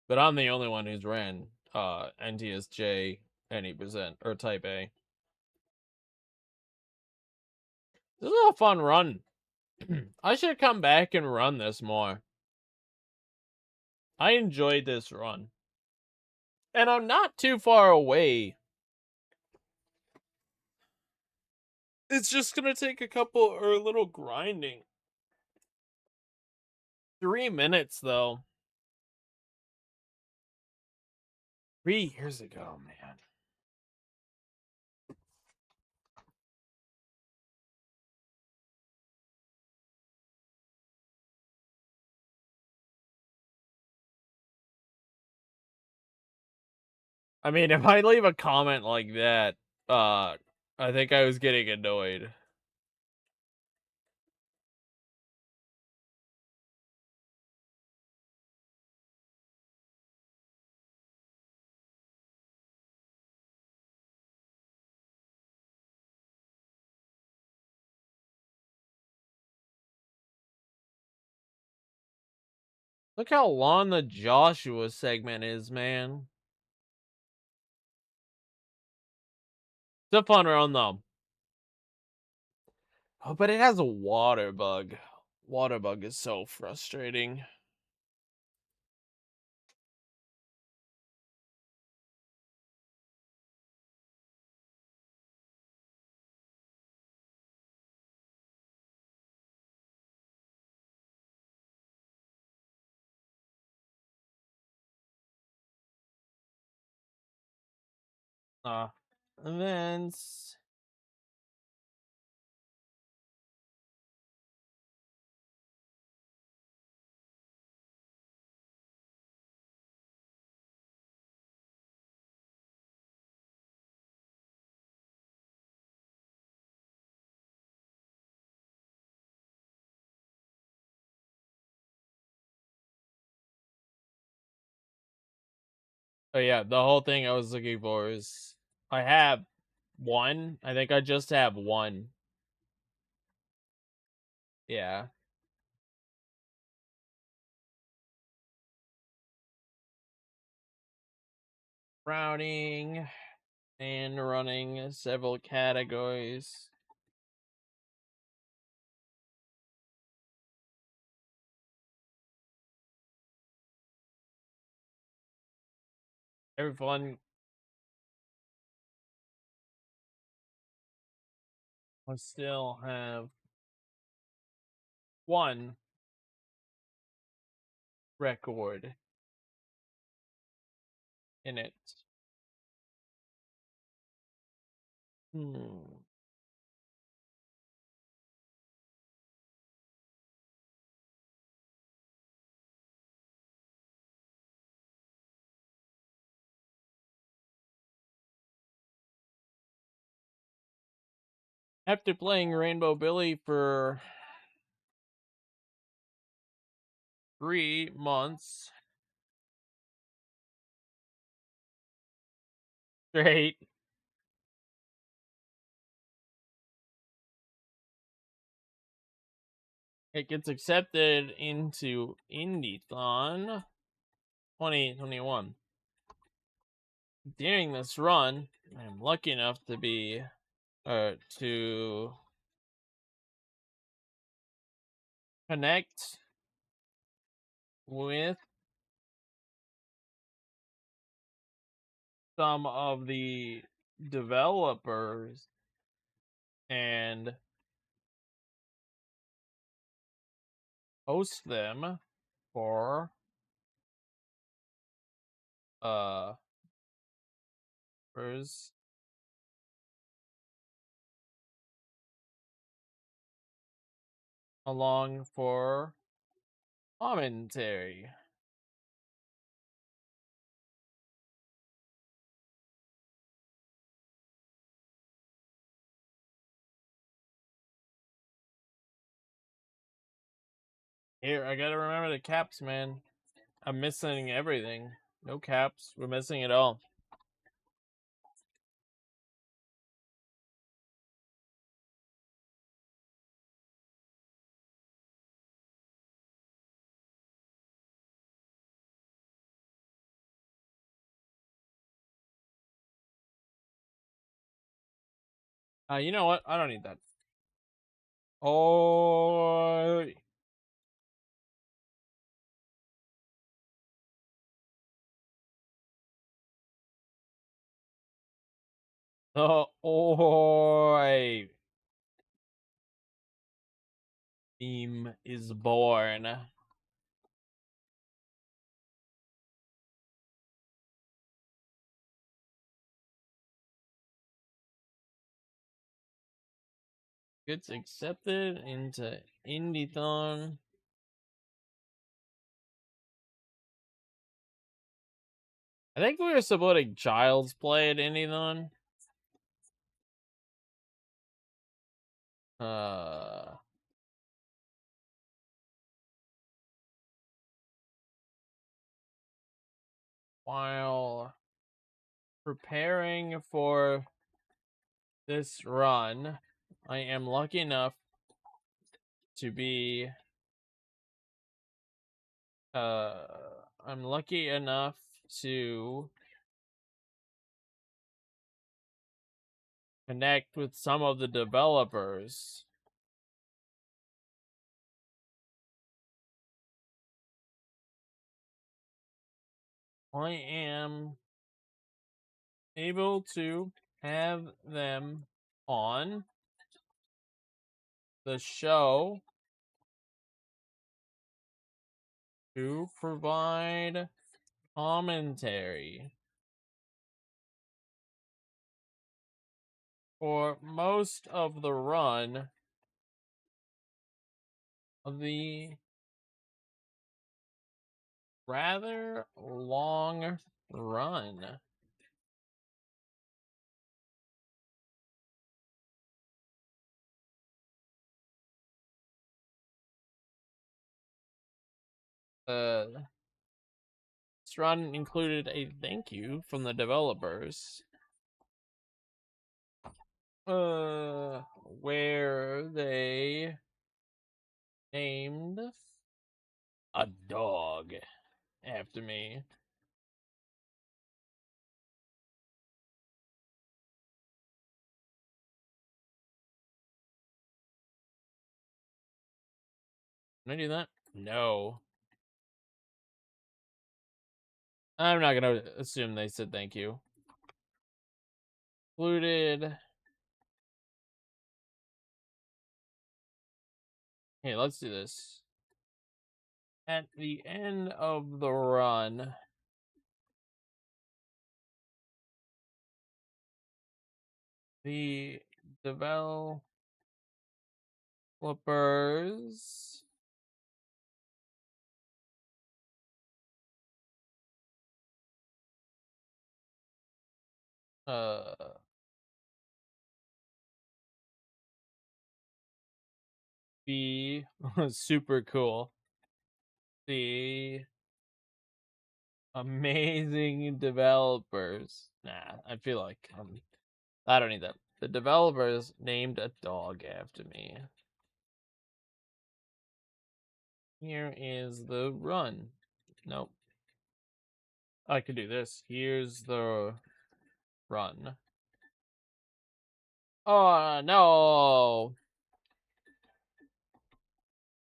But I'm the only one who's ran NTSJ any percent or type A. This is a fun run. I should come back and run this more. I enjoyed this run. And I'm not too far away. It's just gonna take a couple or a little grinding. 3 minutes though. 3 years ago, man. I mean, if I leave a comment like that, I think I was getting annoyed. Look how long the Joshua segment is, man. It's a fun run though. Oh, but it has a water bug. Water bug is so frustrating. Events. Oh yeah, the whole thing I was looking for is I have one. I think I just have one. Yeah. Routing and running several categories. Everyone will still have one record in it. Hmm. After playing Rainbow Billy for 3 months straight, it gets accepted into IndieThon 2021. During this run, I'm lucky enough to be to connect with some of the developers and host them for uh where's along for commentary. Here, I gotta remember the caps, man. I'm missing everything. No caps. We're missing it all. You know what? I don't need that. Oh, oh, meme is born. Gets accepted into Indie-thon. I think we were supporting Child's Play at Indie-thon. While preparing for this run, I am lucky enough to be I'm lucky enough to connect with some of the developers. I am able to have them on the show to provide commentary for most of the run of the rather long run. This run included a thank you from the developers. Where they named a dog after me. Can I do that? No. I'm not gonna assume they said thank you. Included. Hey, let's do this. At the end of the run, the developers be super cool. The amazing developers. Nah, I feel like I don't need that. The developers named a dog after me. Here is the run. Nope. I could do this. Here's the run. Oh, no.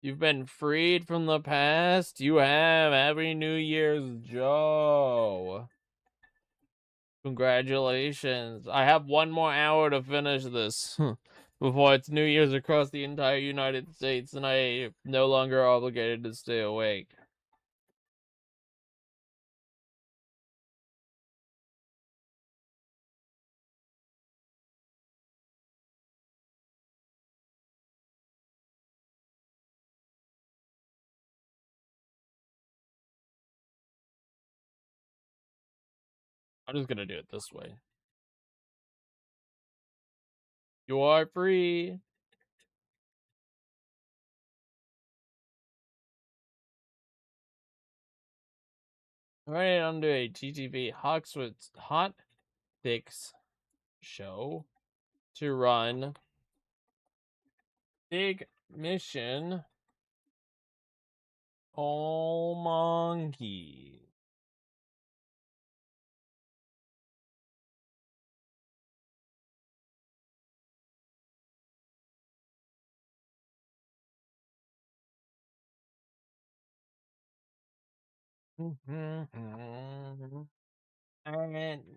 You've been freed from the past. You have. Happy New Year's, Joe. Congratulations. I have one more hour to finish this before it's New Year's across the entire United States, and I am no longer obligated to stay awake. I'm just gonna do it this way. You are free. Right under a TTV Hawkswood's Hot Fix show to run Big Mission All Monkey. At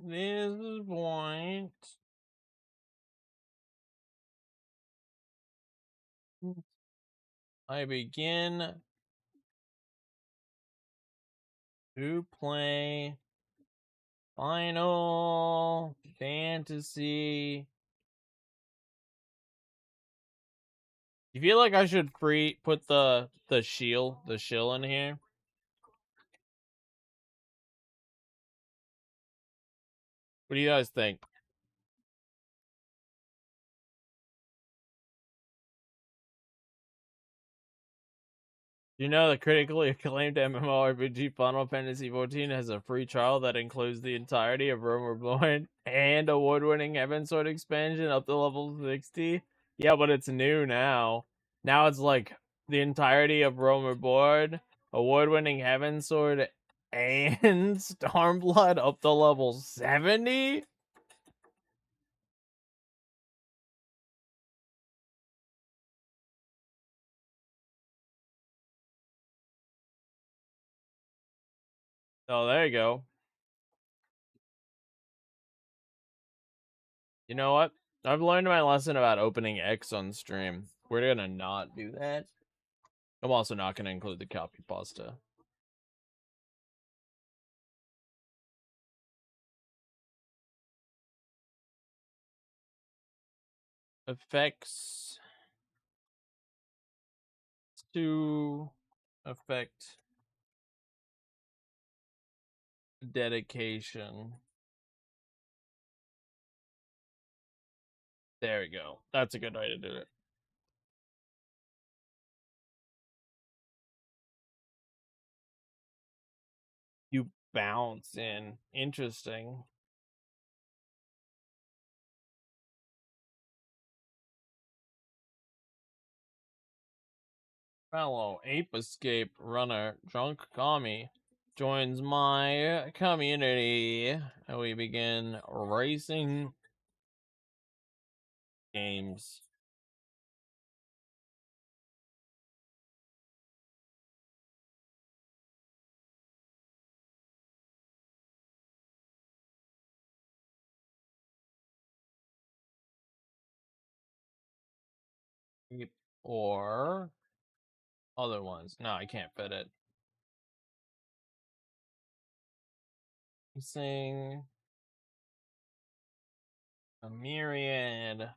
this point, I begin to play Final Fantasy. You feel like I should put the shill in here? What do you guys think? You know the critically acclaimed MMORPG Final Fantasy XIV has a free trial that includes the entirety of Rome Reborn and award-winning Heavensward expansion up to level 60? Yeah, but it's new now. Now it's like the entirety of Rome Reborn, award-winning Heavensward, and Stormblood up to level 70? Oh, there you go. You know what? I've learned my lesson about opening X on stream. We're gonna not do that. I'm also not gonna include the copy pasta. Effects to affect dedication. There we go. That's a good way to do it. You bounce in. Interesting. Fellow Ape Escape runner Drunk Kami joins my community. And we begin racing games. Or other ones. No, I can't fit it. Sing a myriad.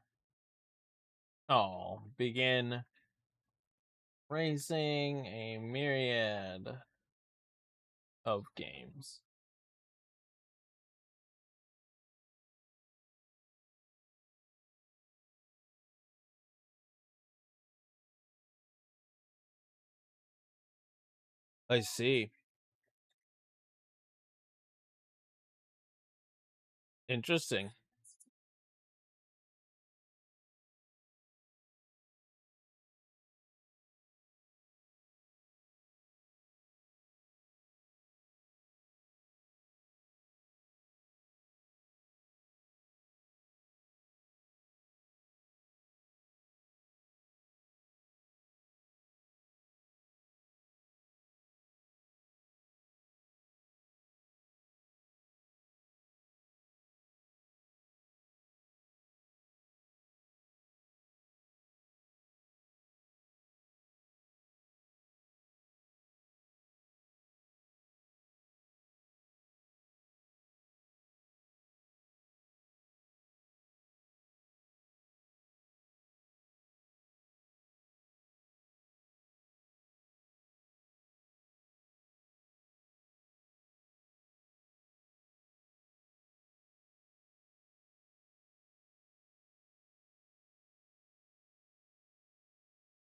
Oh, begin racing a myriad of games. I see. Interesting.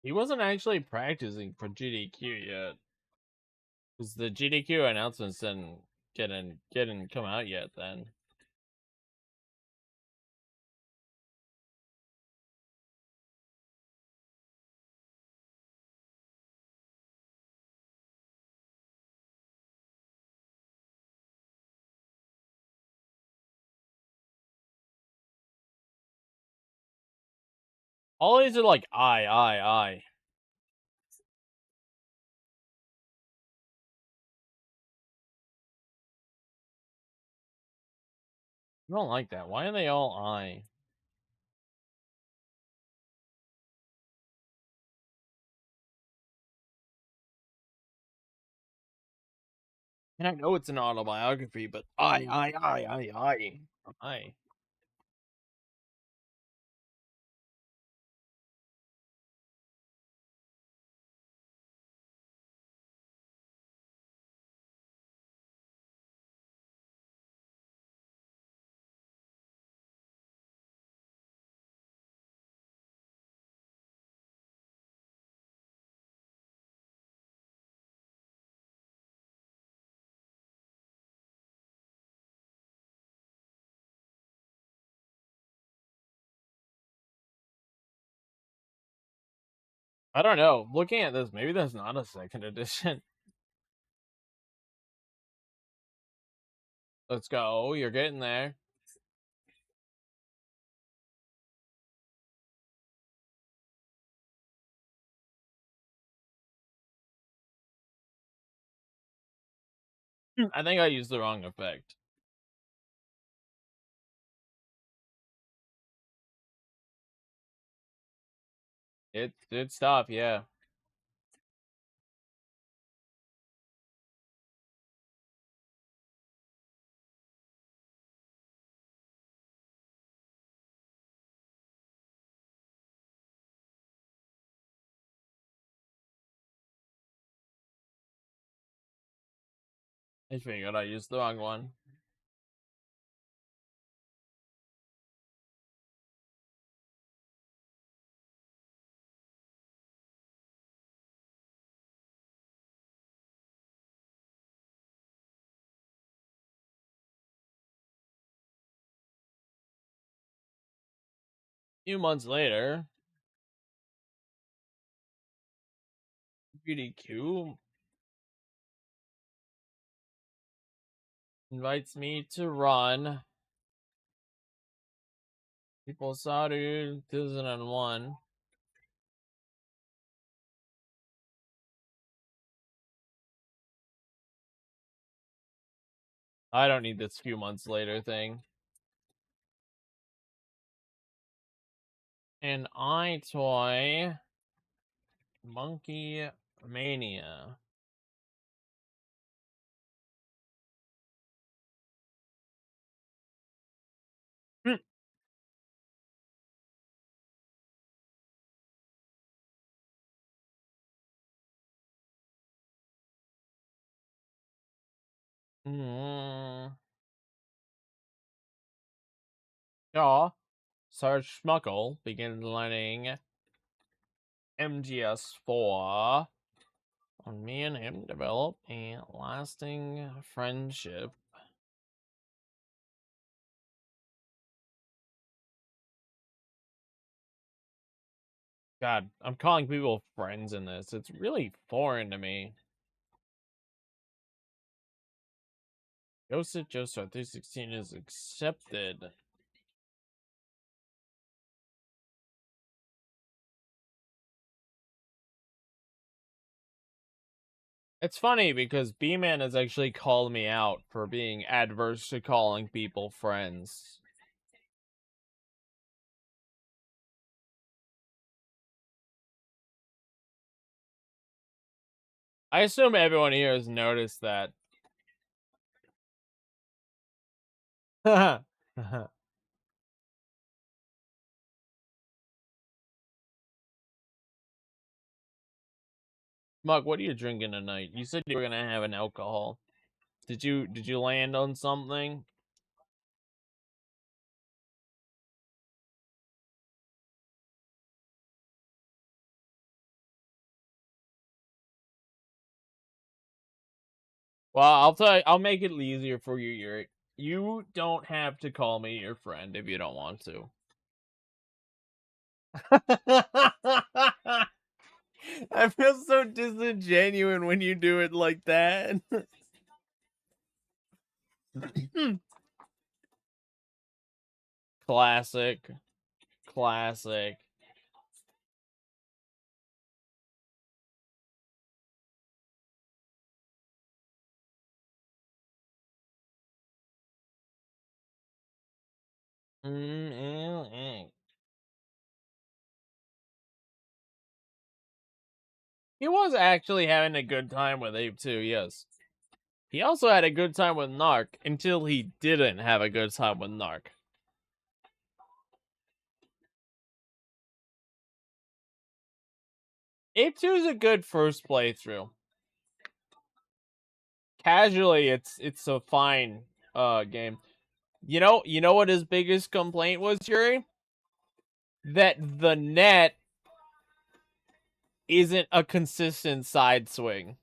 He wasn't actually practicing for GDQ yet. Because the GDQ announcements didn't come out yet then. All these are like I. I don't like that. Why are they all I? And I know it's an autobiography, but I. I don't know. Looking at this, maybe there's not a second edition. Let's go. You're getting there. I think I used the wrong effect. It's tough, yeah. I figured I used the wrong one. A few months later, BDQ invites me to run People Saudi 2001. I don't need this few months later thing. And I toy Monkey Mania. Mm. Yeah. Sarge Schmuckle begins learning MGS4. And me and him develop a lasting friendship. God, I'm calling people friends in this. It's really foreign to me. Joseph Joestar 316 is accepted. It's funny because B-Man has actually called me out for being adverse to calling people friends. I assume everyone here has noticed that. Mug, what are you drinking tonight? You said you were gonna have an alcohol. Did you land on something? Well, I'll tell you, I'll make it easier for you, Yuri. You don't have to call me your friend if you don't want to. I feel so disingenuous when you do it like that. Classic. Classic. He was actually having a good time with Abe too, yes. He also had a good time with Narc until he didn't have a good time with Narc. Ape 2 is a good first playthrough. Casually, it's a fine game. You know what his biggest complaint was, Yuri? That the net isn't a consistent side swing.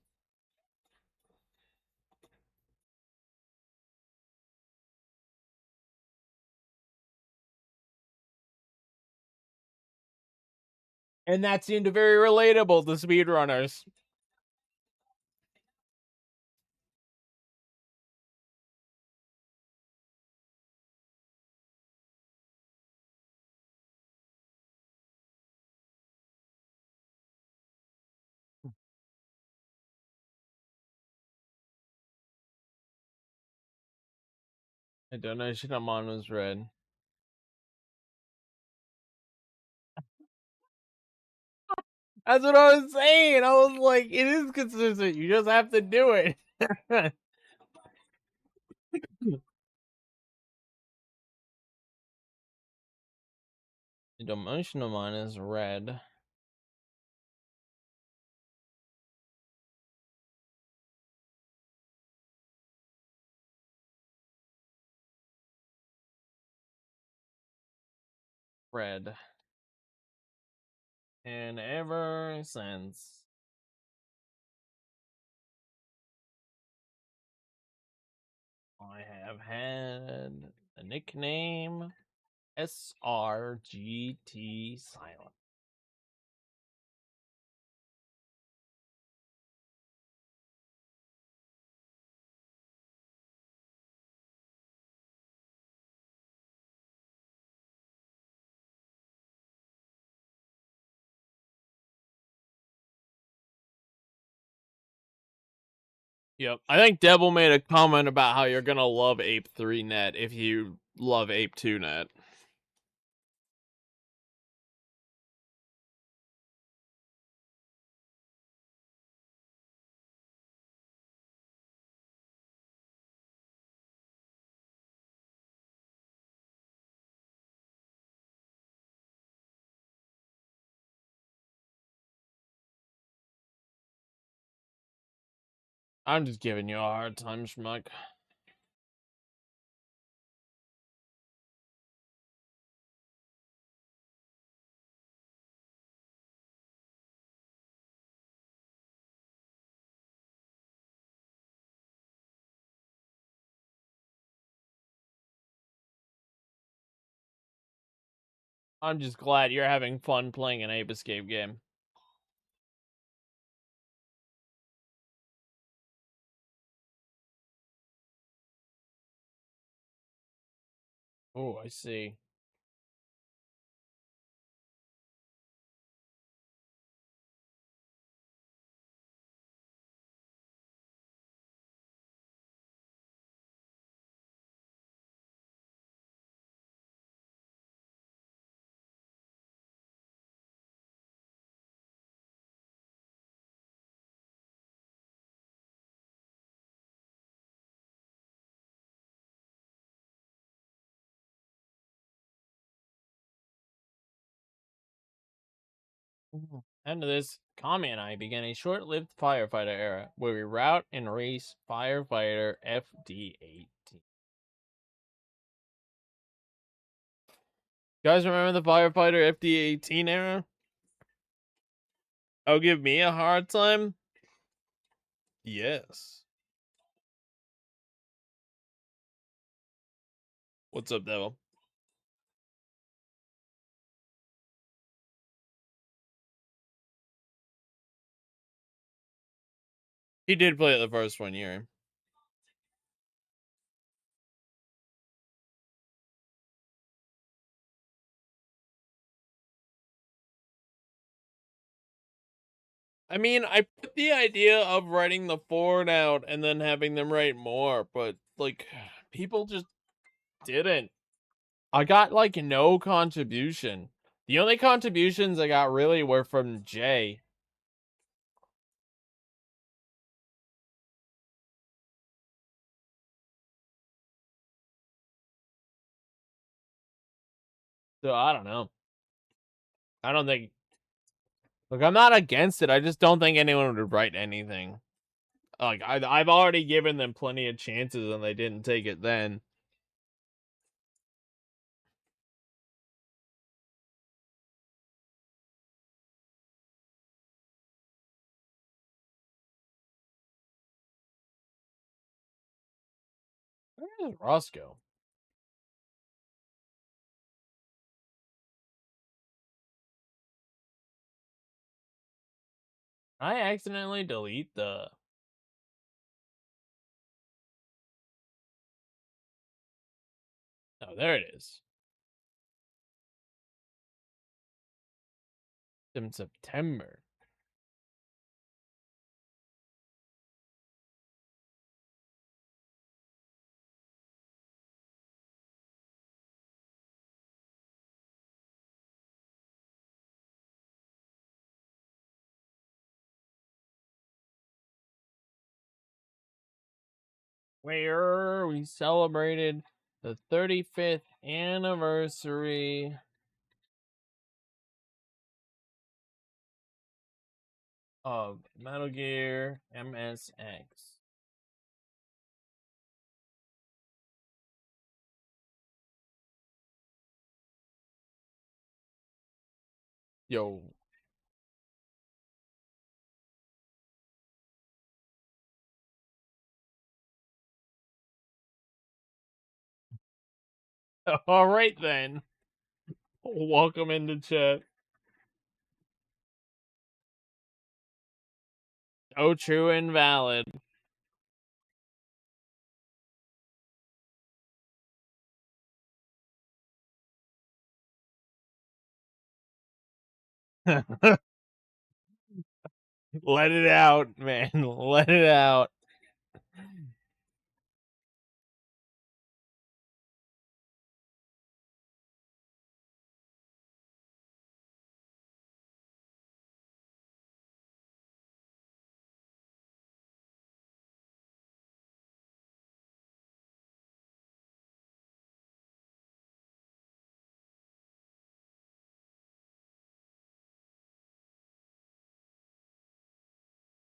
And that seemed very relatable to speedrunners. The donation amount was red. That's what I was saying. I was like, it is consistent. You just have to do it. The donation amount is red. Red. And ever since. I have had the nickname SRGT Silent. Yep. I think Devil made a comment about how you're gonna love Ape 3 net if you love Ape 2 net. I'm just giving you a hard time, schmuck. I'm just glad you're having fun playing an Ape Escape game. Oh, I see. End of this, Kami and I began a short-lived firefighter era where we route and race firefighter FD18. You guys remember the firefighter FD18 era? Oh, give me a hard time? Yes. What's up, Devil? He did play it the first 1 year. I mean, I put the idea of writing the Ford out and then having them write more, but like people just didn't. I got like no contribution. The only contributions I got really were from Jay. So I don't know. I don't think. Look, I'm not against it. I just don't think anyone would write anything. Like I've already given them plenty of chances and they didn't take it then. Where does Ross go? I accidentally delete the. Oh, there it is. In September. Where we celebrated the 35th anniversary of Metal Gear MSX. Yo. All right then. Welcome into chat. Oh, true and valid. Let it out, man. Let it out.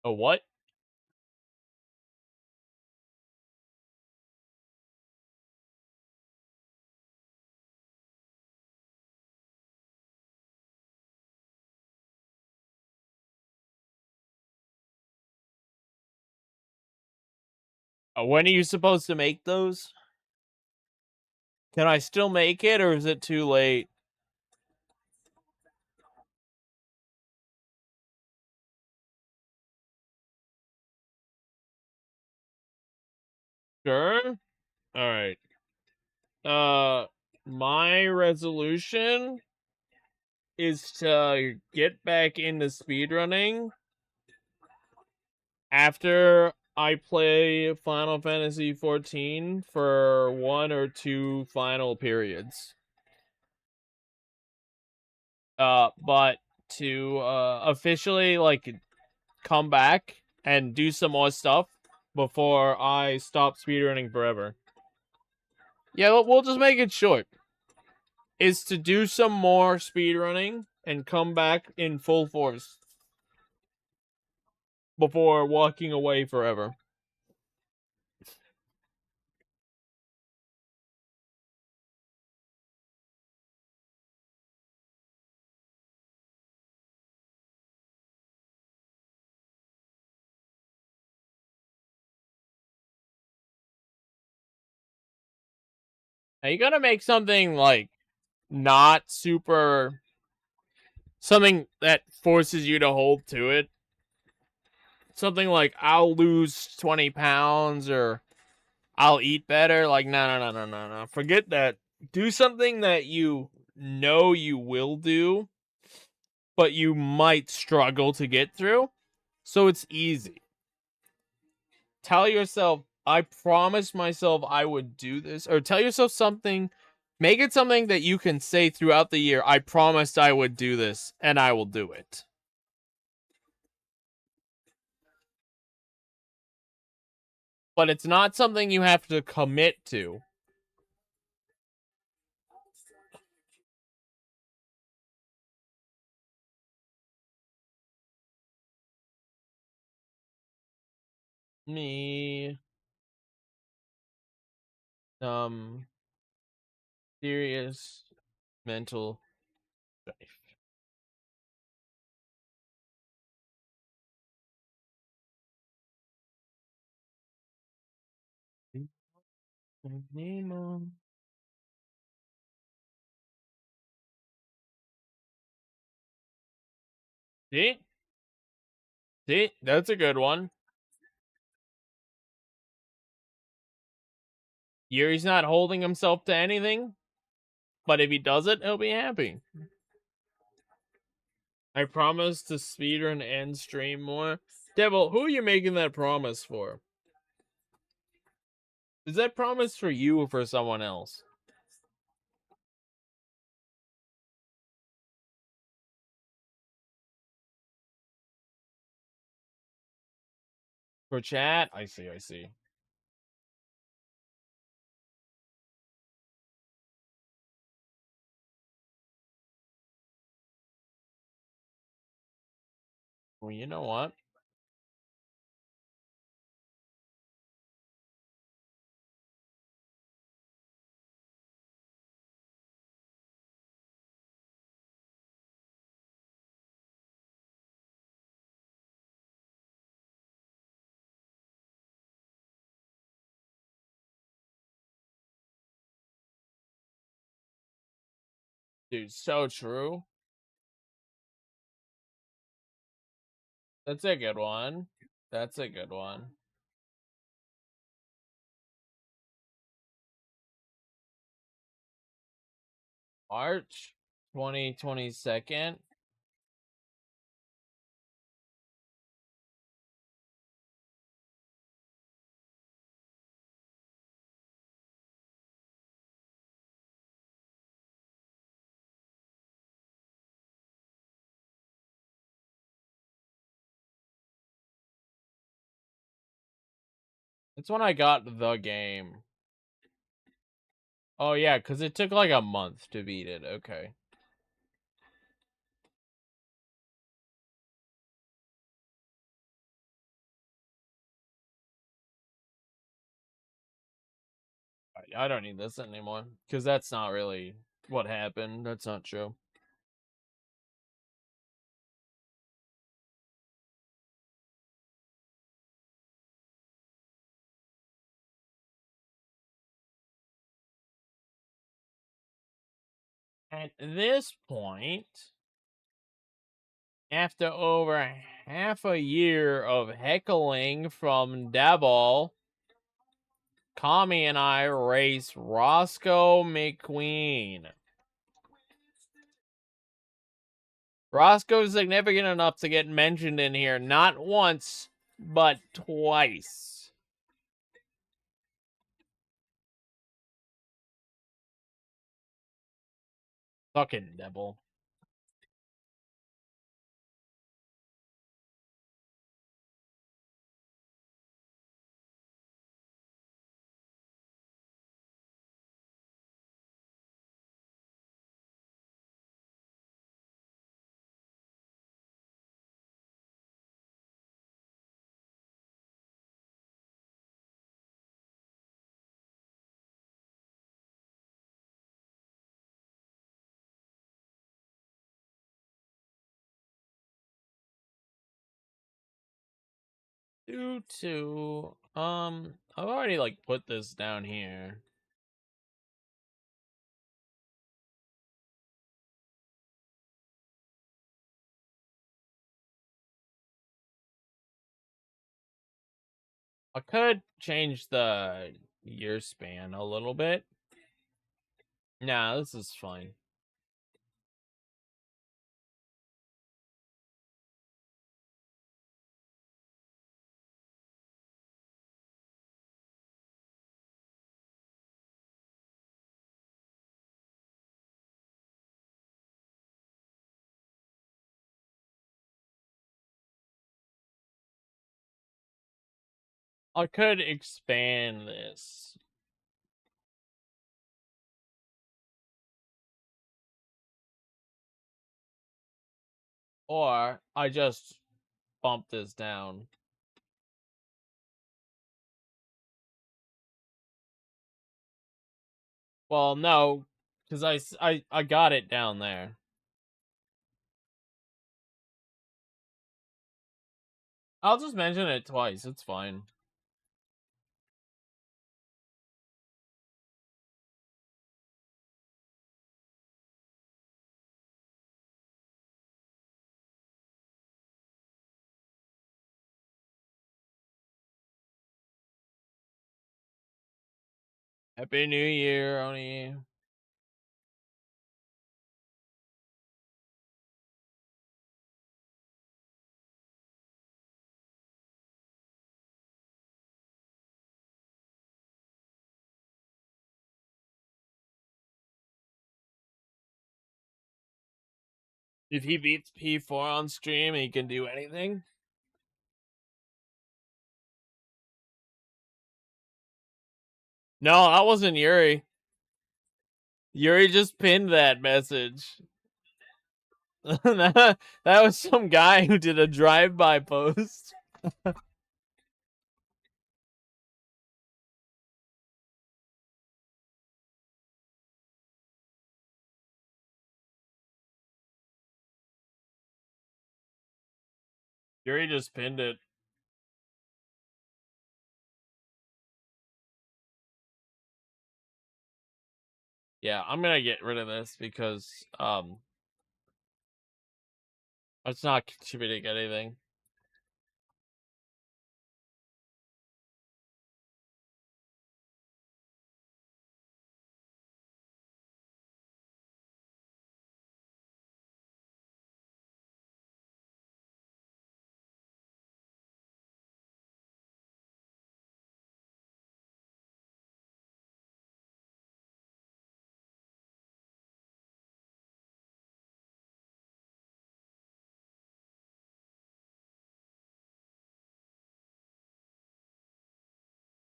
A what? When are you supposed to make those? Can I still make it, or is it too late? Sure. All right. My resolution is to get back into speedrunning after I play Final Fantasy 14 for 1 or 2 final periods. But to officially like come back and do some more stuff before I stop speedrunning forever. Yeah, we'll just make it short. Is to do some more speedrunning and come back in full force before walking away forever. Now you gotta make something like not super, something that forces you to hold to it. Something like I'll lose 20 pounds or I'll eat better. Like, no. Forget that. Do something that you know you will do, but you might struggle to get through. So it's easy. Tell yourself, I promised myself I would do this. Or tell yourself something. Make it something that you can say throughout the year. I promised I would do this, and I will do it. But it's not something you have to commit to. me some serious mental strife. Nemo. See? See? That's a good one. Yuri's not holding himself to anything, but if he does it, he'll be happy. I promise to speedrun and stream more. Devil, who are you making that promise for? Is that promise for you or for someone else? For chat? I see, I see. Well, you know what? Dude, so true. That's a good one. That's a good one. March 2022nd. That's when I got the game. Oh yeah, because it took like a month to beat it. Okay. I don't need this anymore. Because that's not really what happened. That's not true. At this point, after over half a year of heckling from Devil, Kami and I race Roscoe McQueen. Roscoe's significant enough to get mentioned in here not once, but twice. Fucking Devil. Due to I've already like put this down here. I could change the year span a little bit. Nah, this is fine. I could expand this. Or I just bump this down. Well, no, because I got it down there. I'll just mention it twice. It's fine. Happy New Year, Oni. If he beats P4 on stream, he can do anything. No, that wasn't Yuri. Yuri just pinned that message. that was some guy who did a drive-by post. Yuri just pinned it. Yeah, I'm gonna get rid of this because it's not contributing anything.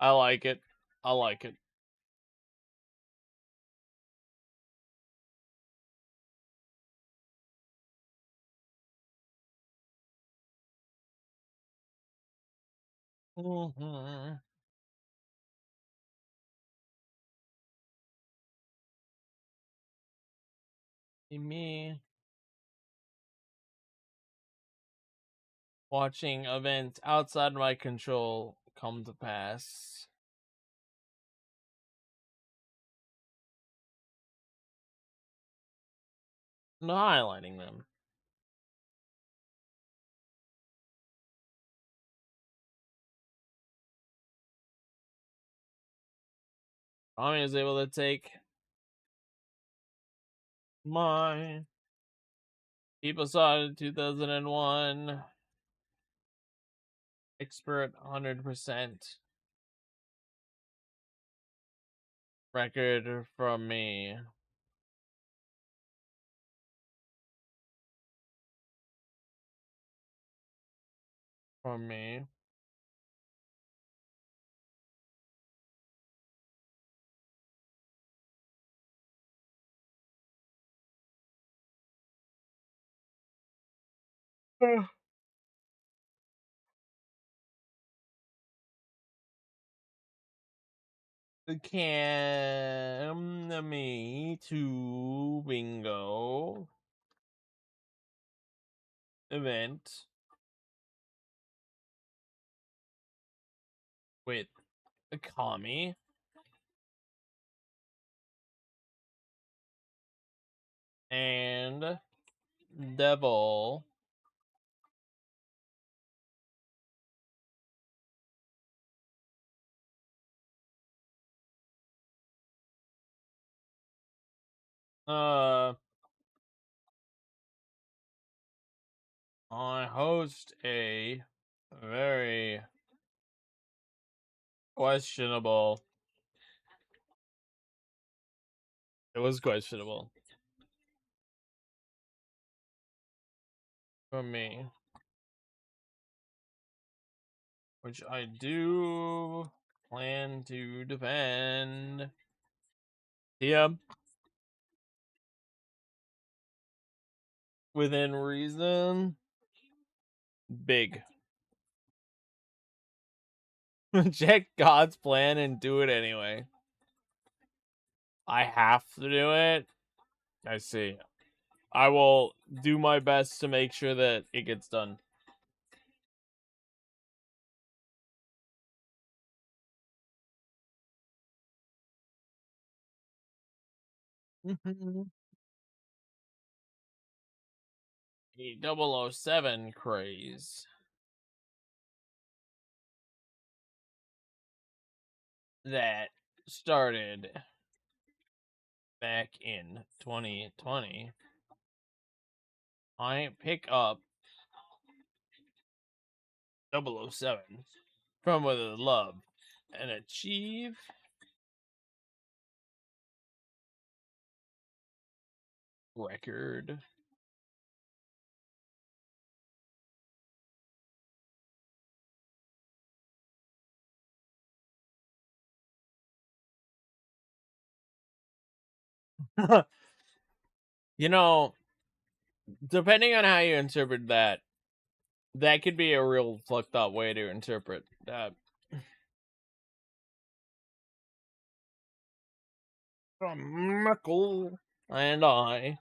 I like it. I like it. Mm-hmm. Me watching events outside my control come to pass. Not highlighting them. Tommy is able to take my people saw it in 2001 expert 100% record from me. From me. Cam me to bingo event with a Kami and Devil. I host a very questionable. It was questionable for me, which I do plan to defend. Yeah, within reason. Big. Check God's plan and do it anyway. I have to do it. I see. I will do my best to make sure that it gets done. A 007 craze that started back in 2020. I pick up 007 from with love and achieve record. You know, depending on how you interpret that, that could be a real fucked up way to interpret that. Michael and I.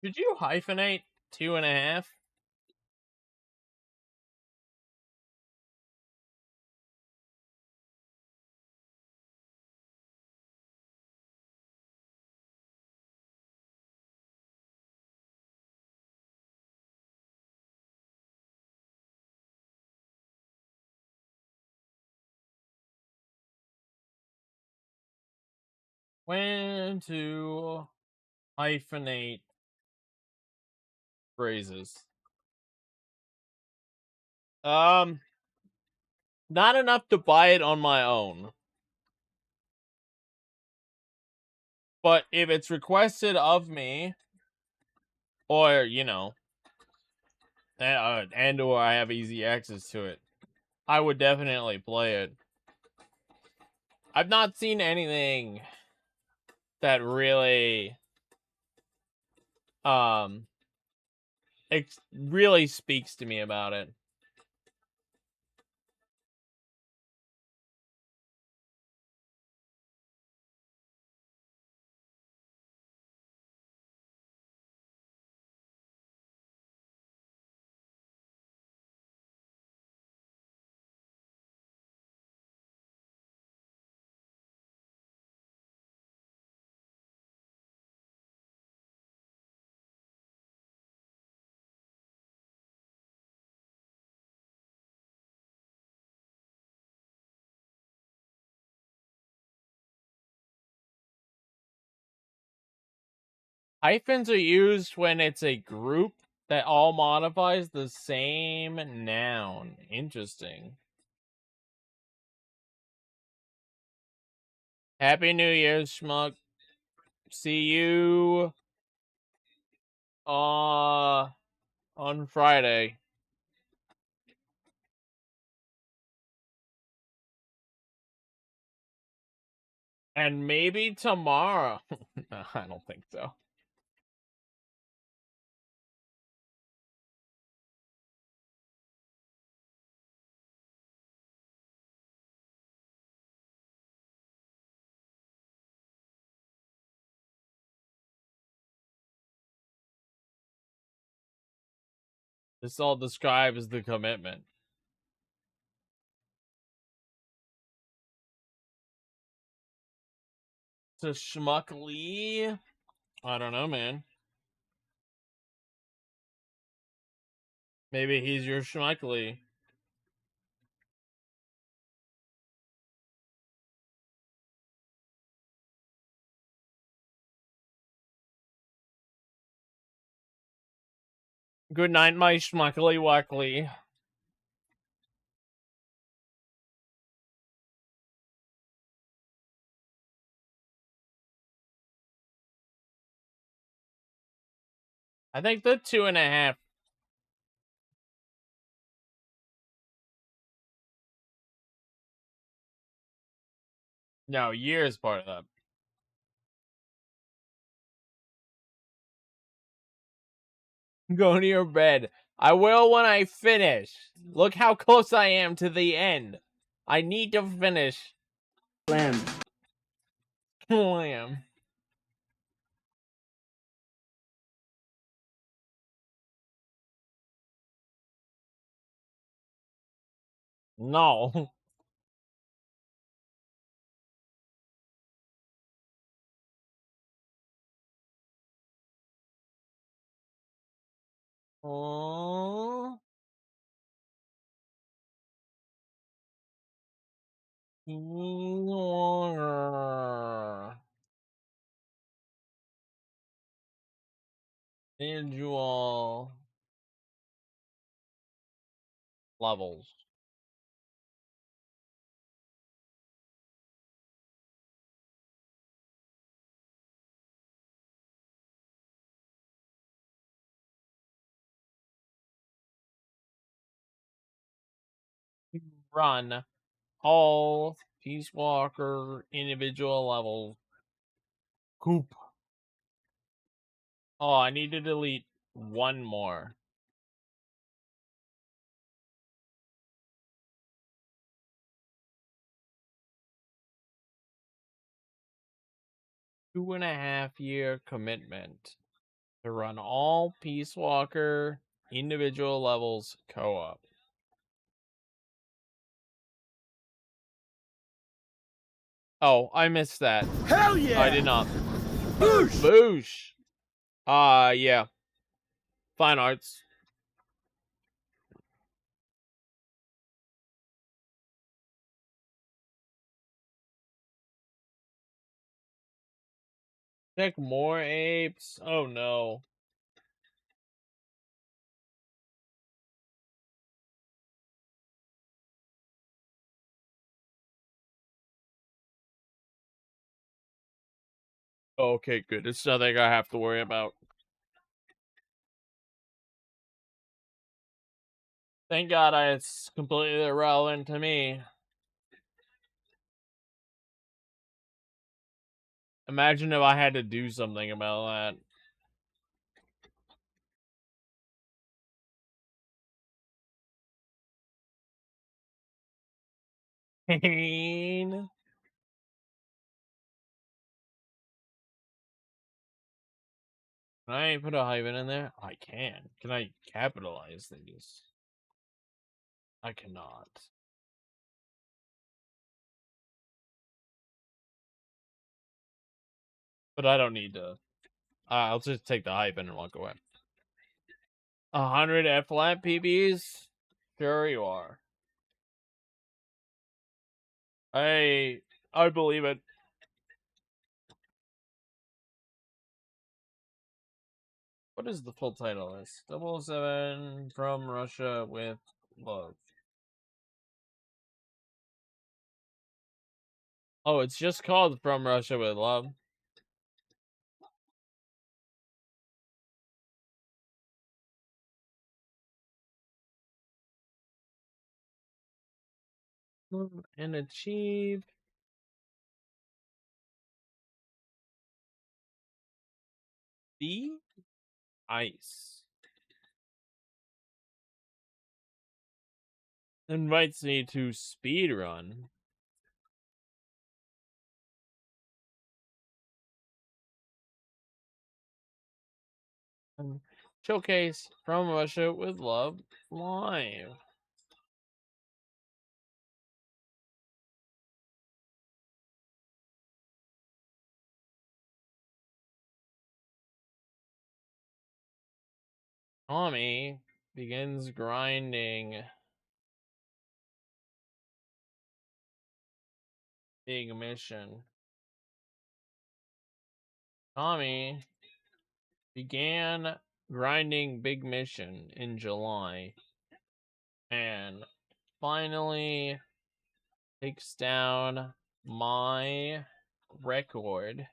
Did you hyphenate 2.5? When to hyphenate phrases. Um, Not enough to buy it on my own. But if it's requested of me, or, and or I have easy access to it, I would definitely play it. I've not seen anything that really, um, really speaks to me about it. Hyphens are used when it's a group that all modifies the same noun. Interesting. Happy New Year, schmuck. See you on Friday. And maybe tomorrow. No, I don't think so. This all describes the commitment. To Schmuck Lee? I don't know, man. Maybe he's your Schmuck Lee. Good night, my Schmuckly Wuckly. I think the 2.5. No, year is part of that. Go to your bed. I will when I finish. Look how close I am to the end. I need to finish. Lamb. Lamb. No. Oh. Individual levels. Run all Peace Walker individual levels. Coop. Oh, I need to delete one more. 2.5-year commitment to run all Peace Walker individual levels co-op. Oh, I missed that. Hell yeah! I did not. Boosh! Boosh. Yeah. Fine arts. Check more apes. Oh no. Okay, good. It's nothing I have to worry about. Thank God it's completely irrelevant to me. Imagine if I had to do something about that. Pain. Can I put a hyphen in there? I can. Can I capitalize these? I cannot. But I don't need to. I'll just take the hyphen and walk away. 100 F-flat PBs? Sure you are. I believe it. What is the full title of this? 007 from Russia with love. Oh, it's just called From Russia with Love. And achieve the ice. Invites me to speed run. Showcase From Russia with Love live. Tommy begins grinding big mission. Tommy began grinding big mission in July and finally takes down my record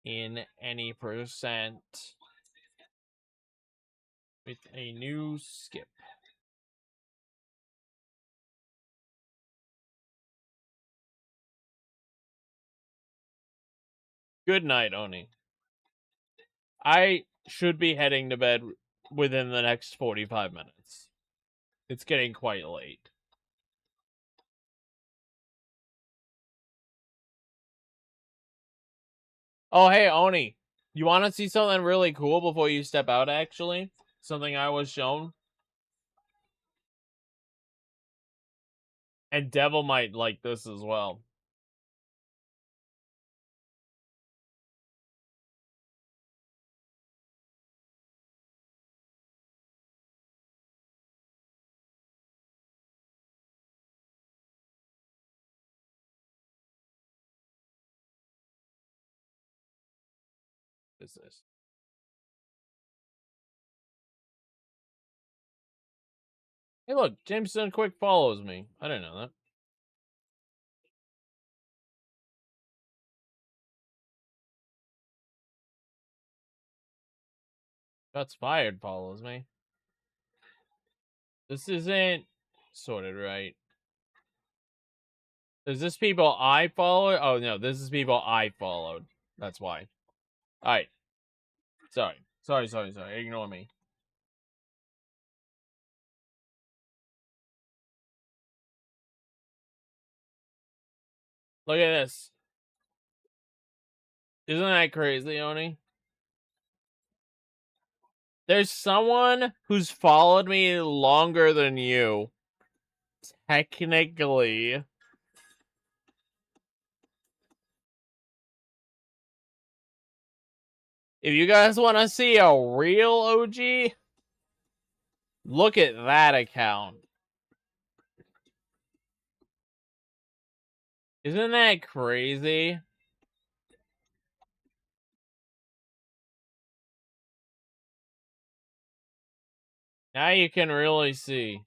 in any percent with a new skip. Good night, Oni. I should be heading to bed within the next 45 minutes. It's getting quite late. Oh, hey, Oni. You want to see something really cool before you step out, actually? Something I was shown? And Devil might like this as well. What is this? Hey, look, Jameson Quick follows me. I didn't know that. Shots fired follows me. This isn't sorted right. Is this people I follow? Oh, no, this is people I followed. That's why. Alright. Sorry. Ignore me. Look at this. Isn't that crazy, Oni? There's someone who's followed me longer than you. Technically. If you guys want to see a real OG, look at that account. Isn't that crazy? Now you can really see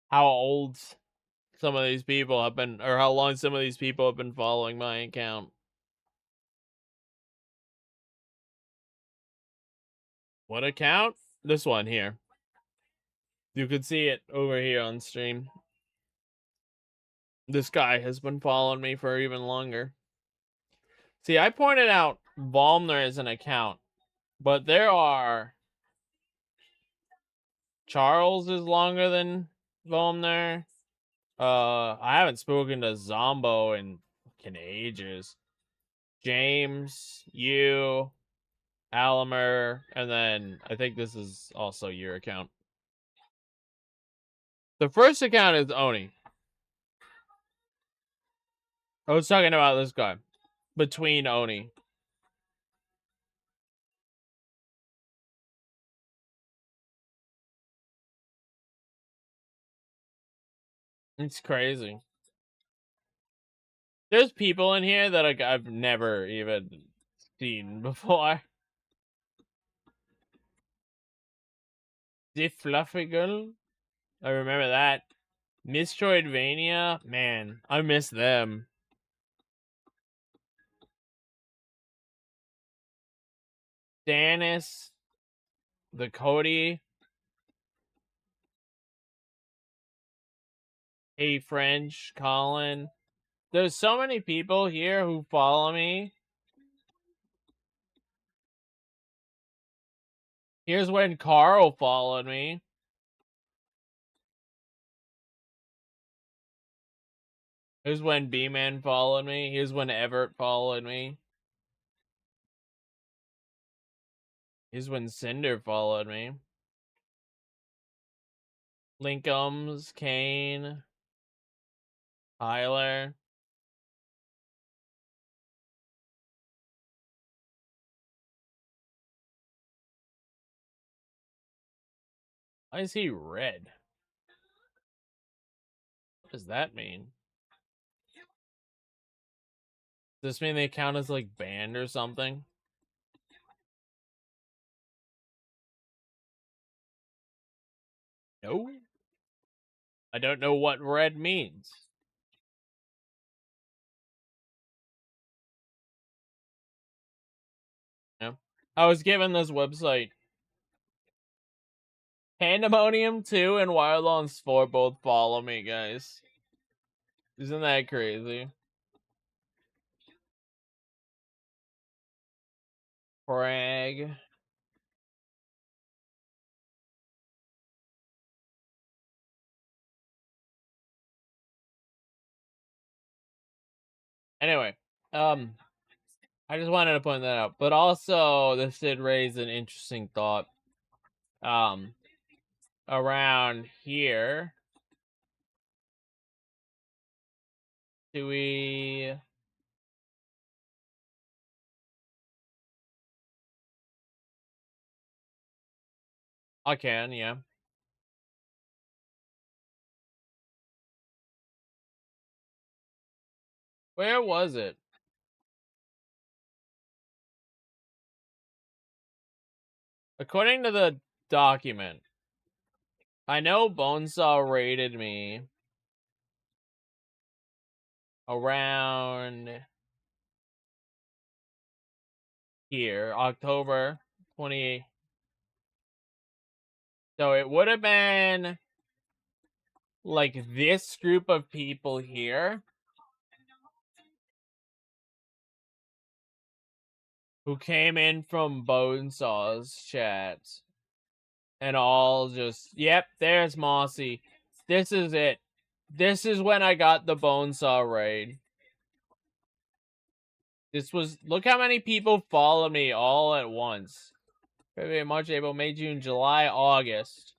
how old some of these people have been, or how long some of these people have been following my account. What account? This one here. You could see it over here on stream. This guy has been following me for even longer. See, I pointed out Volmner as an account, but there are... Charles is longer than Volmner. I haven't spoken to Zombo in fucking ages. James, you, Alamer, and then I think this is also your account. The first account is Oni. I was talking about this guy. Between Oni. It's crazy. There's people in here that I've never even seen before. The Fluffy Girl? I remember that. Mistroidvania? Man, I miss them. Danis. The Cody. Hey French. Colin. There's so many people here who follow me. Here's when Carl followed me. Here's when B-Man followed me. Here's when Everett followed me. Here's when Cinder followed me. Linkums, Kane, Tyler. Why is he red? What does that mean? Does this mean the account is like banned or something? No. I don't know what red means. No. I was given this website. Pandemonium 2 and Wildlands 4 both follow me, guys. Isn't that crazy? Frag. Anyway, I just wanted to point that out. But also, this did raise an interesting thought. Around here, do we... I can, yeah. Where was it? According to the document, I know Bonesaw raided me around here, October 28th. So it would have been like this group of people here who came in from Bonesaw's chat and all just, yep, there's Mossy. This is it. This is when I got the Bonesaw raid. This was, look how many people follow me all at once. February, March, April, May, June, July, August.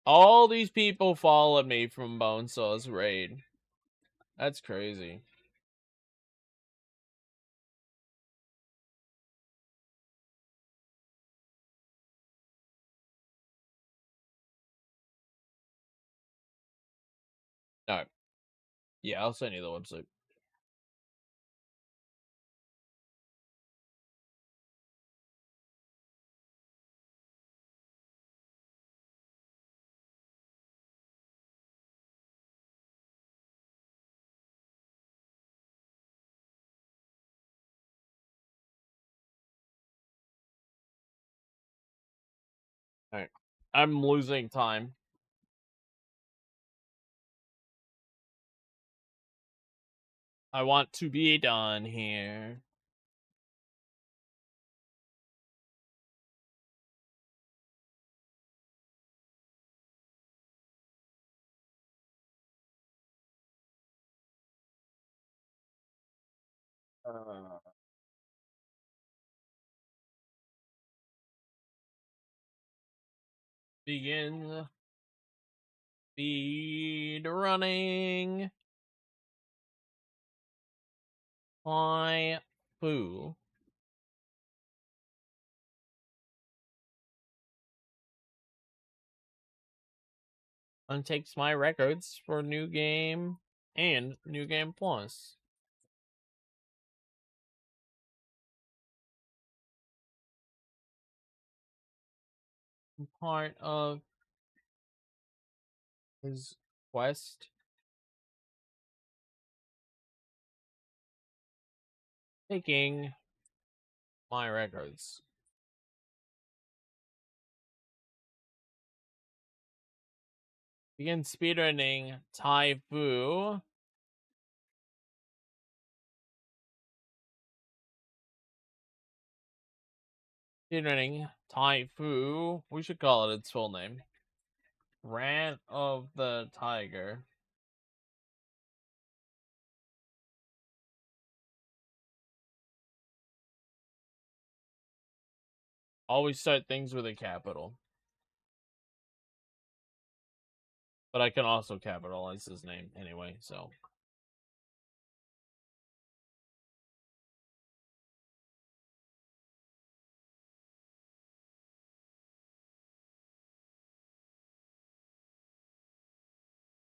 All these people followed me from Bonesaw's raid. That's crazy. Alright. Yeah, I'll send you the website. Alright. I'm losing time. I want to be done here. Begin speed running. My foo. Untakes my records for New Game and New Game Plus. Part of his quest. Taking my records. Begin speedrunning Taifu. Speedrunning Taifu. We should call it its full name. Rant of the Tiger. Always start things with a capital. But I can also capitalize his name anyway, so.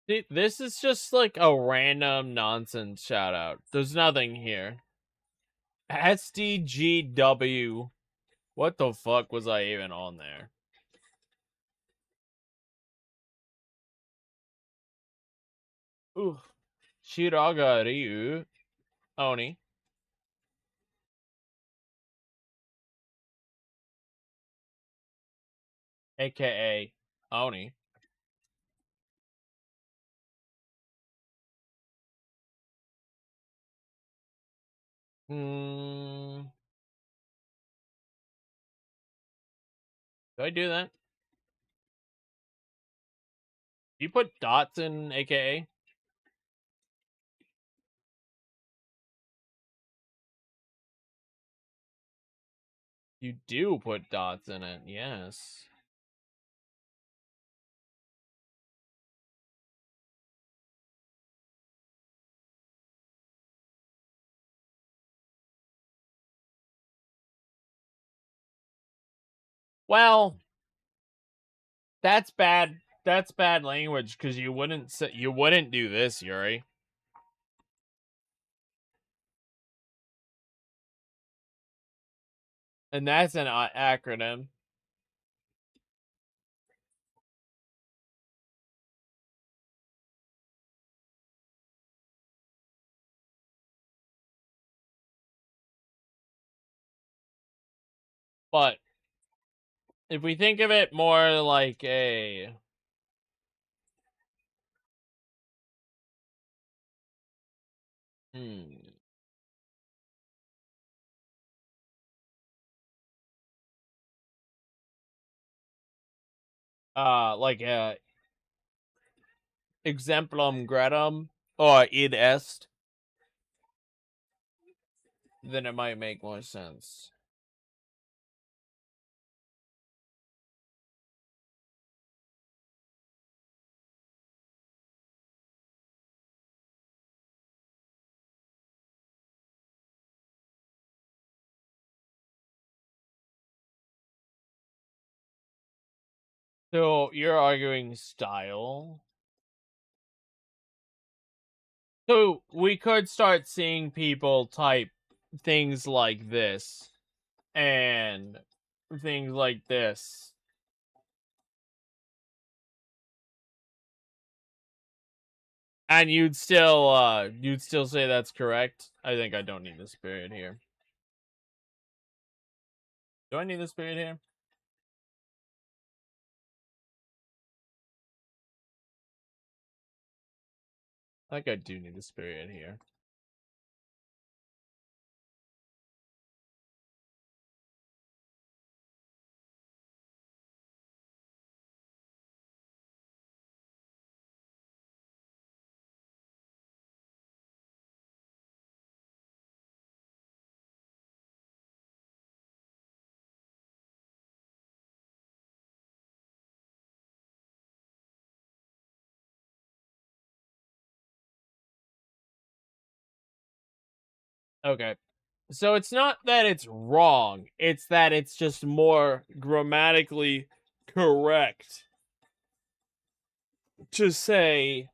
See, this is just like a random nonsense shout out. There's nothing here. SDGW. What the fuck was I even on there? Ooh. Shiraga Ryu. Oni. AKA Oni. Hmm. Do I do that? You put dots in AKA? You do put dots in it, yes. Well, that's bad. That's bad language because you wouldn't do this, Yuri. And that's an acronym. But if we think of it more like a hmm, like a exemplum granum or id est, then it might make more sense. So you're arguing style. So we could start seeing people type things like this and things like this. And you'd still say that's correct. I think I don't need this period here. Do I need this period here? I think I do need this period here. Okay. So it's not that it's wrong, it's that it's just more grammatically correct to say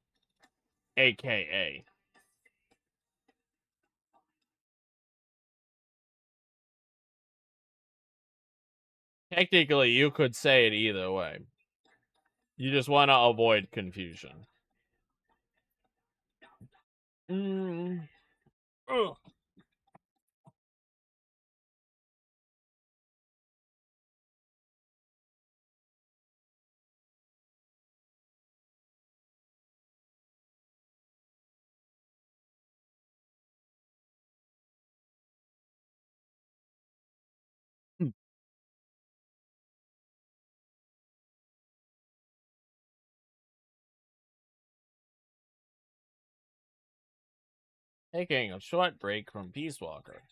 AKA. Technically, you could say it either way. You just want to avoid confusion. Mm. Ugh. Taking a short break from Peace Walker.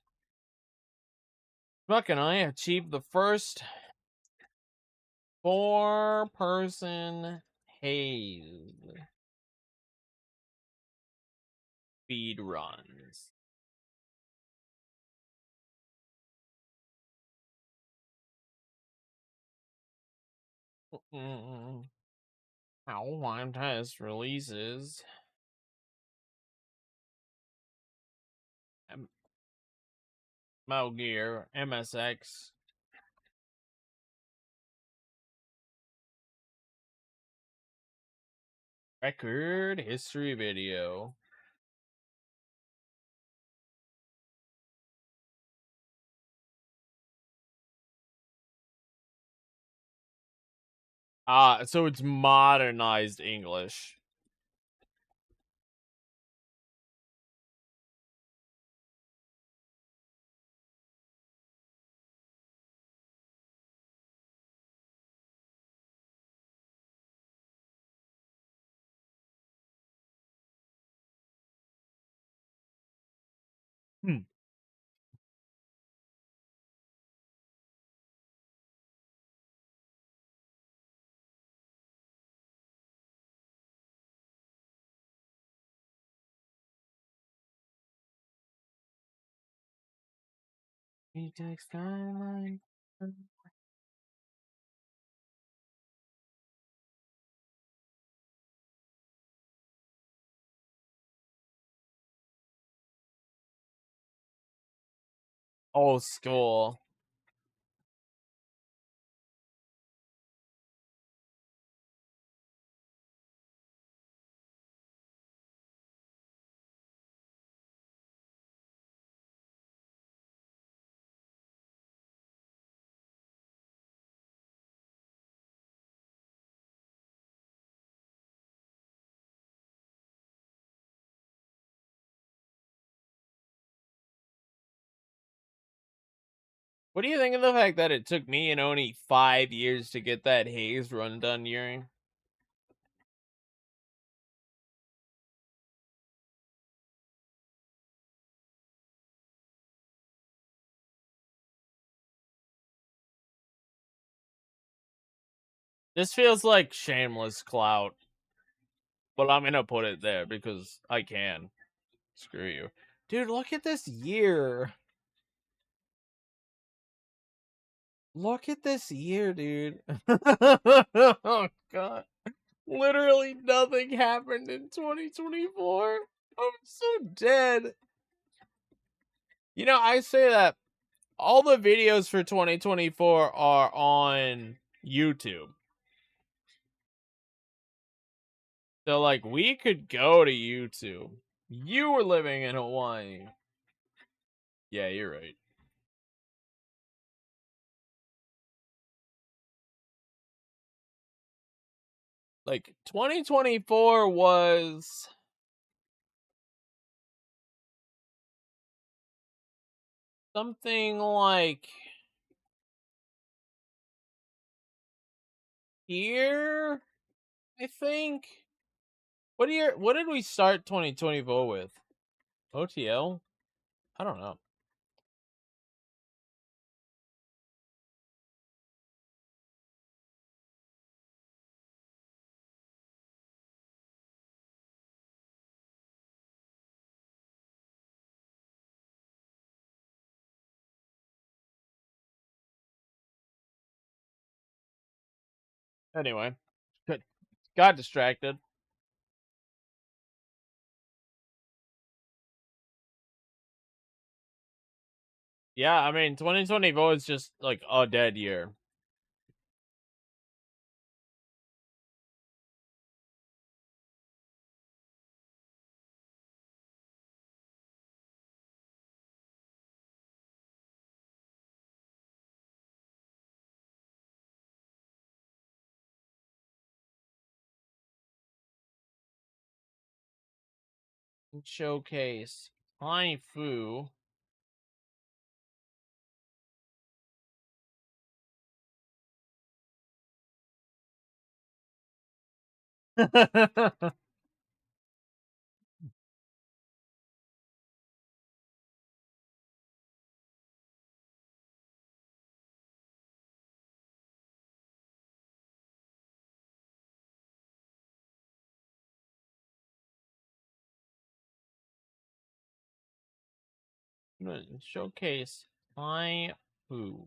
Buck and I achieved the first 4-person haze speed runs. How one test releases Metal Gear MSX record history video. So it's modernized English. Hmm. He takes time like. Old school. What do you think of the fact that it took me and only 5 years to get that haze run done during? This feels like shameless clout, but I'm gonna put it there because I can. Screw you. Dude, look at this year. Look at this year, dude. Oh, God. Literally nothing happened in 2024. I'm so dead. You know, I say that all the videos for 2024 are on YouTube. So, like, we could go to YouTube. You were living in Hawaii. Yeah, you're right. Like, 2024 was something like here, I think. What did we start 2024 with? OTL? I don't know. Anyway, got distracted. Yeah, I mean, 2024 is just like a dead year. Showcase Haifu. Showcase Haifu.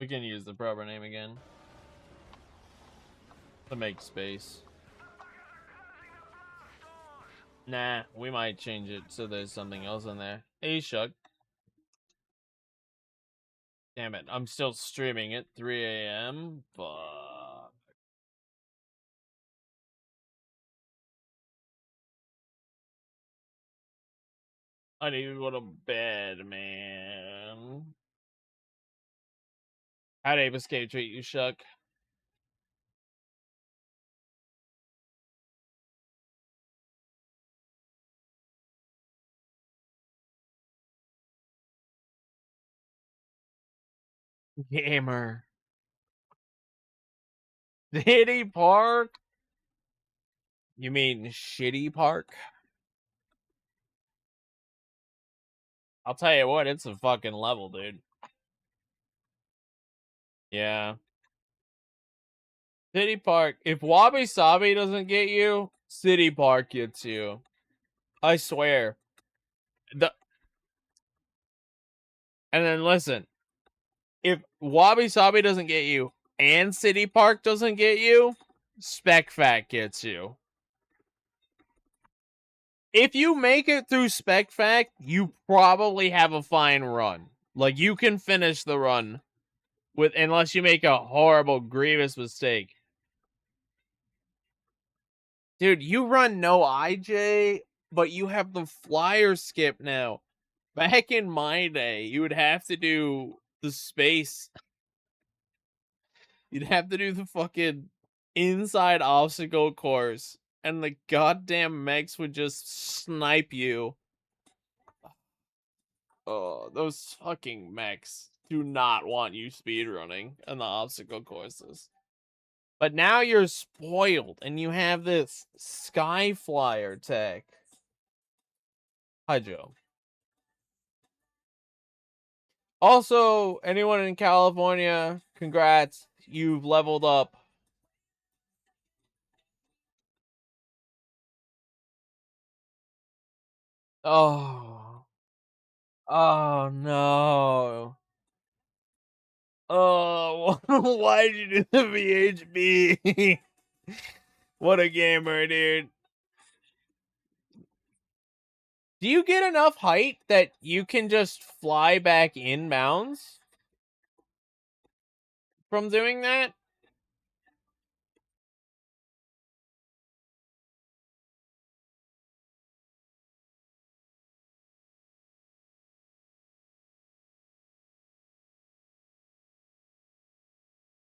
We can use the proper name again to make space. Nah, we might change it so there's something else in there. Hey, Shuck. Damn it, I'm still streaming at 3 a.m. Fuck. I need to go to bed, man. How'd Ape Escape treat you, Shuck? Gamer. Shitty Park? You mean Shitty Park? I'll tell you what, it's a fucking level, dude. Yeah. City Park. If Wabi Sabi doesn't get you, City Park gets you. I swear. And then listen, if Wabi Sabi doesn't get you and City Park doesn't get you, Spec Fact gets you. If you make it through Spec Fact, you probably have a fine run. Like, you can finish the run with, unless you make a horrible, grievous mistake. Dude, you run no IJ, but you have the flyer skip now. Back in my day, you would have to do the space. You'd have to do the fucking inside obstacle course, and the goddamn mechs would just snipe you. Oh, those fucking mechs do not want you speedrunning in the obstacle courses. But now you're spoiled, and you have this Sky Flyer tech. Hi, Joe. Also, anyone in California, congrats. You've leveled up. Oh. Oh, no. Oh, why'd you do the VHB? What a gamer, dude. Do you get enough height that you can just fly back inbounds from doing that?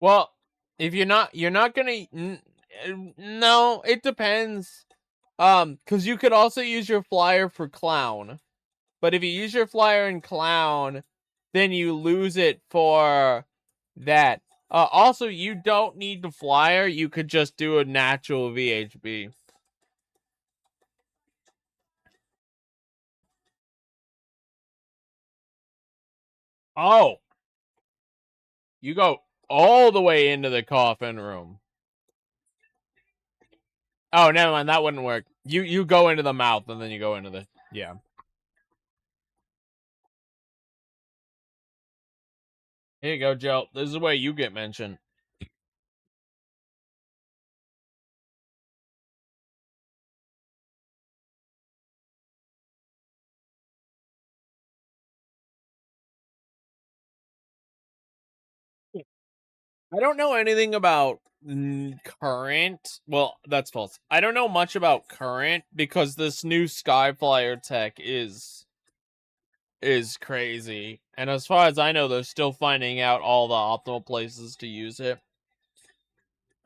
Well, if you're not gonna. No, it depends. Because you could also use your flyer for clown. But if you use your flyer in clown, then you lose it for that. Also, you don't need the flyer. You could just do a natural VHB. Oh, you go all the way into the coffin room. Oh, never mind. That wouldn't work. You go into the mouth and then you go into the yeah. Here you go, Joe. This is the way you get mentioned. I don't know anything about current. Well, that's false. I don't know much about current because this new Skyflyer tech is crazy. And as far as I know, they're still finding out all the optimal places to use it.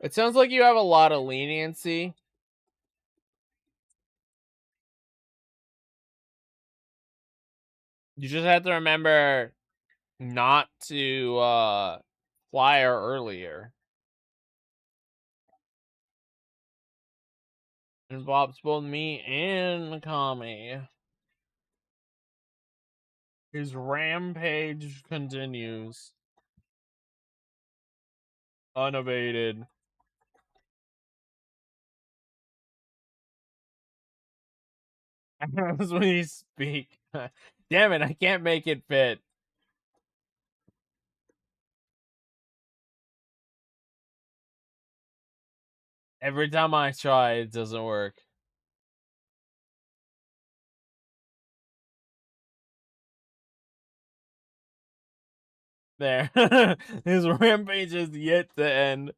It sounds like you have a lot of leniency. You just have to remember not to flyer earlier. Involves both me and Kami. His rampage continues. Unabated. As we speak. Damn it, I can't make it fit. Every time I try, it doesn't work. There. His rampage is yet to end.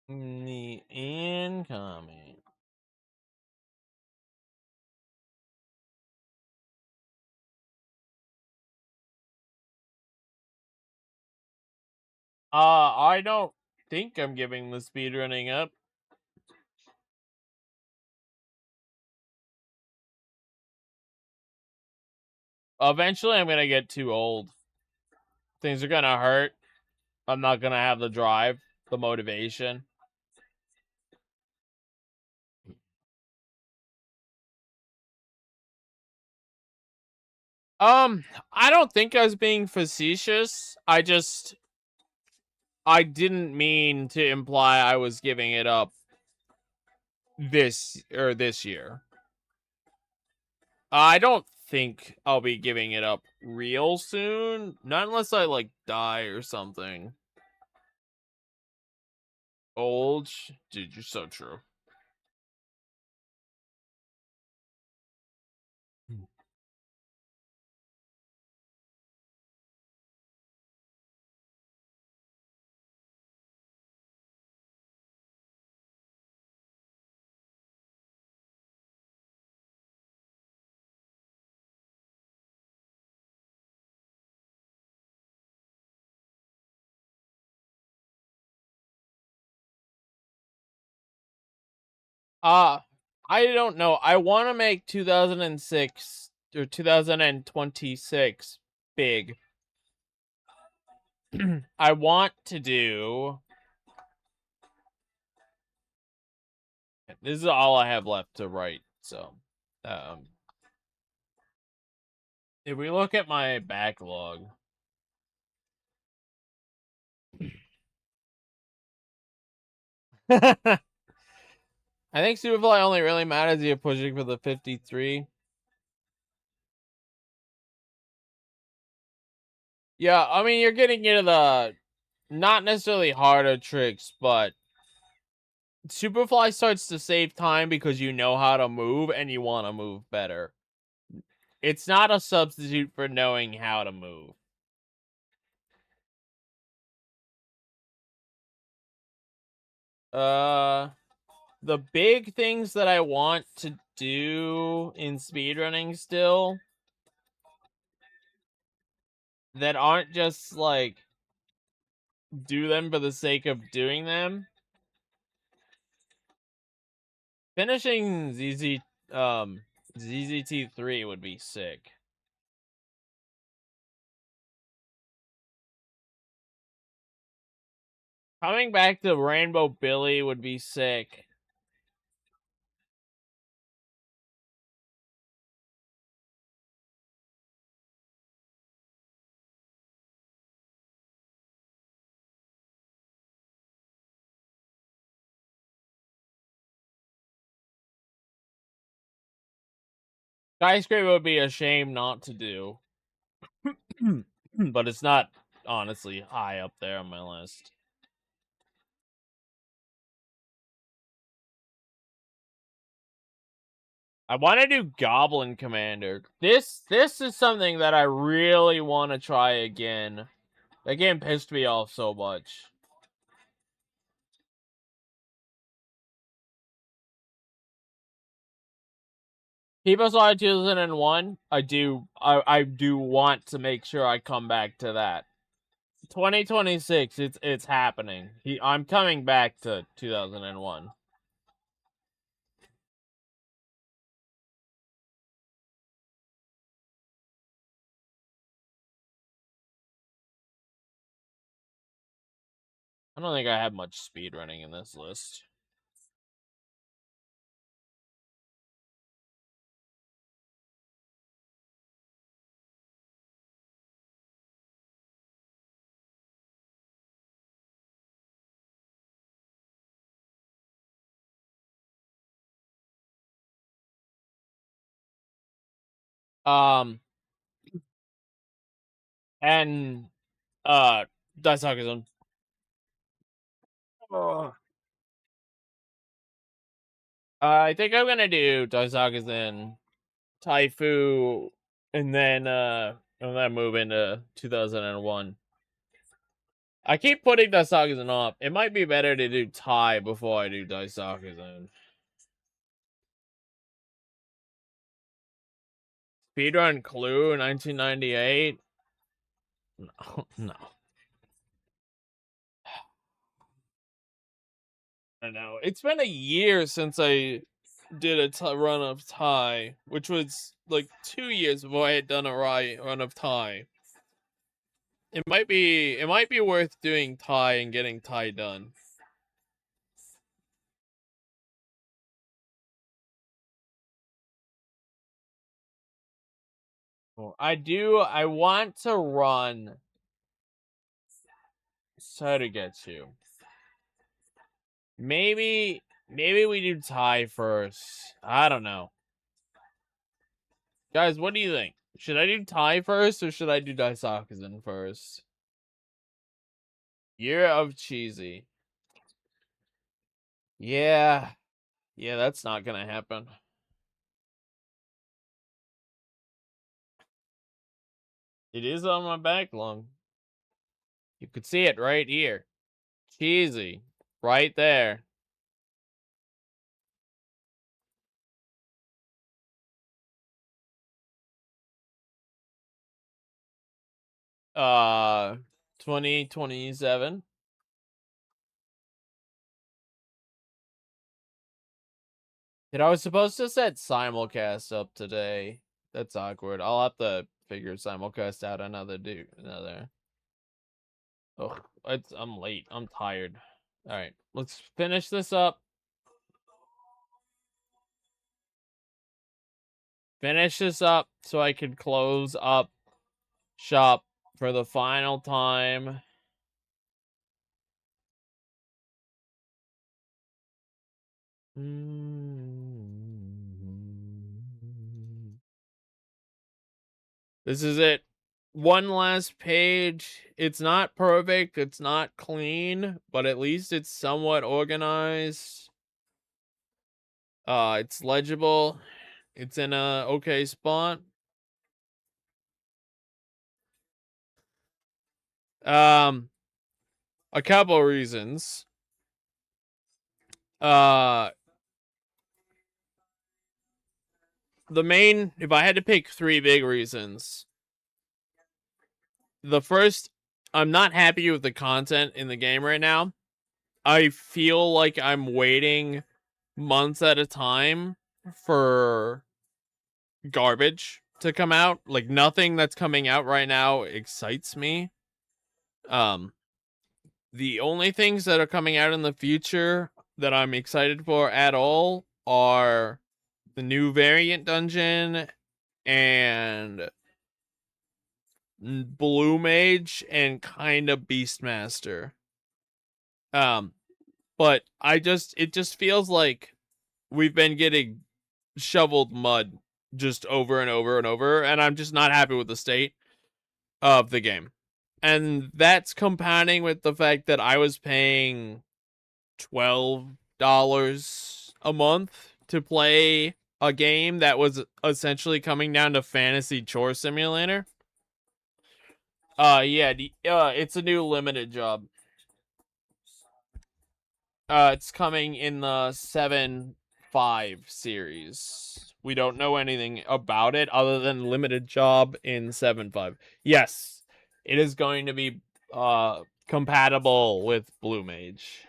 The incoming. I don't think I'm giving the speedrunning up. Eventually, I'm gonna get too old. Things are gonna hurt. I'm not gonna have the drive, the motivation. I don't think I was being facetious. I didn't mean to imply I was giving it up this year. I don't think I'll be giving it up real soon. Not unless I like die or something. Old, dude, you're so true. Uh, I don't know. I want to make 2006 or 2026 big. I want to do. This is all I have left to write. So, um, if we look at my backlog, I think Superfly only really matters if you're pushing for the 53. Yeah, I mean, you're getting into the not necessarily harder tricks, but Superfly starts to save time because you know how to move and you want to move better. It's not a substitute for knowing how to move. The big things that I want to do in speedrunning still that aren't just like do them for the sake of doing them. Finishing ZZT3 would be sick. Coming back to Rainbow Billy would be sick. Skyscraper would be a shame not to do. But it's not honestly high up there on my list. I want to do Goblin Commander. This is something that I really want to try again. That game pissed me off so much. People saw 2001. I do want to make sure I come back to that. 2026, it's happening. I'm coming back to 2001. I don't think I have much speedrunning in this list. And Daisakazun. I think I'm gonna do Daisakazun, Taifu, and then move into 2001. I keep putting Daisakazun off. It might be better to do Tai before I do Daisakazun. Speedrun Clue 1998. No, no. I know. It's been a year since I did a run of Tai, which was like 2 years before I had done a run of Tai. It might be worth doing Tai and getting Tai done. I want to run Sotogetsu. Maybe we do Tai first. I don't know. Guys, what do you think? Should I do Tai first or should I do Daisakuzen first? Year of Cheesy. Yeah. Yeah, that's not gonna happen. It is on my backlog. You could see it right here. Cheesy. Right there. Uh 2027. I was supposed to set simulcast up today. That's awkward. I'll have to figure simulcast out another. Ugh, I'm late. I'm tired. All right, let's finish this up. Finish this up so I can close up shop for the final time. This is it. One last page. It's not perfect. It's not clean, but at least it's somewhat organized. It's legible. It's in a okay spot. A couple reasons. The main, if I had to pick three big reasons, the first, I'm not happy with the content in the game right now. I feel like I'm waiting months at a time for garbage to come out. Like nothing that's coming out right now excites me. The only things that are coming out in the future that I'm excited for at all are the new variant dungeon and Blue Mage and kind of Beastmaster. But it just feels like we've been getting shoveled mud just over and over and over, and I'm just not happy with the state of the game. And that's compounding with the fact that I was paying $12 a month to play a game that was essentially coming down to fantasy chore simulator. Yeah, it's a new limited job. It's coming in the 7.5 series. We don't know anything about it other than limited job in 7.5. Yes, it is going to be compatible with Blue Mage.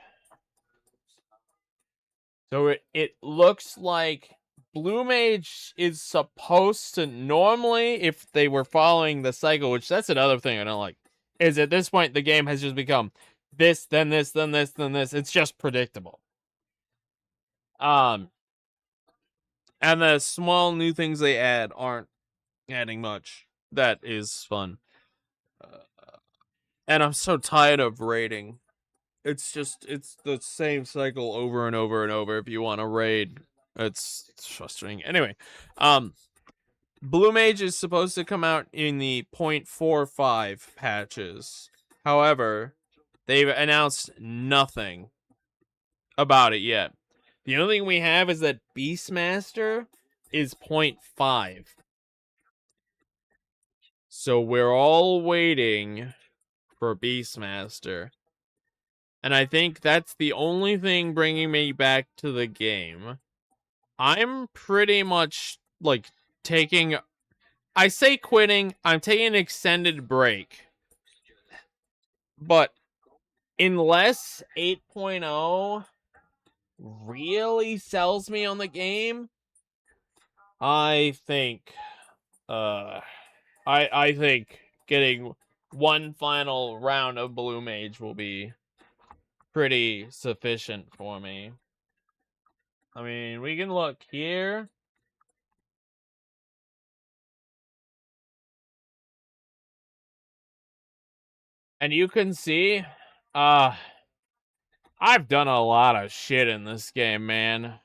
So it looks like Blue Mage is supposed to normally, if they were following the cycle, which that's another thing I don't like, is at this point the game has just become this, then this, then this, then this. It's just predictable. And the small new things they add aren't adding much. That is fun. And I'm so tired of raiding. It's the same cycle over and over and over. If you want to raid, it's frustrating. Anyway, Blue Mage is supposed to come out in the 0.45 patches. However, they've announced nothing about it yet. The only thing we have is that Beastmaster is 0.5. So we're all waiting for Beastmaster. And I think that's the only thing bringing me back to the game. I'm pretty much, like, I say quitting, I'm taking an extended break. But unless 8.0 really sells me on the game, I think, I think getting one final round of Blue Mage will be pretty sufficient for me. I mean, we can look here. And you can see, I've done a lot of shit in this game, man.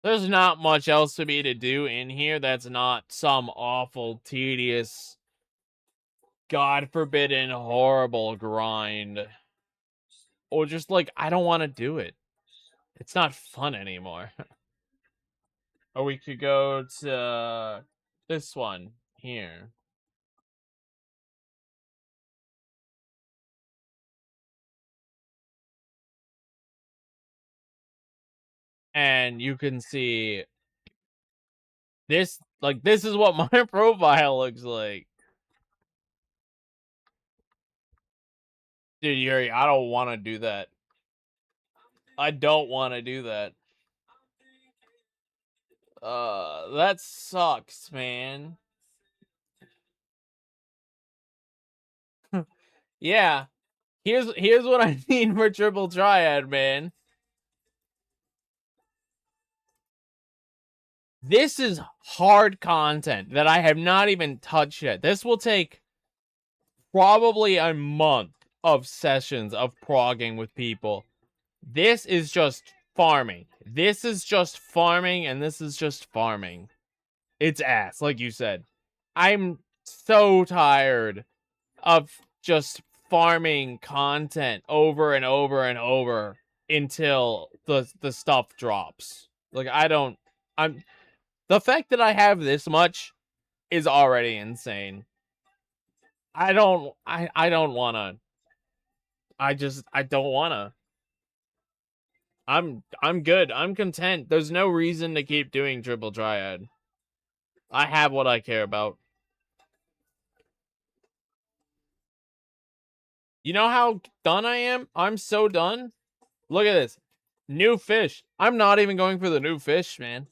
There's not much else for me to do in here that's not some awful, tedious, God forbidden, horrible grind. Or just like, I don't want to do it. It's not fun anymore. Or we could go to this one here. And you can see this, like, this is what my profile looks like. Dude, Yuri, I don't want to do that. I don't want to do that. That sucks, man. Yeah. Here's what I need for Triple Triad, man. This is hard content that I have not even touched yet. This will take probably a month of sessions of progging with people. This is just farming. This is just farming, and this is just farming. It's ass, like you said. I'm so tired of just farming content over and over and over until the stuff drops. Like, I'm the fact that I have this much is already insane. I don't wanna. I don't wanna. I'm good. I'm content. There's no reason to keep doing Triple Triad. I have what I care about. You know how done I am? I'm so done. Look at this. New fish. I'm not even going for the new fish, man.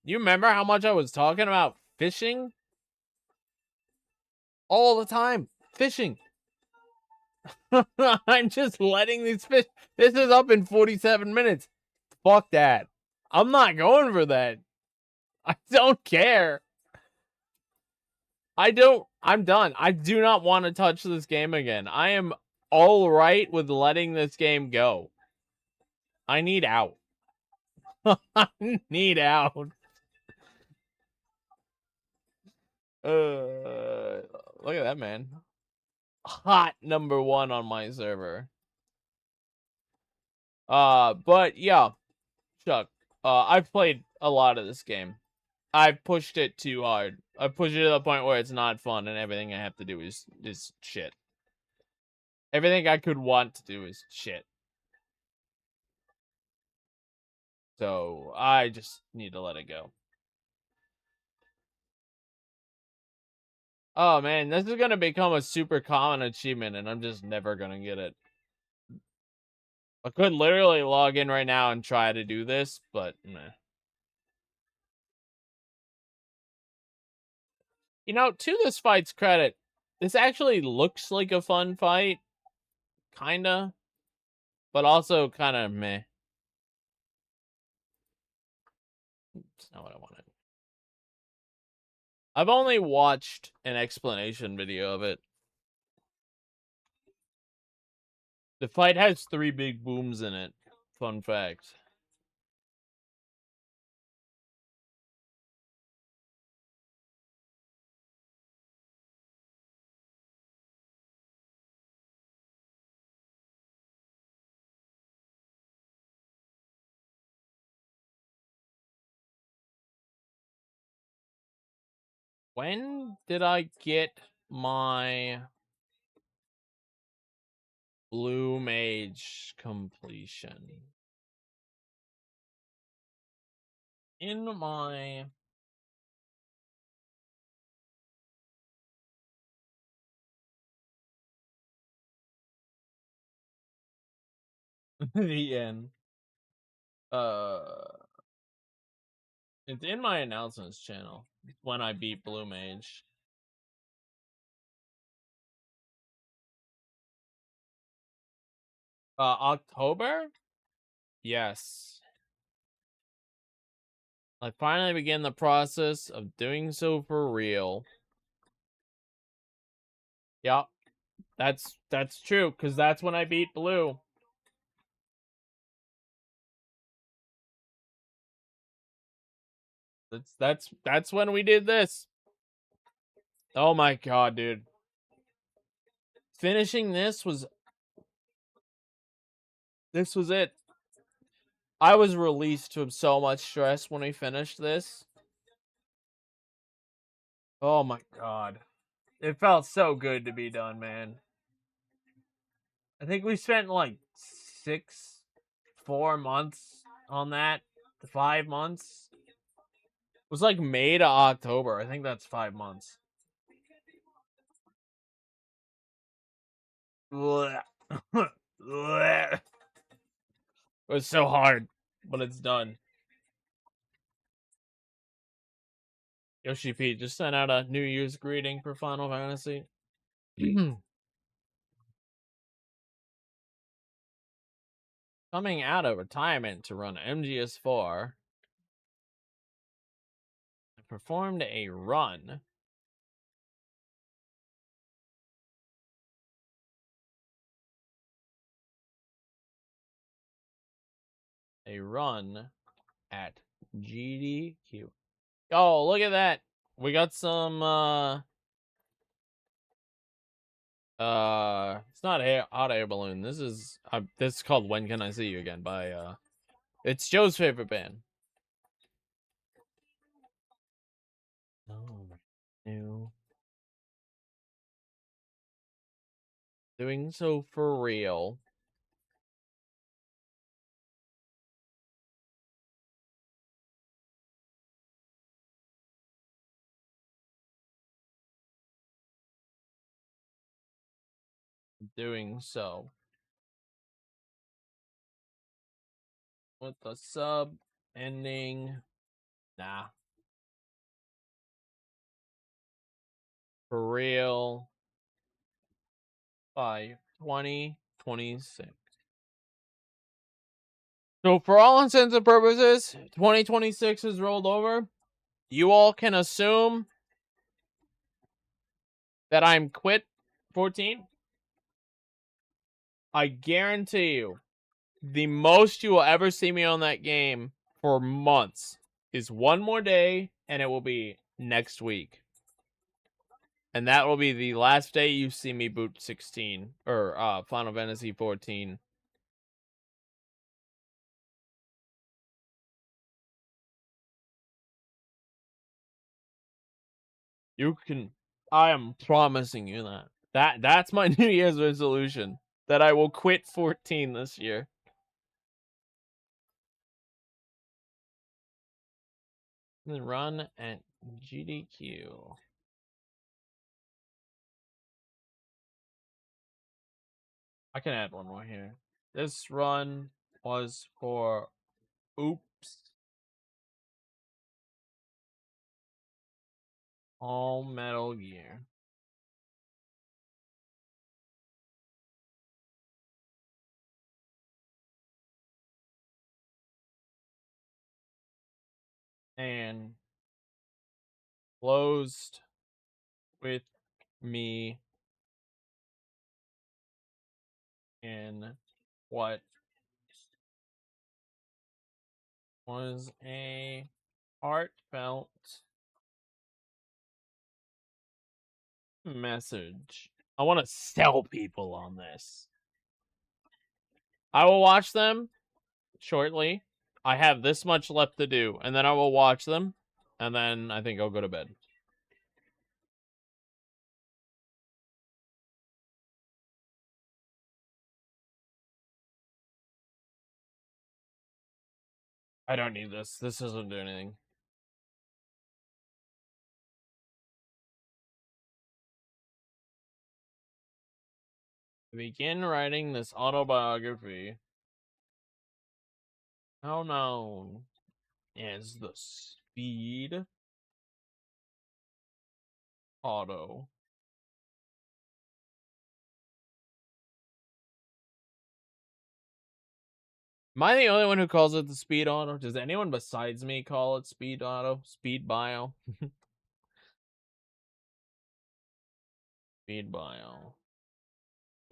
You remember how much I was talking about fishing? All the time. Fishing. I'm just letting these fish. This is up in 47 minutes. Fuck that. I'm not going for that. I don't care. I'm done. I do not want to touch this game again. I am all right with letting this game go. I need out. I need out. Look at that, man. Hot #1 on my server. But yeah, Chuck. I've played a lot of this game. I've pushed it too hard. I've pushed it to the point where it's not fun, and everything I have to do is shit. Everything I could want to do is shit. So I just need to let it go. Oh man, this is gonna become a super common achievement, and I'm just never gonna get it. I could literally log in right now and try to do this, but meh. You know, to this fight's credit, this actually looks like a fun fight. Kinda. But also kinda meh. It's not what I wanted. I've only watched an explanation video of it. The fight has 3 big booms in it. Fun fact. When did I get my blue mage completion? In my the end. Uh it's in my announcements channel when I beat blue mage. October? Yes. I finally began the process of doing so for real. Yep. That's true, because that's when I beat Blue. That's when we did this. Oh my god, dude. Finishing this was it. I was released from so much stress when we finished this. Oh my god. It felt so good to be done, man. I think we spent like 4 months on that. 5 months. It was like May to October. I think that's 5 months. It was so hard, but it's done. Yoshi P just sent out a New Year's greeting for Final Fantasy. Coming out of retirement to run MGS4, I performed a run. At GDQ. Oh, look at that. We got some it's not hot air balloon. This is called When Can I See You Again by it's Joe's favorite band. Oh, new. Doing so for real. Doing so. With the sub ending. Nah. For real. By 2026. So for all intents and purposes, 2026 is rolled over. You all can assume that I'm quit 14. I guarantee you, the most you will ever see me on that game for months is one more day, and it will be next week. And that will be the last day you see me boot 16 or Final Fantasy 14. You can I am promising you that's my New Year's resolution, that I will quit 14 this year. Then run at GDQ. I can add one more here. This run was for Oops. All Metal Gear. And closed with me in what was a heartfelt message. I want to sell people on this. I will watch them shortly. I have this much left to do, and then I will watch them, and then I think I'll go to bed. I don't need this. This doesn't do anything. Begin writing this autobiography. How known as the Speed Auto. Am I the only one who calls it the Speed Auto? Does anyone besides me call it Speed Auto? Speed Bio? speedbio.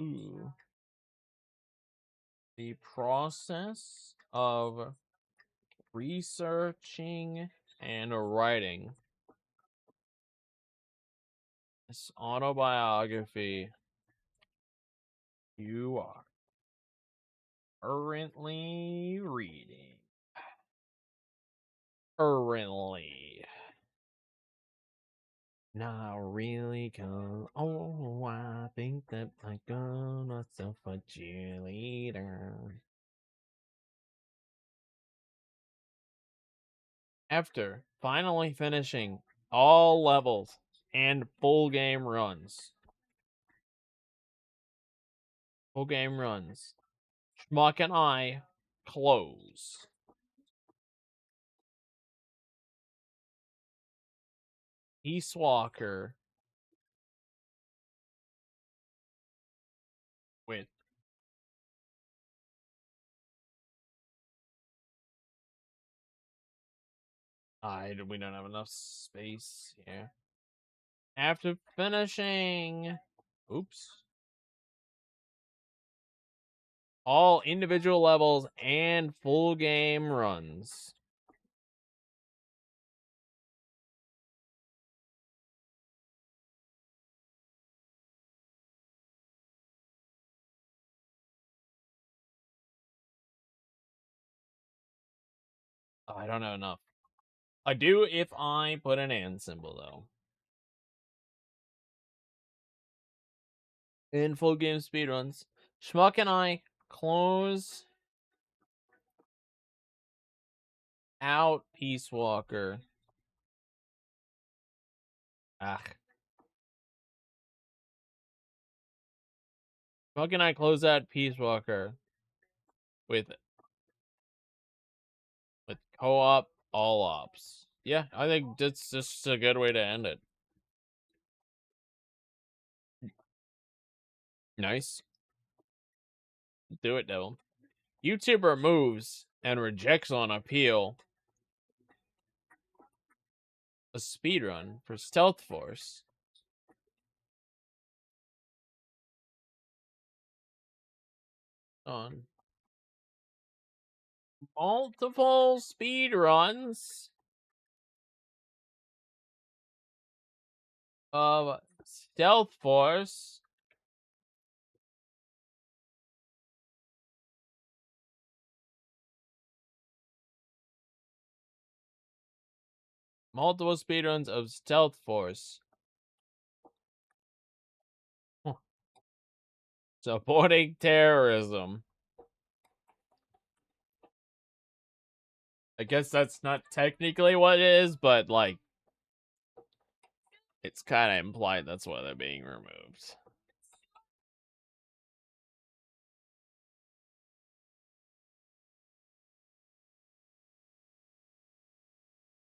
Ooh. The process of researching and writing this autobiography you are currently reading. Currently. Not really, cause oh, I think that I got myself a cheerleader. After finally finishing all levels and full game runs, Schmuck and I close. Peace Walker with we don't have enough space here. After finishing, oops, all individual levels and full game runs. I don't have enough. I do if I put an and symbol though. In full game speedruns, Schmuck and I close out Peace Walker. Schmuck and I close out Peace Walker with co-op all ops. Yeah, I think that's just a good way to end it. Nice. Do it, Devil. YouTuber moves and rejects on appeal a speedrun for Stealth Force. On multiple speedruns of Stealth Force. Multiple speedruns of Stealth Force. Supporting terrorism. I guess that's not technically what it is, but like, it's kind of implied that's why they're being removed.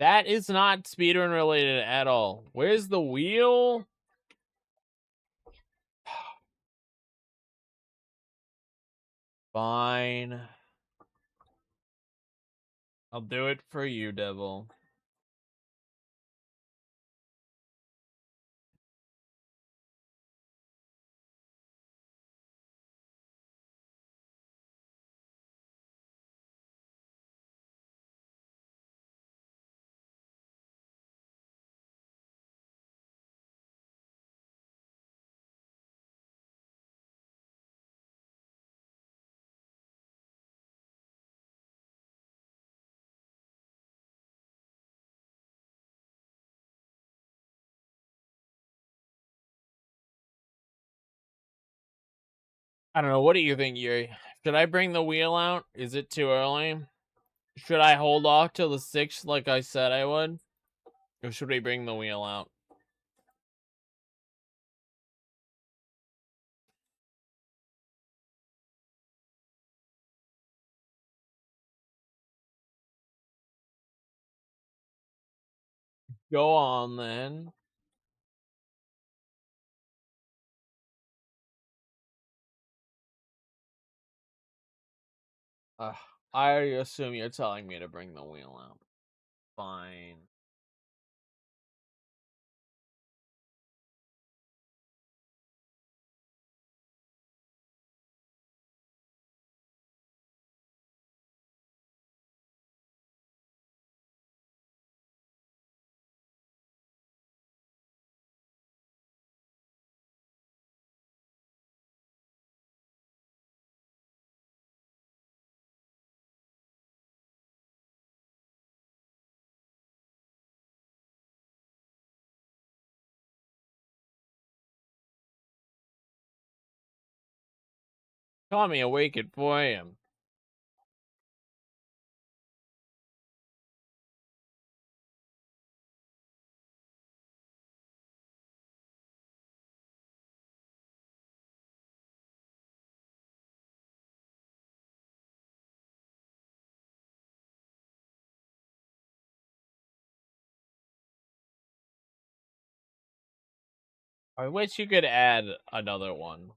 That is not speedrun related at all. Where's the wheel? Fine. I'll do it for you, Devil. I don't know. What do you think, Yuri? Should I bring the wheel out? Is it too early? Should I hold off till the 6th like I said I would? Or should we bring the wheel out? Go on then. I assume you're telling me to bring the wheel out. Fine. Call me awake at 4 a.m. I wish you could add another one.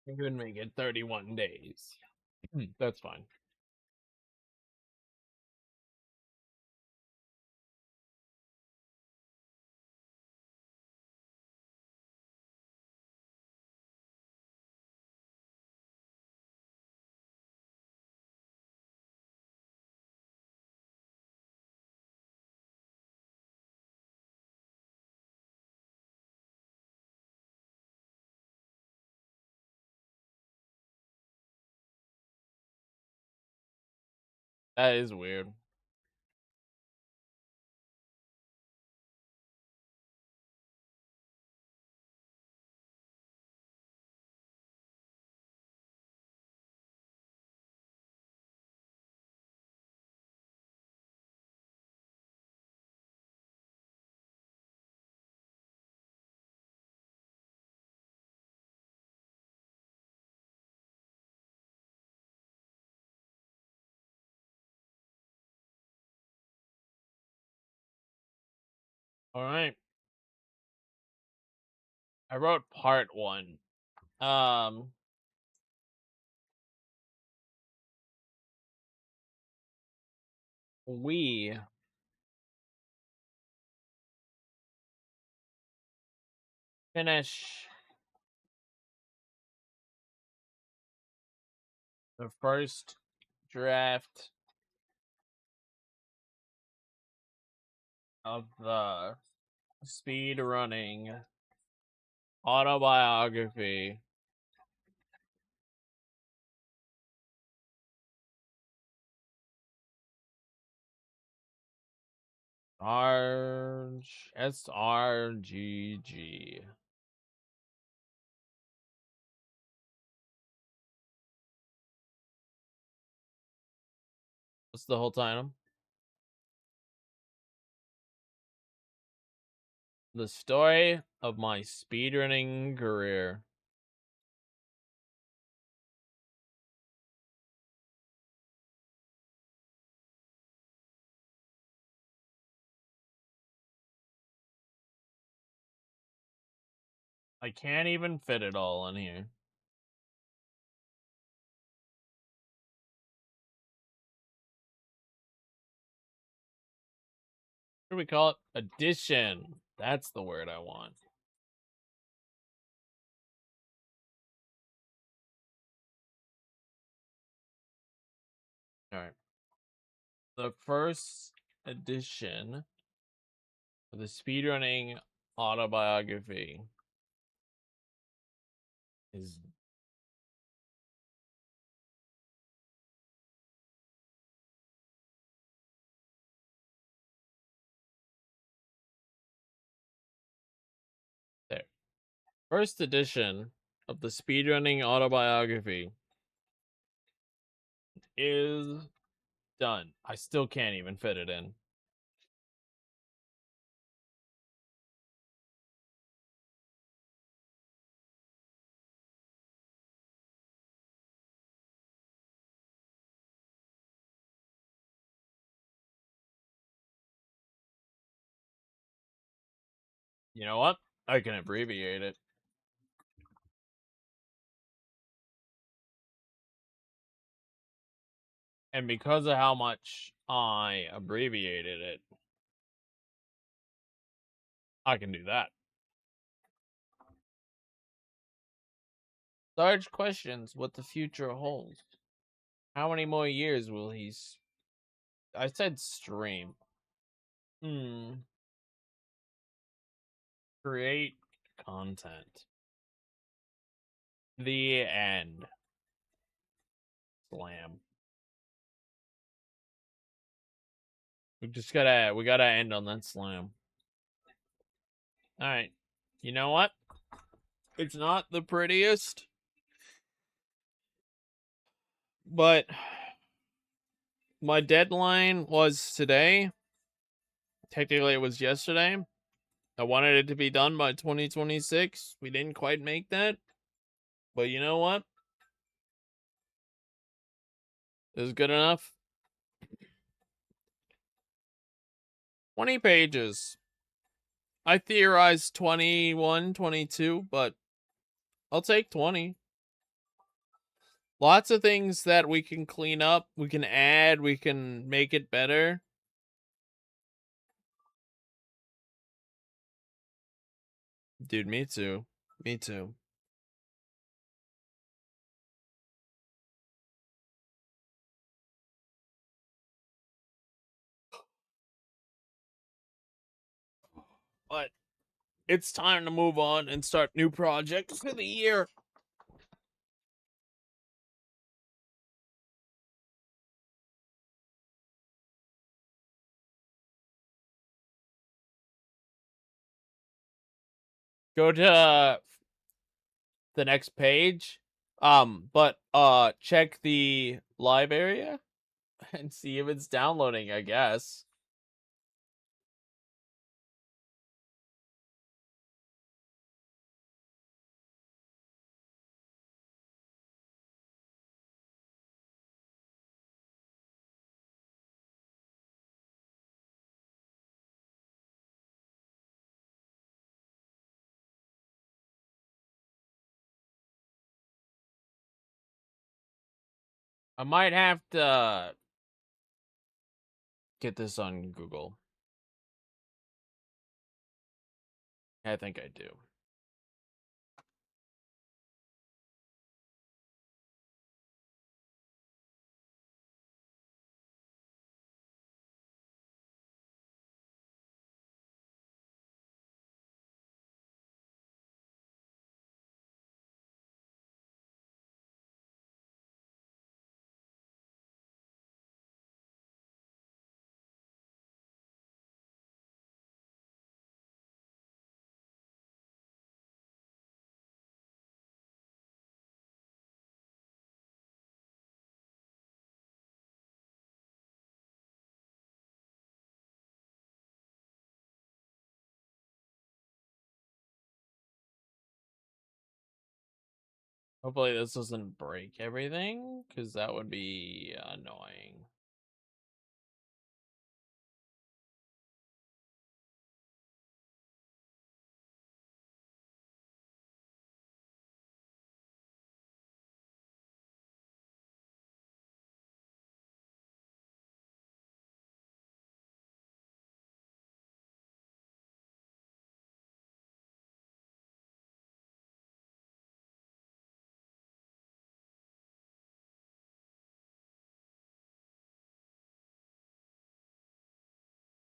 You could make it 31 days. That's fine. That is weird. All right. I wrote part one. Um, we finish the first draft of the speed running autobiography SRGG. What's the whole title? The story of my speedrunning career. I can't even fit it all in here. What do we call it? Addition. That's the word I want. All right. The first edition of the speedrunning autobiography is there. First edition of the speedrunning autobiography is done. I still can't even fit it in. You know what? I can abbreviate it. And because of how much I abbreviated it, I can do that. Large questions what the future holds. How many more years will I said stream. Create content. The end. Slam. We gotta end on that slam. Alright. You know what? It's not the prettiest. But my deadline was today. Technically it was yesterday. I wanted it to be done by 2026. We didn't quite make that. But you know what? It was good enough. 20 pages. I theorized 21, 22, but I'll take 20. Lots of things that we can clean up, we can add, we can make it better. Dude, me too. Me too. But it's time to move on and start new projects for the year. Go to the next page. But check the live area and see if it's downloading, I guess. I might have to get this on Google. I think I do. Hopefully this doesn't break everything, because that would be annoying.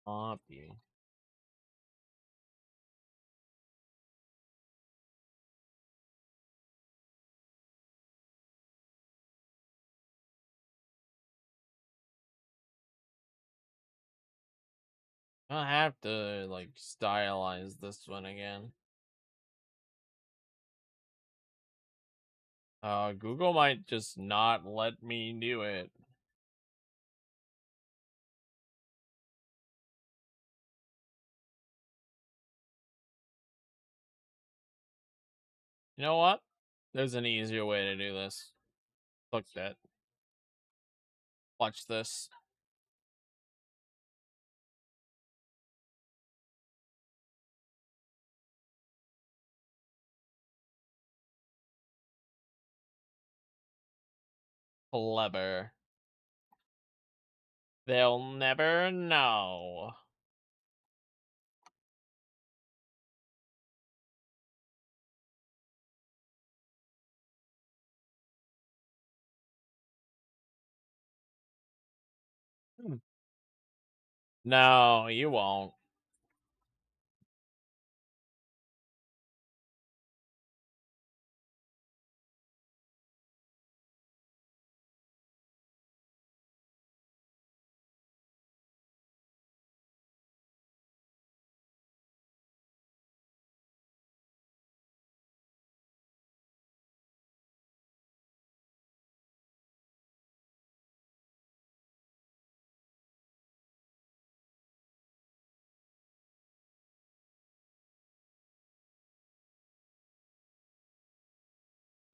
Copy. I'll have to, like, stylize this one again. Google might just not let me do it. You know what? There's an easier way to do this. Fuck that. Watch this. Clever. They'll never know. No, you won't.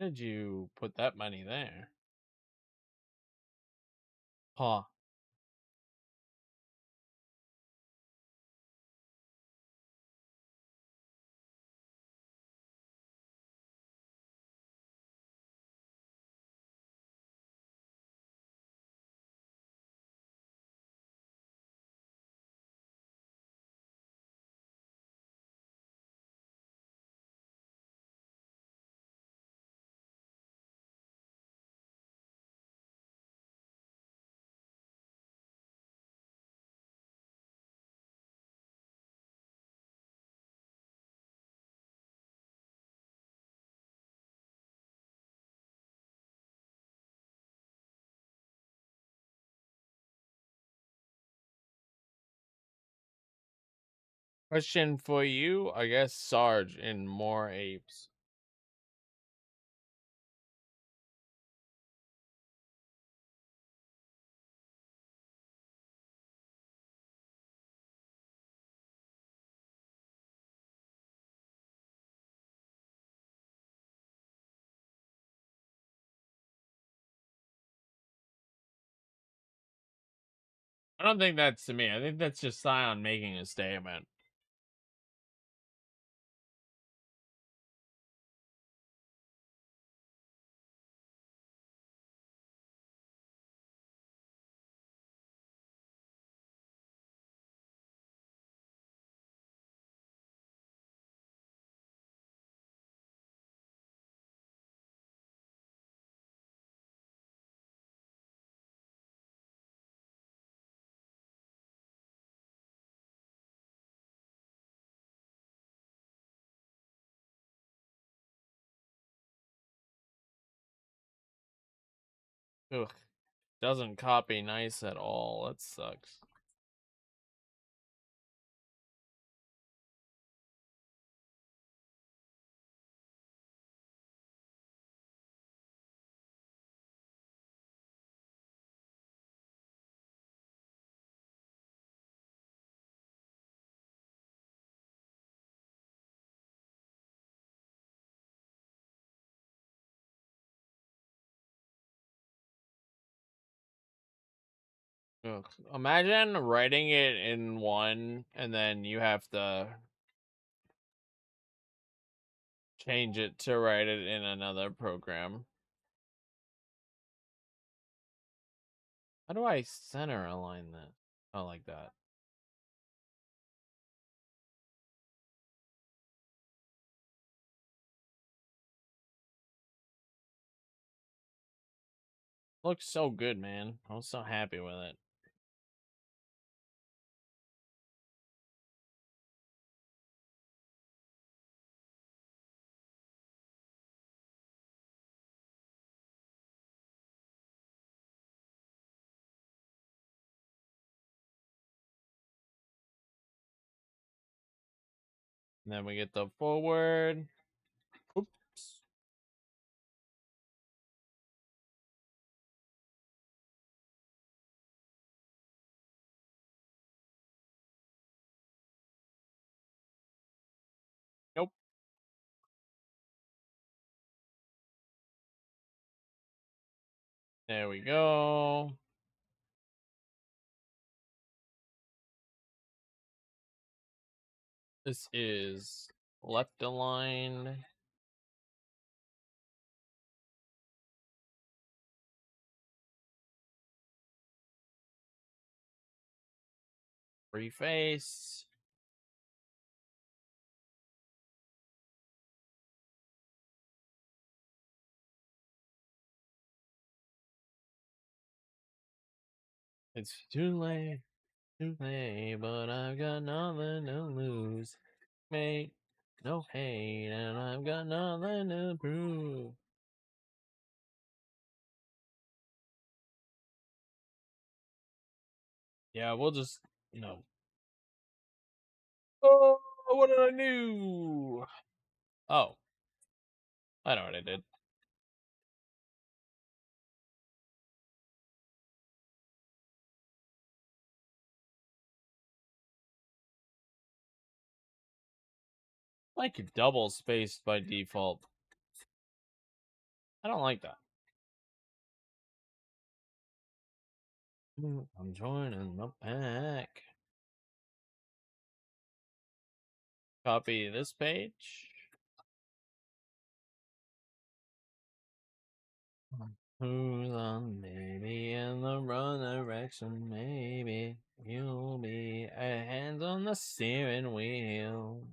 Did you put that money there? Huh. Question for you, I guess Sarge in More Apes. I don't think that's to me. I think that's just Scion making a statement. Ugh. Doesn't copy nice at all. That sucks. Ugh. Imagine writing it in one and then you have to change it to write it in another program. How do I center align that? Oh, like that. Looks so good, man. I was so happy with it. And then we get the forward. Oops. Nope. There we go. This is left aligned. Preface. It's too late. to play, but I've got nothing to lose. Mate, no hate, and I've got nothing to prove. Yeah, we'll just no. Oh, what did I do? Oh, I know what I did. Like double spaced by default. I don't like that. I'm joining the pack. Copy this page. Who's on maybe in the wrong direction? Maybe you'll be a hands on the steering wheel.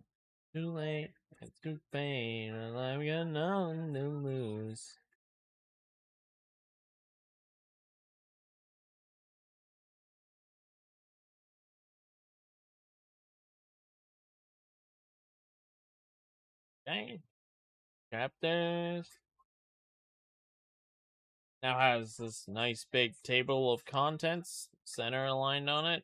Too late, it's too late, and I've got nothing to lose. Dang. Chapters. Now has this nice big table of contents, center aligned on it.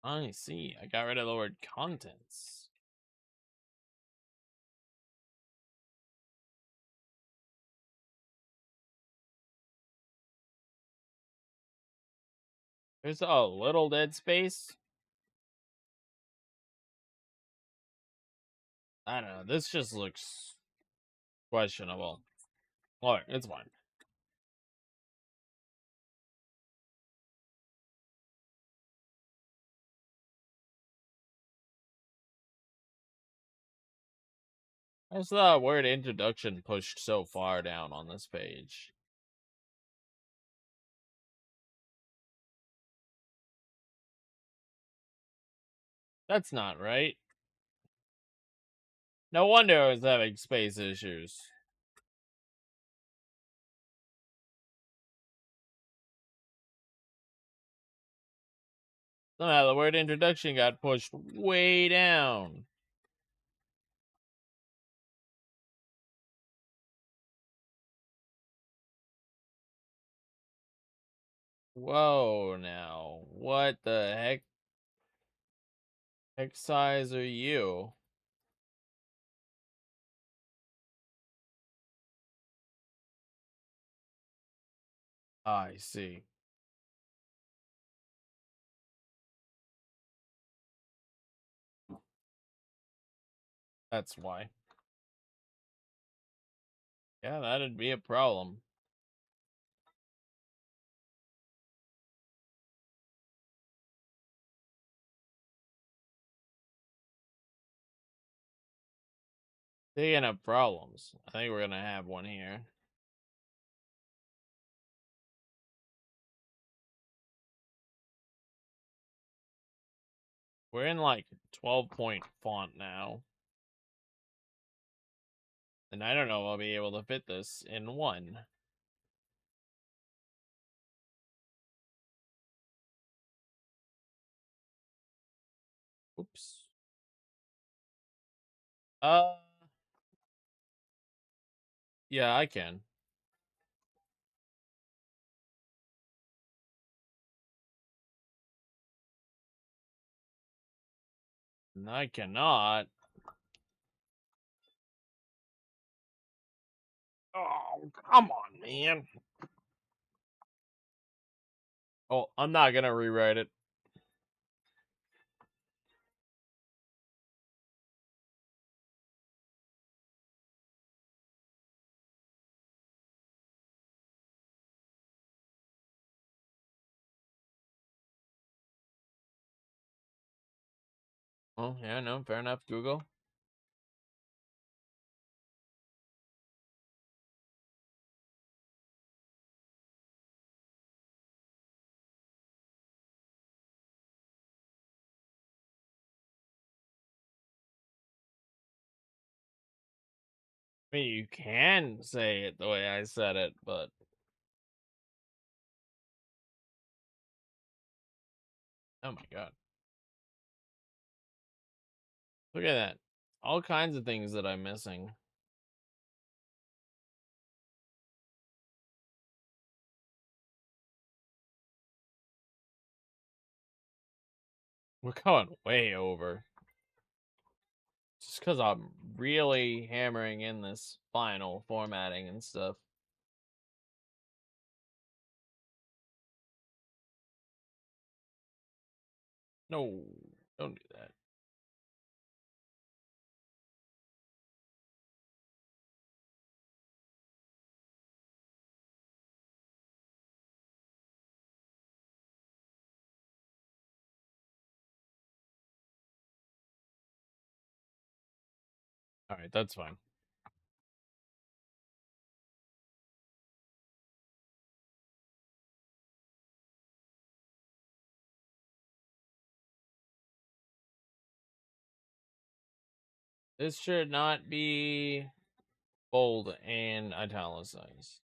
I see. I got rid of the word contents. There's a little dead space. I don't know. This just looks questionable. Alright, it's fine. Why's the word introduction pushed so far down on this page? That's not right. No wonder I was having space issues. Somehow the word introduction got pushed way down. Whoa, now. What the heck size are you? I see. That's why. Yeah, that'd be a problem. Speaking of problems, I think we're gonna have one here. We're in like 12-point font now. And I don't know if I'll be able to fit this in one. Oops. Uh, yeah, I can. I cannot. Oh, come on, man. Oh, I'm not gonna rewrite it. Oh, yeah, no, fair enough, Google. I mean, you can say it the way I said it, but oh my god. Look at that. All kinds of things that I'm missing. We're going way over. Just because I'm really hammering in this final formatting and stuff. No, don't do that. Alright, that's fine. This should not be bold and italicized.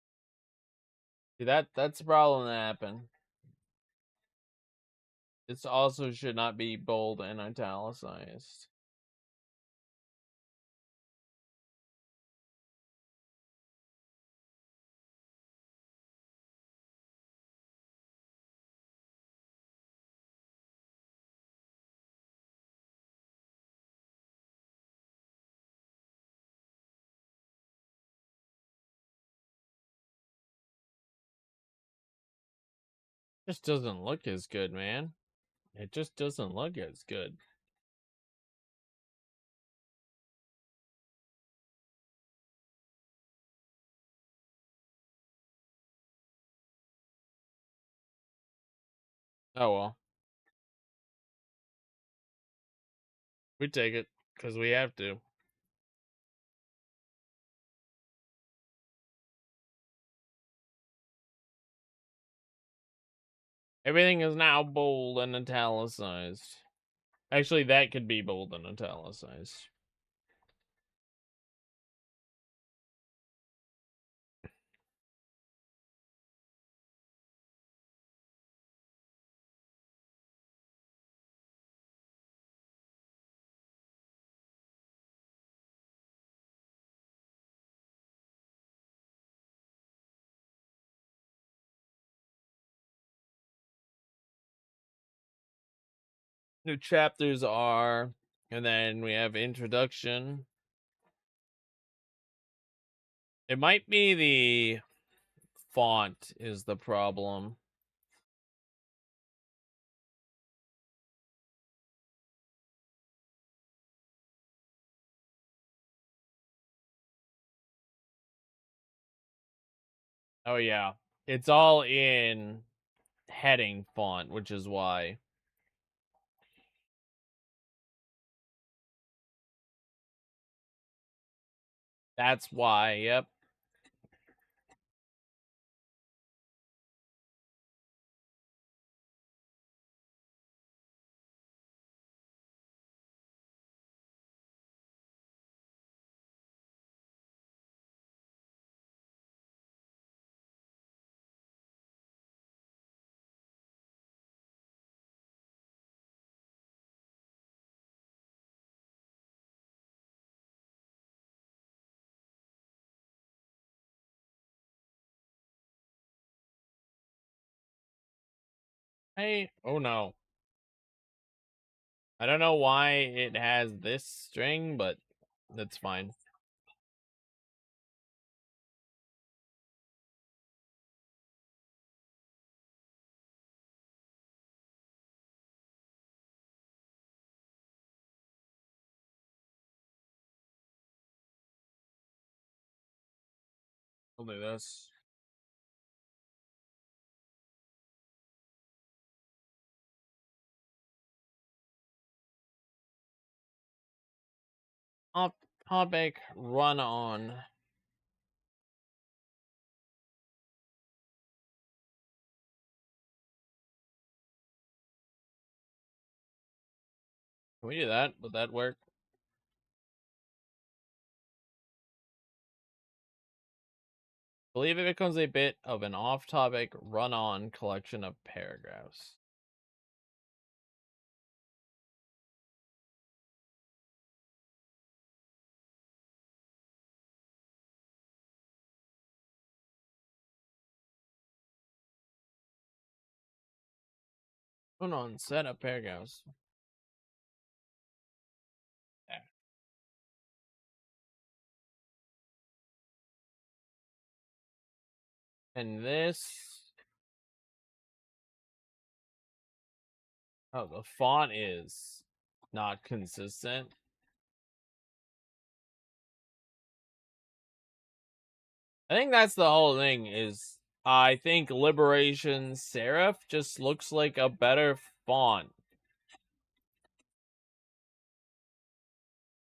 See, that's the problem that happened. This also should not be bold and italicized. Just doesn't look as good, man. It just doesn't look as good. Oh well. We take it, because we have to. Everything is now bold and italicized. Actually, that could be bold and italicized. New chapters are, and then we have introduction. It might be the font is the problem. Oh yeah. It's all in heading font, which is why. That's why, yep. Hey, oh no. I don't know why it has this string, but that's fine. I'll do this. Topic run on. Can we do that? Would that work? Believe it becomes a bit of an off-topic, run-on collection of paragraphs. Run-on set of paragraphs. Yeah. And this... Oh, the font is not consistent. I think that's the whole thing is I think Liberation Serif just looks like a better font.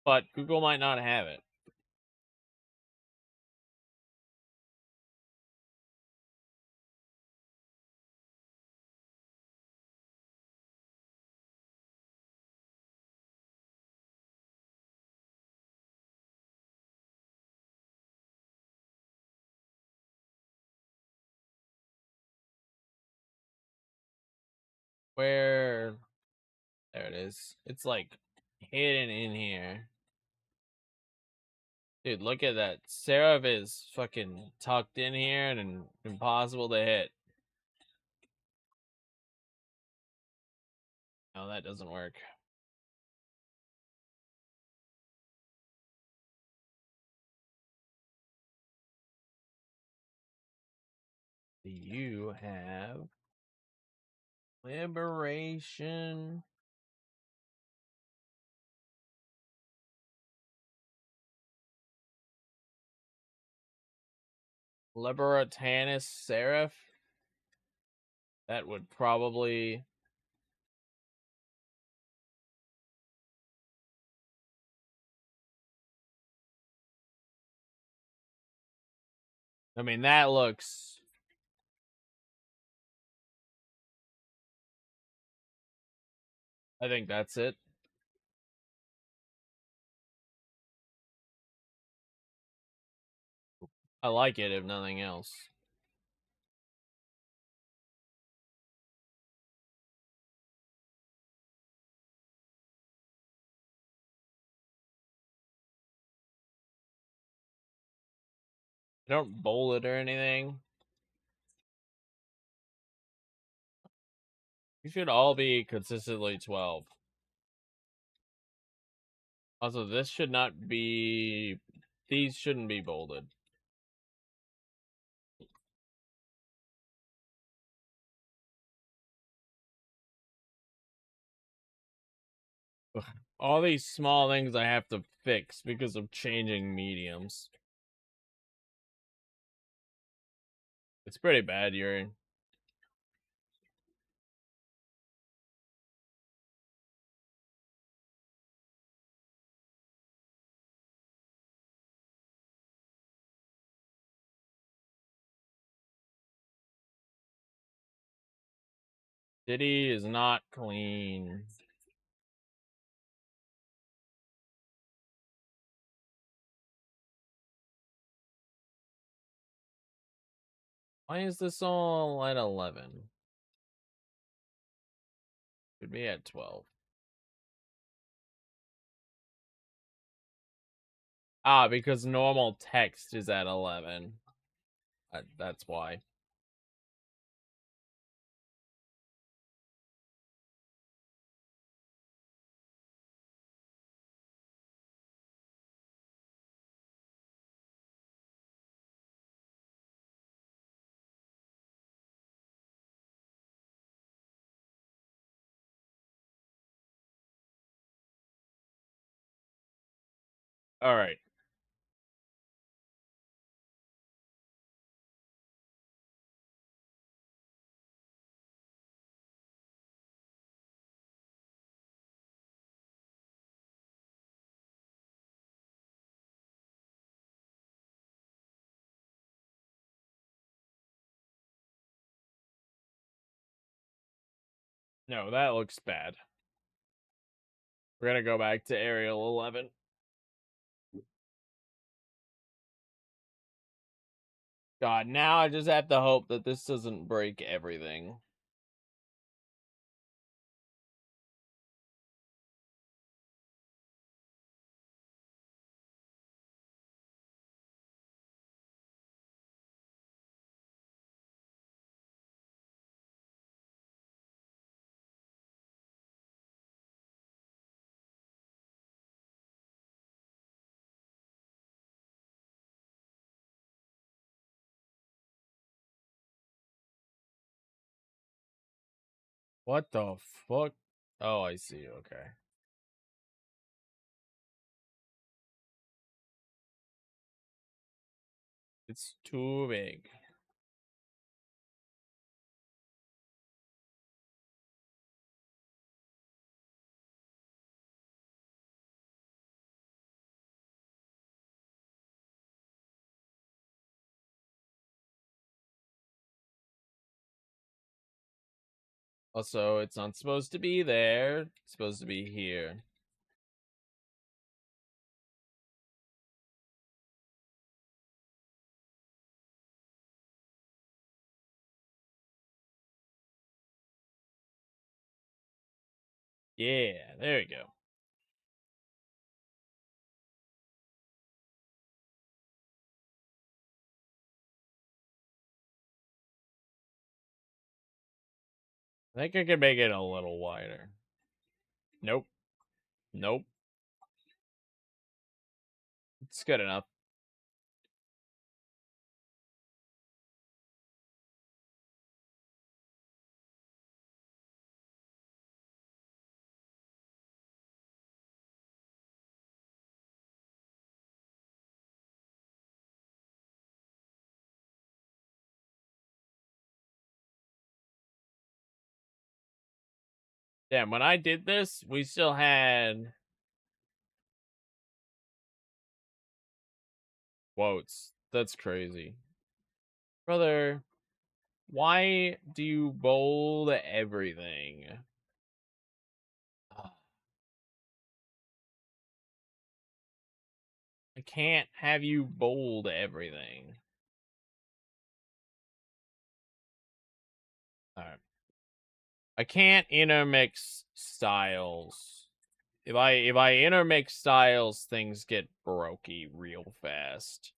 But Google might not have it. Where... There it is. It's like hidden in here. Dude, look at that. Serif is fucking tucked in here and impossible to hit. No, that doesn't work. You have Liberation. Liberatanus Serif. That would probably... I mean, that looks... I think that's it. I like it if nothing else. I don't bold it or anything. You should all be consistently 12. Also, this should not be... These shouldn't be bolded. All these small things I have to fix because of changing mediums. It's pretty bad, Yuri. City is not clean. Why is this all at 11? Should be at 12. Ah, because normal text is at 11. That's why. All right. No, that looks bad. We're gonna go back to Arial 11. God, now I just have to hope that this doesn't break everything. What the fuck? Oh, I see. Okay. It's too big. Also, it's not supposed to be there. It's supposed to be here. Yeah, there we go. I think I can make it a little wider. Nope. Nope. It's good enough. Damn, when I did this, we still had quotes. That's crazy. Brother, why do you bold everything? I can't have you bold everything. Alright. I can't intermix styles. If I intermix styles, things get brokey real fast.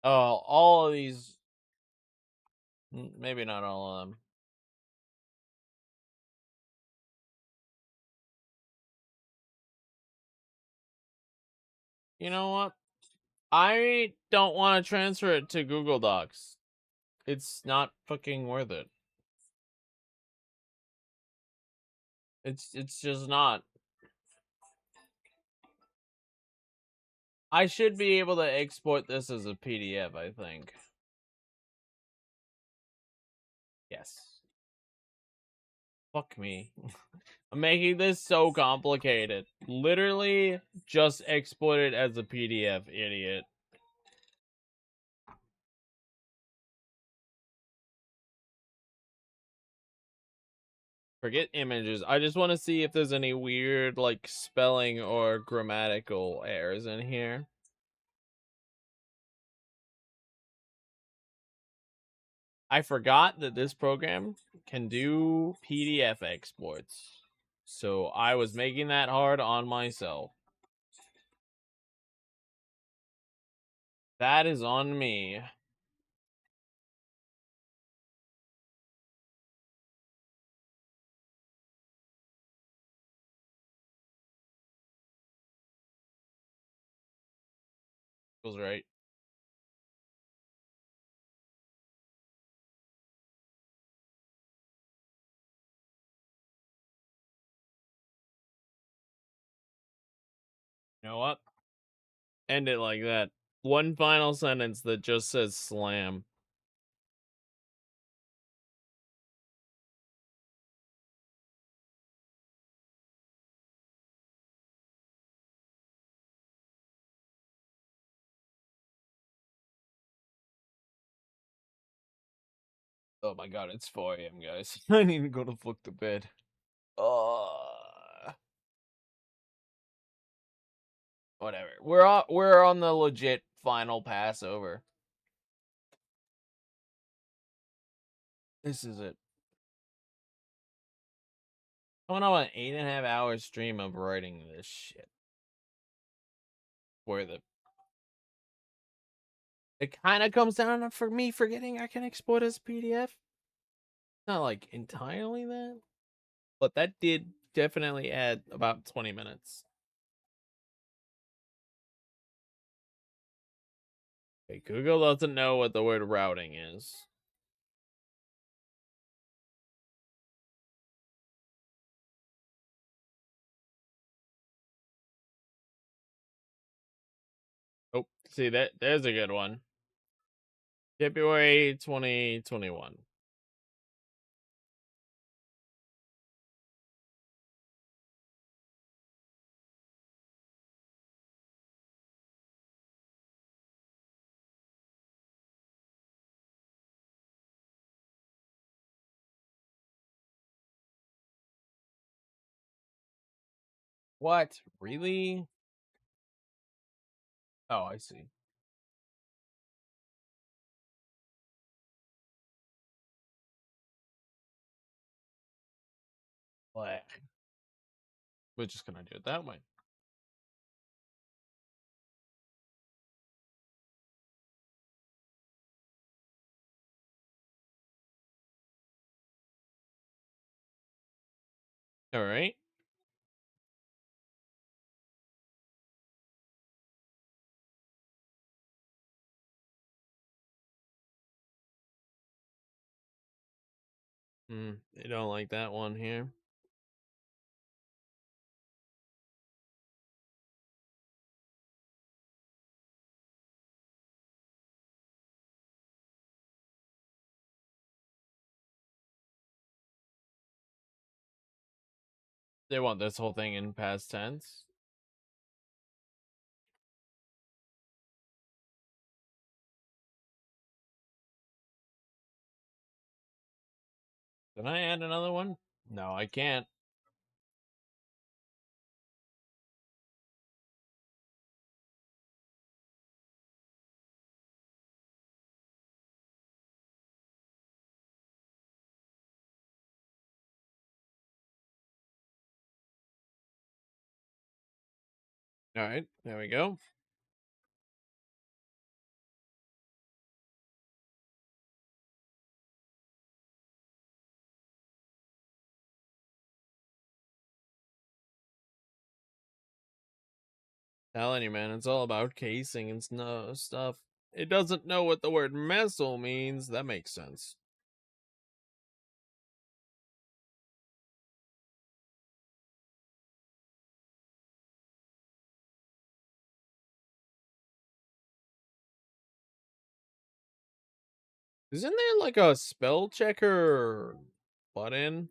Oh, all of these. Maybe not all of them. You know what? I don't want to transfer it to Google Docs. It's not fucking worth it. It's just not. I should be able to export this as a PDF, I think. Yes. Fuck me. I'm making this so complicated. Literally, just export it as a PDF, idiot. Forget images. I just want to see if there's any weird, like, spelling or grammatical errors in here. I forgot that this program can do PDF exports. So I was making that hard on myself. That is on me. Feels right. You know what? End it like that. One final sentence that just says slam. Oh my god, it's 4 a.m., guys. I need to go to fuck to bed. Whatever. We're on the legit final Passover. This is it. I'm gonna have an 8.5 hour stream of writing this shit. Worth it. It kind of comes down for me forgetting I can export as PDF. Not like entirely that, but that did definitely add about 20 minutes. Okay, Google doesn't know what the word routing is. Oh, see that there's a good one. February 2021. What? Really? Oh, I see. What? We're just gonna do it that way. All right. They don't like that one here. They want this whole thing in past tense. Can I add another one? No, I can't. All right, there we go. Telling you, man, it's all about casing and stuff. It doesn't know what the word missile means. That makes sense. Isn't there like a spell checker button?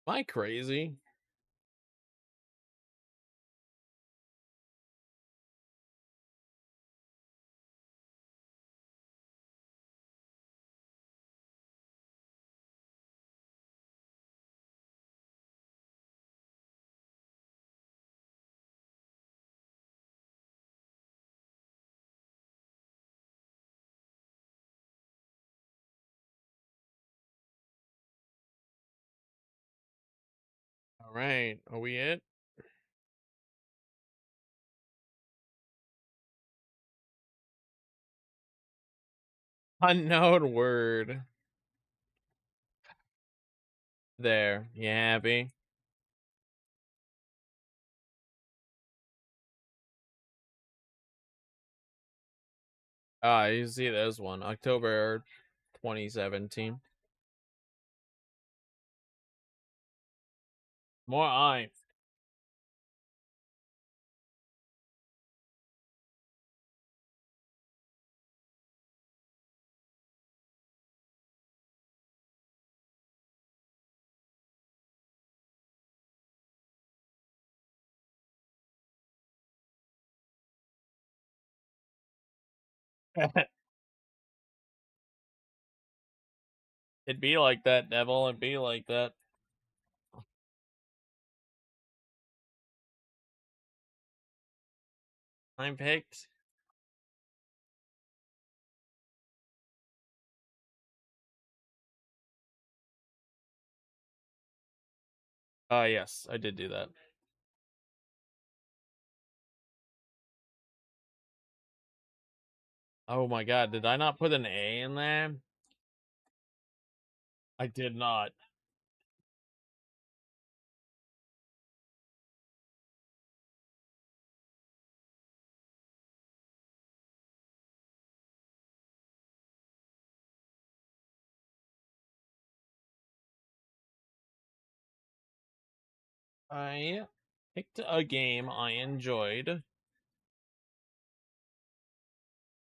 Am I crazy? All right, are we it? Unknown word. There, you happy? Ah, you see there's one. October 2017. More I. It'd be like that, devil. It'd be like that. I'm picked. Yes, I did do that. Oh my god, did I not put an A in there? I did not. I picked a game I enjoyed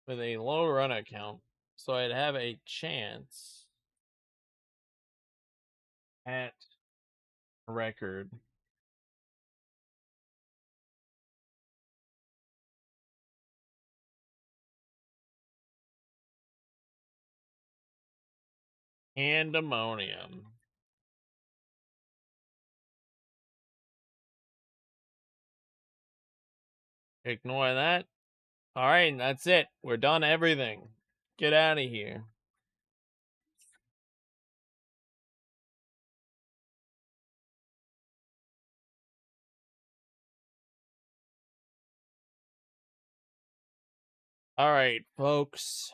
with a low run count, so I'd have a chance at record. Pandemonium. Ignore that. Alright, that's it. We're done everything. Get out of here. Alright, folks.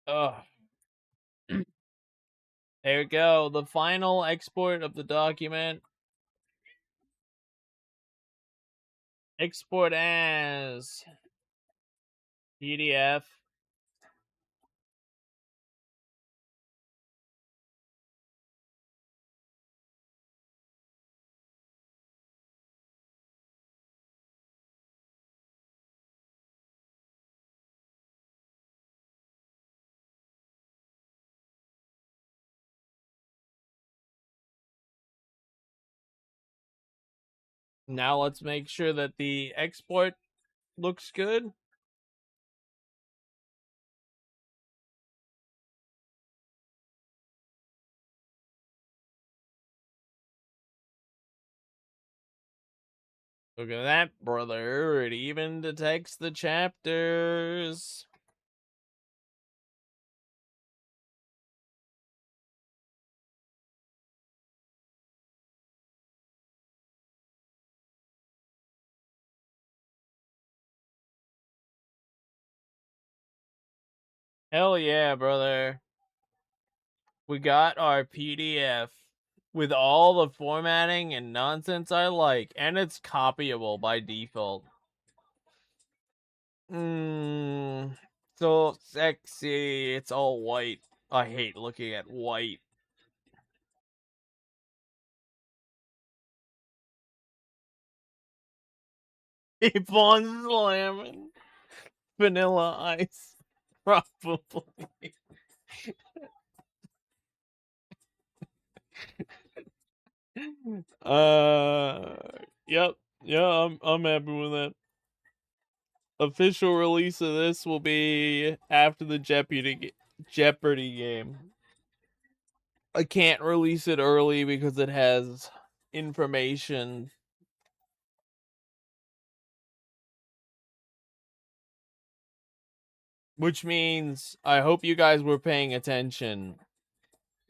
Ugh. There we go. The final export of the document. Export as PDF. Now let's make sure that the export looks good. Look at that, brother. It even detects the chapters. Hell yeah, brother. We got our PDF with all the formatting and nonsense I like, and it's copyable by default. So sexy. It's all white. I hate looking at white. Keep on slamming. Vanilla ice. Probably. Yep. Yeah, I'm happy with that. Official release of this will be after the Jeopardy game. I can't release it early because it has information. Which means I hope you guys were paying attention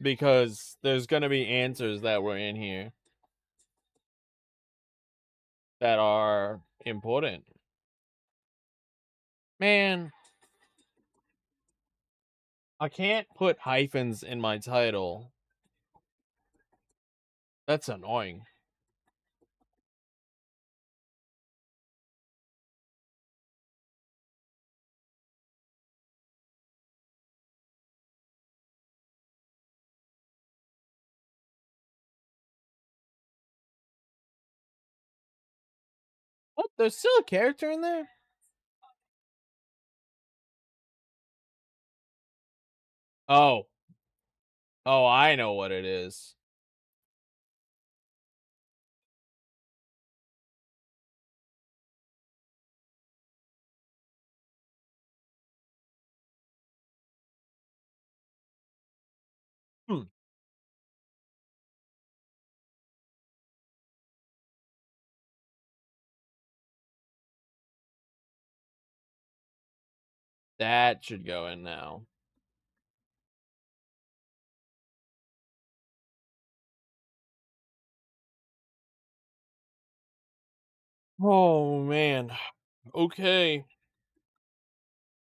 because there's going to be answers that were in here that are important. Man, I can't put hyphens in my title. That's annoying. There's still a character in there? Oh. Oh, I know what it is. Hmm. That should go in now. Oh, man. Okay.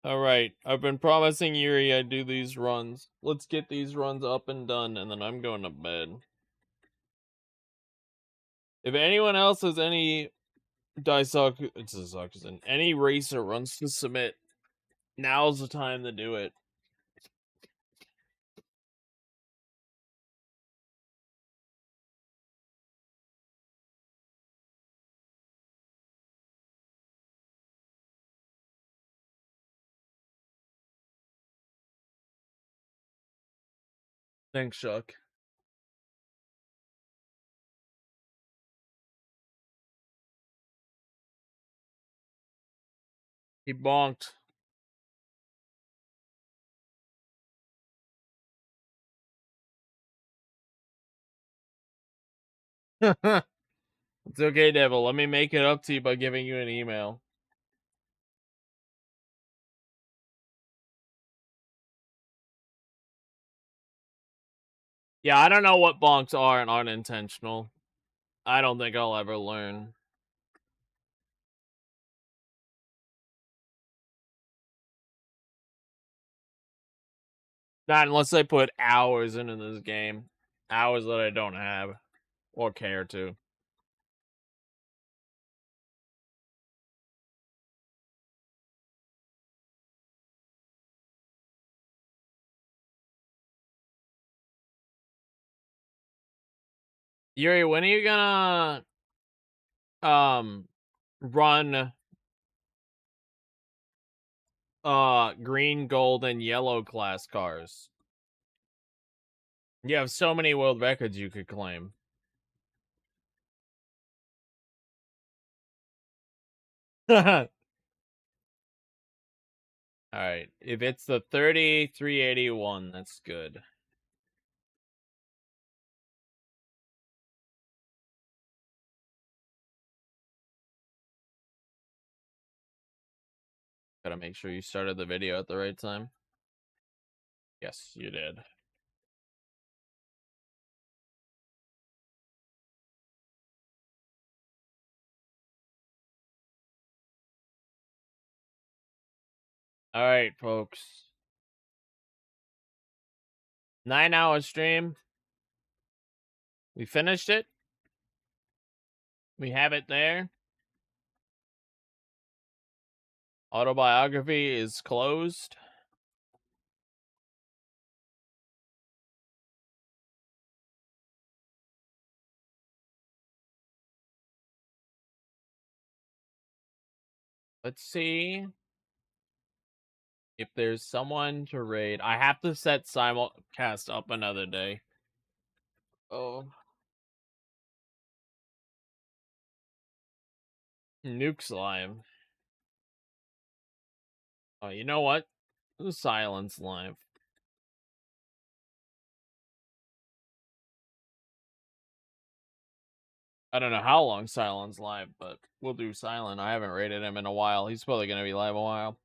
Alright. I've been promising Yuri I'd do these runs. Let's get these runs up and done, and then I'm going to bed. If anyone else has any any racer runs to submit, now's the time to do it. Thanks, Chuck. He bonked. It's okay, Devil. Let me make it up to you by giving you an email. Yeah, I don't know what bonks are and aren't intentional. I don't think I'll ever learn. Not unless I put hours into this game. Hours that I don't have. Or care to. Yuri, when are you gonna run green, gold, and yellow class cars? You have so many world records you could claim. Alright. If it's the 3381, that's good. Gotta make sure you started the video at the right time. Yes, you did. Alright, folks. 9-hour stream. We finished it. We have it there. Autobiography is closed. Let's see if there's someone to raid. I have to set simulcast up another day. Oh. Nuke's live. Oh, you know what? Silence live. I don't know how long Silence live, but we'll do Silent. I haven't rated him in a while. He's probably going to be live a while.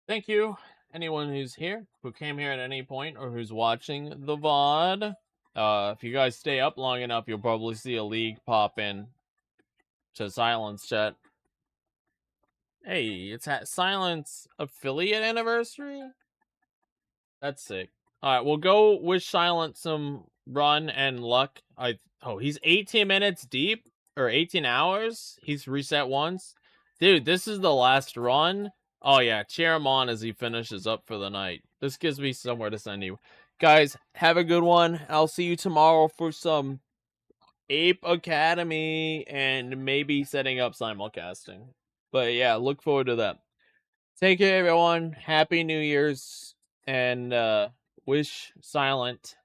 Thank you, anyone who's here, who came here at any point, or who's watching the VOD. If you guys stay up long enough, you'll probably see a league pop in to Silence chat. Hey, it's at Silence affiliate anniversary? That's sick. Alright, we'll go wish Silent some run and luck. He's 18 minutes deep? Or 18 hours? He's reset once? Dude, this is the last run? Oh yeah, cheer him on as he finishes up for the night. This gives me somewhere to send you. Guys, have a good one. I'll see you tomorrow for some Ape Academy and maybe setting up simulcasting. But yeah, look forward to that. Take care, everyone. Happy New Year's and wish silent.